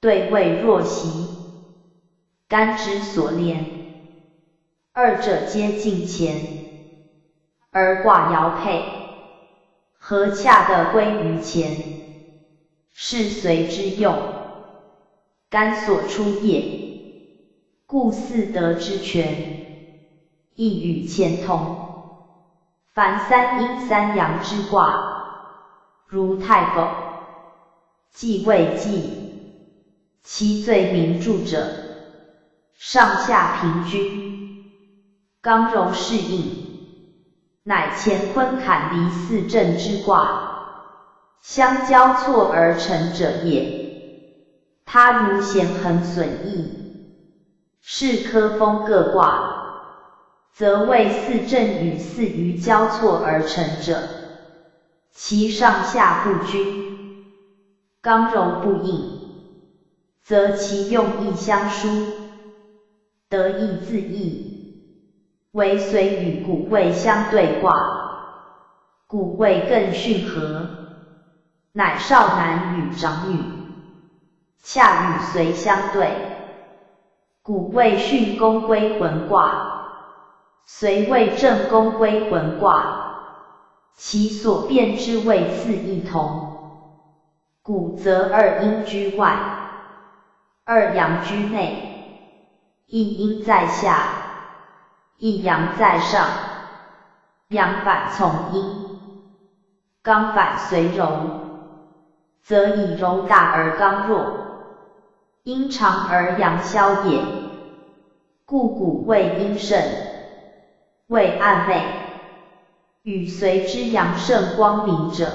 对谓若袭，干之所连，二者皆进前，而卦爻配，合洽地归于前，是随之用，干所出也。故四德之全，亦与前同。凡三阴三阳之卦，如太否、既未既，其最名著者，上下平均，刚柔适应，乃乾坤坎离四正之卦，相交错而成者也。他如咸恒损益，是科风各卦，则为四正与四余交错而成者，其上下不均，刚柔不应，则其用意相殊，得意自异，为随与古位相对卦，古位更巽合，乃少男与长女，恰与随相对，古位巽宫归魂卦，随位正宫归魂卦，其所变之位次异同，古则二阴居外，二阳居内，一阴在下，一阳在上，阳反从阴，刚反随柔，则以柔大而刚弱，阴长而阳消也。故古谓阴盛，谓暗昧，与随之阳盛光明者，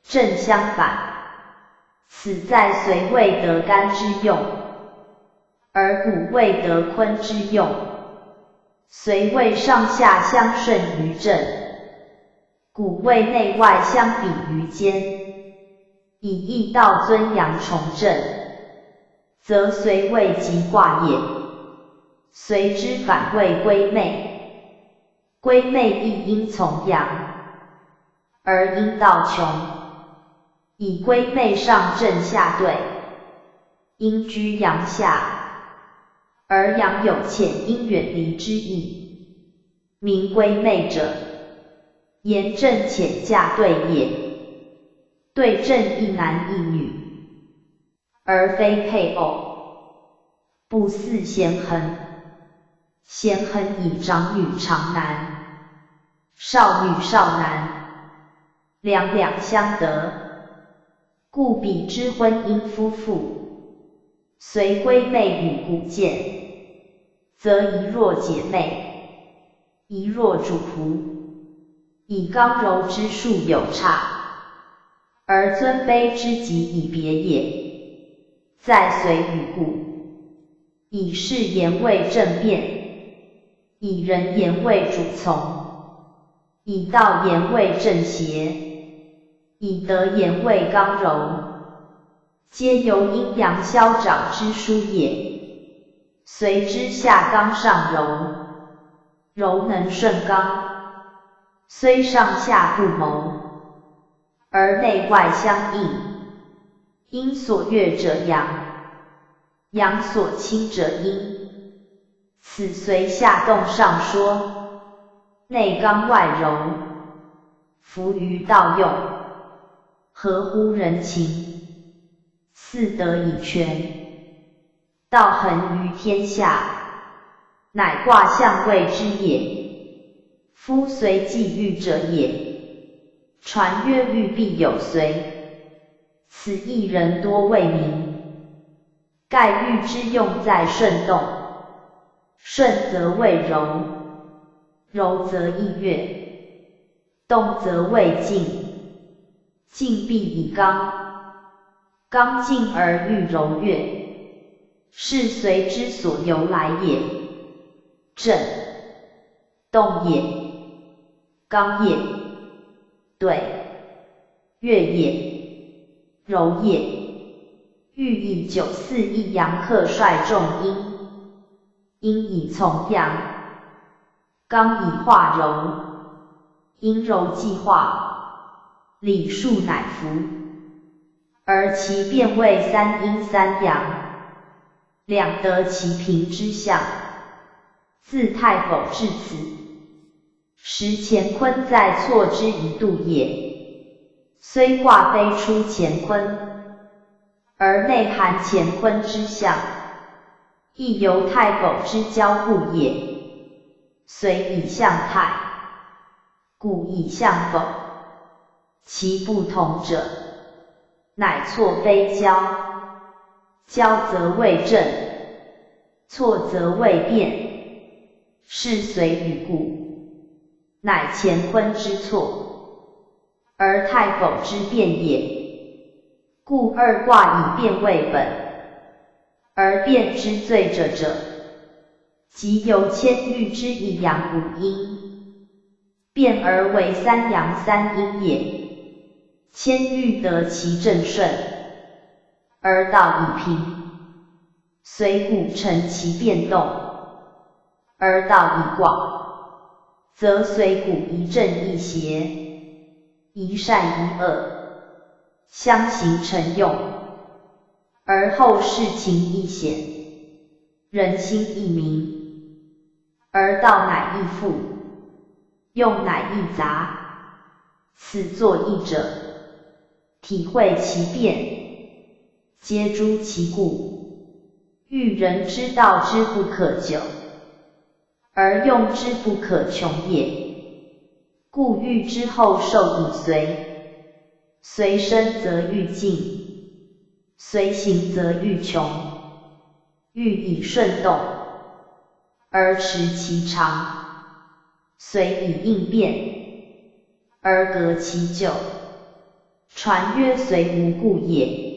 正相反。此在随谓得干之用，而古谓得坤之用。随谓上下相顺于正，古谓内外相比于坚，以义道尊阳从正，则随谓即卦也。随之反谓归昧，归昧亦应从阳，而阴道穷，以归昧上正下对，阴居阳下，而阳有潜阴远离之意，名归昧者，言正潜下对也。对正一男一女，而非配偶，不似咸衡。咸衡以长女长男，少女少男，两两相得，故彼之婚姻夫妇，随归昧与古见，则一若姐妹，一若主仆，以刚柔之术有差，而尊卑之极以别也。在随与古，以事言为正辩，以人言为主从，以道言为正邪，以德言为刚柔，皆由阴阳消长之殊也。随之下刚上柔，柔能顺刚，虽上下不谋，而内外相应。阴所悦者阳，阳所亲者阴。此随下动上说，内刚外柔，服于道用，合乎人情，四德以全，道恒于天下，乃卦象谓之也。夫随既遇者也，传曰遇必有随，此一人多未明。盖遇之用在顺动，顺则为柔，柔则易悦，动则为静，静必以刚，刚静而欲柔悦，是随之所由来也。正，动也，刚也，对，悦也，柔也。欲以九四一阳克率众阴，阴以从阳，刚以化柔，阴柔既化，理数乃服，而其变为三阴三阳，两得其平之象。自太否至此，时乾坤在错之一度也。虽卦非出乾坤，而内含乾坤之象，亦由太否之交互也。随以象太，故以象否，其不同者，乃错非交，交则为正，错则为变，是随与故，乃乾坤之错，而太否之变也。故二卦以变为本，而变之最者，即由千喻之一阳五阴，变而为三阳三阴也。千喻得其正顺，而道以平，随故成其变动；而道以广，则随故一正一邪，一善一恶，相形成用，而后事情亦显，人心亦明，而道乃易复，用乃易杂。此作义者，体会其变，皆诛其故，欲人之道之不可久，而用之不可穷也。故欲之后受以随，随生则欲尽，随行则欲穷，欲以顺动，而持其长，随以应变，而革其旧。传曰随无故也，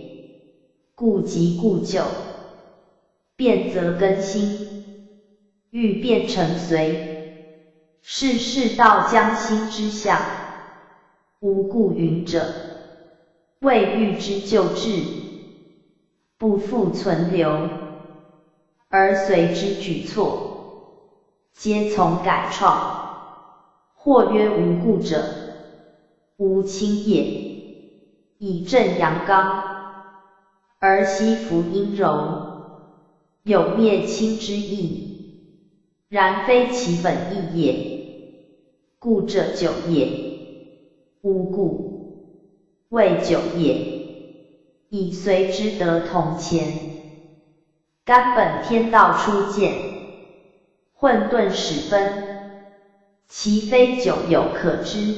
故即故旧，变则更新，欲变成随。是世道将心之象，无故云者，谓欲之旧制，不复存留，而随之举措，皆从改创。或曰无故者，无亲也，以正阳刚，而息服阴柔，有灭亲之意，然非其本意也。故者久也，无故，谓久也，以随之得同前。干本天道初见，混沌始分，其非久有可知，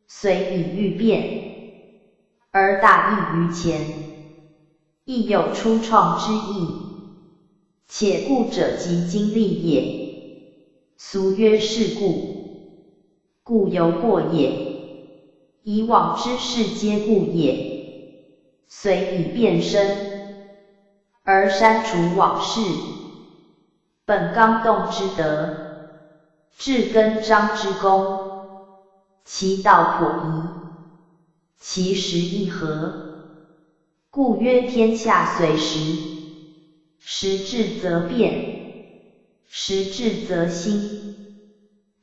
随以欲变，而大异于前，亦有初创之意。且故者即经历也，俗曰是故。故犹过也，以往之事皆故也。随以变身，而删除往事，本刚动之德，治根章之功，其道颇宜，其实亦合。故曰天下随时，时至则变，时至则兴。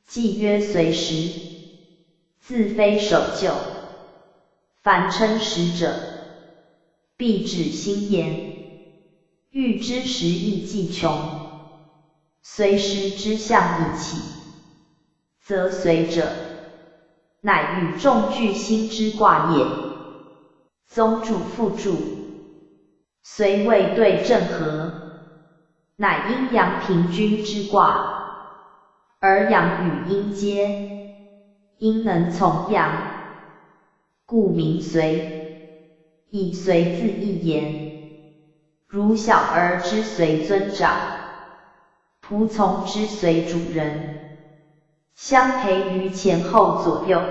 既曰随时，自非守旧，凡称时者，必指心言。欲知时亦既穷，随时之象已起，则随者，乃与众俱心之卦也。宗主复注，随谓对正合，乃阴阳平均之卦。而阳与阴皆，阴能从阳，故名随。以随字一言，如小儿之随尊长，仆从之随主人，相陪于前后左右，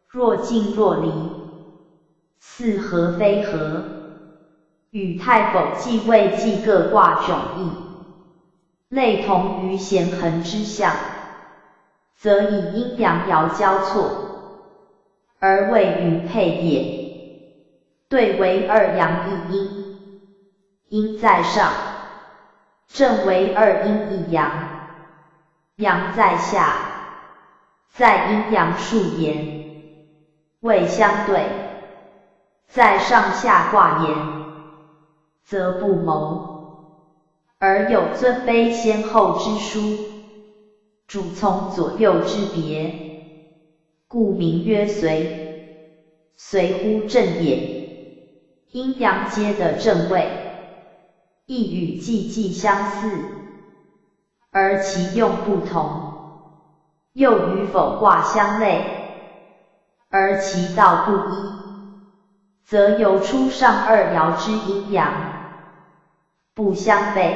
若近若离，似合非合，与太否继位继各卦迥异。类同于弦衡之象，则以阴阳爻交错，而谓云配也。对为二阳一阴，阴在上，正为二阴一阳，阳在下，在阴阳数言，谓相对。在上下卦言，则不谋。而有尊卑先后之殊，主从左右之别，故名曰随。随乎正也，阴阳皆得正位，亦与既济相似，而其用不同，又与否卦相类，而其道不一，则由出上二爻之阴阳，不相悖，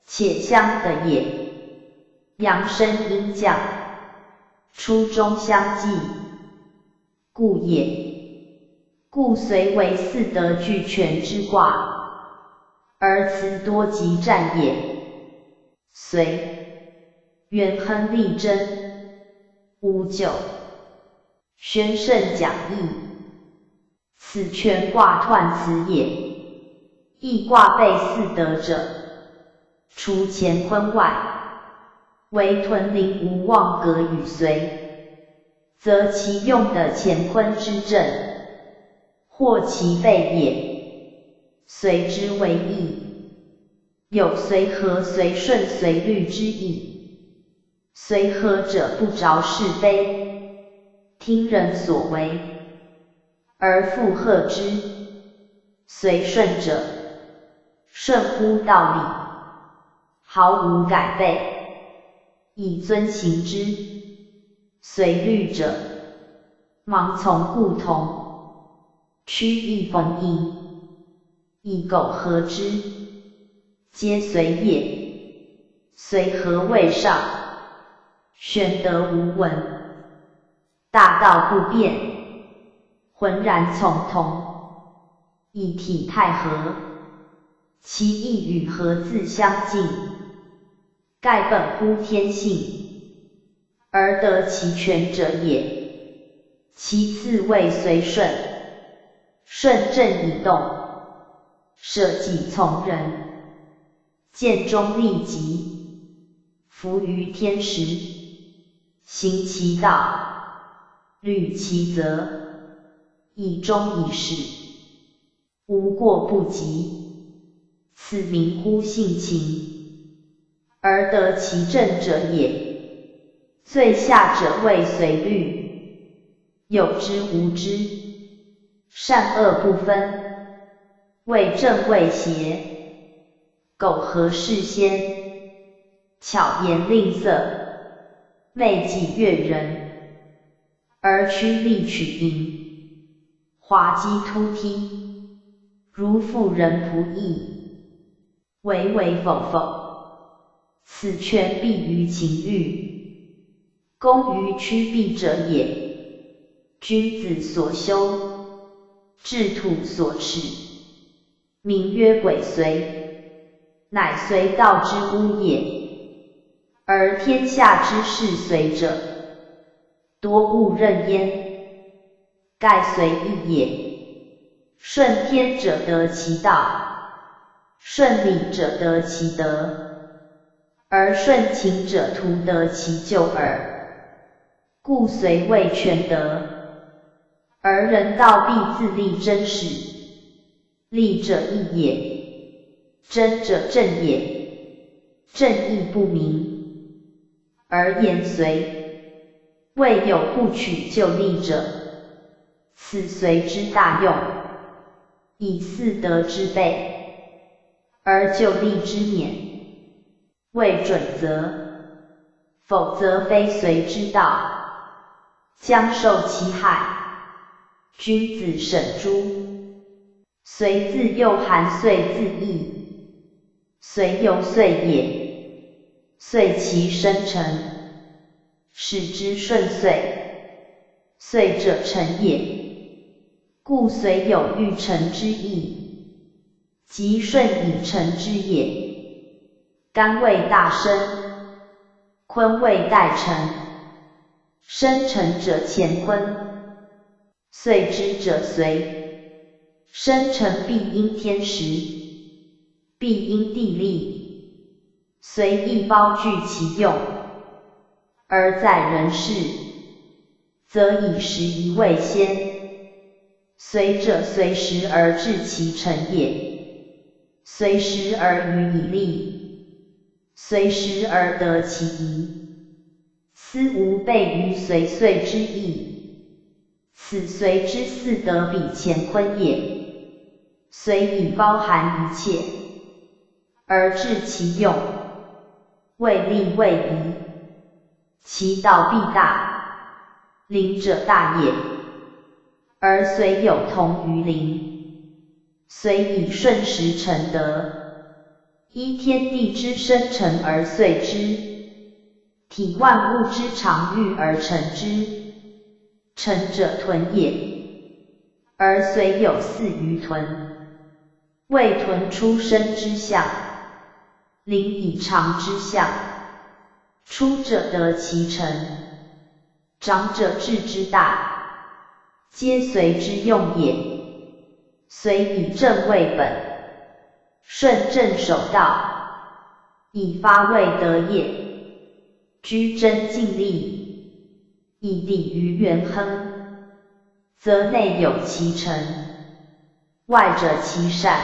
且相得也。阳生阴降，初中相济，故也。故随为四德俱全之卦，而辞多极战也。隋元亨利贞59宣圣讲义。此全卦彖辞也。易卦备四德者，除乾坤外，唯屯临无妄格与随，则其用的乾坤之正，或其备也。随之为义，有随和、随顺、随律之意。随和者不着是非，听人所为，而附和之；随顺者，顺乎道理，毫无改备，以遵行之；随律者，盲从故同，曲意逢迎，以苟合之，皆随也。随和为上，玄德无闻，大道不变，浑然从同，以体太和，其意与和自相近，盖本乎天性，而得其全者也。其次谓随顺，顺正以动，舍己从人，见中利己，服于天时，行其道，履其责，以终以始，无过不及，此名乎性情，而得其正者也。最下者谓随律，有之无之，善恶不分，谓正谓邪，苟合事先，巧言令色，昧己悦人，而趋利取盈，滑稽突踢，如妇人仆役，唯唯否否，此全必于情欲，功于趋避者也。君子所修，治土所持，名曰鬼随，乃随道之巫也。而天下之事随者，多误认焉，盖随意也。顺天者得其道，顺理者得其德，而顺情者徒得其咎耳。故随谓全德，而人道必自立真实，立者义也，真者正也，正义不明，而言随，未有不取就立者，此随之大用，以四德之备，而就立之免，谓准则，否则非随之道，将受其害。君子审诸，随自幼含岁自义，随由岁也，遂其生成，使之顺遂，遂者成也。故随有欲成之意，即顺以成之也。干谓大生，坤谓代成，生成者乾坤，遂之者随，生成必因天时，必因地利，随亦包具其用。而在人事，则以时宜为先，随者随时而治其成也，随时而予以利，随时而得其宜，斯无悖于随岁之意。此随之四德比乾坤也，随以包含一切，而治其用，为利为宜，其道必大，灵者大也。而随有同于灵，随以顺时成德，依天地之生成而遂之，体万物之常欲而成之，成者屯也。而随有四于屯，谓屯出生之象，临以常之象，出者得其成，长者志之大，皆随之用也。随以正为本，顺正守道，以发未得业，居真尽力，以抵于元亨，则内有其成，外者其善。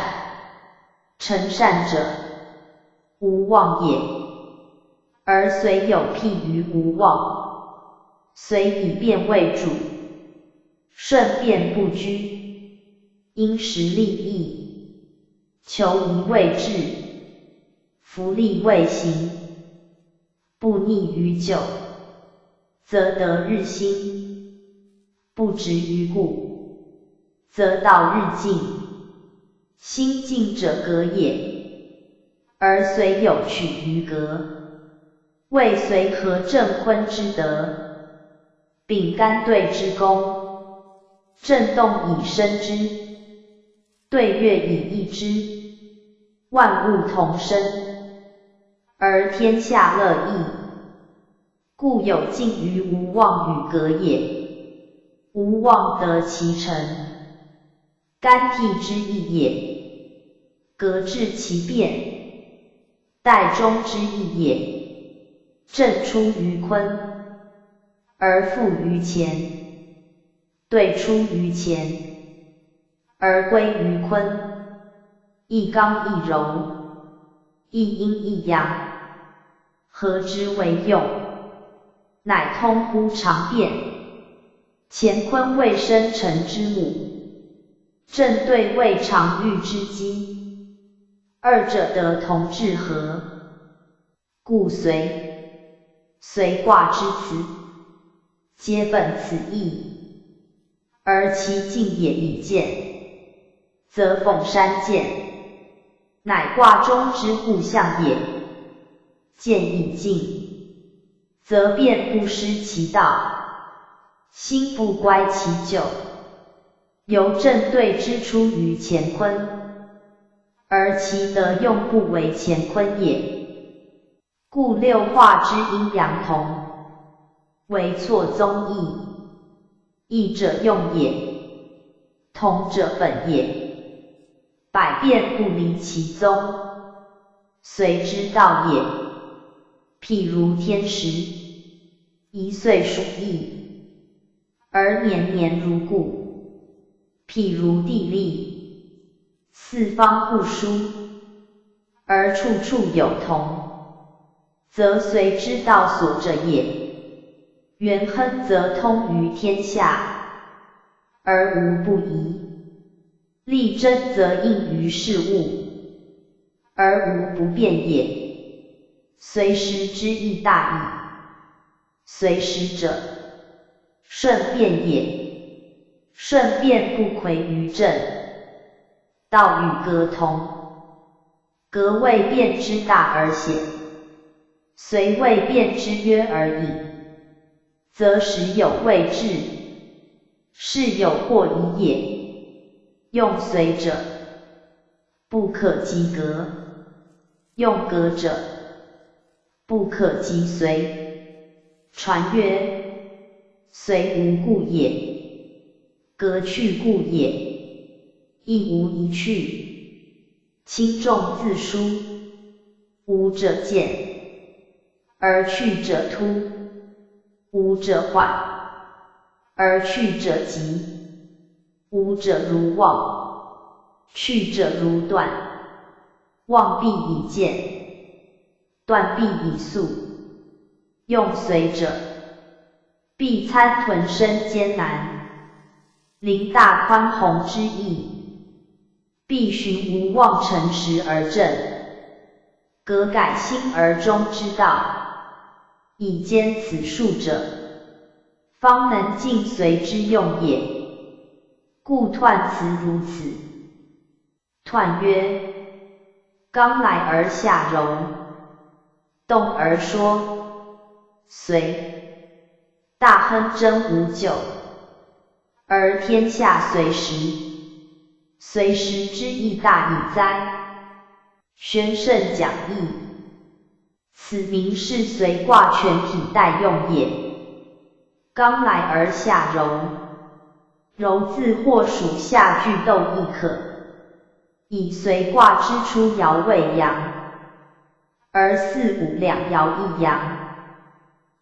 成善者，无妄也，而虽有辟于无妄，虽以辩为主，顺辩不居。因时利益，求一未至，福利未行，不逆于久，则得日新；不执于故，则道日进。心静者格也，而虽有取于格，未随和正坤之德，秉干兑之功，震动以生之。对月以益之，万物同生，而天下乐益，故有近于无妄与格也。无妄得其成，干替之意也；格致其变，待中之意也。正出于坤，而复于乾；对出于乾，而归于坤，一刚一柔，一阴一阳，合之为用，乃通乎常变。乾坤为生辰之母，正对为常遇之基，二者得同治合，故随卦之辞，皆本此意，而其境也已见。则逢山见，乃卦中之互象也。见已尽，则便不失其道，心不乖其咎。由正对之出于乾坤，而其得用不为乾坤也。故六化之阴阳同，为错综异。异者用也，同者本也。百变不离其宗，随之道也。譬如天时，一岁属易，而年年如故；譬如地利，四方互殊，而处处有同，则随之道所者也。元亨则通于天下，而无不疑。力争则应于事物，而无不变也。随时之意大矣。随时者，顺变也。顺变不魁于正，道与格同。格为变之大而显，随为变之约而已，则时有未至，事有或疑也。用随者，不可及格；用格者，不可及随。传曰：随无故也，格去故也，亦无一去。轻重自殊，无者见，而去者突；无者缓，而去者急。无者如妄，去者如断。妄必以见，断必以速。用随者，必参屯生艰难，临大宽宏之意，必循无妄诚实而正，革改心而终之道。以兼此数者，方能尽随之用也。故彖辞如此。彖曰：刚来而下柔，动而说，随。大亨真无咎，而天下随时。随时之义大矣哉！宣圣讲义。此名是随卦全体代用也。刚来而下柔，柔字或属下句斗亦可，以随卦之初爻为阳，而四五两爻亦阳，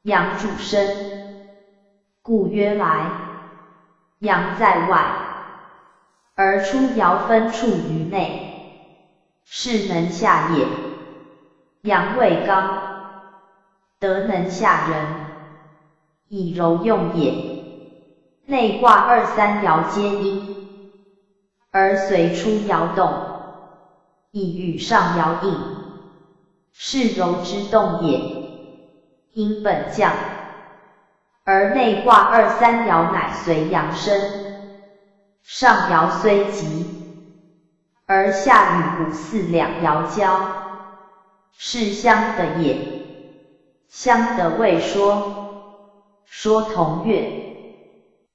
阳主身，故曰来。阳在外，而初爻分处于内，是能下也。阳为刚，得能下人，以柔用也。内卦二三爻皆阴，而随出爻动，以与上爻应，是柔之动也。阴本降，而内卦二三爻乃随阳生，上爻虽急，而下与五四两爻交，是相得也。相得谓说，说同月，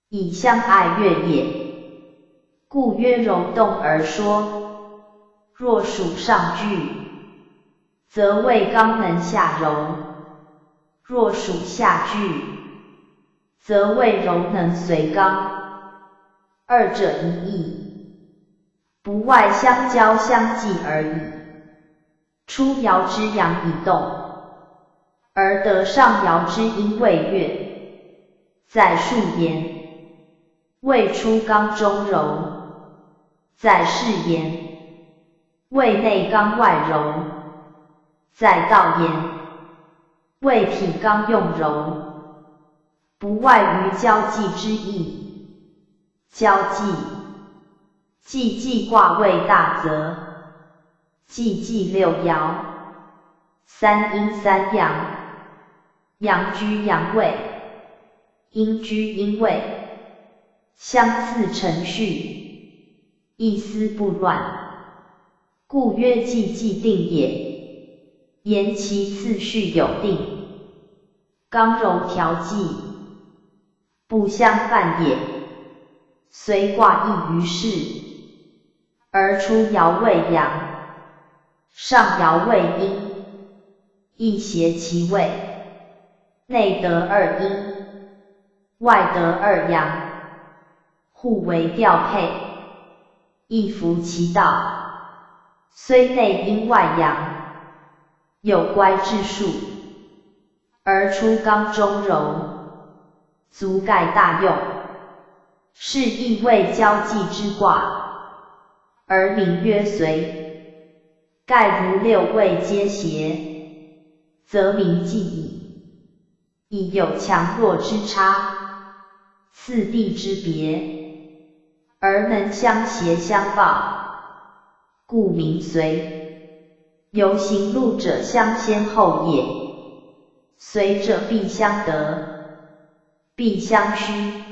以相爱月也，故曰柔动而说。若属上句，则谓刚能下柔；若属下句，则谓柔能随刚。二者一异，不外相交相济而已。初爻之阳已动，而得上爻之阴为月，在数言。未出刚中柔，在是言；未内刚外柔，在道言；未体刚用柔，不外于交际之意。交际，既济卦为大则，既济六爻，三阴三阳，阳居阳位，阴居阴位。相次承续，一丝不乱，故曰既既定也。言其次序有定，刚柔调剂，不相犯也。虽卦亦于是，而初爻为阳，上爻为阴，亦协其位，内得二阴，外得二阳，互为调配，亦服其道。虽内阴外阳，有乖之术，而出刚中柔，足盖大用。是亦谓交际之卦，而名曰随。盖如六位皆协，则名济矣。以有强弱之差，次第之别，而能相协相报，故名随。由行路者相先后也。随者必相得，必相虚。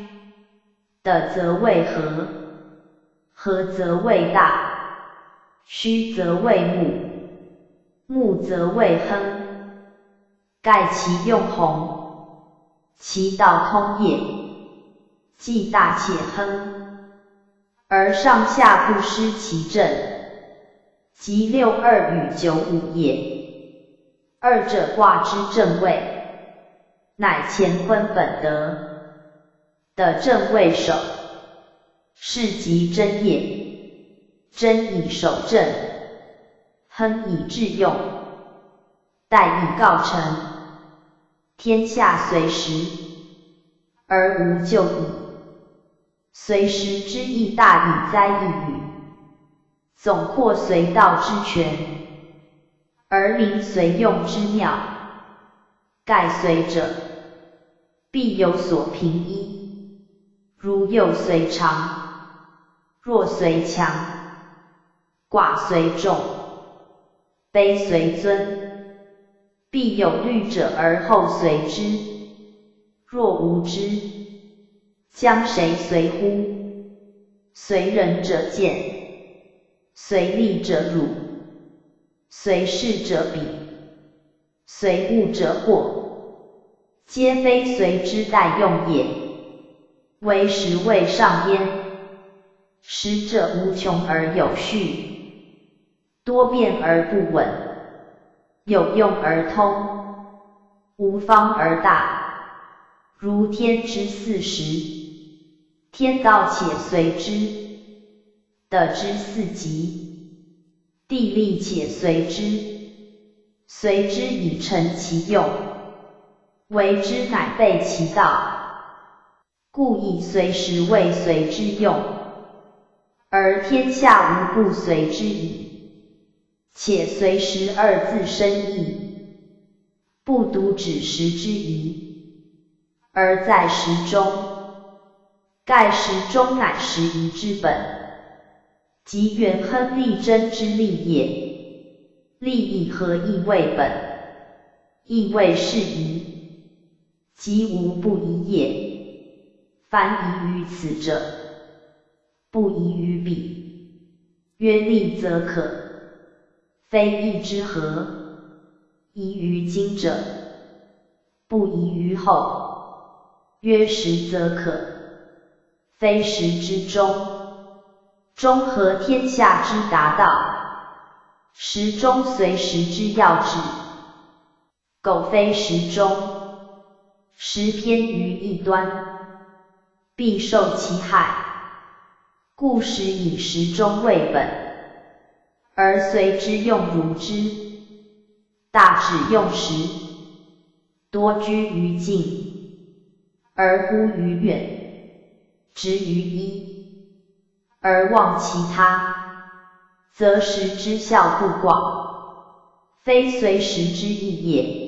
得则为和，和则为大，虚则为木，木则为亨。盖其用弘，其道通也，既大且亨，而上下不失其正，即六二与九五也。二者卦之正位，乃乾坤本德。的正位守，是即真也。真以守正，亨以致用，代以告成。天下随时，而无咎矣。随时之意大以哉一语，总括随道之全，而名随用之妙。盖随者，必有所凭依。如右随长，弱随强，寡随众，卑随尊，必有虑者而后随之。若无之，将谁随乎？随人者见，随利者辱，随事者鄙，随物者过，皆非随之待用也。为时未上焉，时者无穷而有序，多变而不稳，有用而通，无方而大，如天之四时，天道且随之，地之四极，地利且随之，随之以成其用，为之乃备其道，故以随时谓随之用，而天下无不随之矣。且随时二字生义，不独指时之宜，而在时中，盖时中乃时宜之本，即元亨利贞之利也。利以何义为本？义为是宜，即无不宜也。凡宜于此者，不宜于彼。曰利则可，非义之和。宜于今者，不宜于后。曰时则可，非时之中。中和天下之达道，时中随时之要旨。苟非时中，时偏于一端，必受其害。故时以时中为本，而随之用如之。大指用时，多居于近，而忽于远，执于一，而忘其他，则时之效不广，非随时之意也。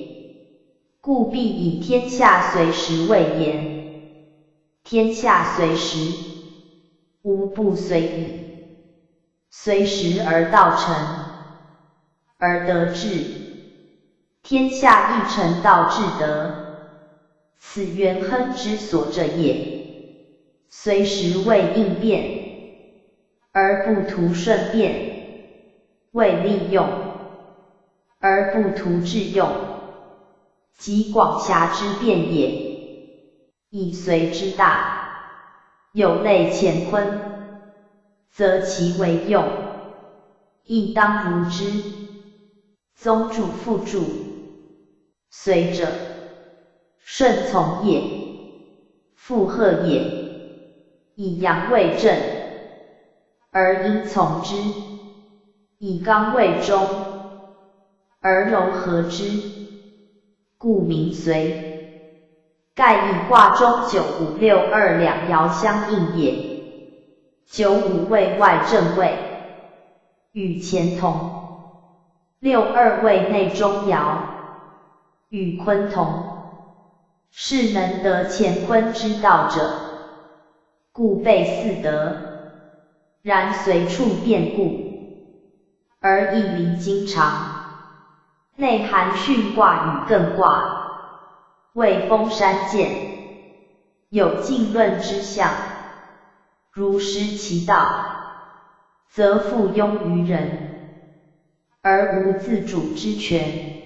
故必以天下随时为言。天下随时，无不随矣。随时而道成，而德治。天下亦成道至德，此元亨之所者也。随时为应变，而不图顺变；为利用，而不图致用，即广狭之变也。以随之大，有类乾坤，则其为用，亦当如之。宗主父主，随者，顺从也，附和也。以阳为正，而阴从之；以刚为中，而柔和之。故名随。盖以卦中九五六二两爻相应也。九五位外正位，与乾同；六二位内中爻，与坤同。是能得乾坤之道者，故备四德。然随处变故，而义离经常。内含巽卦与艮卦，为封山见，有尽论之象。如失其道，则附庸于人，而无自主之权。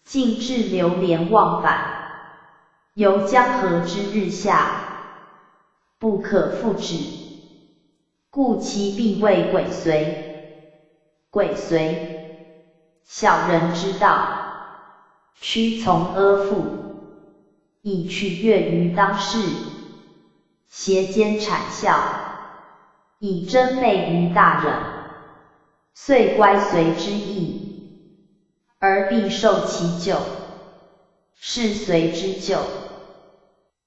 尽致流连忘返，由江河之日下，不可复止。故其必谓鬼随。鬼随，小人之道，屈从阿附，以取悦于当世，挟奸谄笑，以争媚于大人，遂乖随之意，而必受其咎。是随之咎，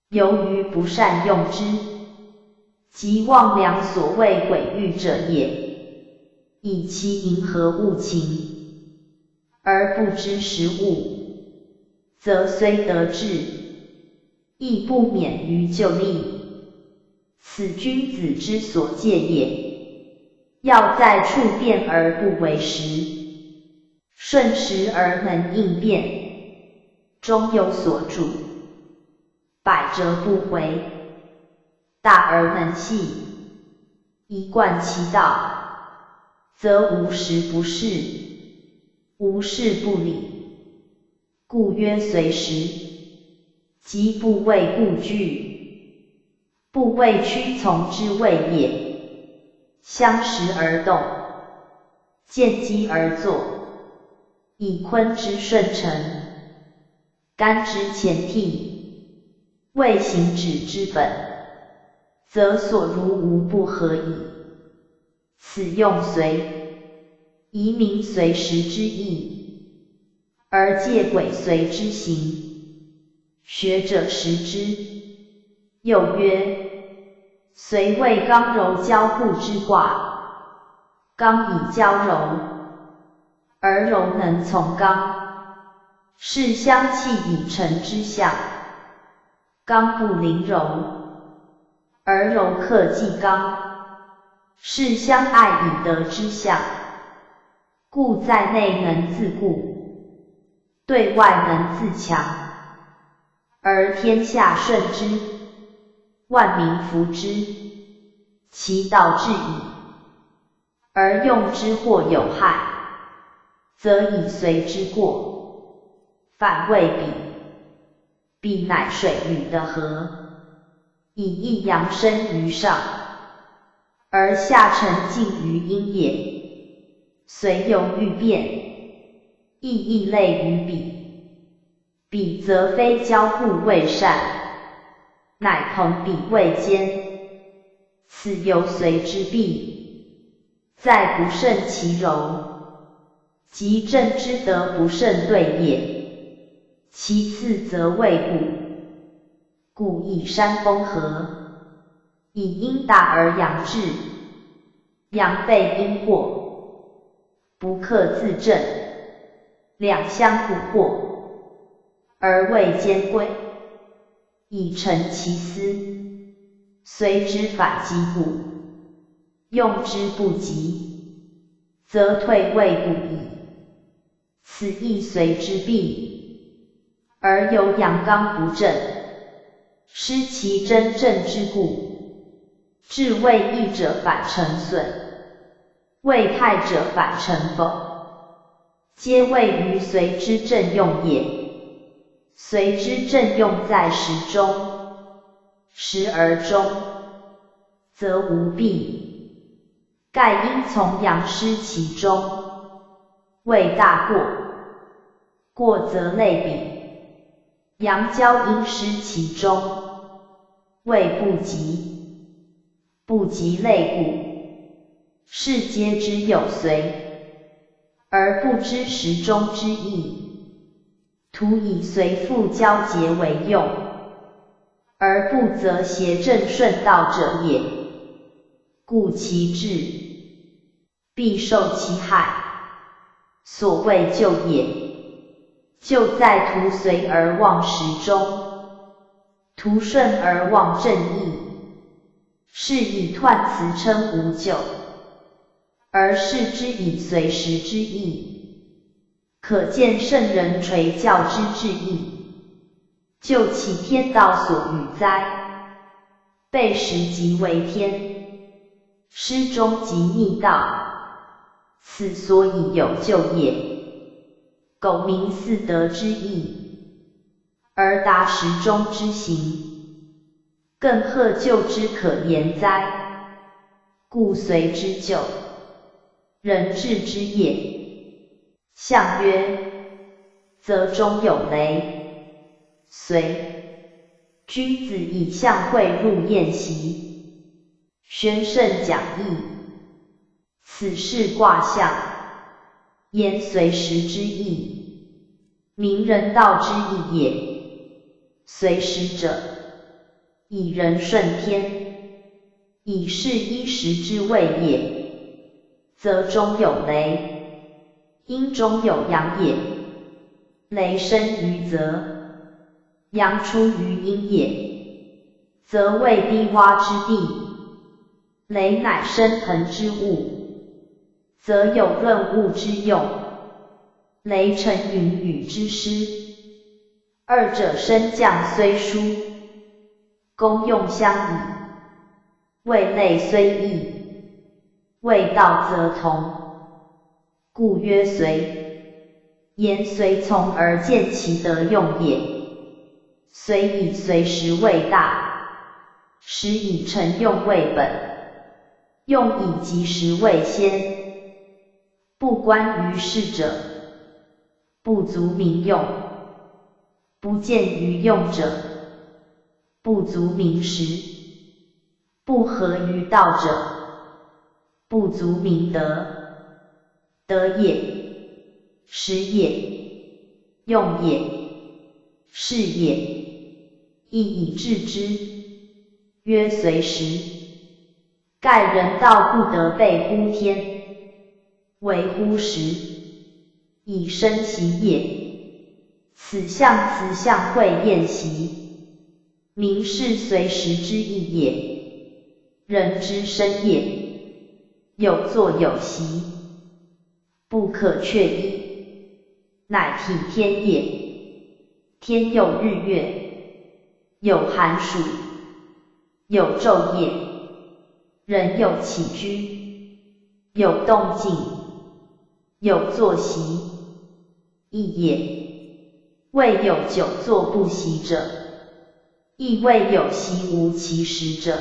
由于不善用之，即妄量所谓鬼欲者也。以其迎合物情，而不知时务，则虽得志，亦不免于就利。此君子之所戒也。要在处变而不为时，顺时而能应变，中有所主，百折不回，大而能细，一贯其道，则无时不事，无事不理。故曰随时，即不为故惧，不为屈从之谓也。相时而动，见机而作，以坤之顺承，干之前替，为行止之本，则所如无不合矣。此用随，宜名随时之意，而戒鬼随之行。学者识之。又曰：随谓刚柔交互之卦，刚以交柔，而柔能从刚，是相气以成之象。刚不临柔，而柔克既刚，是相爱以得之象。故在内能自固，对外能自强，而天下顺之，万民服之，其道至矣。而用之或有害，则以随之过，反谓彼乃水与的和，以抑阳生于上，而下沉静于阴也。随有欲变，亦类于彼则非交互未善，乃朋彼未坚，此有随之弊，在不胜其柔，即正之德不胜对也。其次则谓故以山风和，以阴大而阳至，阳被阴惑，不克自正，两相不惑，而未兼贵，以成其私，随之反击故，用之不及，则退位不矣。此亦随之弊，而由阳刚不正，失其真正之故，至谓益者反成损，谓害者反成否，皆谓于随之正用也。随之正用在时中，时而中，则无弊。盖因从阳失其中，谓大过。过则类比，阳交阴失其中，谓不及。不及类故，是皆知有随，而不知时中之意。徒以随复交结为用，而不择邪正顺道者也。故其志，必受其害。所谓救也，救在图随而忘时中，图顺而忘正义，是以彖辞称无救，而视之以随时之意。可见圣人垂教之至意，就其天道所与哉。备时即为天，失中即逆道，此所以有救也。苟明四德之意，而达时中之行，更贺救之可言哉。故随之救，人治之也。象曰：则中有雷。随，君子以象会入宴席。宣圣讲义。此是卦象，言随时之意，明人道之意也。随时者，以人顺天，以是一时之谓也。则中有雷，阴中有阳也。雷生于泽，阳出于阴也。则谓低洼之地，雷乃生腾之物，则有润物之用。雷成云雨之师，二者升降虽殊，功用相宜。谓类虽异，谓道则同。故曰随，言随从而见其德用也。随以随时为大，时以成用为本，用以及时为先。不关于事者，不足名用，不见于用者，不足名实，不合于道者，不足名德。德也，实也，用也，是也，亦以治之，曰随时。盖人道不得备乎天，为乎时，以生习也。此象会厌习，名是随时之意也。人之生也，有作有习，不可却一，乃体天也。天有日月，有寒暑，有昼夜，人有起居，有动静，有作息，亦也。未有久坐不息者，亦未有息无其时者。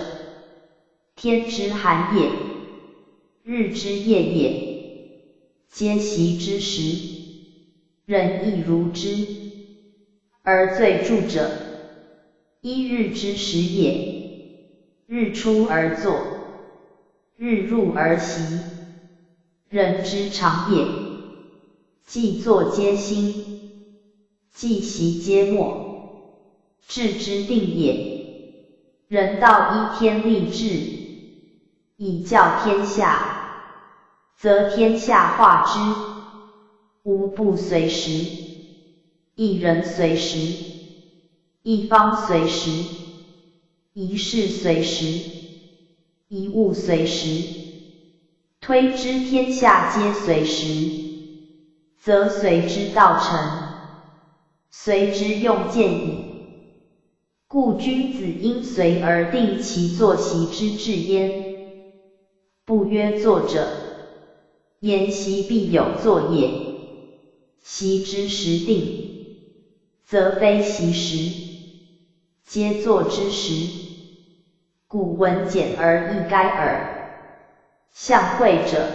天之寒也，日之夜也，皆习之时，人亦如之。而最著者，一日之时也。日出而作，日入而息，人之常也。既作皆兴，既息皆没，治之定也。人道依天立志，以教天下，则天下化之。无不随时，一人随时，一方随时，一事随时，一物随时。推之天下皆随时，则随之道成，随之用见矣。故君子应随而定其作息之志焉。不曰作者，言习必有作也。习之时定，则非习时，皆作之时。故文简而易赅耳。象会者，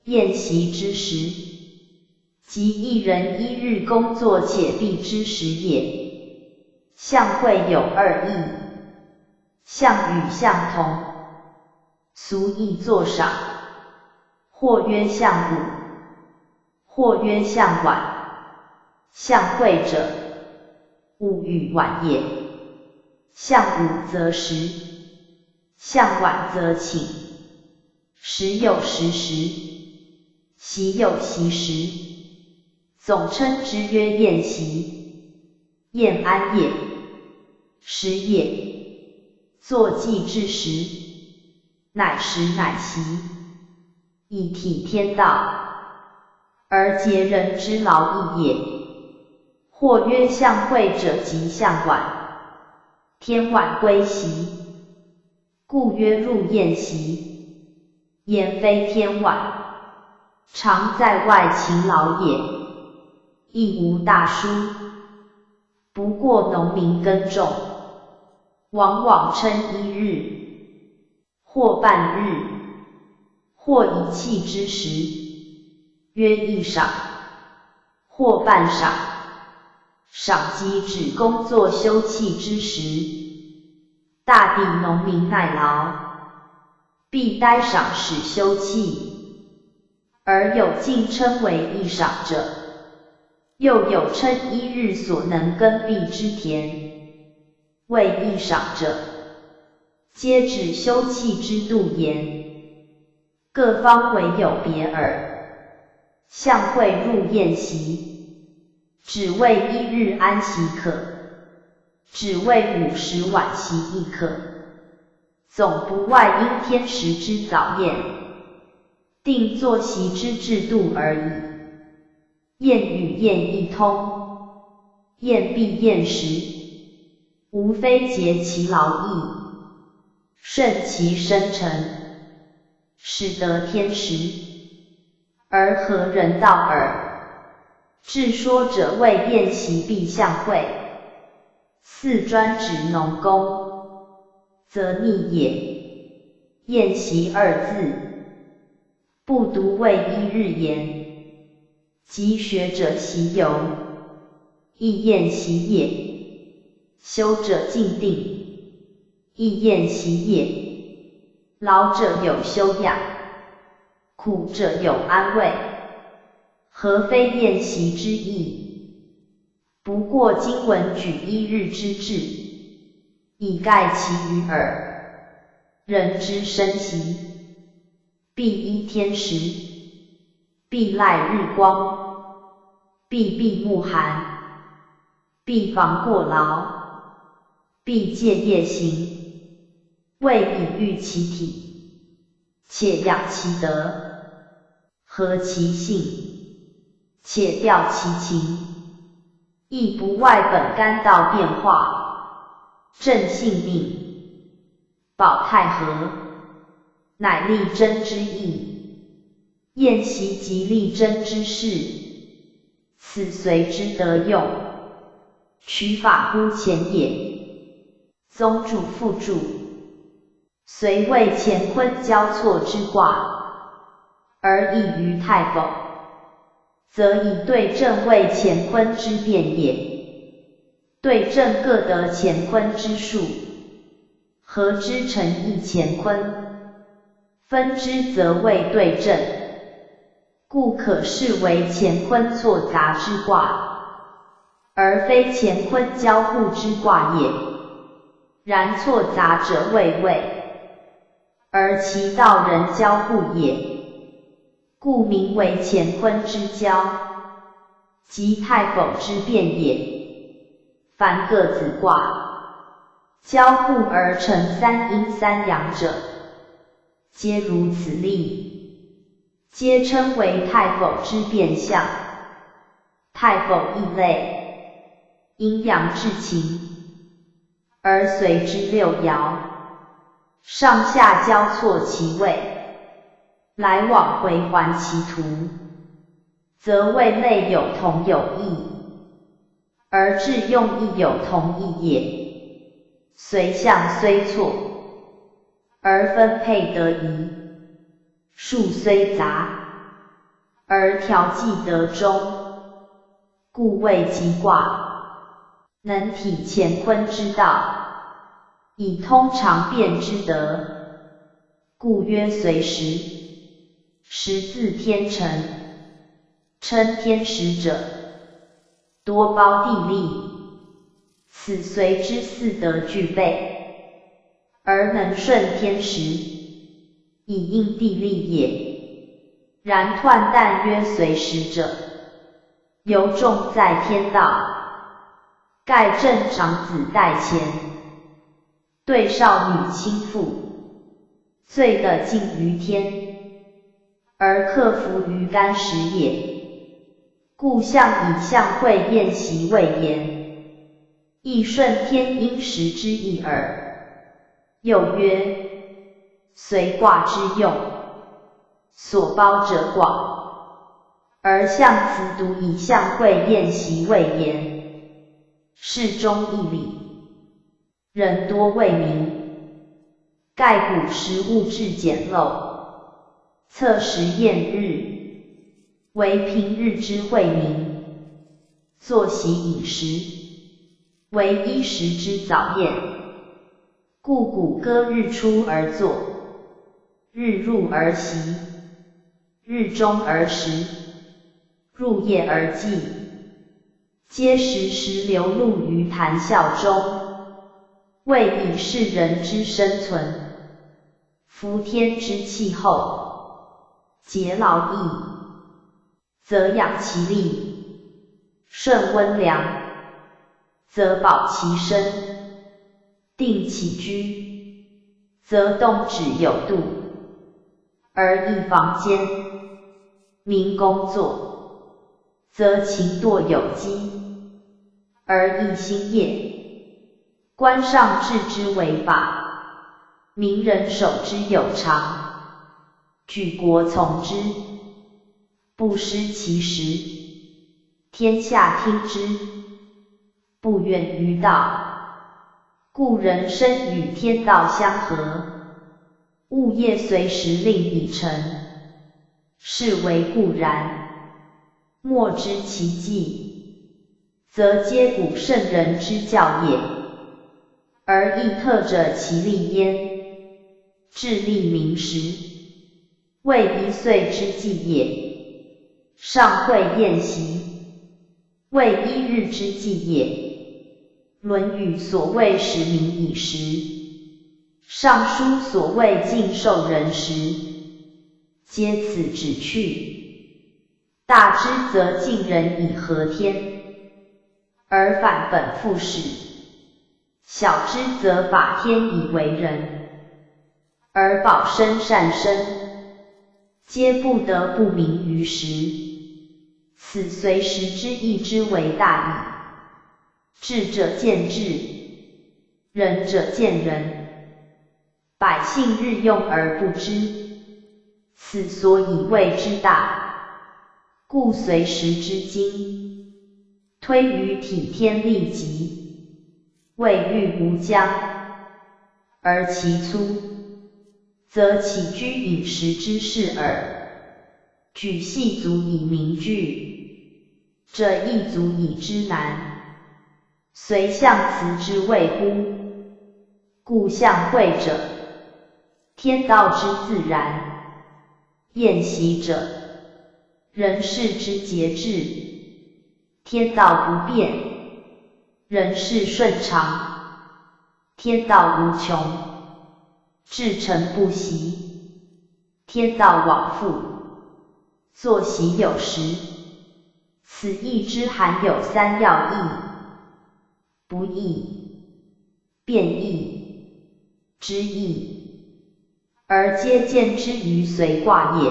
宴习之时，即一人一日工作且毕之时也。象会有二义，象与象同，俗译作赏，或曰象午，或曰象晚。象会者，午与晚也。象午则时，象晚则寝。时有时时，习有习时，总称之曰宴习。宴安也，时也。作祭之时，乃时乃习，以体天道，而节人之劳役也。或曰象会者即象晚，天晚归习，故曰入宴习。言非天晚，常在外勤劳也，亦无大殊。不过农民耕种，往往称一日，或半日，或一气之时，曰一晌，或半晌。晌即指工作休憩之时。大地农民耐劳，必待晌时休憩，而有尽称为一晌者。又有称一日所能耕毕之田，谓一晌者，皆指休憩之度焉。各方唯有别耳。象会入宴习，只为一日安息可，只为50晚息亦可。总不外因天时之早宴，定作息之制度而已。宴与宴一通，宴必宴时，无非竭其劳役，顺其生辰，使得天时，而合人道耳。至说者谓宴习必象会，似专指农工，则逆也。宴习二字，不独为一日言，即学者习游，亦厌习也；修者静定，亦厌习也。劳者有休养，苦者有安慰，何非厌习之意？不过今文举1日之志，以概其于耳。人之生息，必依天时，必赖日光，必避目寒，必防过劳，必戒夜行，为以御其体，且养其德，和其性，且调其情，亦不外本干道变化，正性命，保太和，乃力争之意。厌习即力争之事，此随之得用，取法乎前也。宗主复注：虽谓乾坤交错之卦，而异于太否，则以对正为乾坤之变也。对正各得乾坤之数，合之成一乾坤，分之则为对正，故可视为乾坤错杂之卦，而非乾坤交互之卦也。然错杂者谓位，而其道人交互也，故名为乾坤之交，即太否之变也。凡各子卦，交互而成三阴三阳者，皆如此例，皆称为太否之变相。太否异类，阴阳至情，而随之六爻，上下交错其位，来往回环其途，则位内有同有异，而致用亦有同异也。随象虽错，而分配得宜；数虽杂，而调剂得中，故谓吉卦，能体乾坤之道，以通常变之德，故曰随时。时自天成，称天时者，多胞地利，此随之四德具备，而能顺天时，以应地利也。然彖但曰随时者，尤重在天道，盖正长子代前，对少女亲附，罪得尽于天，而克服于干时也。故象以象会厌习谓言，亦顺天应时之意耳。又曰：随卦之用，所包者广，而象辞独以象会厌习谓言，是中义理，人多未明。盖古时物质简陋，测时验日，为平日之惠民；作息饮食，为衣食之早宴。故古歌日出而作，日入而息，日中而食，入夜而祭，皆时时流露于谈笑中，为以世人之生存，服天之气候，节劳役，则养其力；顺温良，则保其身；定其居，则动止有度；而益房间，民工作，则勤惰有机；而益兴业，官上治之为法，民人守之有常，举国从之，不失其实，天下听之，不远于道。故人生与天道相合，物业随时令已成，是为固然。莫知其迹，则皆古圣人之教也，而亦特者其力焉。至立明时，谓1岁之计也。上会宴席，谓1日之计也。论语所谓使民以时，尚书所谓敬受人时，皆此指去。大之则敬人以和天，而反本复始；小之则法天以为人，而保身善身，皆不得不明于时。此随时之义之为大义。智者见智，仁者见仁，百姓日用而不知，此所以谓之大。故随时之精，推于体天利极，谓欲无疆，而其粗，则起居饮食之事耳。举细足以明句，这亦足以知难。随象辞之谓乎？故象会者，天道之自然；宴席者，人事之节制。天道不变，人事顺常；天道无穷，至诚不息；天道往复，作息有时。此义之含有3要义：不义、变义、知义，而皆见之于随卦也。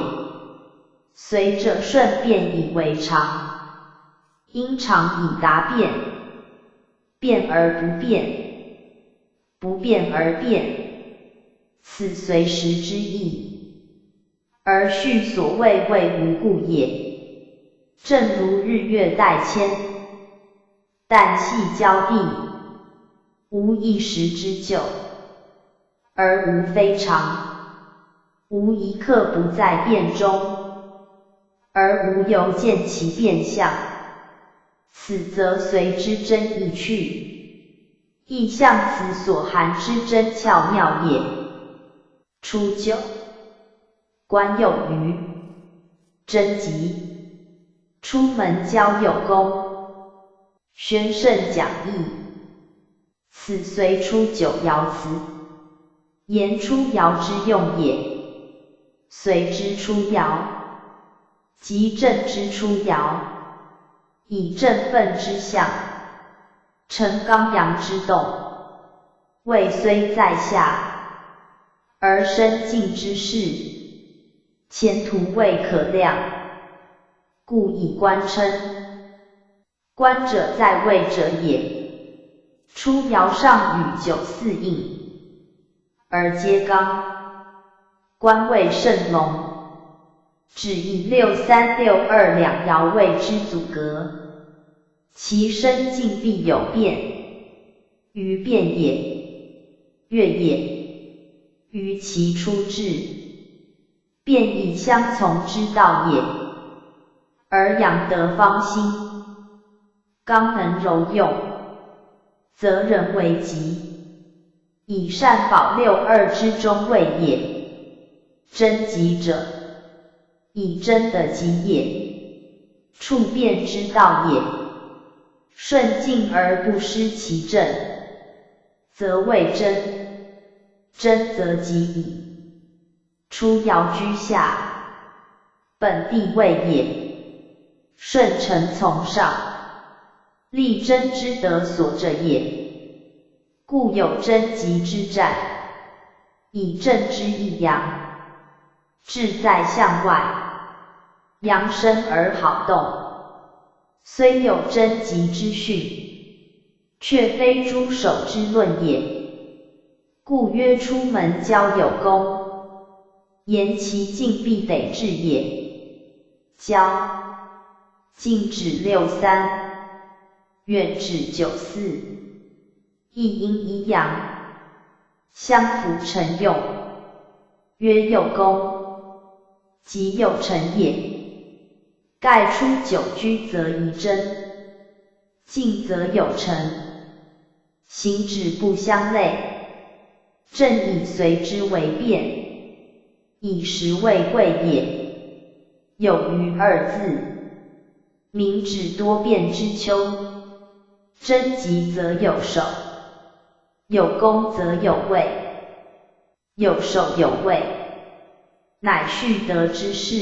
随者顺变以为常，因常以达变，变而不变，不变而变，此随时之义，而序所谓谓无故也。正如日月代迁，旦夕交替，无一时之久，而无非常，无一刻不在变中，而无由见其变相。此则随之真意去，亦象辞所含之真巧妙也。初九，官有余，贞吉。出门交有功，宣圣讲义。此虽初九爻辞，言出爻之用也。随之出爻，即正之出爻，以振奋之象，成刚阳之动。位虽在下，而身进之势，前途未可量。故以官称。官者在位者也。初爻上与9、4应，而皆刚。官位甚隆，只以6、3、6、2两爻谓之阻隔。其身进必有变，于变也，悦也，于其出至，变以相从之道也。而阳得方兴，刚能柔用，则人为吉，以善保6、2之中位也。贞吉者，以贞的吉也，处变之道也。顺境而不失其正，则谓贞。贞则吉矣。初爻居下，本地位也。顺承从上，立贞之德所者也。故有贞吉之战，以正之以阳，志在向外，阳生而好动。虽有贞吉之训，却非诸守之论也。故曰出门交有功，言其进必得至也。交近指6、3，远指9、4，一阴一阳，相辅成用。曰有功，即有成也。盖出久居则宜真，静则有成。行止不相类，正以随之为变，以时为贵也。有余二字，名指多变之秋。贞吉则有守，有功则有位，有守有位，乃蓄德之士，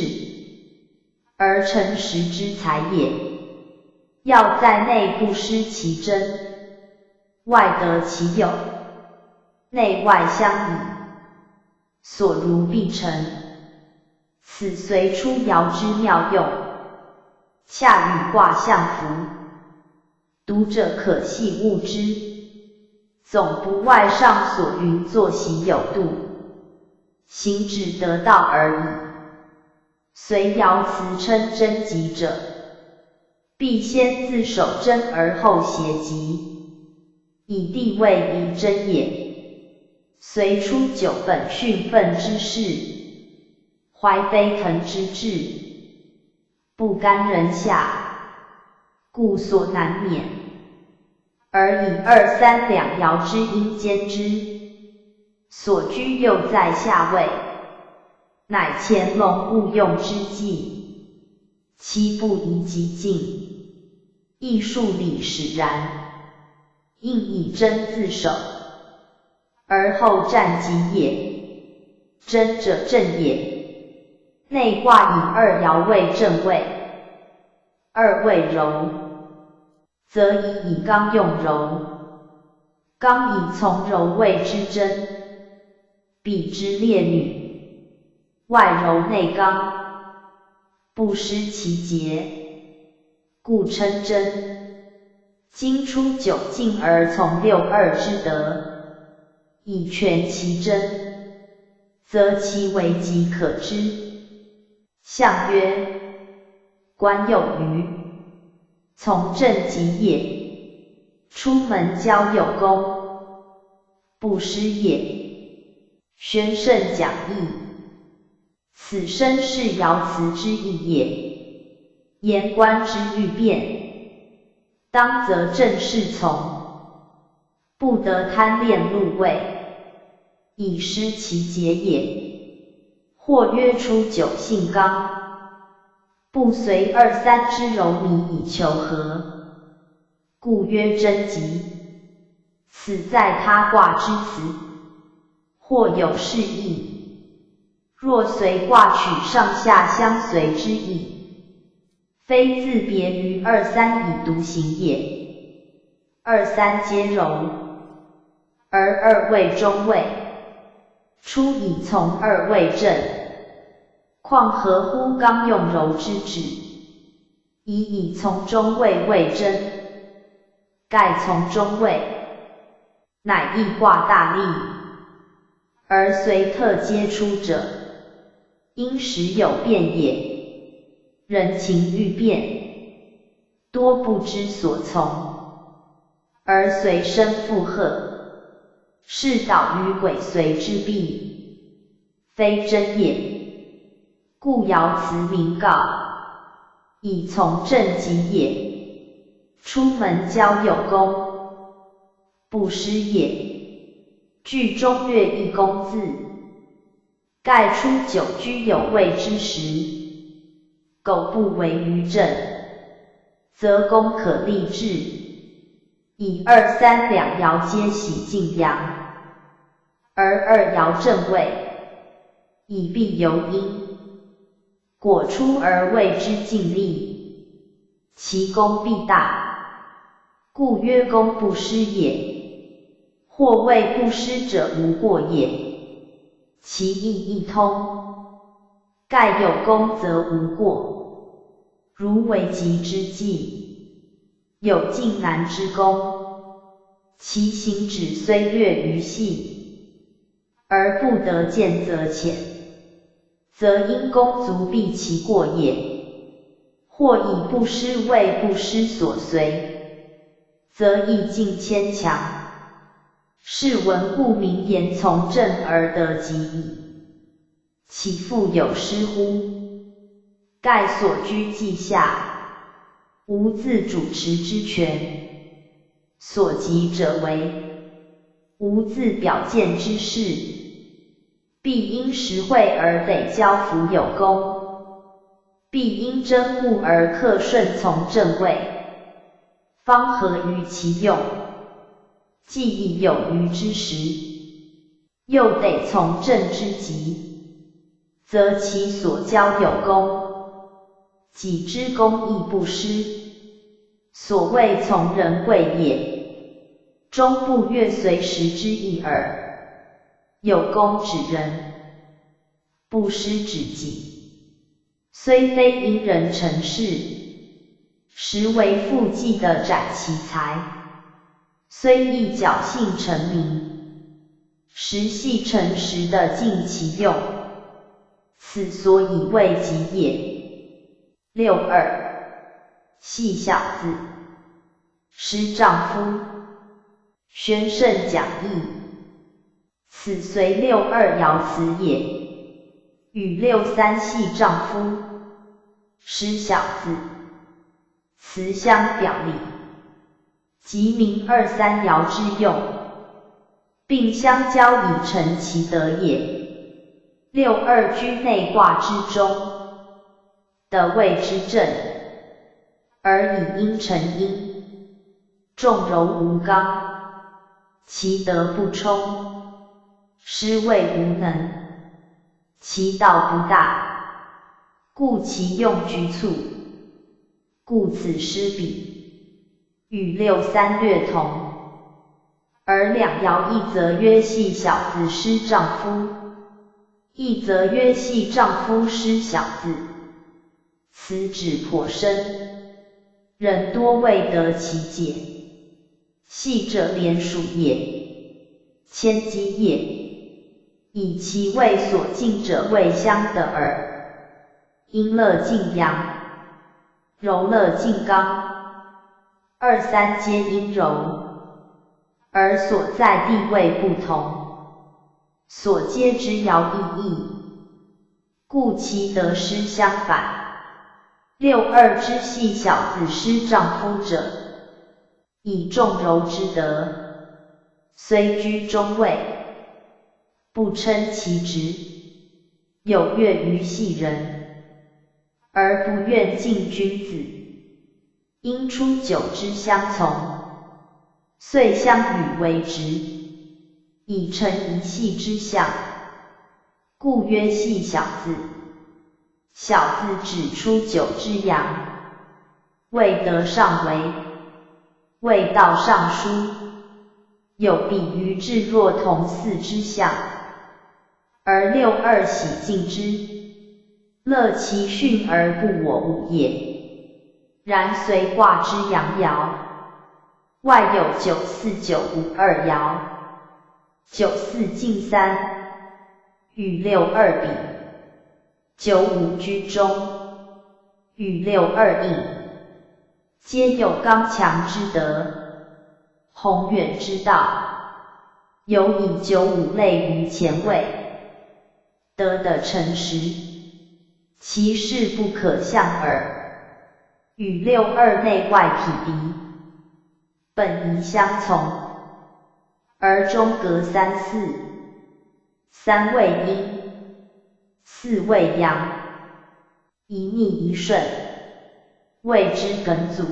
而成实之才也。要在内不失其真，外得其有，内外相宜，所如必成。此随出爻之妙用，恰与卦相符。读者可细悟之，总不外上所云作息有度，行止得道而已。随爻辞称贞吉者，必先自守贞而后协吉，以地位宜贞也。随出久本训愤之事，怀非腾之志，不甘人下，故所难免，而以二三两爻之阴兼之，所居又在下位，乃乾隆勿用之计，其不宜极进，亦数理使然，应以贞自守，而后战吉也。贞者正也。内卦以二爻为正位，二位柔，则以刚用柔，刚以从柔谓之贞，比之烈女，外柔内刚，不失其节，故称贞。今出九进而从六二之德，以全其真，则其为吉可知。象曰：官有余，从正吉也。出门交有功，不失也。宣圣讲义，此身是爻辞之意也。言官之欲变，当则正事从，不得贪恋禄位，以失其节也。或曰出九性刚，不随二三之柔靡以求和，故曰贞吉。此在他卦之辞，或有是意。若随卦取上下相随之意，非自别于二三以独行也。二三皆柔，而二位中位，出以从二位正，况合乎刚用柔之旨？以从中位为贞，盖从中位，乃易卦大利，而随特皆出者，因时有变也。人情欲变，多不知所从，而随身附和，是导于鬼随之弊，非真也。故爻辞明告，以从正吉也。出门交有功，不失也。句中略一功字，盖出久居有位之时，苟不为于正，则功可立志。以二三两爻皆喜进阳，而二爻正位，以必由阴，果出而谓之尽力，其功必大，故曰功不失也。或谓不失者无过也，其意亦通。盖有功则无过，如为吉之计，有进难之功，其行止虽略于细，而不得见则浅，则因功足避其过也。或以不失为不失所随，则意境牵强，是闻故名言从正而得吉矣。其复有失乎？盖所居记下，无自主持之权。所及者为，无自表见之事，必因实惠而得交付有功，必因真故而克顺从正位，方合于其用。既已有余之时，又得从正之极，则其所交有功，己之功亦不失。所谓从人贵也，终不越随时之意耳。有功指人，不失指己，虽非因人成事，实为附计的展其才，虽亦侥幸成名，实系诚实的尽其用，此所以为己也。62. 系小子，师丈夫，宣圣讲义，此随62爻辞也。与63系丈夫，师小子，辞相表里，即明23爻之用，并相交以成其德也。62居内卦之中，的位之正，而以阴成阴，重柔无刚，其德不充，师谓无能，其道不大，故其用局促，故此师比，与63略同。而两爻一则曰系小子师丈夫，一则曰系丈夫师小子，此指颇深，人多未得其解。系者连属也，牵机也，以其位所敬者谓相得耳。阴乐敬阳，柔乐敬刚，23皆阴柔，而所在地位不同，所接之爻异义，故其得失相反。62之系小子师丈夫者，以重柔之德，虽居中位，不称其职，有悦于系人，而不愿敬君子，因出久之相从，遂相与为职，以成一系之象，故曰系小子。小字指出久之阳，未得上为，未到上书，有比于至若同嗣之象，而62喜敬之，乐其训而不我物也。然随卦之阳爻，外有94、952爻，94进3，与62比，95居中，与62应，皆有刚强之德，宏远之道，有以95类于前位，得的诚实，其事不可象耳。与62内外匹敌，本宜相从，而中隔3、4，三位阴，四位阳，一逆一顺，谓之艮阻，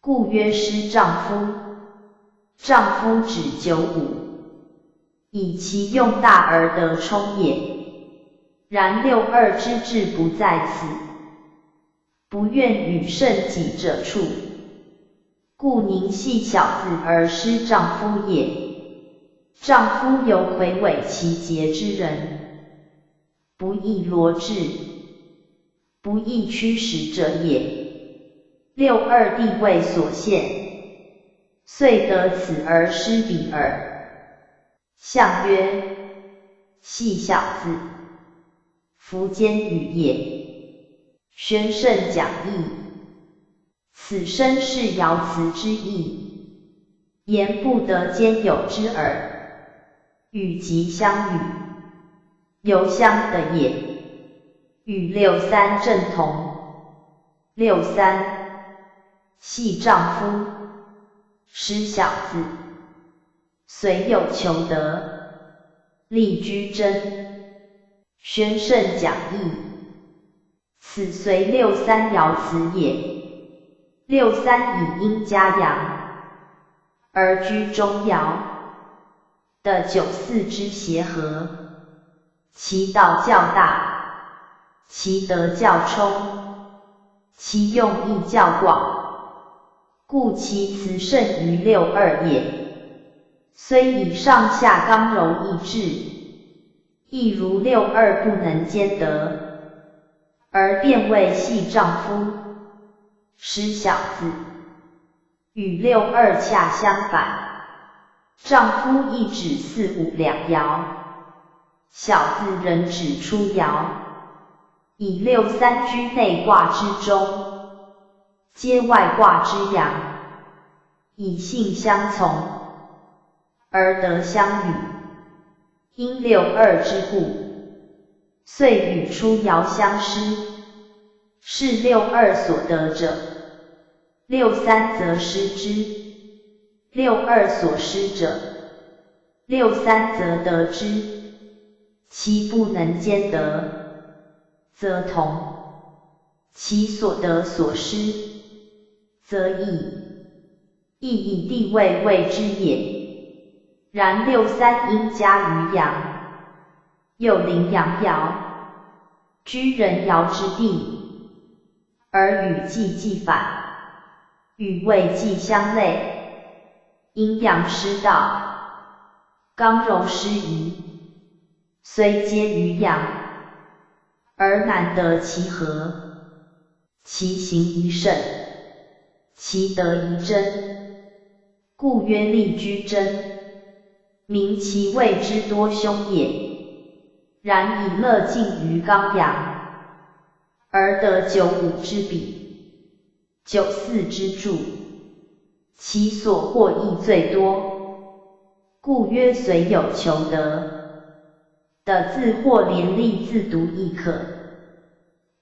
故曰师丈夫。丈夫指95，以其用大而得充也。然62之志不在此，不愿与胜己者处，故宁系小子而师丈夫也。丈夫犹魁伟其节之人，不亦罗志，不亦驱使者也。62地位所限，遂得此而失彼耳。象曰：系小子，夫坚语也。宣圣讲义，此身是爻辞之意，言不得兼有之耳。与即相与，犹相得也。与六三正同。六三，系丈夫，失小子，虽有求得，力居贞。宣圣讲义，此随六三爻辞也。六三以阴加阳，而居中爻的九四之协和，其道较大，其德较充，其用意较广，故其辞胜于六二也。虽以上下刚柔易治，亦如六二不能兼得，而变为系丈夫，失小子，与六二恰相反。丈夫亦指四五两爻，小子仍指初爻，以六三居内卦之中，皆外卦之阳，以性相从，而得相与，因六二之故，遂与初爻相失，是六二所得者，六三则失之；六二所失者，六三则得之。其不能兼得，则同；其所得所失，则异。亦以地位谓之也。然六三应加于阳，又临阳爻，居人爻之地，而与既反，与未既相类，阴阳失道，刚柔失宜，虽皆于阳，而难得其和，其行宜胜，其德宜真，故曰力居贞，名其谓之多凶也。然以乐尽于刚阳，而得九五之比，九四之助，其所获益最多，故曰虽有求得，的自获连利自独亦可。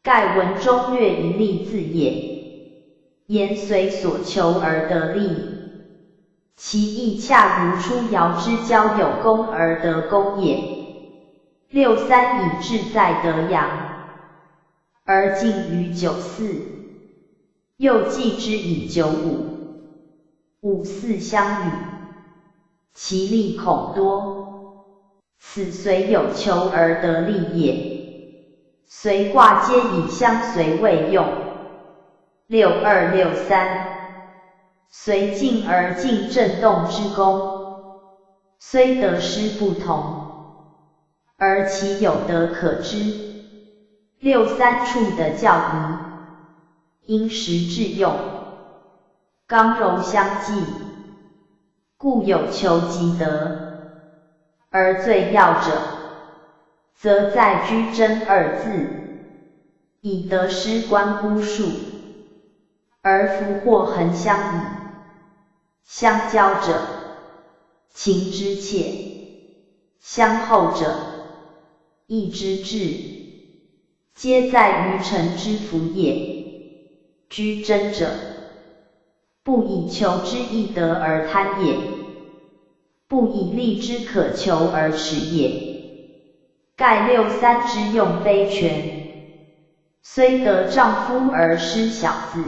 盖文中略一利字也，言随所求而得利，其意恰如初爻之交有功而得功也。六三以志在得阳，而近于九四，又继之以九五，五四相与，其利恐多，此虽有求而得利也。随卦皆以相随谓用。六二六三，随进而进震动之功，虽得失不同，而其有德可知。六三处的较宜，因时致用，刚柔相济，故有求即得。而最要者，则在居贞二字，以得失观乎数，而福祸恒相倚。相交者，情之切；相后者，义之至。皆在于臣之福也。居贞者，不以求之易得而贪也，不以利之可求而耻也。盖六三之用非全，虽得丈夫而失小子，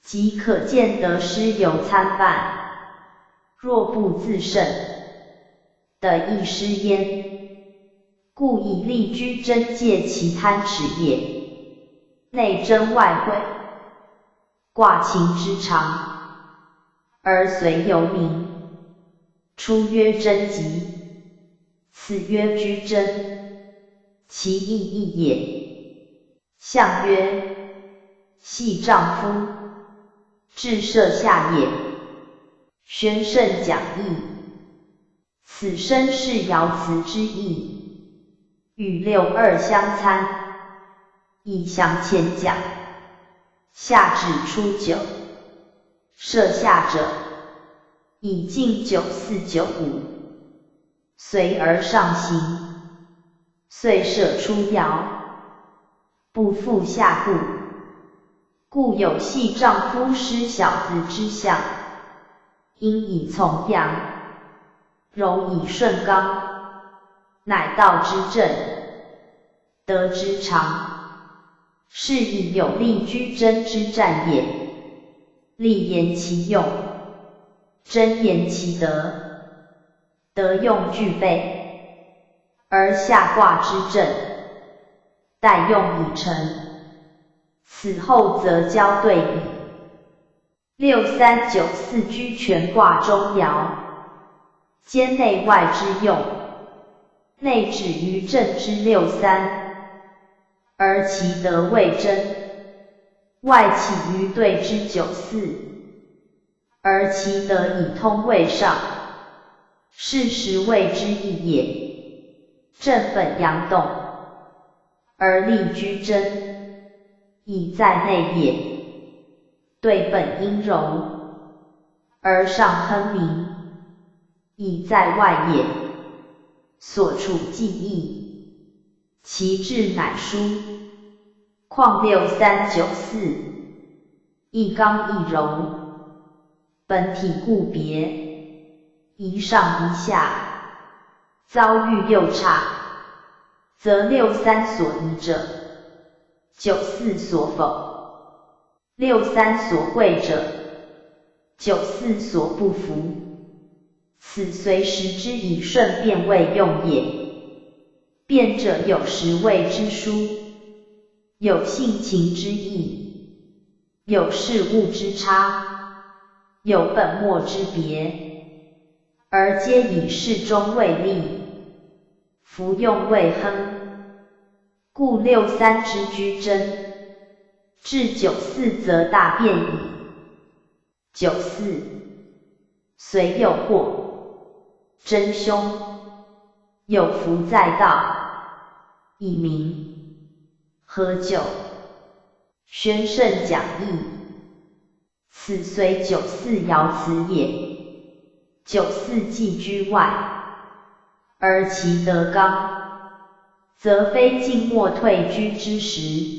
即可见得失有参半，若不自胜，得亦失焉。故以力居贞戒其贪耻也。内贞外惠，卦情之长，而随由名。初曰贞吉，次曰居贞，其意义也。象曰：系丈夫，至设下也。宣圣讲义，此生是爻辞之意，与六二相参，以详前讲。下至初九，设下者，以尽九四九五，随而上行，遂设初爻，不复下顾，故有系丈夫失小子之象。阴以从阳，柔以顺刚，乃道之正，德之常，是以有力居真之战也。力言其用，真言其德，德用具备，而下卦之正，待用已成，此后则交对矣。6394居全卦中爻，兼内外之用，内止于正之63，而其德未真；外起于兑之94，而其德以通位上，是时谓之义也。正本阳动，而力居真，以在内也。对本阴柔，而上亨明，以在外也。所处既易，其志乃殊。况6394，一刚一柔，本体故别，一上一下，遭遇又差，则63所宜者，94所否。63所贵者，94所不服，此随时之以顺变位用也。变者有时谓之殊，有性情之异，有事物之差，有本末之别，而皆以事中为利，服用为亨，故63之居真。至94则大变矣。94，虽有祸，真凶，有福在道，以明。何九？宣圣讲义。此虽94爻辞也。94既居外，而其德刚，则非静默退居之时，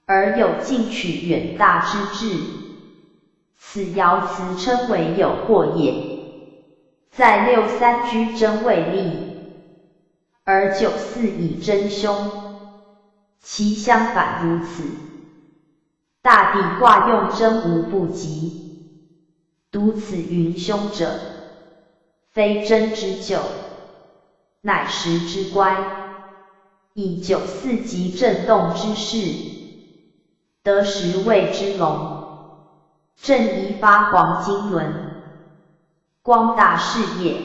而有进取远大之志，此爻辞称为有祸也。在63居真为利，而94以真凶，其相反如此。大抵卦用真无不及，独此云凶者，非真之咎，乃实之乖。以94即震动之势，得时谓之龙，正宜发黄金轮，光大事业，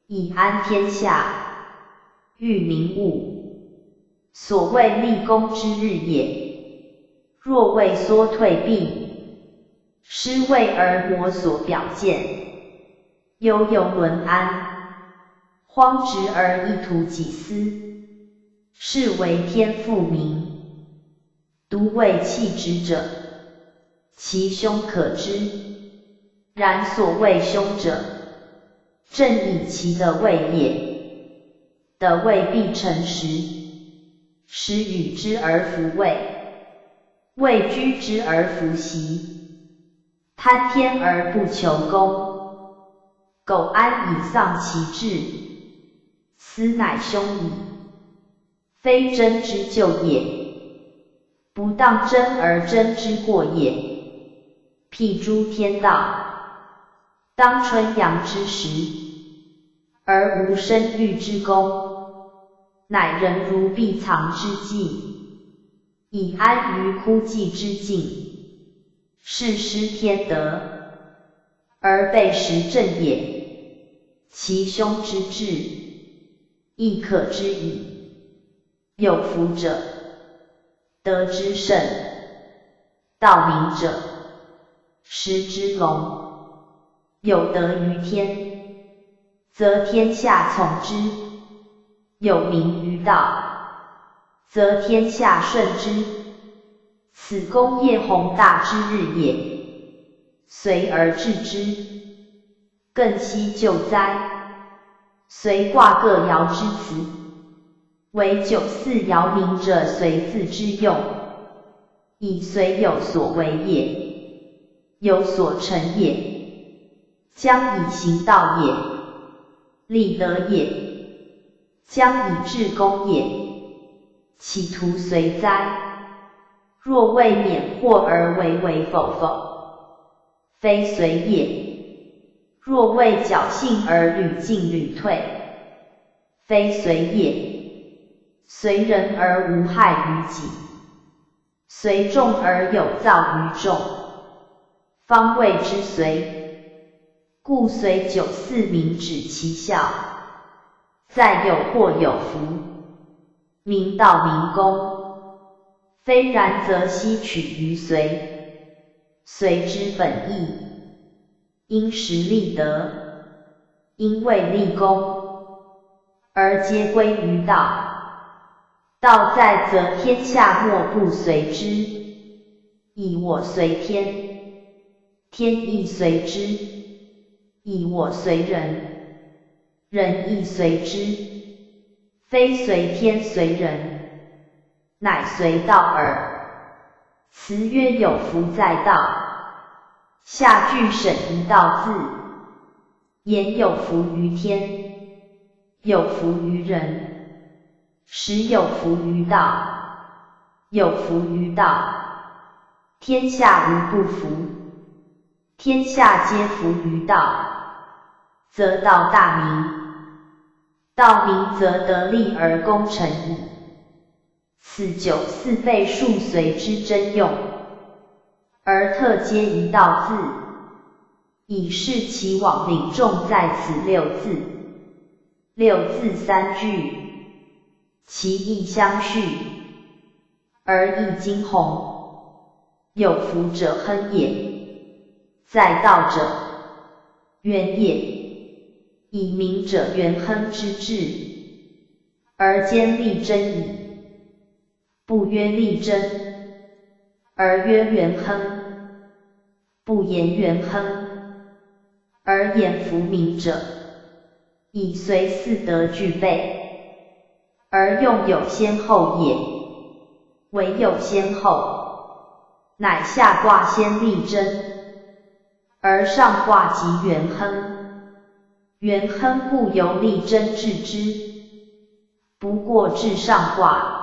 以安天下，育民物，所谓立功之日也。若畏缩退避，失位而魔所表见，悠游轮安，荒直而一图己私，是为天复明。独为弃之者，其凶可知；然所谓凶者，正以其德位也。德位必成实，实与之而弗位，位居之而弗袭，贪天而不求功，苟安以丧其志，斯乃凶矣，非真之咎也。不当真而真之过也。譬诸天道，当春阳之时，而无生育之功，乃人如必藏之计，以安于枯寂之境，是失天德，而被时正也。其凶之至，亦可知矣。有福者，德之盛，道明者，时之隆。有德于天，则天下从之；有名于道，则天下顺之。此功业宏大之日也。随而治之，更惜救灾。随卦各爻之辞，为94爻明者随字之用，以随有所为也，有所成也，将以行道也，立德也，将以致公也，岂徒随哉？若未免惑而为否，非随也；若未侥幸而屡进屡退，非随也。随人而无害于己，随众而有造于众，方谓之随。故随94民指其效，在有祸有福，民道民功。非然则悉取于随，随之本意，因实立德，因为立功，而皆归于道。道在则天下莫不随之，以我随天，天亦随之；以我随人，人亦随之。非随天随人，乃随道耳。词曰有福在道，下句省一道字，言有福于天，有福于人。时有福于道，有福于道，天下无不服。天下皆服于道，则道大明。道明则得利而功成矣。此94倍数随之真用，而特皆一道字，以示其往领重在此六字。六字三句，其义相续，而义惊鸿。有福者亨也，在道者渊也，以明者元亨之志，而兼利贞矣。不曰利贞，而曰元亨；不言元亨，而言福明者，以随四德具备，而用有先后也。唯有先后，乃下卦先利贞，而上卦即元亨。元亨故由利贞治之，不过至上卦，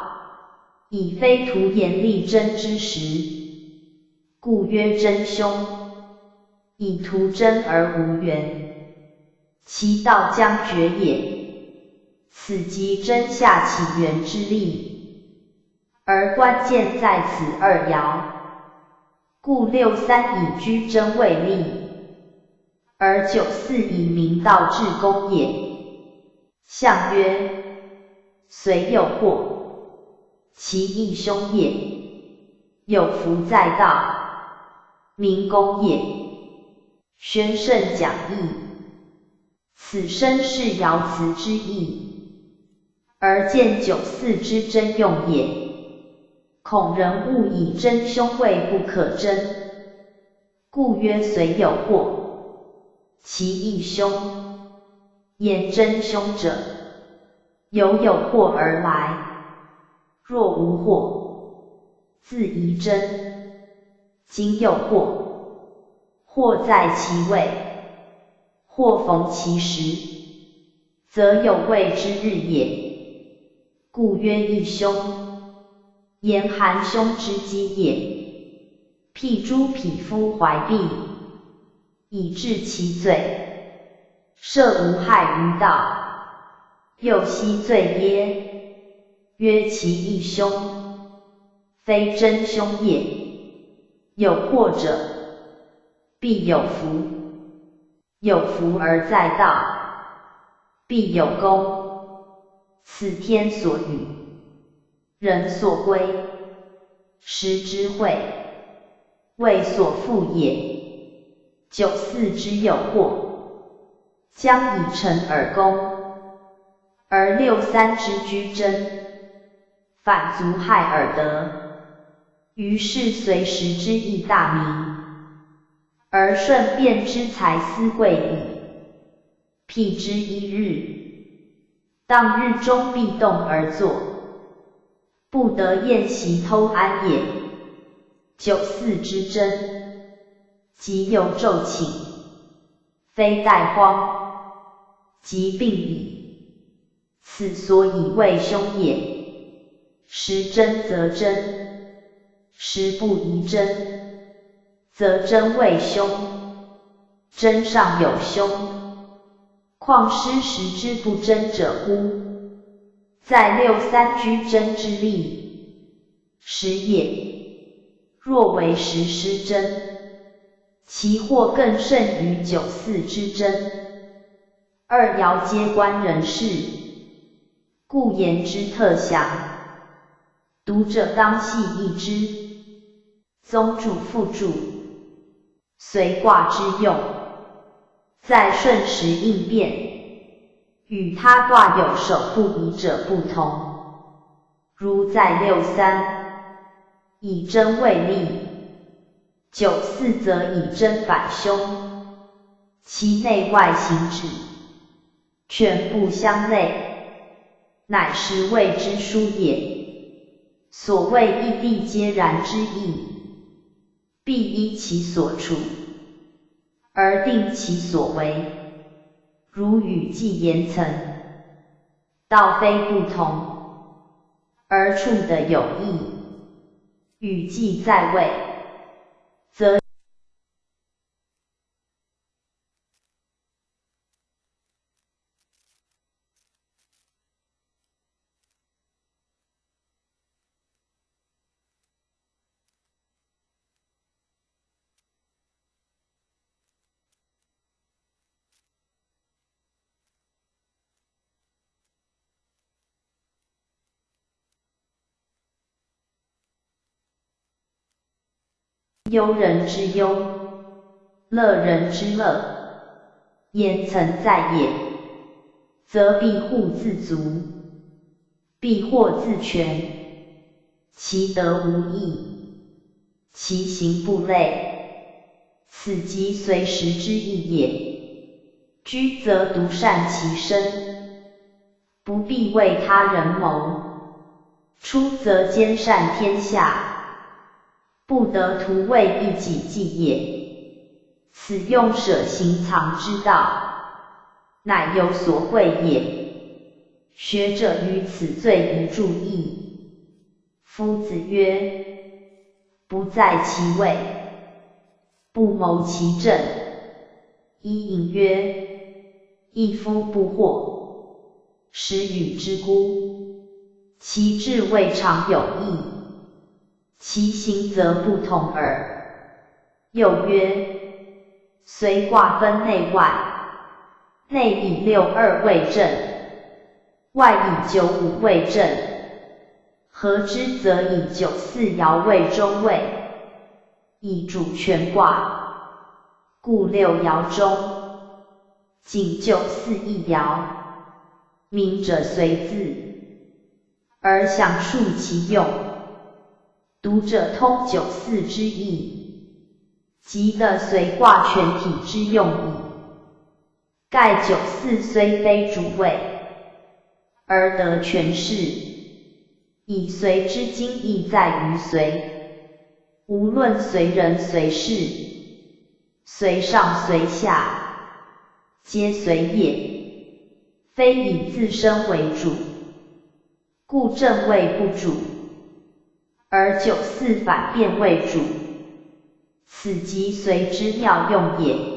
以非徒言利贞之时，故曰贞凶。以徒贞而无元，其道将绝也。此即贞下起源之力，而关键在此二爻。故63以居贞为利，而94以明道治功也。象曰：虽有祸，其义凶也；有福在道，明功也。宣圣讲义，此生是爻辞之意，而见94之真用也。恐人误以真凶谓不可真，故曰虽有祸，其义凶。言真凶者，有祸而来，若无祸，自疑真。今有祸，祸在其位，祸逢其时，则有未之日也，故曰义凶。言寒凶之基也。辟诸匹夫怀璧，以治其罪，设无害于道，又悉罪耶？曰其义凶，非真凶也。有祸者，必有福；有福而在道，必有功。此天所与，人所归，时之会，谓所复也。94之有祸，将以成而功，而63之居贞，反足害而得。于是随时之义大明，而顺变之财思贵矣。辟之一日，当日中必动而坐，不得宴席偷安也。94之真，即有骤寝，非待荒，即病矣。此所以为凶也。时真则真，时不宜真，则真为凶。真上有凶，况失时之不真者乎？在63居真之力，时也。若为时失真，其祸更甚于94之真。二爻皆观人事，故言之特详。读者当细议之。宗主副注：随卦之用，在顺时应变，与他卦有守不疑者不同。如在63，以真为例，94则以真反凶，其内外行止全不相类，乃是谓之殊也。所谓异地皆然之意，必依其所处，而定其所为。如与既言曾，道非不同，而处的有异。与既在位，则忧人之忧，乐人之乐。言曾在也，则必护自足，必获自全，其德无益，其行不累，此即随时之意也。居则独善其身，不必为他人谋；出则兼善天下，不得图为一己计也。此用舍行藏之道，乃有所惠也。学者于此最宜注意。夫子曰：不在其位，不谋其政。伊尹曰：一夫不惑，时与之孤，其志未尝有异，其行则不同耳。又曰：虽卦分内外，内以62为正，外以95为正，合之则以94爻为中位，以主全卦。故6爻中，仅94一爻，名者随字，而详述其用。读者通94之意，即得随卦全体之用矣。盖94虽非主位，而得全势，以随之精义在于随。无论随人随事，随上随下，皆随也，非以自身为主。故正位不主，而94反变为主，此即随之妙用也。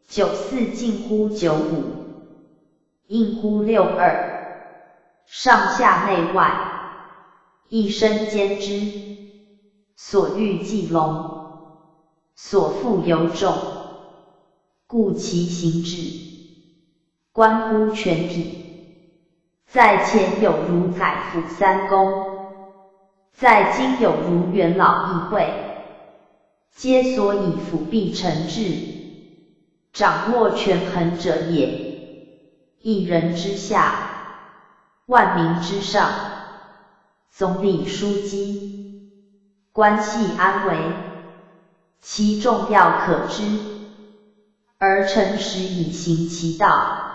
94近乎95，应乎62，上下内外，一身兼之，所欲既隆，所负犹重，故其行止，关乎全体。在前有如宰辅三公，在今有如元老议会，皆所以辅弼臣治，掌握权衡者也。一人之下，万民之上，总理枢机，关系安危，其重要可知，而诚实以行其道，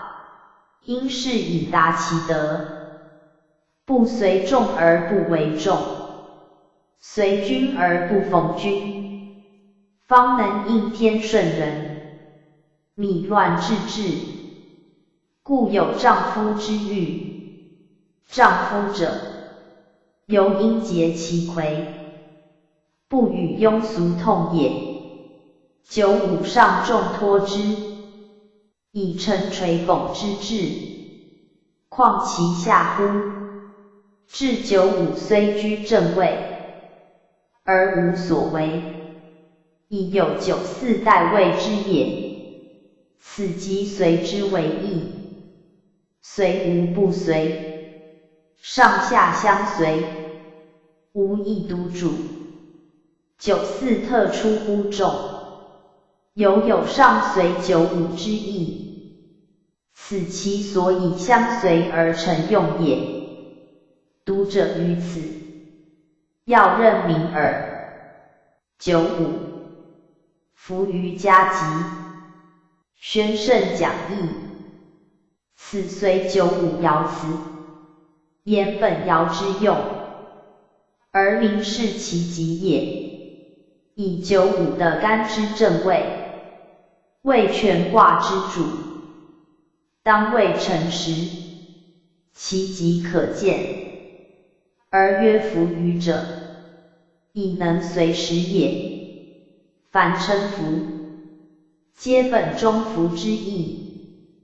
因是以达其德，不随众而不为众，随君而不逢君，方能应天顺人，米乱治治。故有丈夫之誉，丈夫者，犹应结其魁，不与庸俗痛也。九五上众托之，以承垂拱之志，况其下乎？至九五虽居正位，而无所为，亦有九四代位之也。此即随之为义，随无不随，上下相随，无一独主。九四特出乎众，犹有上随九五之意，此其所以相随而成用也。读者于此，要认明耳。九五，伏于家籍，宣圣讲义。此随九五爻辞，言本爻之用，而明示其极也。以九五的干之正位，为全卦之主，当为辰时，其极可见。而曰伏于者，亦能随时也。凡称伏，皆本中伏之意，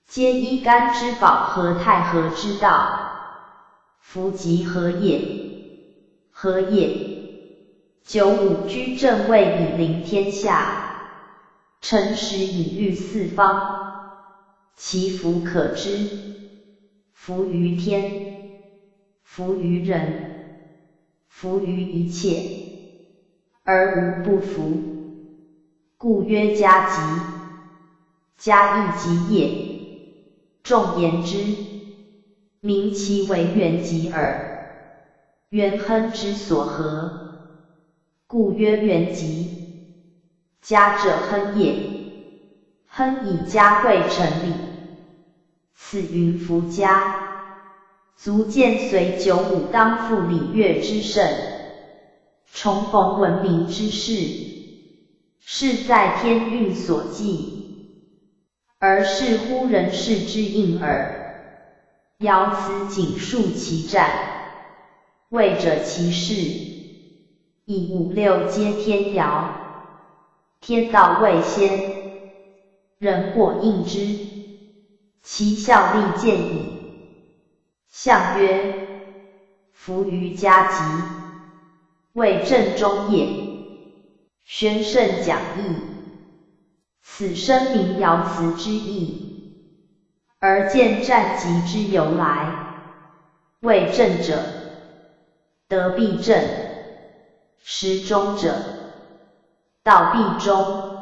皆依干之宝和太和之道。伏即和也，和也。九五居正位以临天下，辰时以御四方，其福可知。福于天，福于人，福于一切，而无不福。故曰家吉。家亦吉也。众言之，名其为元吉耳。元亨之所合，故曰元吉。家者亨也，亨以家贵成立。此云夫家，足见随九五当复礼乐之盛，重逢文明之事，是在天运所寄，而是乎人事之应耳。爻辞仅述其战，谓者其事。以五六皆天爻，天道未先，人或应之，其效力见矣。象曰：伏于家吉，谓正中也。宣圣讲义。此声明爻辞之意，而见战吉之由来。谓正者，德必正。时中者，道必中。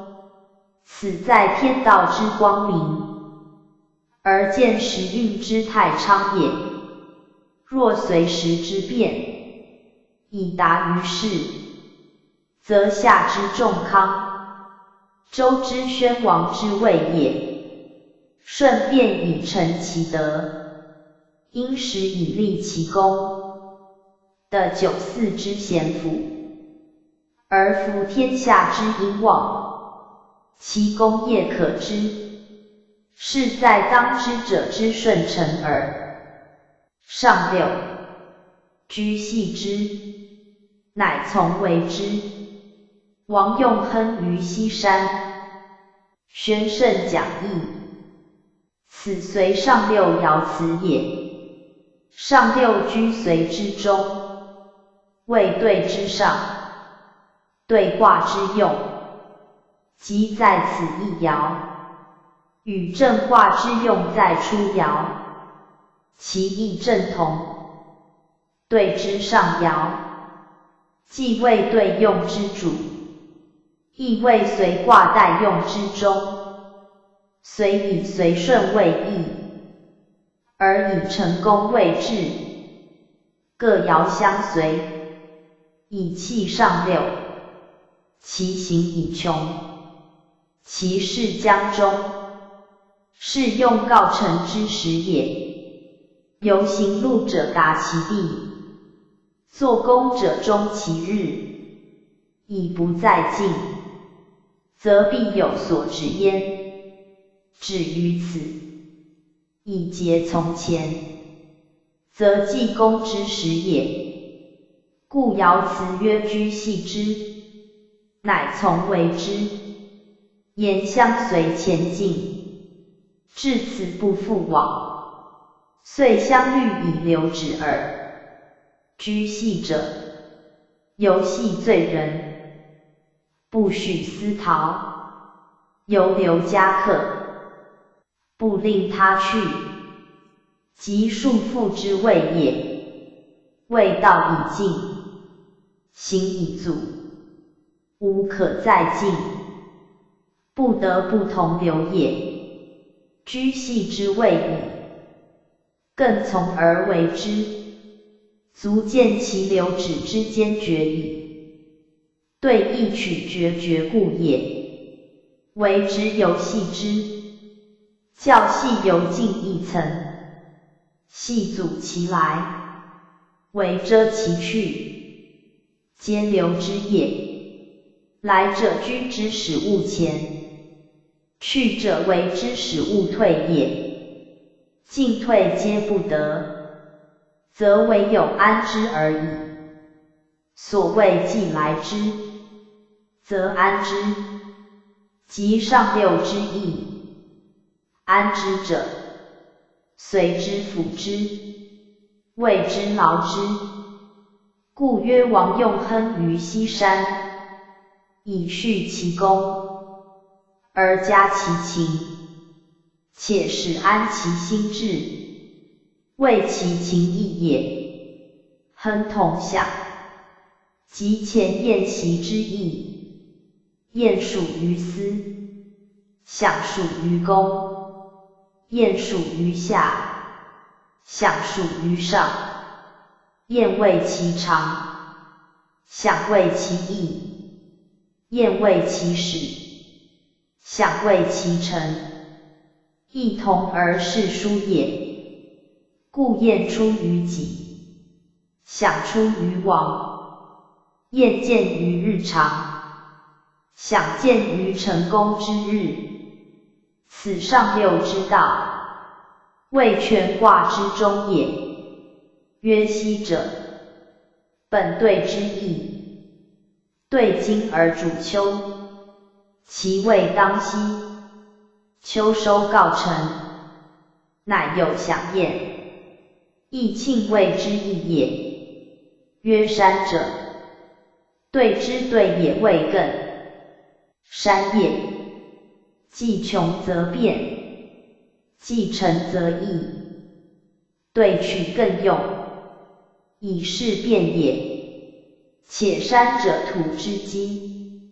此在天道之光明，而见时运之太昌也。若随时之变，以达于世，则夏之仲康，周之宣王之谓也。顺便以成其德，因时以立其功，的九四之贤辅。而夫天下之英望，其功业可知，是在当之者之顺承耳。上六，居系之，乃从为之。王用亨于西山。宣圣讲义。此随上六爻辞也。上六居随之中，谓对之上。对卦之用，即在此一爻，与正卦之用在初爻，其义正同。对之上爻，既谓对用之主，亦谓随卦待用之中，虽以随顺为义，而以成功为志，各爻相随，以气上六。其行以穷，其势将终，是用告成之时也。由行路者达其地，做工者终其日，已不在近，则必有所止焉。止于此，以节从前，则济公之时也。故爻辞曰：居系之，乃从为之，言相随前进，至此不复往，遂相虑以留止耳。居系者，犹系罪人，不许私逃，犹留家客，不令他去，即束缚之谓也。未道已尽，行已足，无可再进，不得不同流也。居系之谓矣，更从而为之，足见其流止之坚决矣。对亦取决故也。为之犹系之，较系犹进一层，系阻其来，为遮其去，皆流之也。来者居之使物前，去者为之使物退也。进退皆不得，则唯有安之而已。所谓既来之，则安之，即上六之意。安之者，随之辅之，谓之劳之。故曰王用亨于西山，以续其功，而加其情，且使安其心志，谓其情义也。亨同享，即前宴席之意。宴属于私，享属于公。宴属于下，享属于上。宴为其常，享为其义。宴为其始，享为其成。义同而是殊也。故宴出于己，享出于王。宴见于日常，享见于成功之日。此上六之道，谓权卦之中也。曰系者，本对之意，对今而主秋，其谓当夕。秋收告成，乃有享宴，亦庆谓之意也。曰山者，对之对也谓艮。山也，既穷则变，既成则易，对取更用，以是变也。且山者土之基，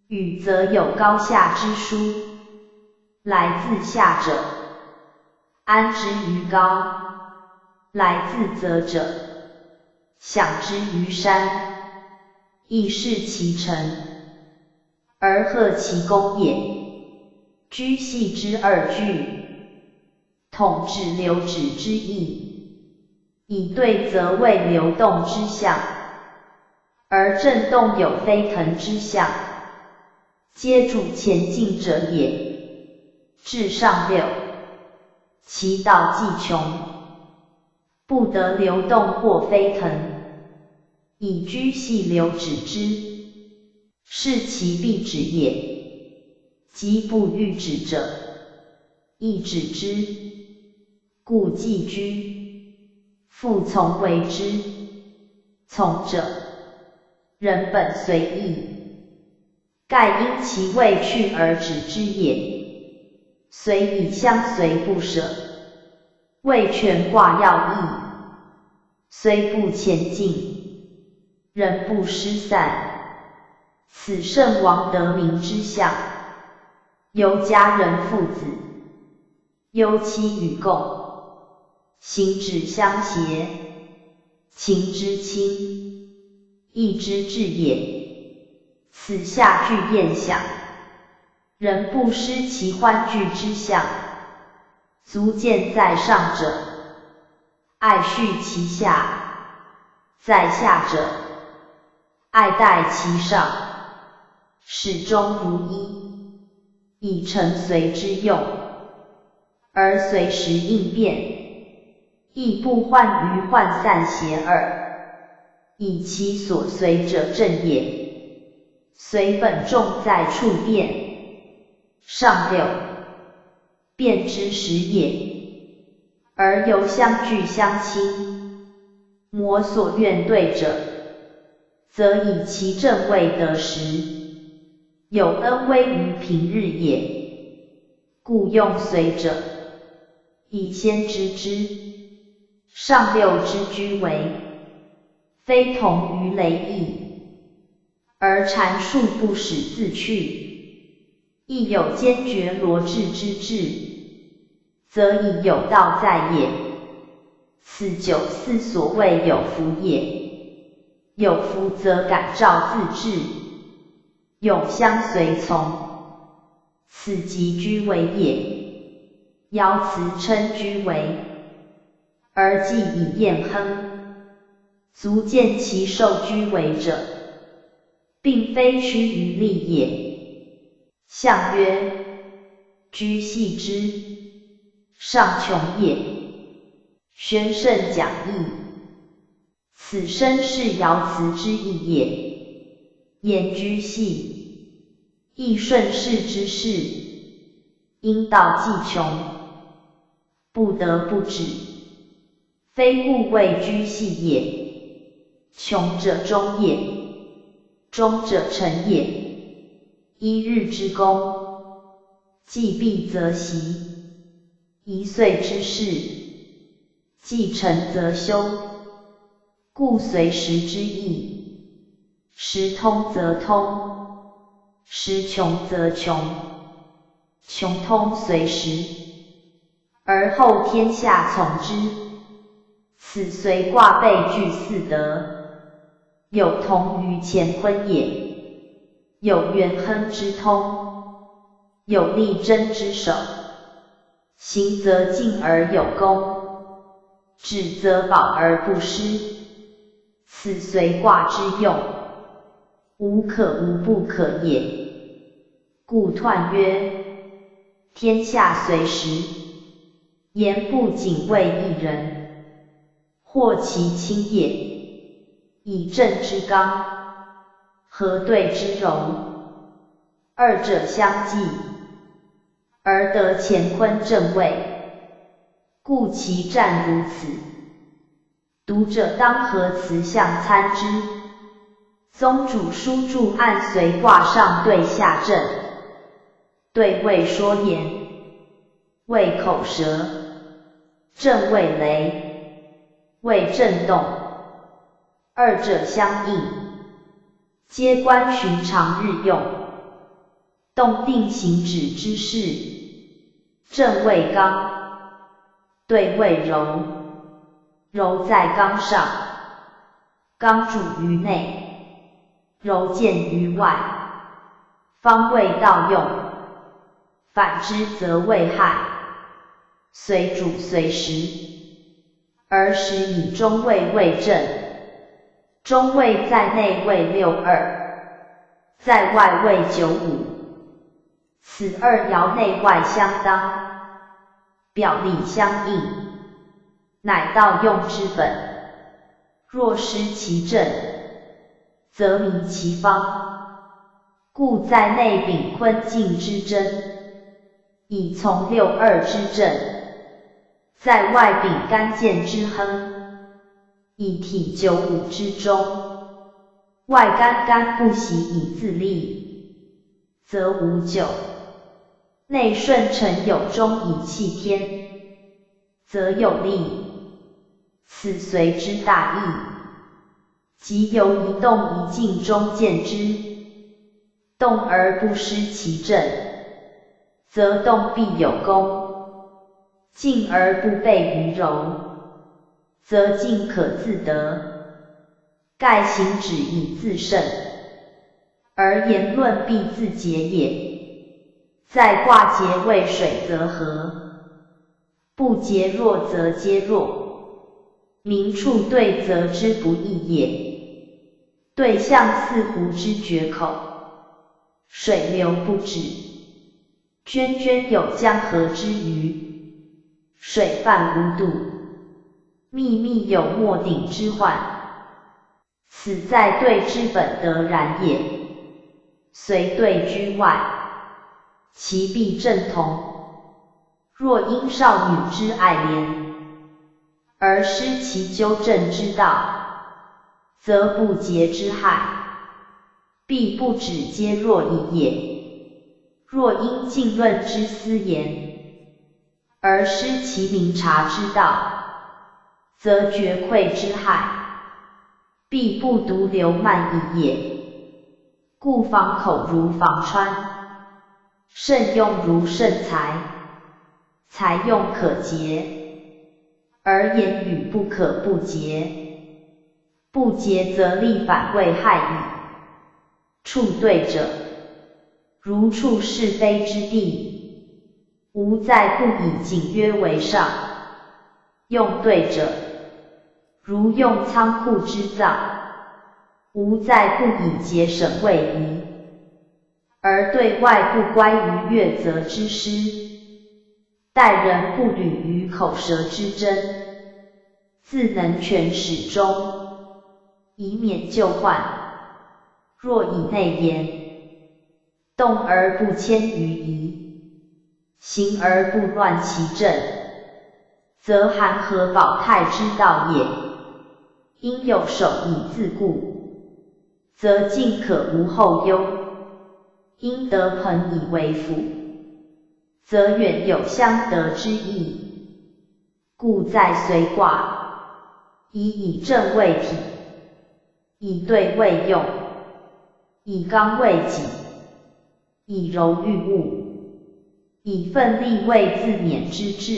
宇则有高下之殊，来自下者，安之于高；来自泽者，享之于山，亦是其成，而贺其功也。居系之二句，统治流止之意，以对则为流动之象，而震动有飞腾之象，皆主前进者也。至上六，其道既穷，不得流动或飞腾，以居系流止之，是其必止也。即不欲止者，亦止之，故既居，复从为之。从者，人本随意，盖因其未去而止之也。随以相随不舍，谓权卦要义。虽不前进，人不失散，此圣王得名之象。由家人父子，忧戚与共，行止相协，情之亲，义之至也。此下具宴享，人不失其欢聚之象，足见在上者，爱恤其下；在下者，爱戴其上，始终如一，以成随之用，而随时应变，亦不患于涣散邪耳，以其所随者正也。随本重在处变，上六，变之时也，而由相聚相亲，摩所愿对者，则以其正位得时，有恩威于平日也。故用随者，以先知之。上六之居为，非同于雷役，而阐述不使自去，亦有坚决罗致之志，则以有道在也。此九四所谓有福也。有福则感召自治，永相随从，此即居为也。爻辞称居为，而既以验亨，足见其受居为者，并非趋于利也。象曰：居系之，上穷也。宣圣讲义，此身是爻辞之意也。言居系，亦顺势之事，因道既穷，不得不止，非故谓居系也。穷者终也，终者成也。一日之功，既毕则息；一岁之事，既成则休。故随时之意，时通则通，时穷则穷，穷通随时，而后天下从之。此随卦备具四德，有同于乾坤也。有元亨之通，有力争之守，行则进而有功，止则保而不失。此随卦之用，无可无不可也。故彖曰：天下随时，言不仅为一人，或其亲也。以正之刚，和对之柔，二者相济，而得乾坤正位，故其战如此。读者当何辞象参之。宗主书注按随卦上对下正，对位说言，位口舌，正位雷，位震动，二者相应，皆观寻常日用，动定行止之事。正位刚，对位柔，柔在刚上，刚主于内，柔见于外，方为道用。反之则为害，随主随时，而时以中位为正。中位在内为62，在外为95。此二爻内外相当，表里相应，乃道用之本。若失其正，则迷其方。故在内秉坤静之真，以从62之正；在外秉干健之亨，以体95之中。外干不习以自立，则无咎；内顺承有终以弃天，则有利。此随之大义，即由一动一静中见之。动而不失其正，则动必有功；静而不备于柔，则静可自得。盖行止以自胜，而言论必自节也。在卦节为水则和，不竭弱则皆弱，明处对则之不易也。对象似湖之决口，水流不止，涓涓有江河之鱼，水泛无度，密密有没顶之患。此在对之本得然也。虽对居外，其必正同。若因少女之爱怜，而失其纠正之道，则不节之害，必不止皆若矣也。若因尽论之私言，而失其明察之道，则绝愧之害，必不独流漫矣也。故防口如防川，慎用如慎财，财用可节，而言语不可不节。不节则力反为害矣。处对者，如处是非之地，吾在不以谨约为上。用对者，如用仓库之藏，吾在不以节省为宜。而对外不乖于悦则之失，待人不履于口舌之争，自能全始终，以免旧患。若以内言，动而不迁于仪，行而不乱其正，则含合保泰之道也。因有守以自固，则进可无后忧。因得朋以为辅，则远有相得之意。故在随卦，以正为体，以兑为用，以刚为己，以柔御物，以奋力为自勉之志，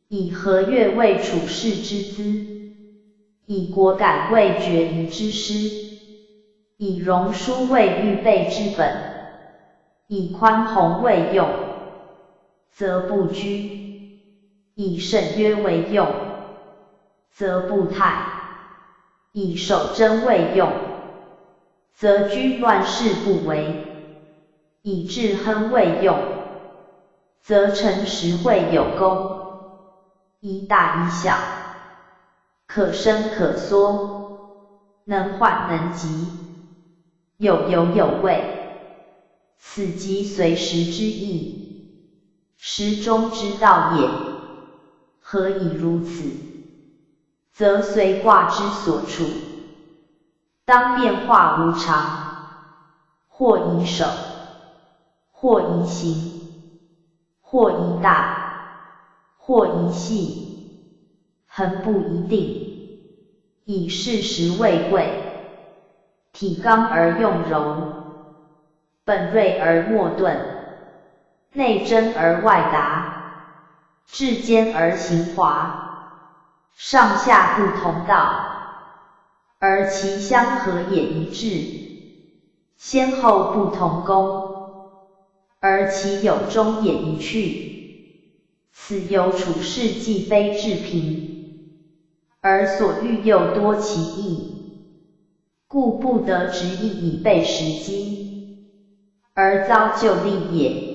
以和悦为处世之资，以果敢为决疑之师，以容疏为预备之本，以宽宏为用，则不居；以慎约为用，则不泰；以守贞为用，则居乱世不为；以致亨为用，则诚实会有功。以大以小，可伸可缩，能缓能急，有犹有位，此即随时之意，时中之道也。何以如此？则随卦之所处，当变化无常，或宜守，或宜行，或宜大，或宜细，恒不一定，以事实为贵。体刚而用柔，本锐而末钝，内真而外达，至坚而行华，上下不同道，而其相合也一致，先后不同功，而其有终也一去。此有处世既非至平，而所欲又多其意，故不得执意以备时机，而遭就利也。